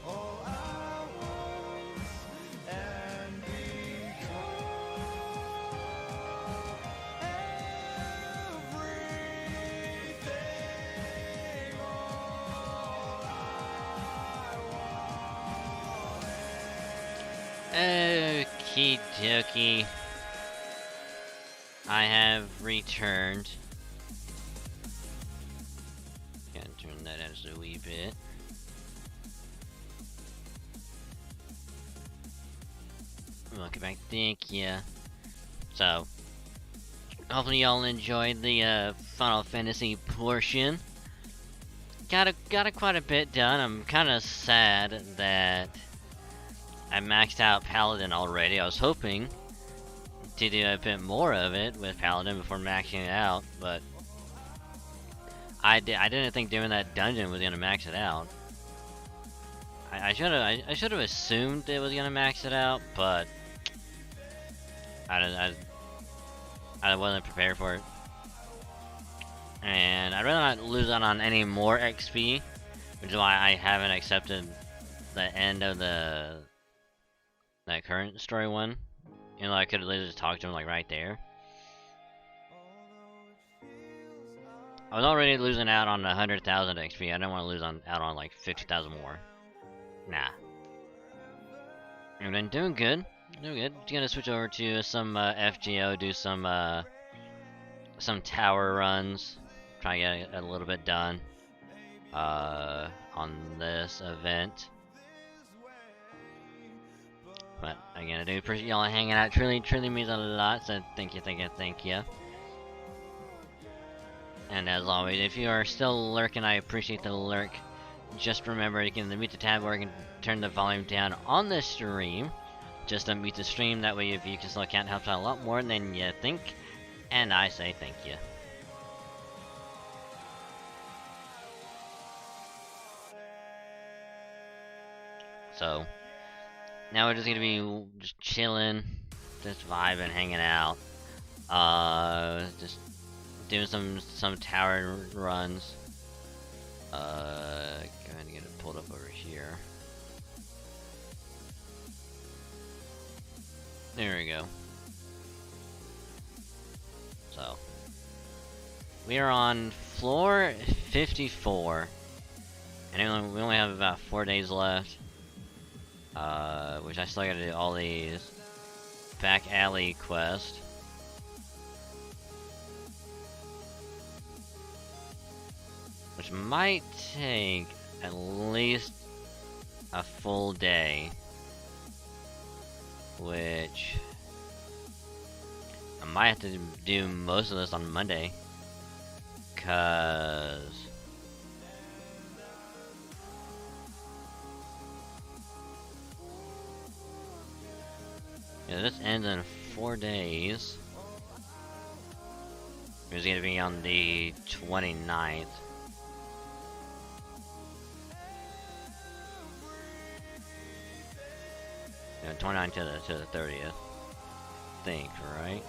all I want, and Okie dokie. I have returned. Gotta turn that out just a wee bit. Welcome back, thank ya. So, hopefully y'all enjoyed the Final Fantasy portion. Got quite a bit done. I'm kind of sad that I maxed out Paladin already. I was hoping to do a bit more of it with Paladin before maxing it out, but I didn't think doing that dungeon was gonna max it out. I should have assumed it was gonna max it out, but I wasn't prepared for it. And I'd rather not lose out on any more XP, which is why I haven't accepted the end of that current story one. You know, I could have just talked to him like right there. I was already losing out on 100,000 XP. I didn't want to lose out on like 50,000 more. Nah. And then doing good. Doing good. Gonna switch over to some FGO, do some tower runs. Try to get a little bit done on this event. But again, I do appreciate y'all hanging out. Truly means a lot. So thank you. And as always, if you are still lurking, I appreciate the lurk. Just remember, you can mute the tab or you can turn the volume down on the stream. Just unmute the stream. That way, if you can still count, helps out a lot more than you think. And I say thank you. So now we're just gonna be just chilling, just vibing, hanging out, just doing some tower runs. Go ahead and get it pulled up over here. There we go. So we are on floor 54, and we only have about 4 days left. Which I still gotta do all these back alley quests. Which might take at least a full day. Which I might have to do most of this on Monday. 'Cause yeah, this ends in 4 days. It's gonna be on the 29th. Yeah, 29 to the 30th. Think, right?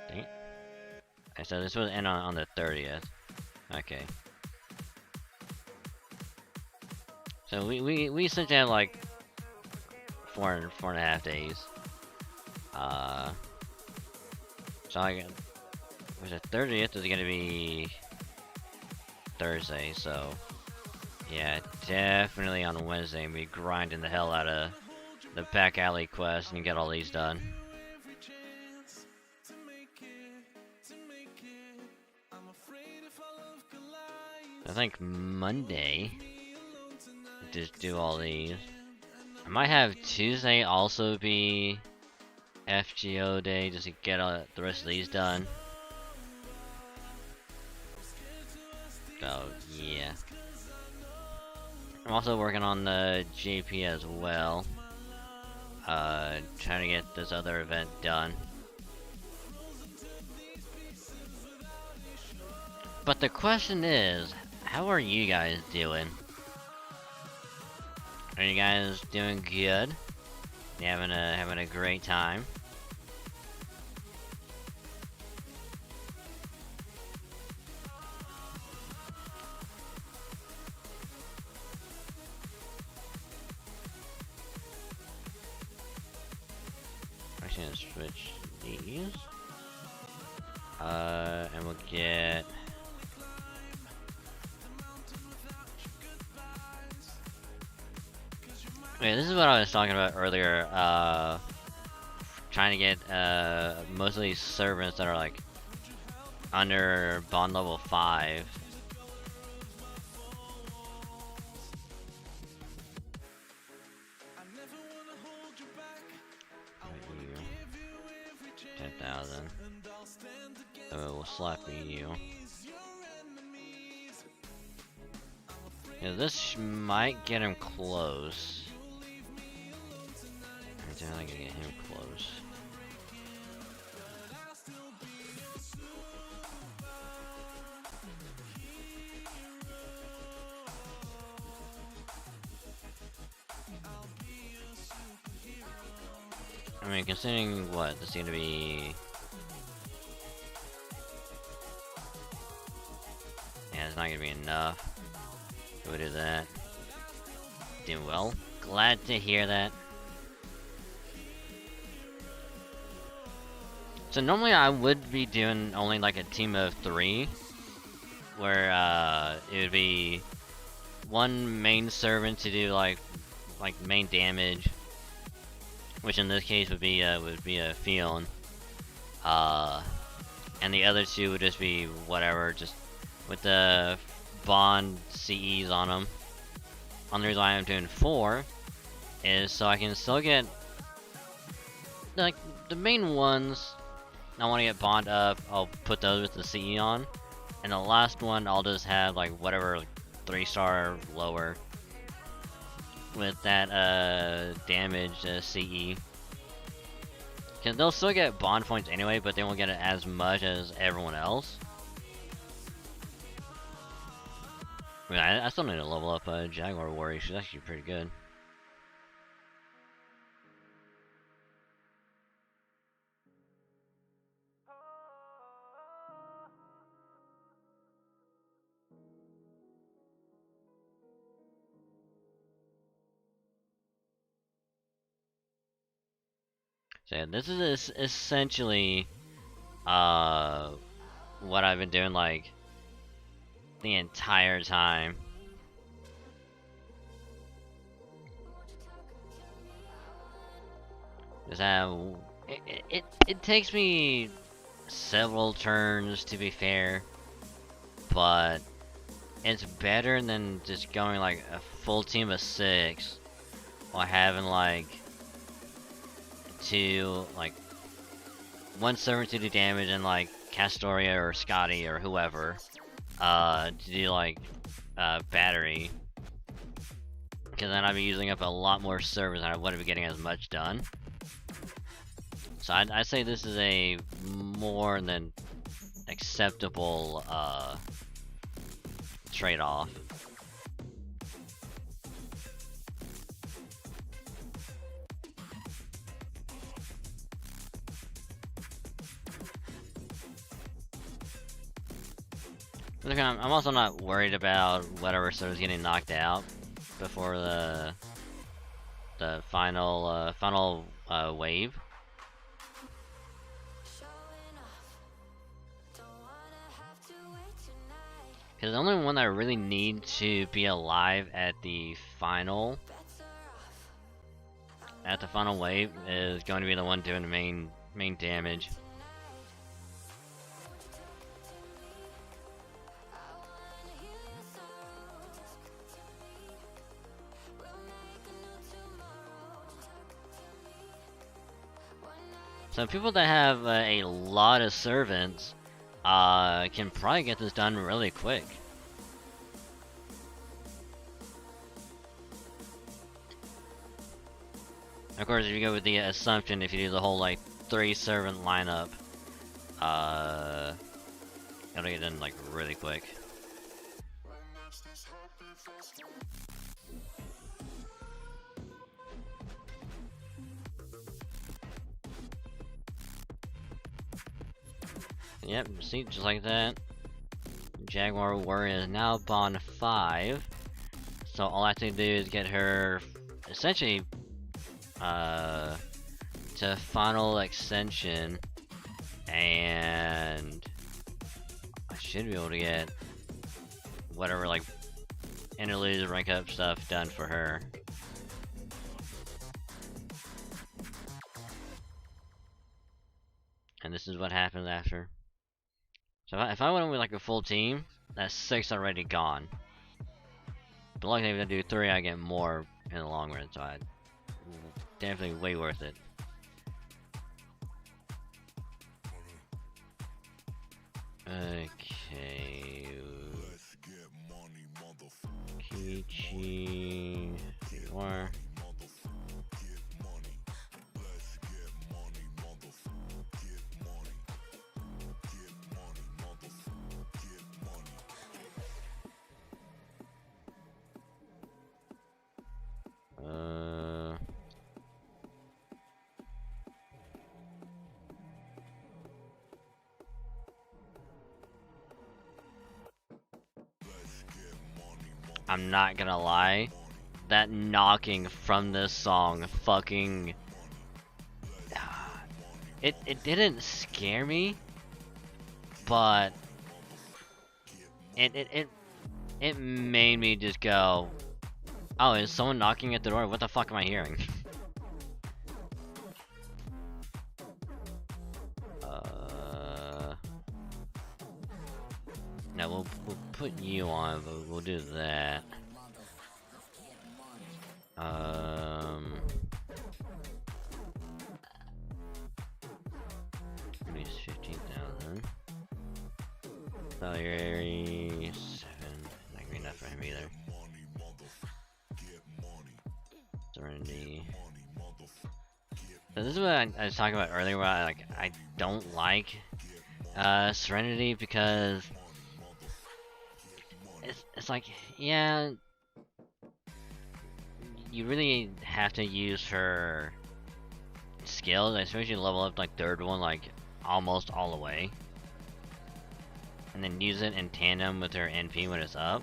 Dang it. Okay, so this was end on the 30th. Okay. So we essentially have like four and a half days. So I was the 30th is gonna be Thursday, so yeah, definitely on Wednesday we'll be grinding the hell out of the back alley quest and get all these done. I think Monday just do all these. I might have Tuesday also be FGO day just to get the rest of these done. So yeah, I'm also working on the JP as well. Trying to get this other event done. But the question is, how are you guys doing? Are you guys doing good? You having a great time? I'm just gonna switch these. And we'll get. Okay, this is what I was talking about earlier, trying to get most of these servants that are like under bond level 5. $10,000. So we'll slap you. Yeah, this might get him close. I'm definitely gonna get him close. I mean, considering what, this is gonna be... Yeah, it's not gonna be enough. We'll do that. Doing well. Glad to hear that. So normally I would be doing only like a team of 3, where it would be one main servant to do like main damage, which in this case would be a Fion, and the other 2 would just be whatever, just with the bond CEs on them. On the reason why I'm doing 4 is so I can still get like the main ones. I want to get bond up, I'll put those with the CE on, and the last one I'll just have like whatever, like 3-star lower with that damage CE, because they'll still get bond points anyway, but they won't get it as much as everyone else. I mean, I still need to level up Jaguar Warrior. She's actually pretty good. So yeah, this is essentially what I've been doing like the entire time. Just have it takes me several turns to be fair, but it's better than just going like a full team of 6 while having like one servant to do damage and like Castoria or Scotty or whoever to do like battery, because then I'd be using up a lot more servers and I wouldn't be getting as much done. So I'd say this is a more than acceptable trade-off. Look, I'm also not worried about whatever server's getting knocked out before the final wave. Because the only one that I really need to be alive at the final wave is going to be the one doing the main damage. So people that have a lot of servants can probably get this done really quick. Of course, if you go with the assumption, if you do the whole like 3 servant lineup, it'll get done like really quick. Yep, see, just like that. Jaguar Warrior is now Bond 5. So all I have to do is get her essentially to final extension, and I should be able to get whatever like interlude rank up stuff done for her. And this is what happens after. So if I went with like a full team, that's 6 already gone. But luckily if I do 3, I get more in the long run, so definitely way worth it. Okay. Kichi. More. I'm not gonna lie, that knocking from this song fucking it didn't scare me, but it made me just go, oh, is someone knocking at the door? What the fuck am I hearing? No, we'll put you on, but we'll do that. At least 15,000. Salary 7. Not gonna be enough for him either. Serenity. So this is what I was talking about earlier, where I don't like Serenity, because it's like, yeah, you really have to use her skills, especially level up like 3rd one, like almost all the way, and then use it in tandem with her NP when it's up.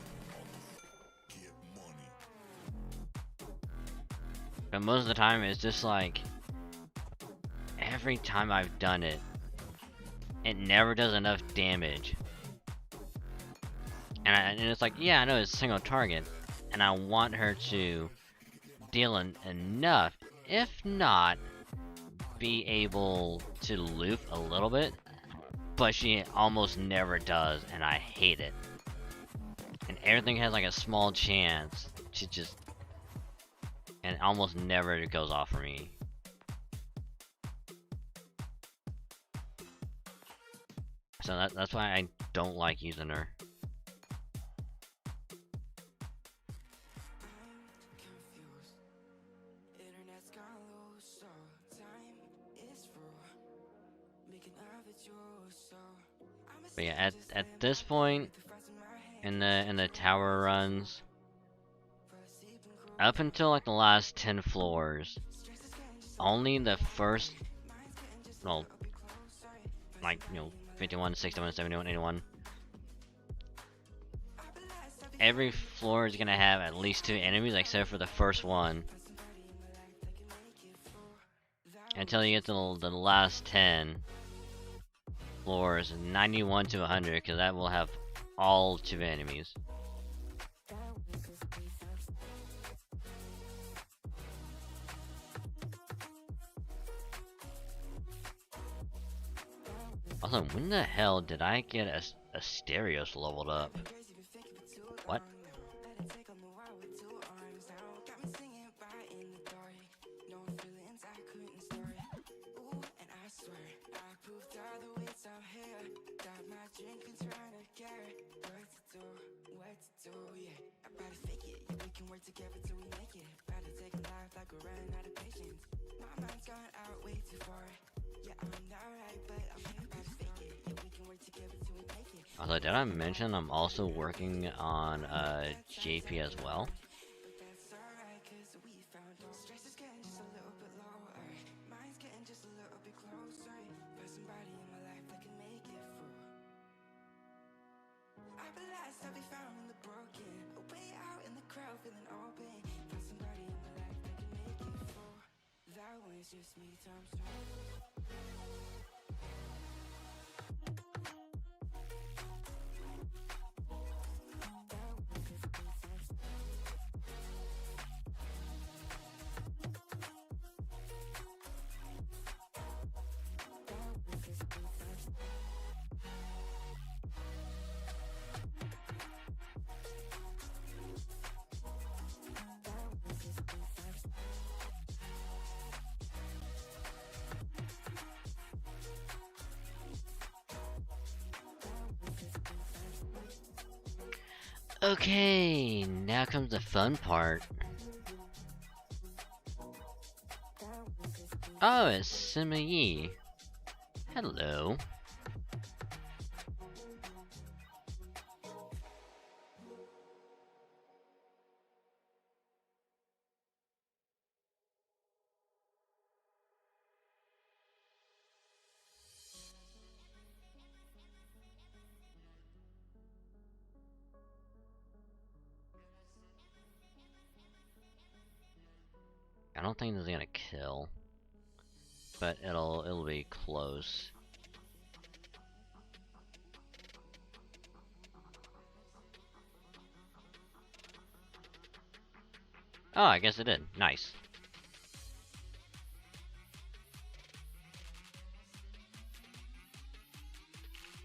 But most of the time it's just like, every time I've done it, it never does enough damage. And it's like, yeah, I know it's a single target, and I want her to deal enough, if not be able to loop a little bit, but she almost never does, and I hate it. And everything has like a small chance to just, and almost never goes off for me. So that's why I don't like using her. But yeah, at this point in the tower runs, up until like the last 10 floors, only the first, well, like, you know, 51, 61, 71, 81, every floor is gonna have at least 2 enemies, except for the first one. Until you get to the last 10 floors, 91 to 100, because that will have all 2 enemies. Also, when the hell did I get a Asterios leveled up? What? Although, did I mention I'm also working on JP as well? Okay, now comes the fun part. Oh, it's Sima. Hello. I don't think this is gonna kill, but it'll be close. Oh, I guess it did. Nice.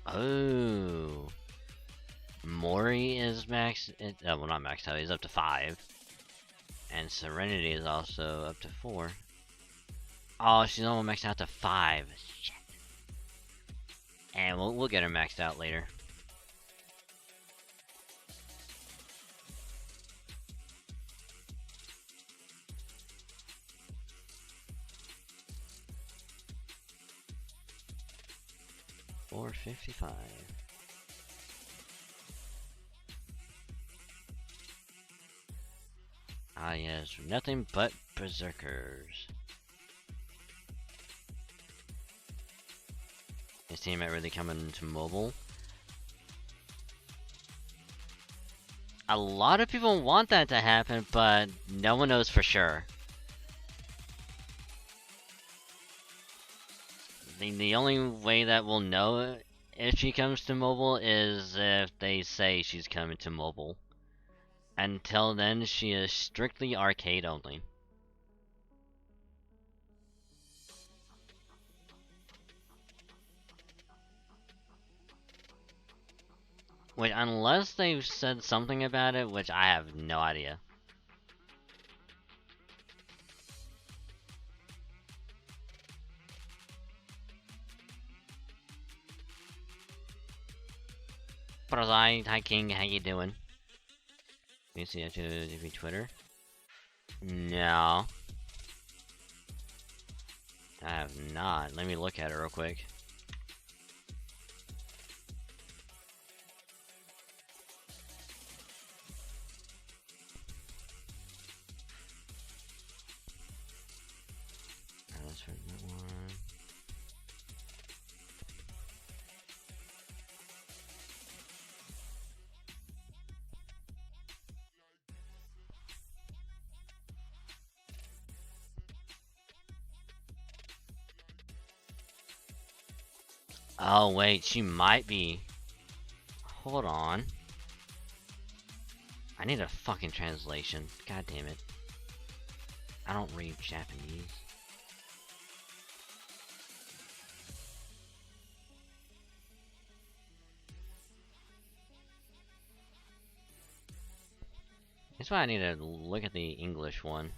Oh, Mori is max. Well, not maxed out. He's up to 5. And Serenity is also up to 4. Oh, she's almost maxed out to 5. Shit. And we'll get her maxed out later. $455. Ah yes, nothing but berserkers. Is teammate really coming to mobile? A lot of people want that to happen, but no one knows for sure. The only way that we'll know if she comes to mobile is if they say she's coming to mobile. Until then, she is strictly arcade only. Wait, unless they've said something about it, which I have no idea. Hi King, how you doing? You see FFXIV Twitter? No. I have not. Let me look at it real quick. That's for that one. Oh wait, she might be. Hold on. I need a fucking translation. God damn it. I don't read Japanese. That's why I need to look at the English one.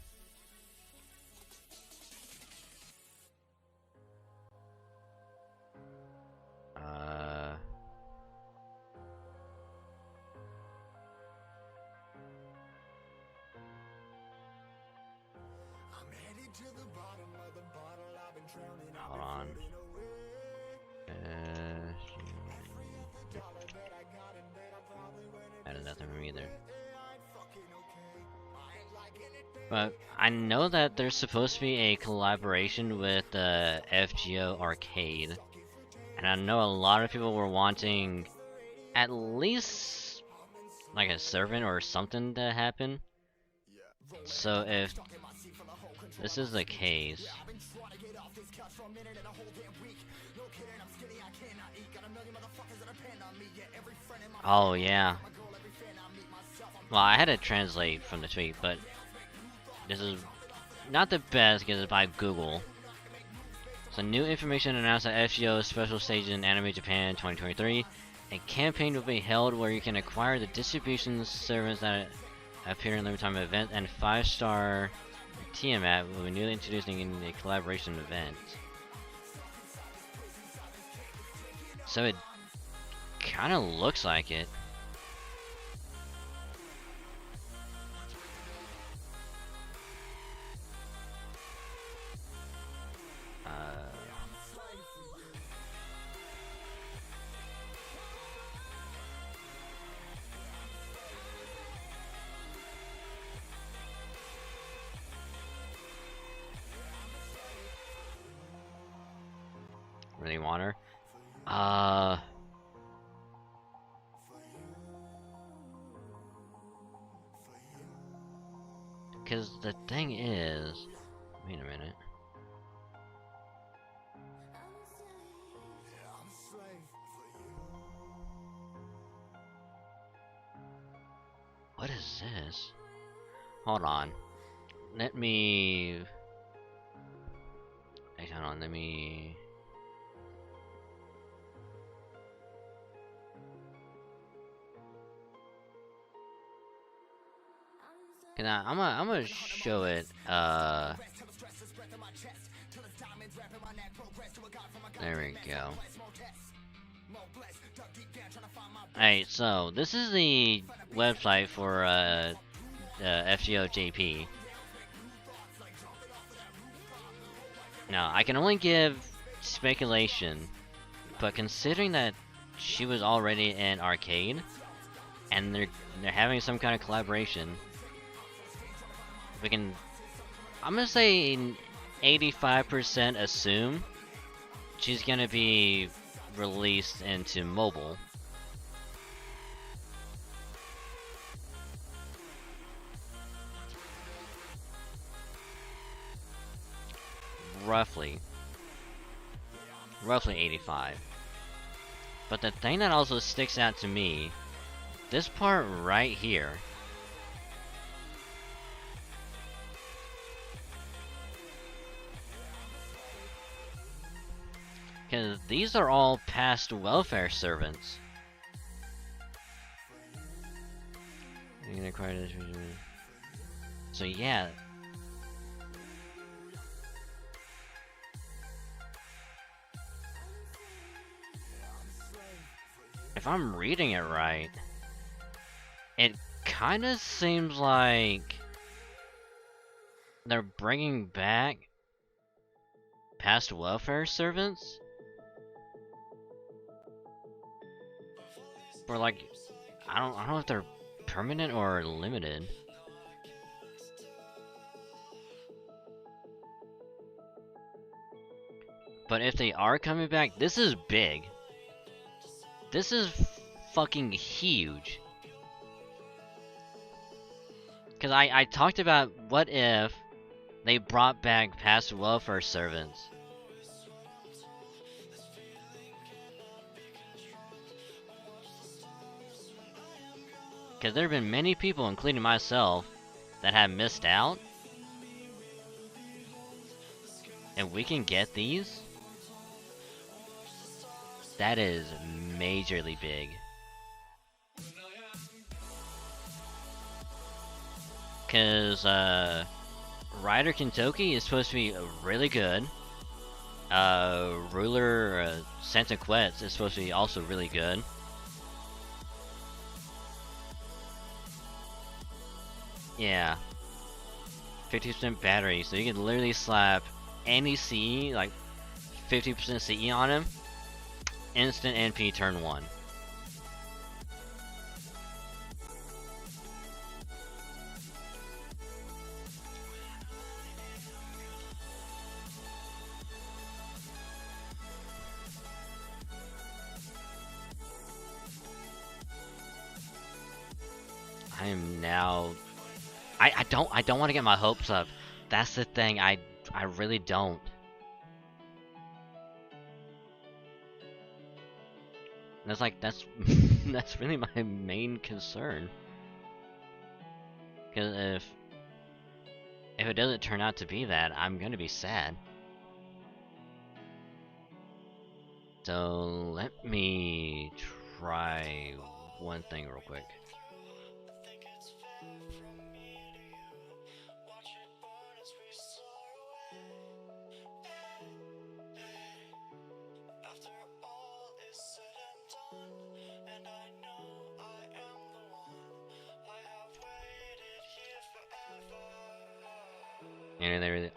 Hold on. That is nothing from me either. But I know that there's supposed to be a collaboration with the FGO Arcade. And I know a lot of people were wanting at least like a servant or something to happen. So if this is the case, oh yeah. Well, I had to translate from the tweet, but this is not the best because it's by Google. So new information announced at FGO's special stage in Anime Japan 2023. A campaign will be held where you can acquire the distribution servants that appear in limited time event, and 5-star Tiamat will be newly introducing in the collaboration event. So it kind of looks like it. Really want her? Because the thing is, wait a minute. What is this? Hold on. Let me. Hey, hold on. Let me. I'm gonna show it. There we go. Alright, so this is the website for fgoJP. Now, I can only give speculation, but considering that she was already in Arcade, and they're having some kind of collaboration, we can, I'm gonna say 85% assume she's gonna be released into mobile. Roughly 85. But the thing that also sticks out to me, this part right here, because these are all past welfare servants. So yeah. If I'm reading it right, it kind of seems like they're bringing back past welfare servants for like, I don't know if they're permanent or limited. But if they are coming back, this is big. This is fucking huge. Because I talked about what if they brought back past welfare servants. Because there have been many people, including myself, that have missed out. And we can get these? That is majorly big. Because, Rider Kentucky is supposed to be really good. Ruler Santa Quetz is supposed to be also really good. Yeah. 50% battery, so you can literally slap any CE, like 50% CE on him. Instant NP turn 1. I am now. I don't want to get my hopes up. That's the thing. I really don't. That's like that's that's really my main concern. Because if it doesn't turn out to be that, I'm gonna be sad. So let me try one thing real quick.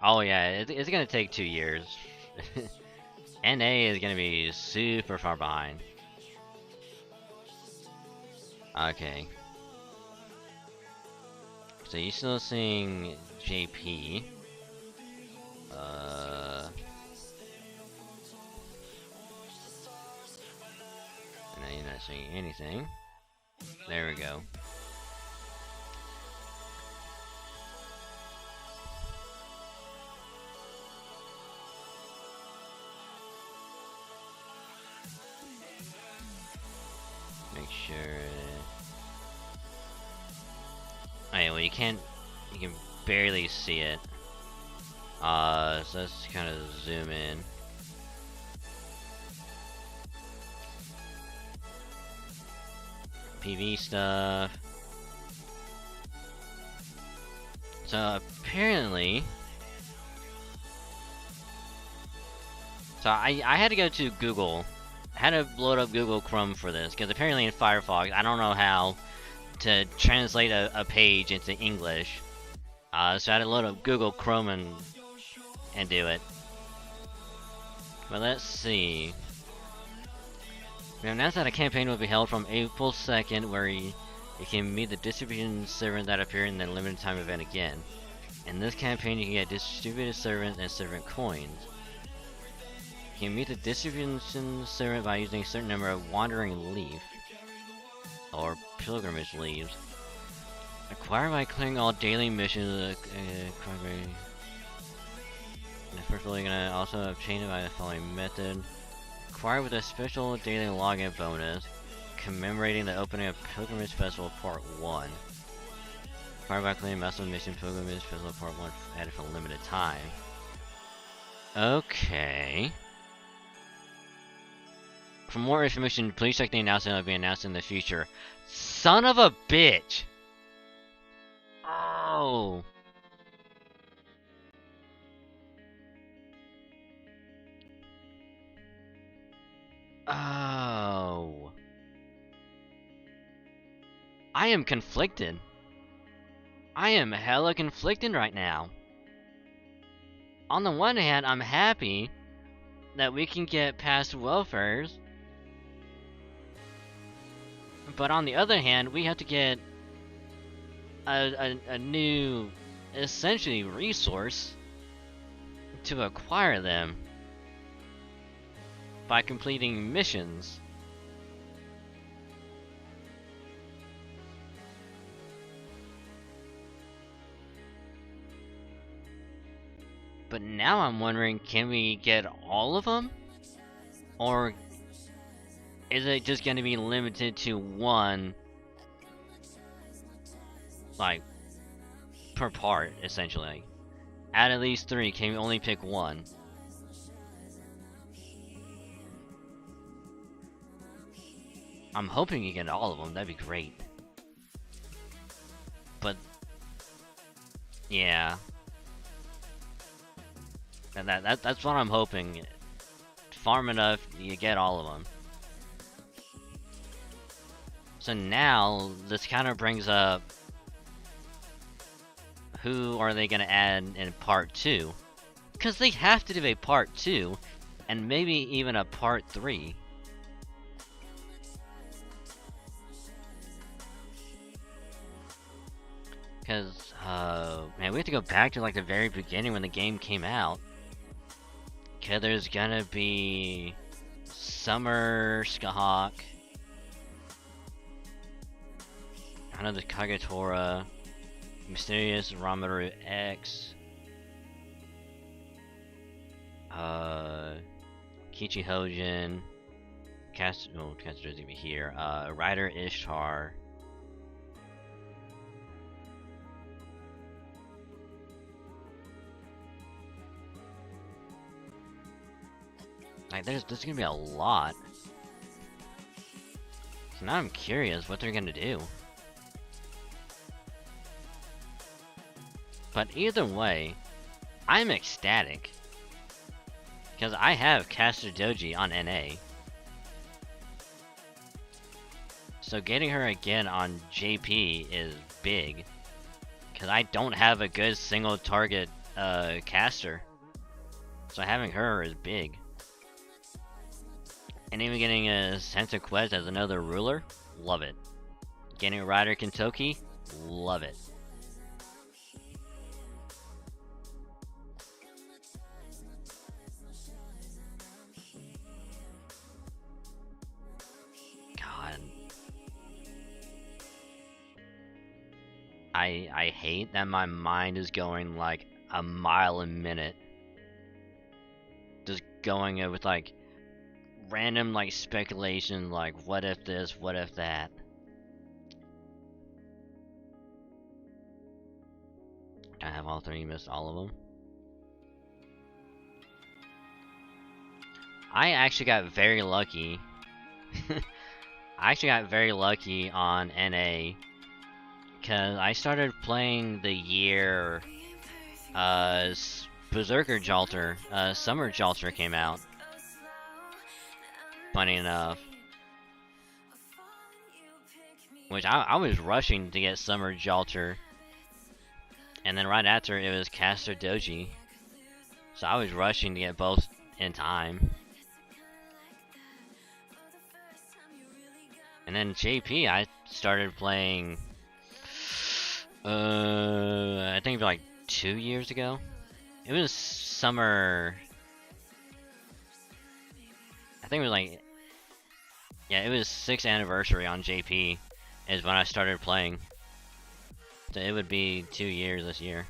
Oh yeah, it's gonna take 2 years. NA is gonna be super far behind. Okay. So you're still seeing JP. Now you're not seeing anything. There we go. Make sure. Alright, well you can barely see it. So let's kind of zoom in. PV stuff. So apparently, I had to go to Google. I had to load up Google Chrome for this because apparently in Firefox, I don't know how to translate a page into English. So I had to load up Google Chrome and do it. But let's see. We announced that a campaign will be held from April 2nd where you can meet the distribution servant that appeared in the limited time event again. In this campaign you can get distributed servants and servant coins. You can meet the distribution servant by using a certain number of wandering leaf or pilgrimage leaves. Acquired by clearing all daily missions. First of all, you're gonna also obtain it by the following method. Acquired with a special daily login bonus commemorating the opening of Pilgrimage Festival Part 1. Acquired by clearing Master Mission Pilgrimage Festival Part 1 added for a limited time. Okay. For more information, please check the announcement that will be announced in the future. Son of a bitch! Oh! Oh. I am conflicted. I am hella conflicted right now. On the one hand, I'm happy that we can get past welfares. But on the other hand, we have to get a new, essentially, resource to acquire them by completing missions. But now I'm wondering, can we get all of them? Or is it just going to be limited to one like, per part, essentially. Out of these 3, can you only pick one? I'm hoping you get all of them, that'd be great. But, yeah. And that's what I'm hoping. Farm enough, you get all of them. So now, this kind of brings up, who are they going to add in part 2? Because they have to do a part 2, and maybe even a part 3. Because, man, we have to go back to, like, the very beginning when the game came out. Okay, there's gonna be Summer Skahawk, Another Kagatora, Mysterious Ramaru X, Kichi Hojin, Caster's gonna be here, Rider Ishtar, like there's gonna be a lot. So now I'm curious what they're gonna do. But either way, I'm ecstatic. Because I have Caster Doji on NA. So getting her again on JP is big. Because I don't have a good single target caster. So having her is big. And even getting a Santa Quest as another ruler, love it. Getting a Rider Kentoki, love it. God. I hate that my mind is going like a mile a minute. Just going with like random like speculation, like what if this, what if that. I have all 3, missed all of them. I actually got very lucky. I actually got very lucky on NA because I started playing the year Berserker Jalter, Summer Jalter came out. Funny enough. Which I was rushing to get Summer Jalter. And then right after it was Caster Doji. So I was rushing to get both in time. And then JP I started playing I think like 2 years ago. It was summer. I think it was like, yeah, it was 6th anniversary on JP is when I started playing. So it would be 2 years this year.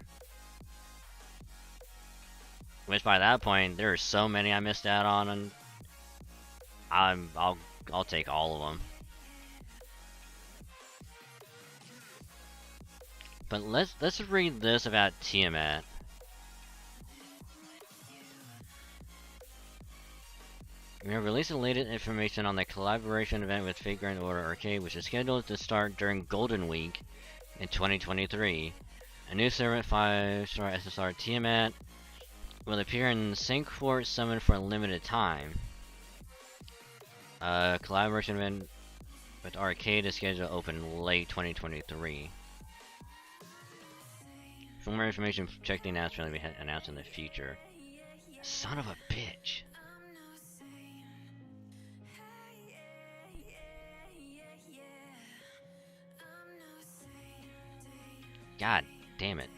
Which by that point, there are so many I missed out on, and I'll take all of them. But let's read this about Tiamat. We have released the latest information on the collaboration event with Fate Grand Order Arcade, which is scheduled to start during Golden Week in 2023. A new servant 5-star SSR Tiamat will appear in Sync Fort Summon for a limited time. Collaboration event with Arcade is scheduled to open late 2023. For more information, check the announcement that will be announced in the future. Son of a bitch. God damn it.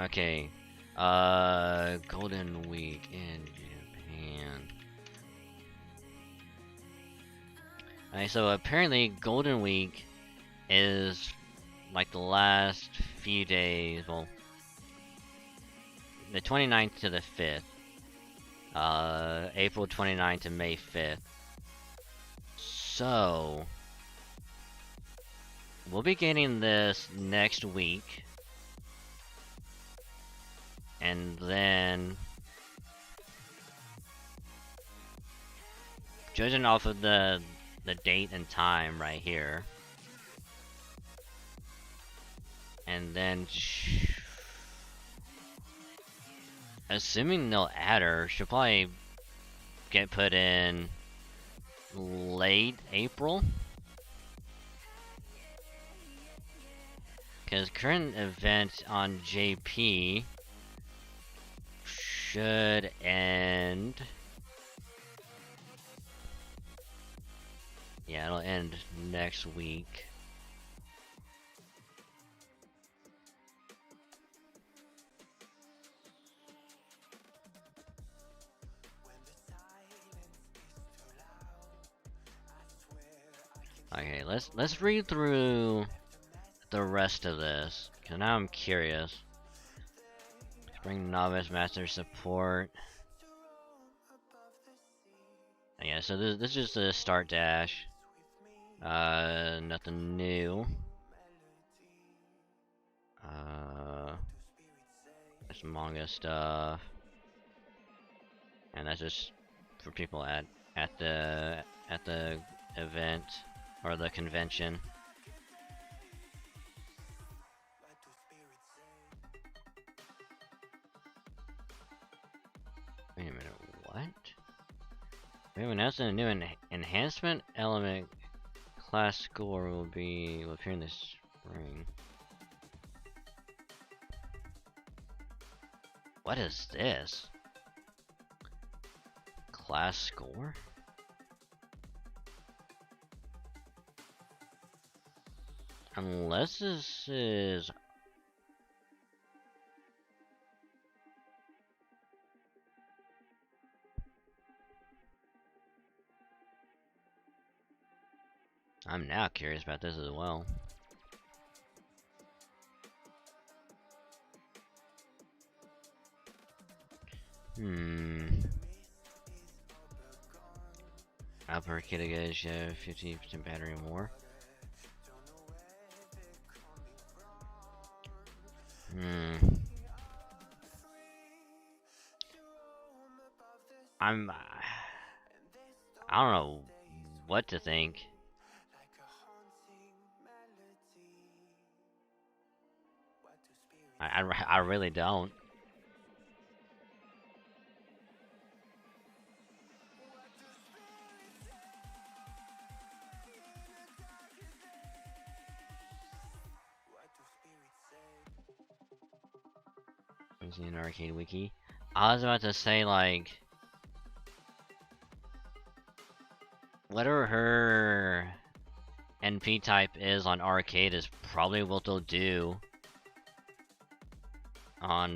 Okay. Golden Week in Japan. Alright, so apparently Golden Week is like the last few days, well, the 29th to the 5th. April 29th to May 5th. So we'll be getting this next week. And then, judging off of the date and time right here, and then assuming they'll add her, she'll probably get put in late April, because current event on JP should end. Yeah, it'll end next week. Okay, let's read through the rest of this, cause now I'm curious. Bring novice master support. Yeah, so this is the start dash. Nothing new. There's manga stuff, and that's just for people at the event or the convention. Wait a minute, what? We have announced a new enhancement element class score will appear in this spring. What is this? Class score? Unless this is... I'm now curious about this as well. Upper kit gauge, 50% battery more. I don't know what to think. I really don't. Is an arcade wiki? I was about to say, like, whatever her NP type is on arcade is probably what they'll do on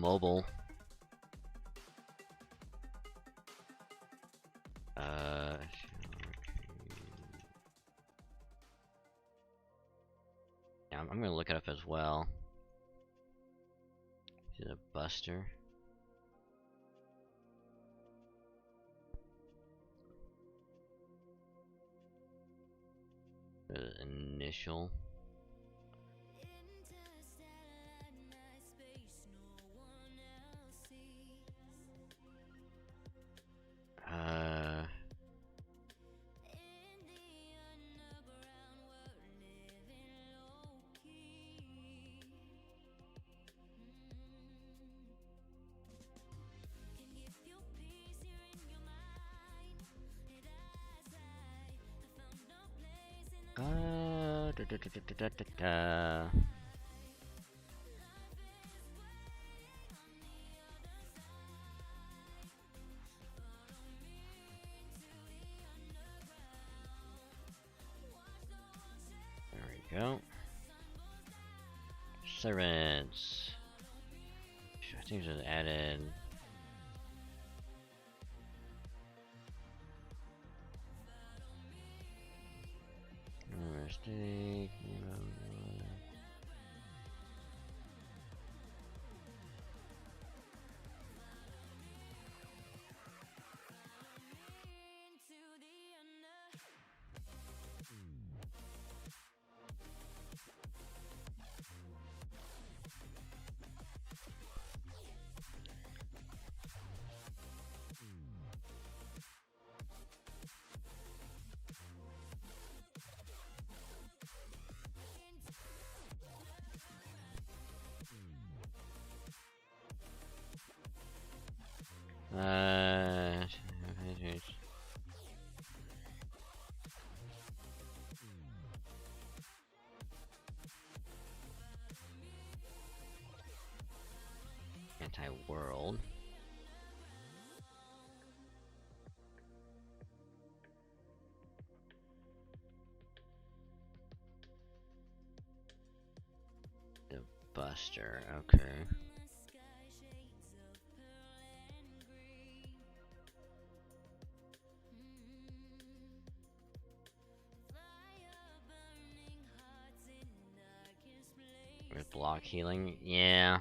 mobile. Yeah, I'm gonna look it up as well. Is it a buster? Initial. There we go. Servants. I think it's added. Mistake. anti-world. The Buster, okay. With block healing, yeah.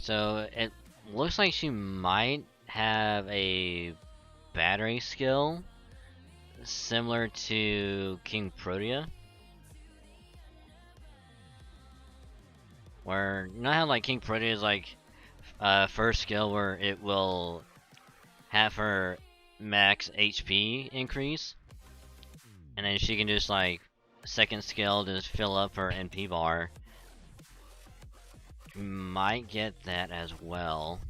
So it looks like she might have a battery skill similar to King Protea, where you know how like King Protea is like first skill where it will have her max HP increase, and then she can just like second skill just fill up her NP bar. You might get that as well.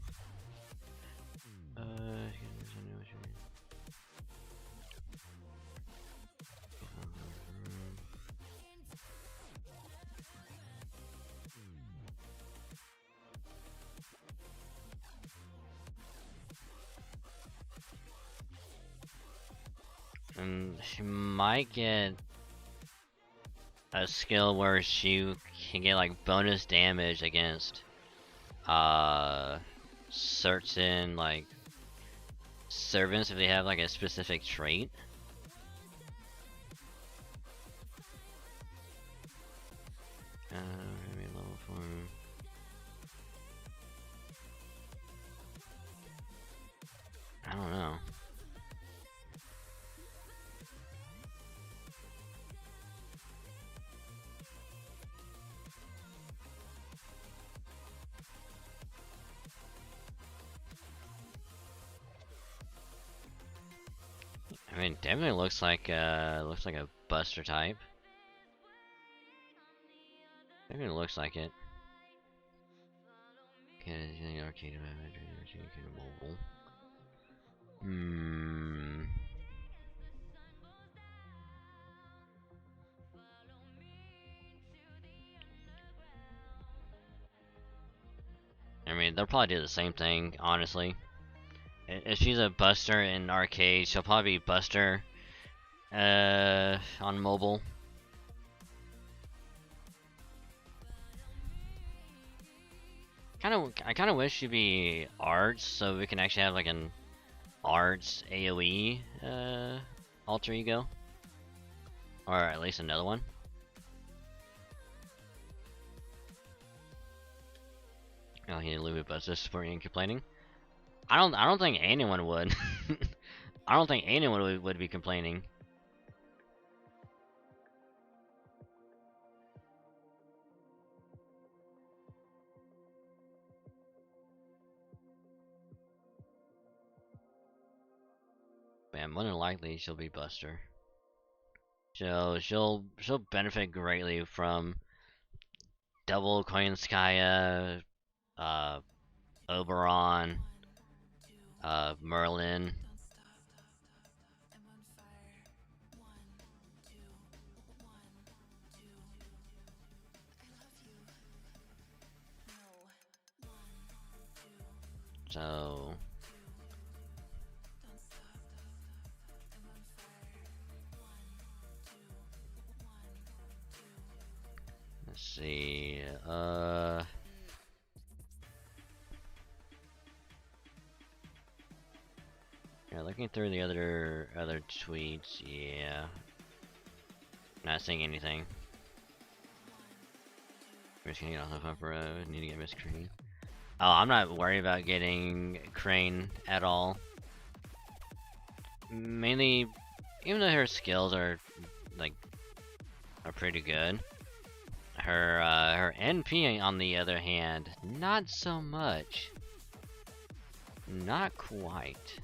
And she might get a skill where she can get like bonus damage against certain like servants if they have like a specific trait. Maybe level 4. I don't know. I mean, definitely looks like a Buster type. Definitely looks like it. Okay, arcade mobile. I mean, they'll probably do the same thing, honestly. If she's a Buster in arcade, she'll probably be Buster on mobile. I kind of wish she'd be Arts, so we can actually have like an Arts AoE alter ego, or at least another one. Oh, he Louis Buster supporting and complaining. I don't think anyone would. I don't think anyone would be complaining. Man, more than likely she'll be Buster. She'll benefit greatly from double Koyanskaya, Oberon, Merlin. So let's see. Yeah, looking through the other tweets, yeah. Not seeing anything. I'm just gonna get off the road. Need to get Miss Crane. Oh, I'm not worried about getting Crane at all. Mainly, even though her skills are pretty good, Her NP on the other hand, not so much. Not quite.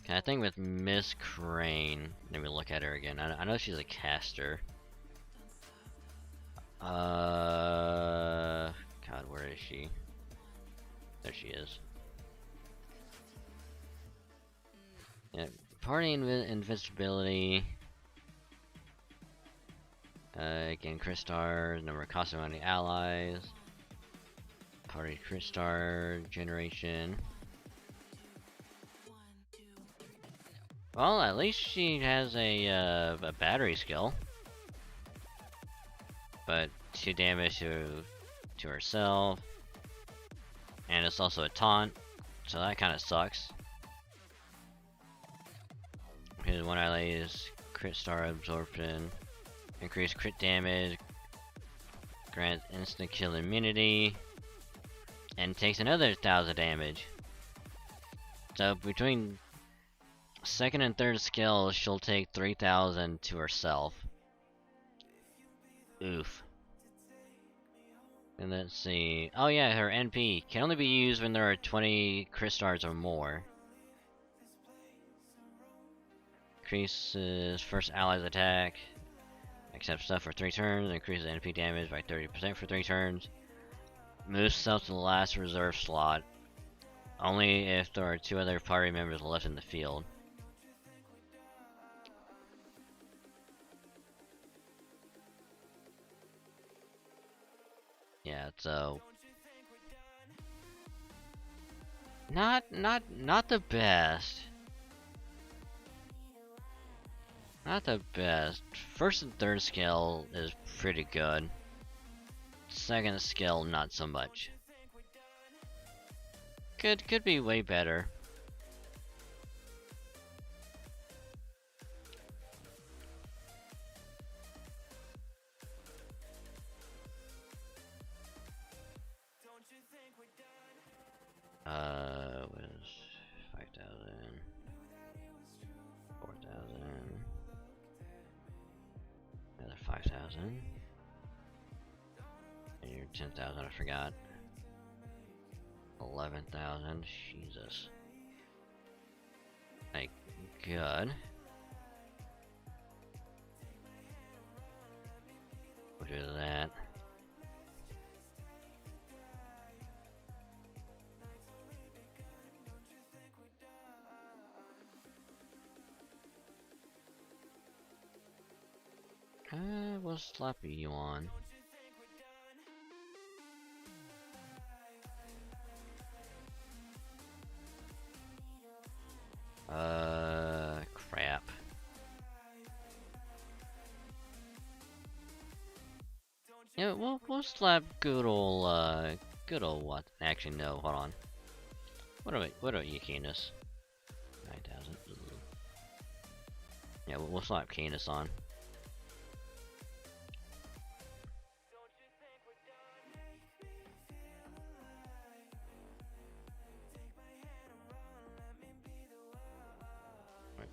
I think with Miss Crane, let me look at her again. I know she's a caster. God, where is she? There she is. Yeah, party invincibility. Again, crit stars, number of cost among the allies. Party crit star generation. Well, at least she has a battery skill, but 2 damage to herself, and it's also a taunt, so that kind of sucks. Here's 1 ally's crit star absorption, increased crit damage, grants instant kill immunity, and takes another 1,000 damage. So between 2nd and 3rd skill, she'll take 3,000 to herself. Oof. And let's see. Oh yeah, her NP can only be used when there are 20 crit stars or more. Increases first ally's attack. Accepts stuff for 3 turns. Increases NP damage by 30% for 3 turns. Moves self to the last reserve slot. Only if there are 2 other party members left in the field. Yeah, so not the best. Not the best. 1st and 3rd skill is pretty good. 2nd skill, not so much. Could be way better. Was 5,000, 4,000, another 5,000, and you're 10,000. I forgot. 11,000. Jesus. Like, good. We'll do that. What slap are you on? Crap. Yeah, we'll slap good old what? Actually, no, hold on. What about you, Canis? 9,000. Yeah, we'll slap Canis on.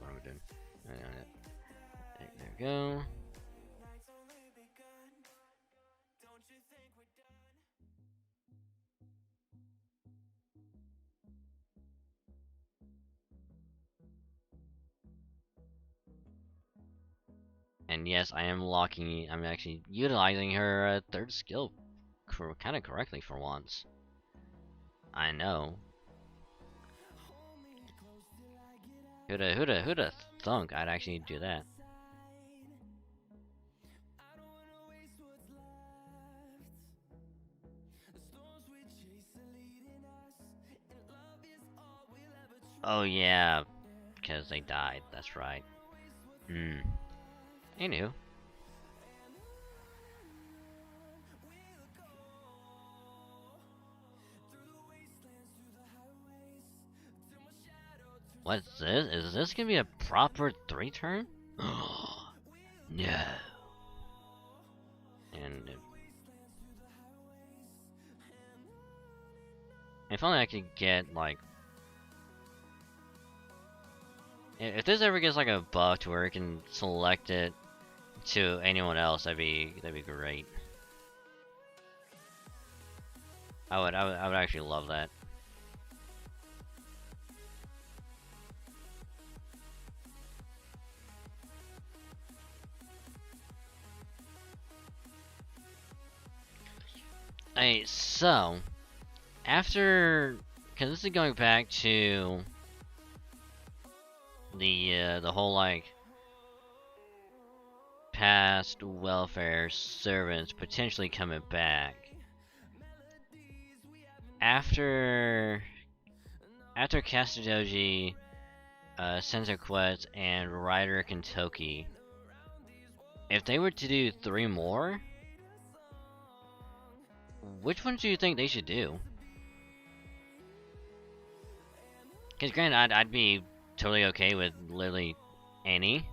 What are we doing? There we go. And yes, I'm actually utilizing her 3rd skill kind of correctly for once. I know. Who'da thunk I'd actually do that. Oh yeah, because they died, that's right. Anywho. What's this? Is this gonna be a proper 3-turn? No. And if only I could get like, if this ever gets like a buff to where it can select it to anyone else, that'd be great. I would actually love that. Hey, so after, because this is going back to the whole like past welfare servants potentially coming back. After Castadoji, Senzaquet, and Ryder Kentucky, if they were to do 3 more, which ones do you think they should do? Because granted, I'd be totally okay with literally any.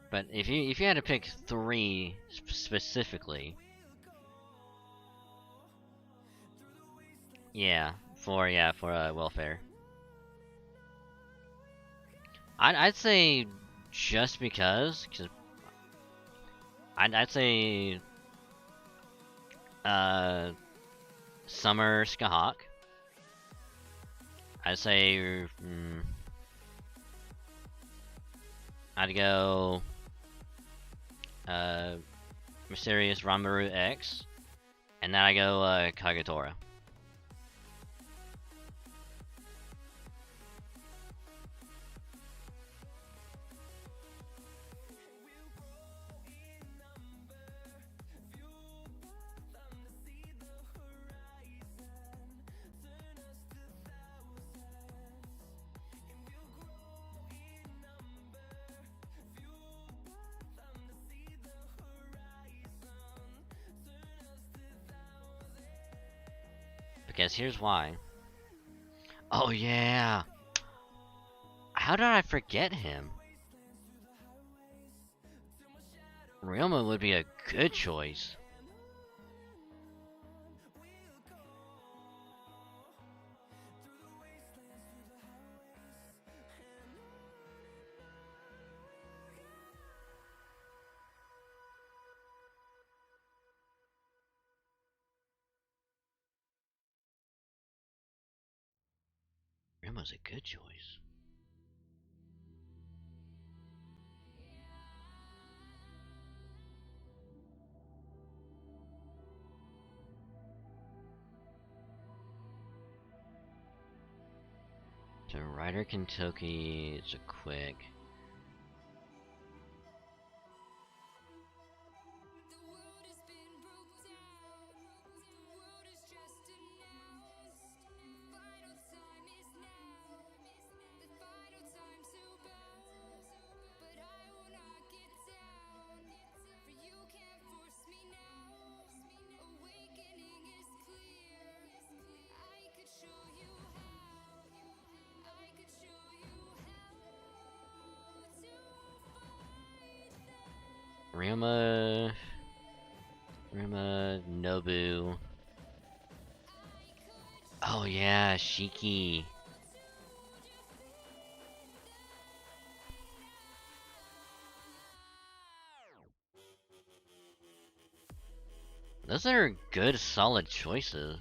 But if you had to pick 3 specifically, for welfare, I'd say just because I'd say Summer Skahawk. I'd say I'd go Mysterious Ranmaru X, and then I go Kagatora. Because here's why. Oh yeah! How did I forget him? Ryoma would be a good choice. Ryuma's a good choice. So Ryder Kentucky is a quick. Ryoma, Nobu. Oh yeah, Shiki. Those are good, solid choices.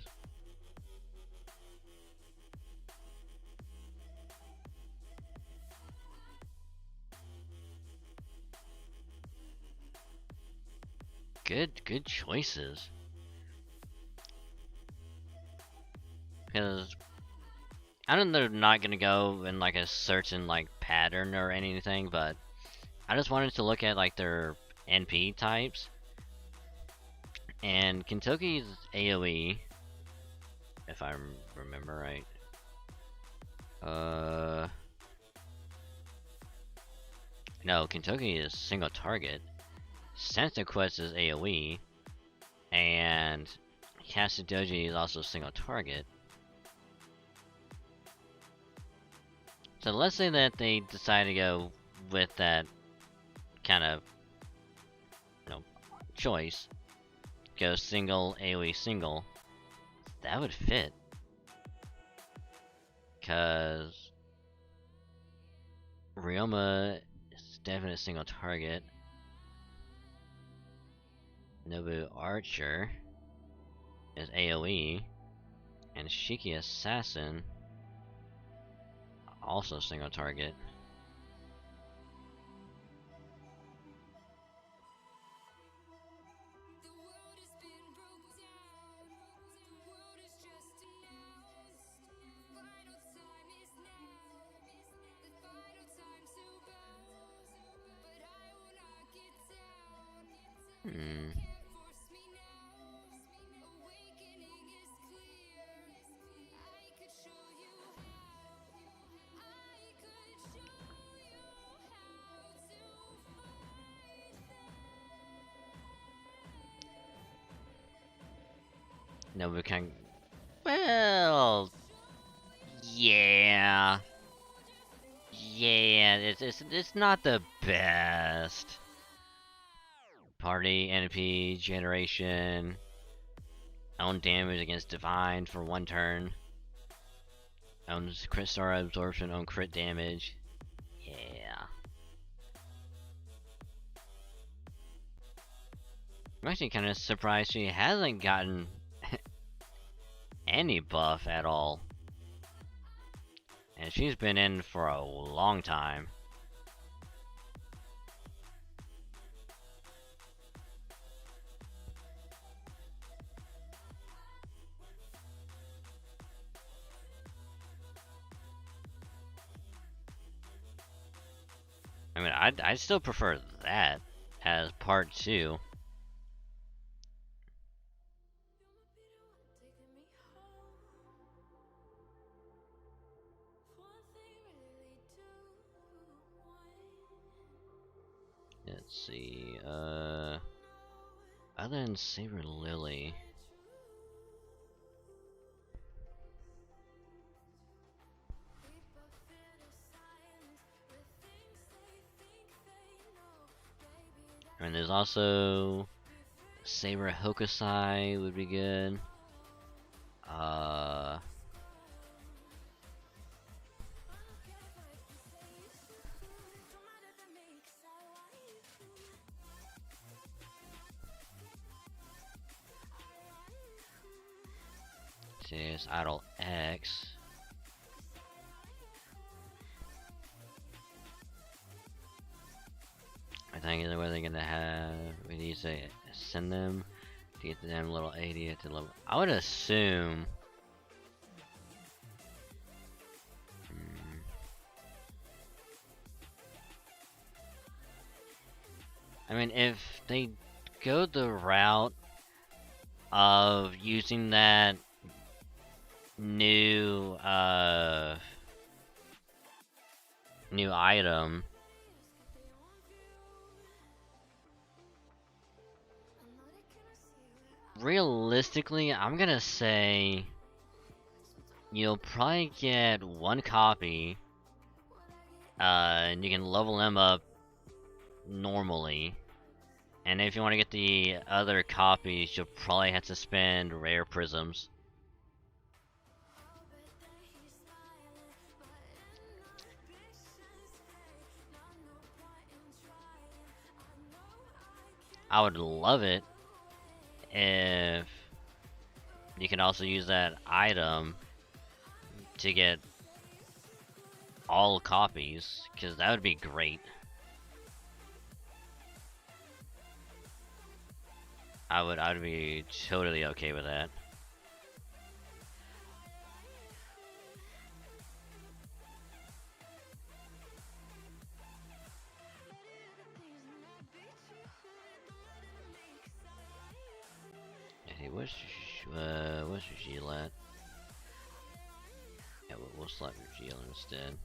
Good choices. Because I don't know, they're not gonna go in like a certain like pattern or anything, but I just wanted to look at like their NP types. And Kentucky's AoE, if I remember right. No, Kentucky is single target. Sentinel Quest is AoE, and Kasadoji is also a single target. So let's say that they decide to go with that kind of, you know, choice. Go single, AoE single. That would fit. Cause Ryoma is definitely a single target. Nobu Archer is AoE. And Shiki Assassin also single target. No, we can. Well, yeah, it's not the best. Party NP generation, own damage against divine for 1 turn, own crit star absorption, own crit damage. Yeah. I'm actually kind of surprised she hasn't gotten any buff at all. And she's been in for a long time. I mean, I'd still prefer that as part 2. Let's see, other than Saber Lily. And there's also Saber Hokusai would be good. There's Idol X. I think either way they're gonna have, we need to send them to get them little 80 to level. I would assume. I mean, if they go the route of using that new new item, realistically, I'm gonna say you'll probably get 1 copy, and you can level them up normally. And if you want to get the other copies, you'll probably have to spend rare prisms. I would love it if you can also use that item to get all copies, because that would be great. I would be totally okay with that. Hey, what's Regil at? Yeah, we'll select Regil instead.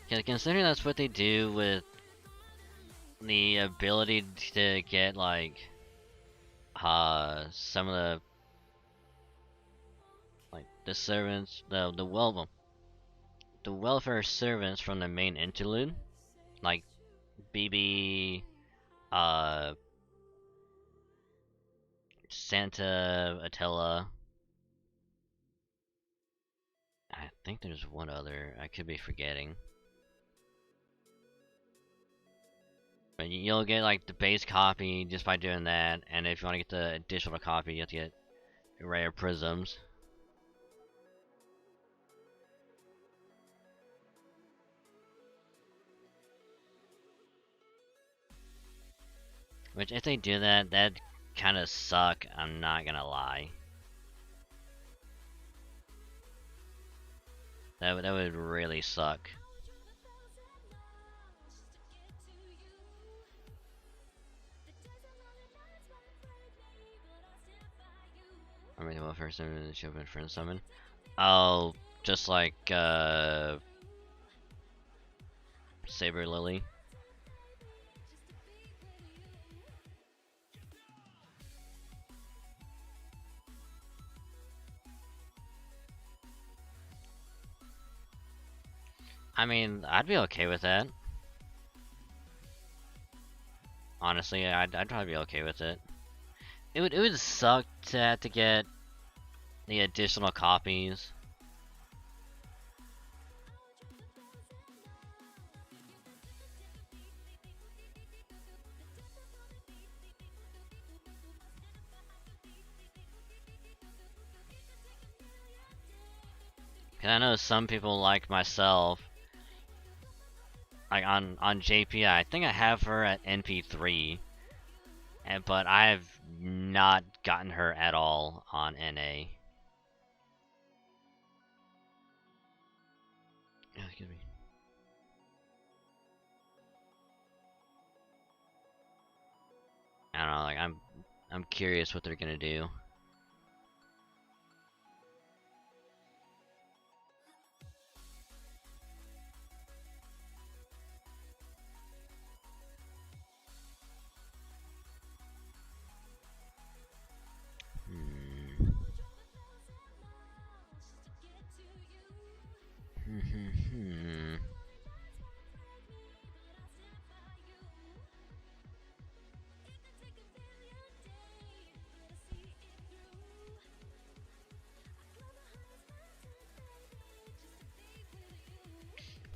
Considering that's what they do with the ability to get like some of the the servants, the welfare servants from the main interlude, like BB, Santa, Attila. I think there's one other I could be forgetting. But you'll get like the base copy just by doing that, and if you want to get the additional copy, you have to get rare prisms. Which, if they do that, that'd kind of suck, I'm not gonna lie. That would really suck. I mean, what first summon should have friend summon? Oh, just like Saber Lily. I mean, I'd be okay with that. Honestly, I'd probably be okay with it. It would suck to have to get the additional copies. Cause I know some people like myself, like on JP, I think I have her at NP3, but I've not gotten her at all on NA. Oh, excuse me. I don't know, like I'm curious what they're gonna do.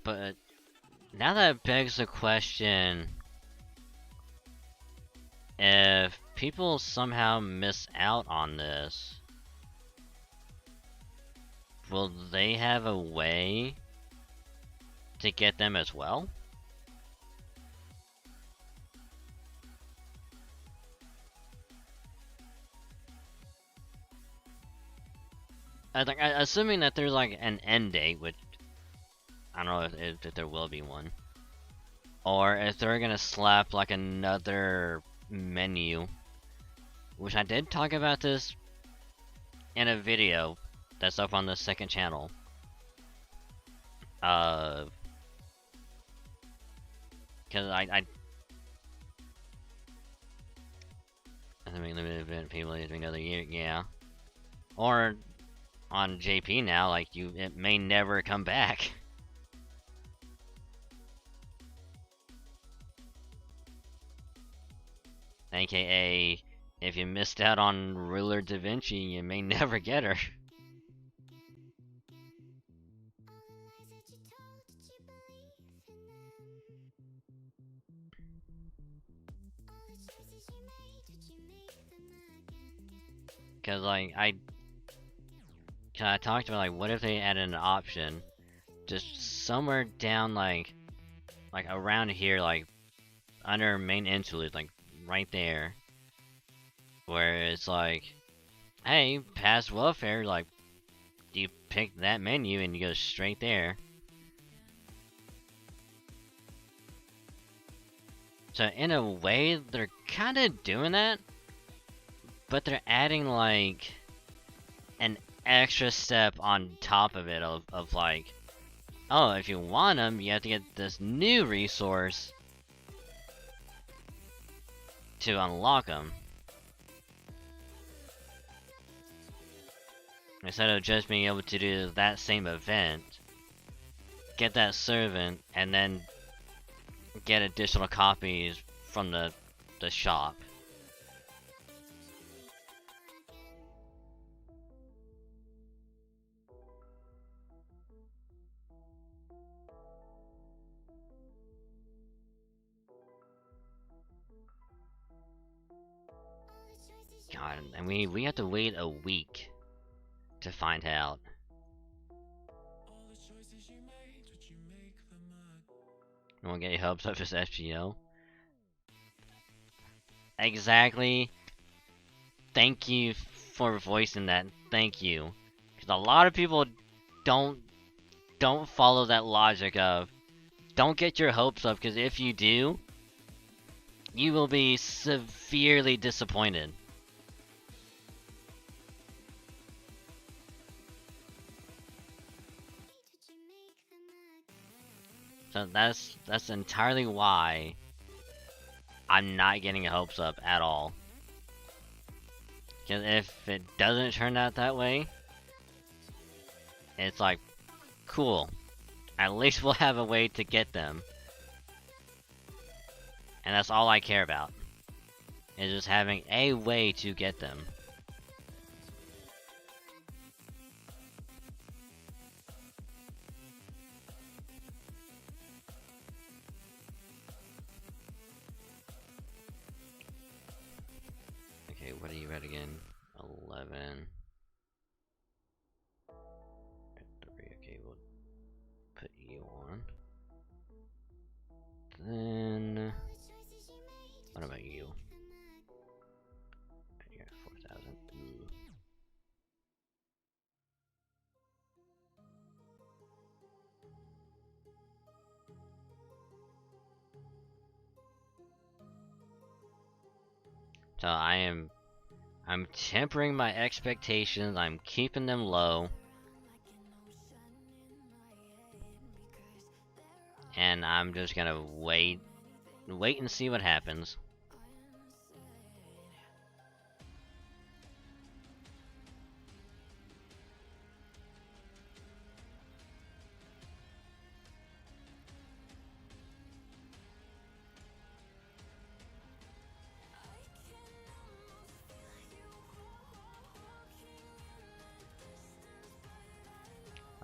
But now that begs the question, if people somehow miss out on this, will they have a way to get them as well? I think, assuming that there's like an end date, which I don't know if there will be one, or if they're gonna slap like another menu, which I did talk about this in a video that's up on the second channel. Cause I mean, limited event people every another year, yeah. Or on JP now, like it may never come back. AKA, if you missed out on Ruler Da Vinci, you may never get her. Cause like I talked about like what if they added an option just somewhere down like around here, like under main interlude, like right there, where it's like, hey, past welfare, like you pick that menu and you go straight there. So in a way they're kind of doing that, but they're adding like an extra step on top of it of like, oh, if you want them, you have to get this new resource to unlock them. Instead of just being able to do that same event, get that servant, and then get additional copies from the shop. God, and we have to wait a week to find out. You won't get your hopes up as FGO. Exactly. Thank you for voicing that. Thank you. Because a lot of people don't follow that logic of don't get your hopes up, because if you do, you will be severely disappointed. So that's entirely why I'm not getting hopes up at all. Because if it doesn't turn out that way, it's like, cool. At least we'll have a way to get them. And that's all I care about. Is just having a way to get them. Okay, what are you at again? 11. 3, okay, we'll put you on. Then, what about you? You're at 4,000. Ooh. So I'm tempering my expectations, I'm keeping them low. And I'm just gonna wait and see what happens.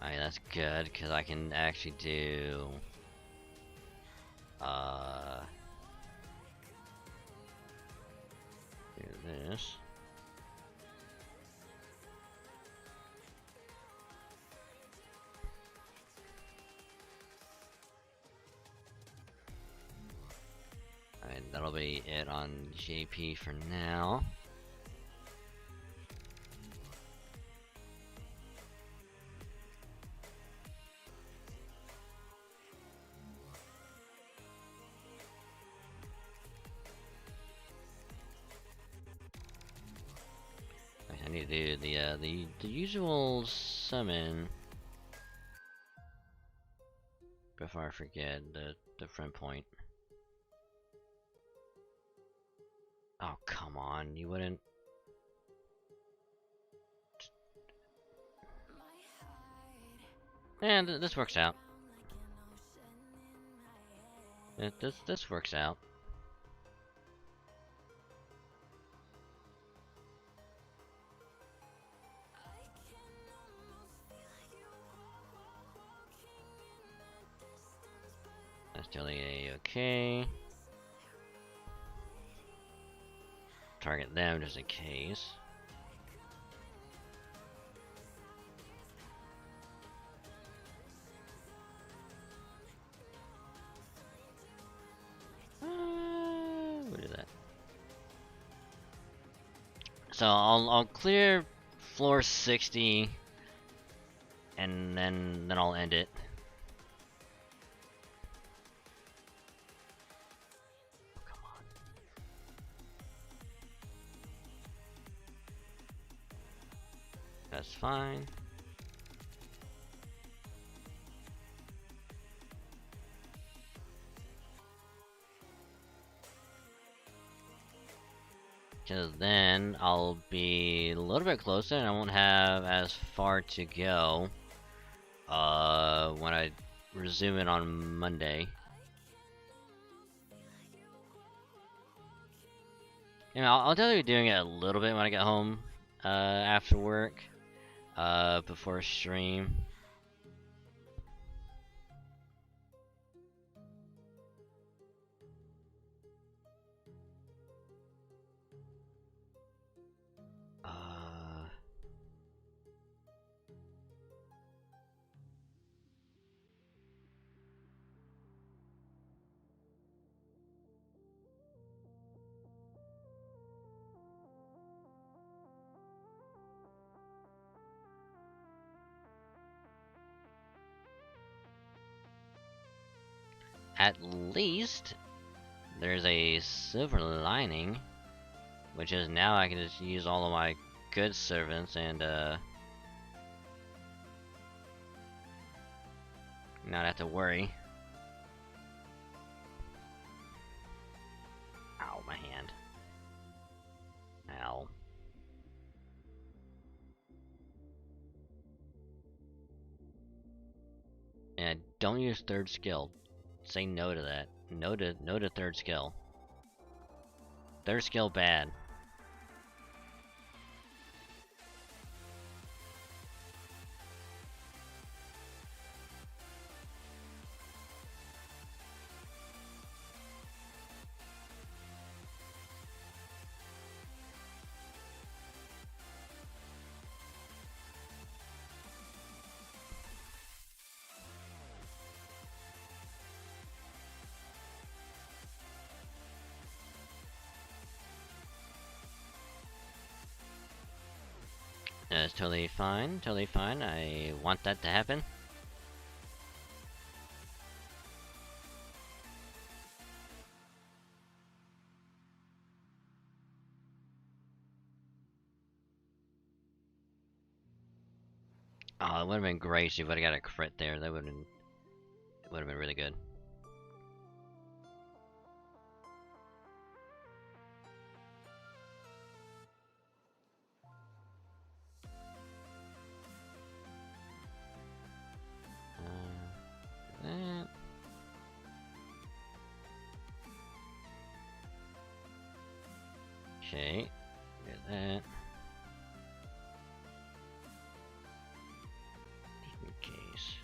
Alright, that's good, because I can actually do... do this. Alright, that'll be it on JP for now. I need to do the usual summon before I forget the front point. Oh, come on, you wouldn't. And this works out. This works out. That's totally okay. Target them just in case. We'll do that. So I'll clear floor 60, and then I'll end it. That's fine. Because then I'll be a little bit closer and I won't have as far to go when I resume it on Monday. You know, I'll definitely be doing it a little bit when I get home after work before stream. At least there's a silver lining, which is now I can just use all of my good servants and not have to worry. Ow, my hand. Ow. And don't use third skill. Say no to that. No to third skill. Third skill bad. That's totally fine, totally fine. I want that to happen. Oh, it would have been great if you would have got a crit there. That would have been really good. That. Okay, get that. In case.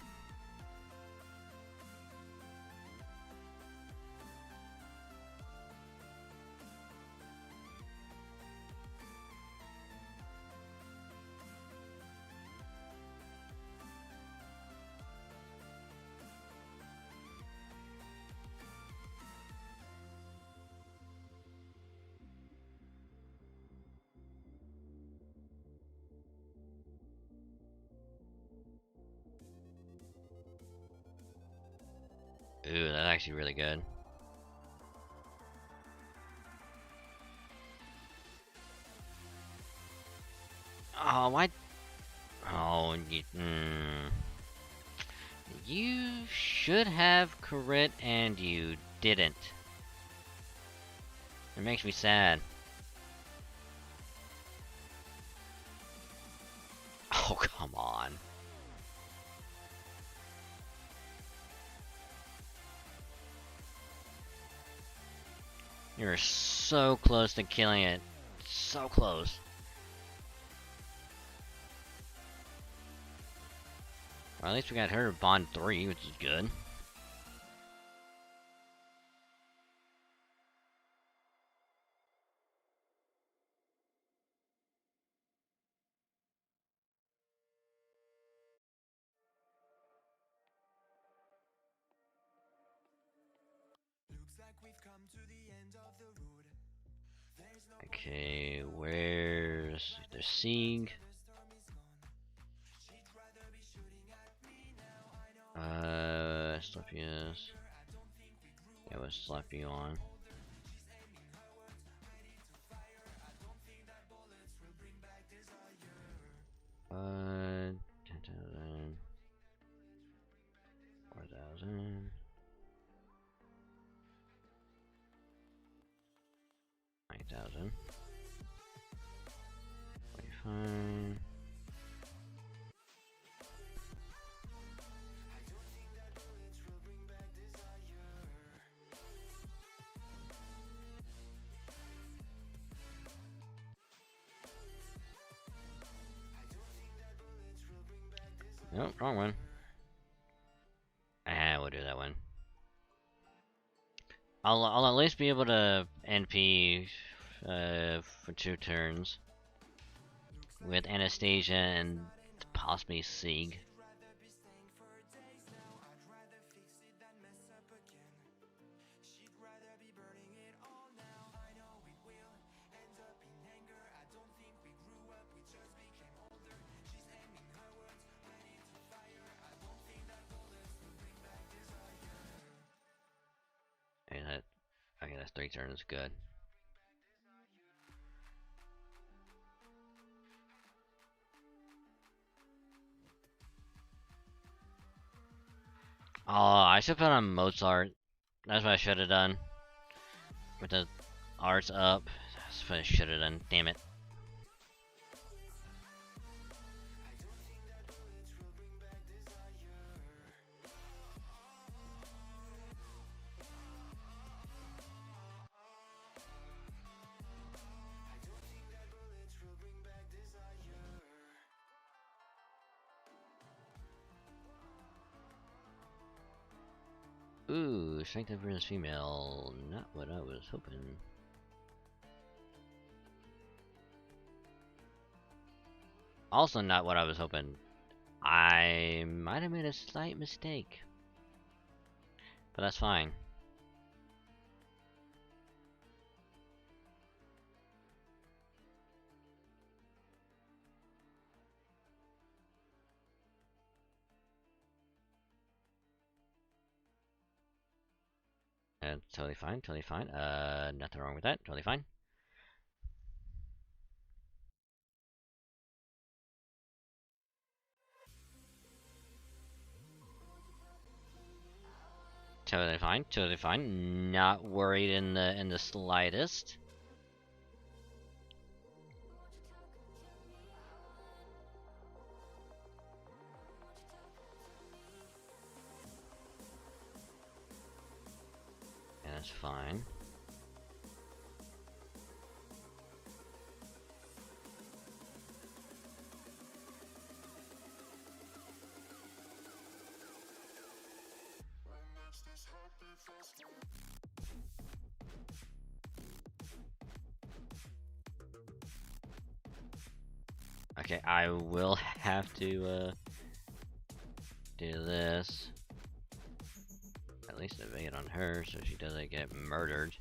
Ooh, that's actually really good. Oh, why? Oh, you should have crit and you didn't. It makes me sad. Oh, come on. You're so close to killing it. So close. Well, at least we got her bond 3, which is good. Okay, where's the Sieg? Slap yes. Yeah, we'll slap you on. Uh, 10,000, 4,000, 9,000. fine. Nope, wrong one. Ah, we'll do that one. I'll at least be able to NP for 2 turns with Anastasia and possibly Sieg. Okay, that's 3 turns, good. Oh, I should put on Mozart. That's what I should have done. With the arts up. That's what I should have done, damn it. Ooh, strength of versus female. Not what I was hoping. Also not what I was hoping. I might have made a slight mistake. But that's fine. Totally fine, totally fine. Nothing wrong with that, totally fine. Totally fine, totally fine. Not worried in the slightest. Yeah, that's fine. Okay, I will have to do this. At least evade on her so she doesn't get murdered.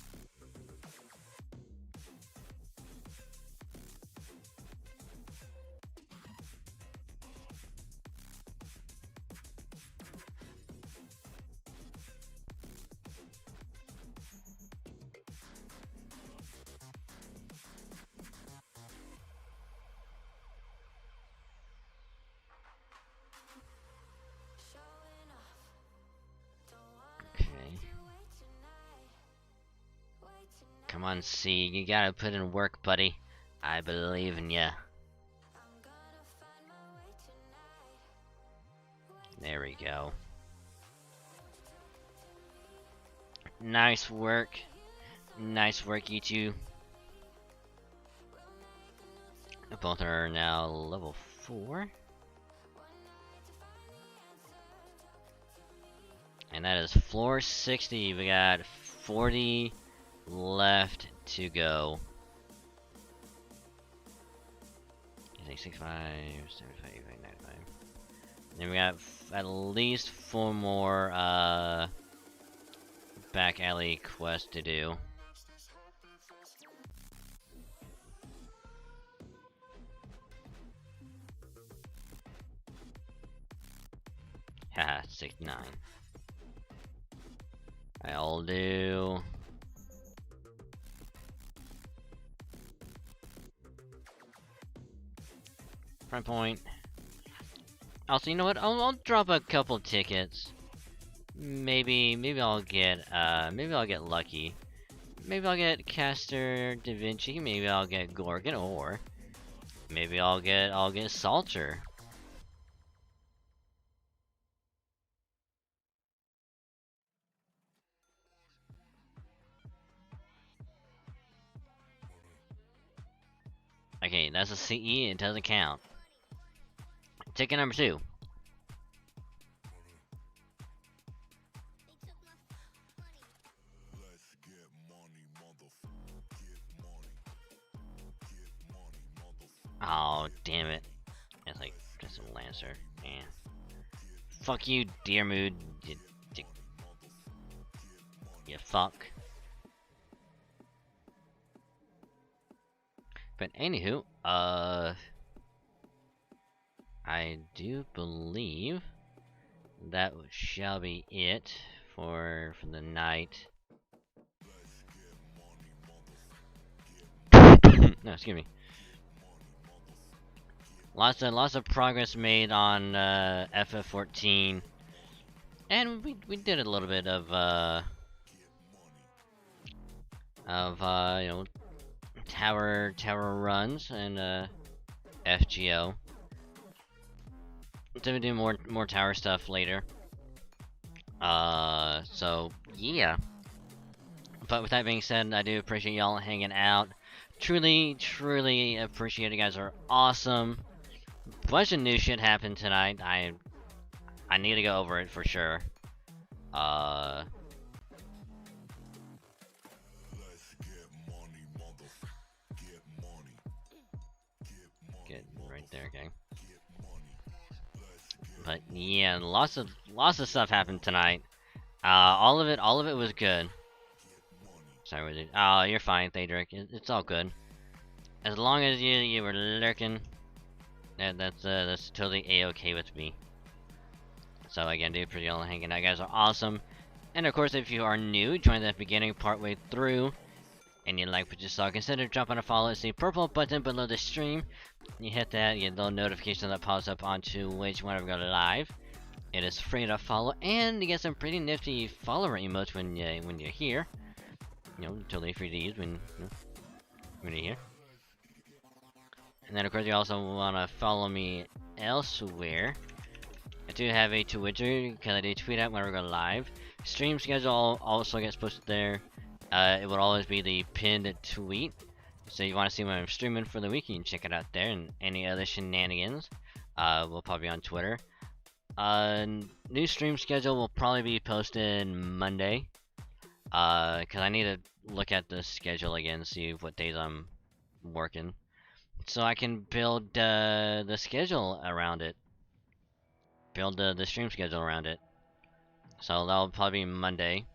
Come on, C, you gotta put in work, buddy. I believe in ya. There we go. Nice work. Nice work, you two. Both are now level 4. And that is floor 60. We got 40 left to go. 65, 75, 95. Then we got at least 4 more back alley quests to do. Haha, 69. I'll do. Front point. Also, you know what? I'll drop a couple tickets. Maybe I'll get lucky. Maybe I'll get Caster Da Vinci. Maybe I'll get Gorgon, or Maybe I'll get Salter. Okay, that's a CE, it doesn't count. Ticket number 2. Oh, damn it. It's like just a Lancer. Man. Fuck you, Dear Mood. You fuck. But anywho, I do believe that shall be it for the night. No, excuse me. Lots of progress made on FF14, and we did a little bit of you know, tower runs and FGO. We'll do more tower stuff later. So yeah. But with that being said, I do appreciate y'all hanging out. Truly appreciate it. You guys are awesome. Bunch of new shit happened tonight. I need to go over it for sure. Get right there, gang. But yeah, lots of stuff happened tonight. All of it was good. Sorry, was it? Oh, you're fine, Thadric. It's all good. As long as you were lurking, that's totally a-okay with me. So again, do appreciate y'all hanging out. You guys are awesome. And of course, if you are new, join the beginning partway through, and you like what you saw, consider dropping a follow. It's the purple button below the stream. You hit that, you get a little notification that pops up onto Twitch whenever we go live. It is free to follow, and you get some pretty nifty follower emotes when you're here. You know, totally free to use when you're here. And then of course you also want to follow me elsewhere. I do have a Twitter because I do tweet out whenever we go live. Stream schedule also gets posted there. It will always be the pinned tweet. So you want to see when I'm streaming for the week, you can check it out there. And any other shenanigans will probably be on Twitter. New stream schedule will probably be posted Monday. Because I need to look at the schedule again, see what days I'm working, so I can build the schedule around it. Build the stream schedule around it. So that'll probably be Monday.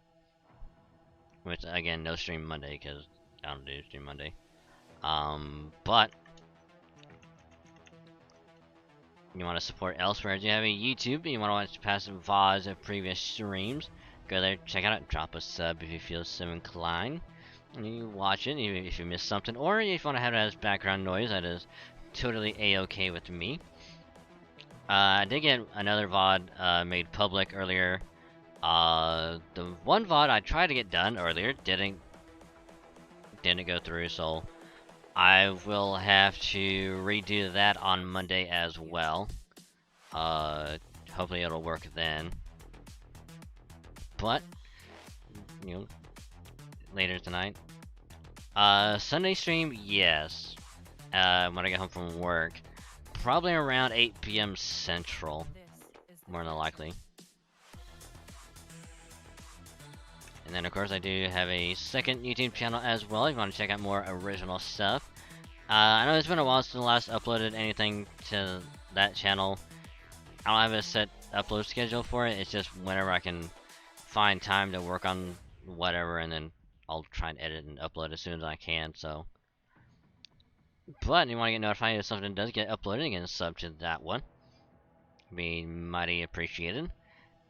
Which again, no stream Monday because I don't do stream Monday. But you want to support elsewhere? Do you have a YouTube and you want to watch past VODs of previous streams? Go there, check it out, drop a sub if you feel so inclined. And you watch it if you miss something, or if you want to have it as background noise, that is totally a-okay with me. I did get another VOD made public earlier. The one VOD I tried to get done earlier didn't go through, so I will have to redo that on Monday as well. Hopefully it'll work then. But, you know, later tonight. Sunday stream, yes. When I get home from work. Probably around 8 PM Central. More than likely. And then, of course, I do have a second YouTube channel as well if you want to check out more original stuff. I know it's been a while since I last uploaded anything to that channel. I don't have a set upload schedule for it. It's just whenever I can find time to work on whatever, and then I'll try and edit and upload as soon as I can. So, but you want to get notified if something does get uploaded, again, sub to that one. Be mighty appreciated.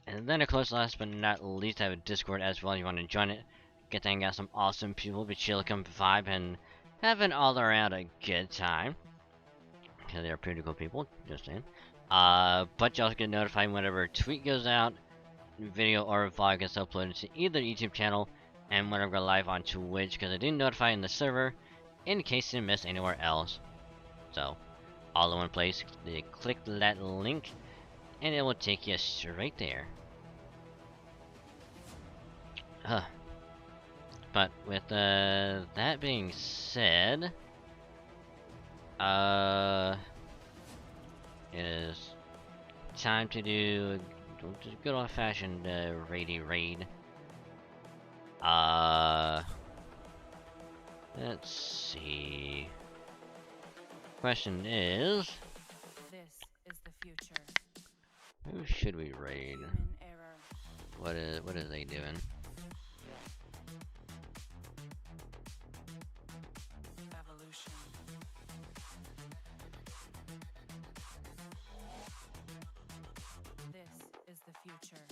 And then, of course, last but not least, I have a Discord as well. You want to join it, get to hang out some awesome people, be chill, come vibe, and have an all-around a good time. Because they're pretty cool people, just saying. But you also get notified whenever a tweet goes out, video or vlog gets uploaded to either YouTube channel, and whenever I go live on Twitch, because I do notify in the server in case you miss anywhere else. So, all in one place. You click that link, and it will take you straight there. But with that being said, it is time to do a good old-fashioned raidy raid. Let's see. Question is, this is the future. Who should we raid? Human error. What is they doing? Evolution. This is the future.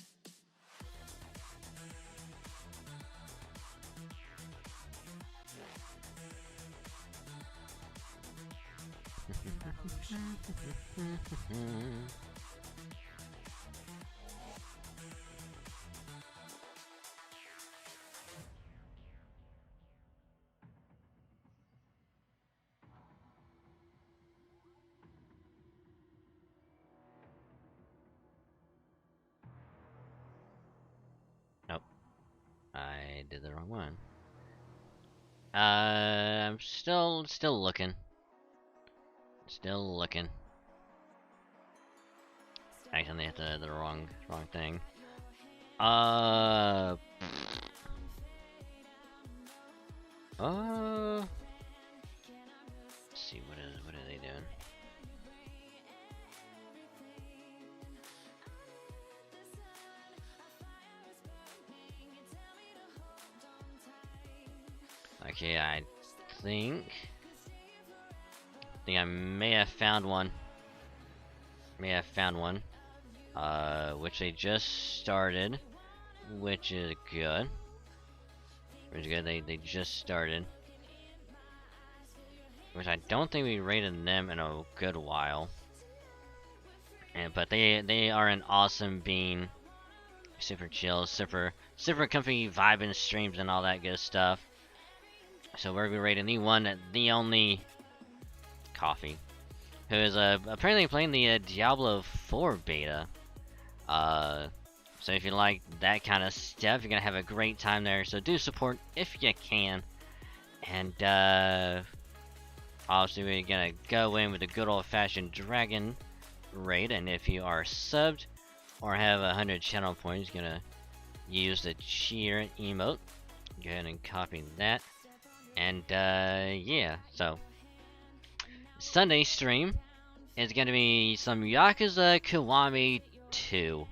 Nope. I did the wrong one. I'm still looking. Still looking. Actually, I hit the wrong thing. Let's see, what are they doing? Okay, I think I may have found one. Which they just started, which is good. They just started. Which I don't think we rated them in a good while. But they are an awesome bean. Super chill, super comfy vibing streams and all that good stuff. So we're gonna be rating the one, the only Coffee, who is apparently playing the Diablo 4 beta. So if you like that kind of stuff, you're gonna have a great time there. So do support if you can. And obviously we're gonna go in with the good old-fashioned dragon raid. And if you are subbed or have 100 channel points, you're gonna use the cheer emote. Go ahead and copy that. And yeah, so Sunday stream is gonna be some Yakuza Kiwami 2.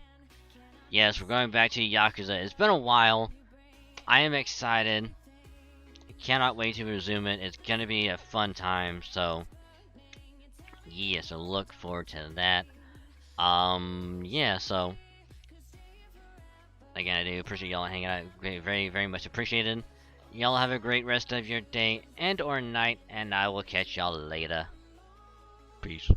Yes, we're going back to Yakuza. It's been a while. I am excited. I cannot wait to resume it. It's gonna be a fun time, so yeah, so look forward to that. Yeah, so again, I do appreciate y'all hanging out. Very, very much appreciated. Y'all have a great rest of your day and or night, and I will catch y'all later. Peace.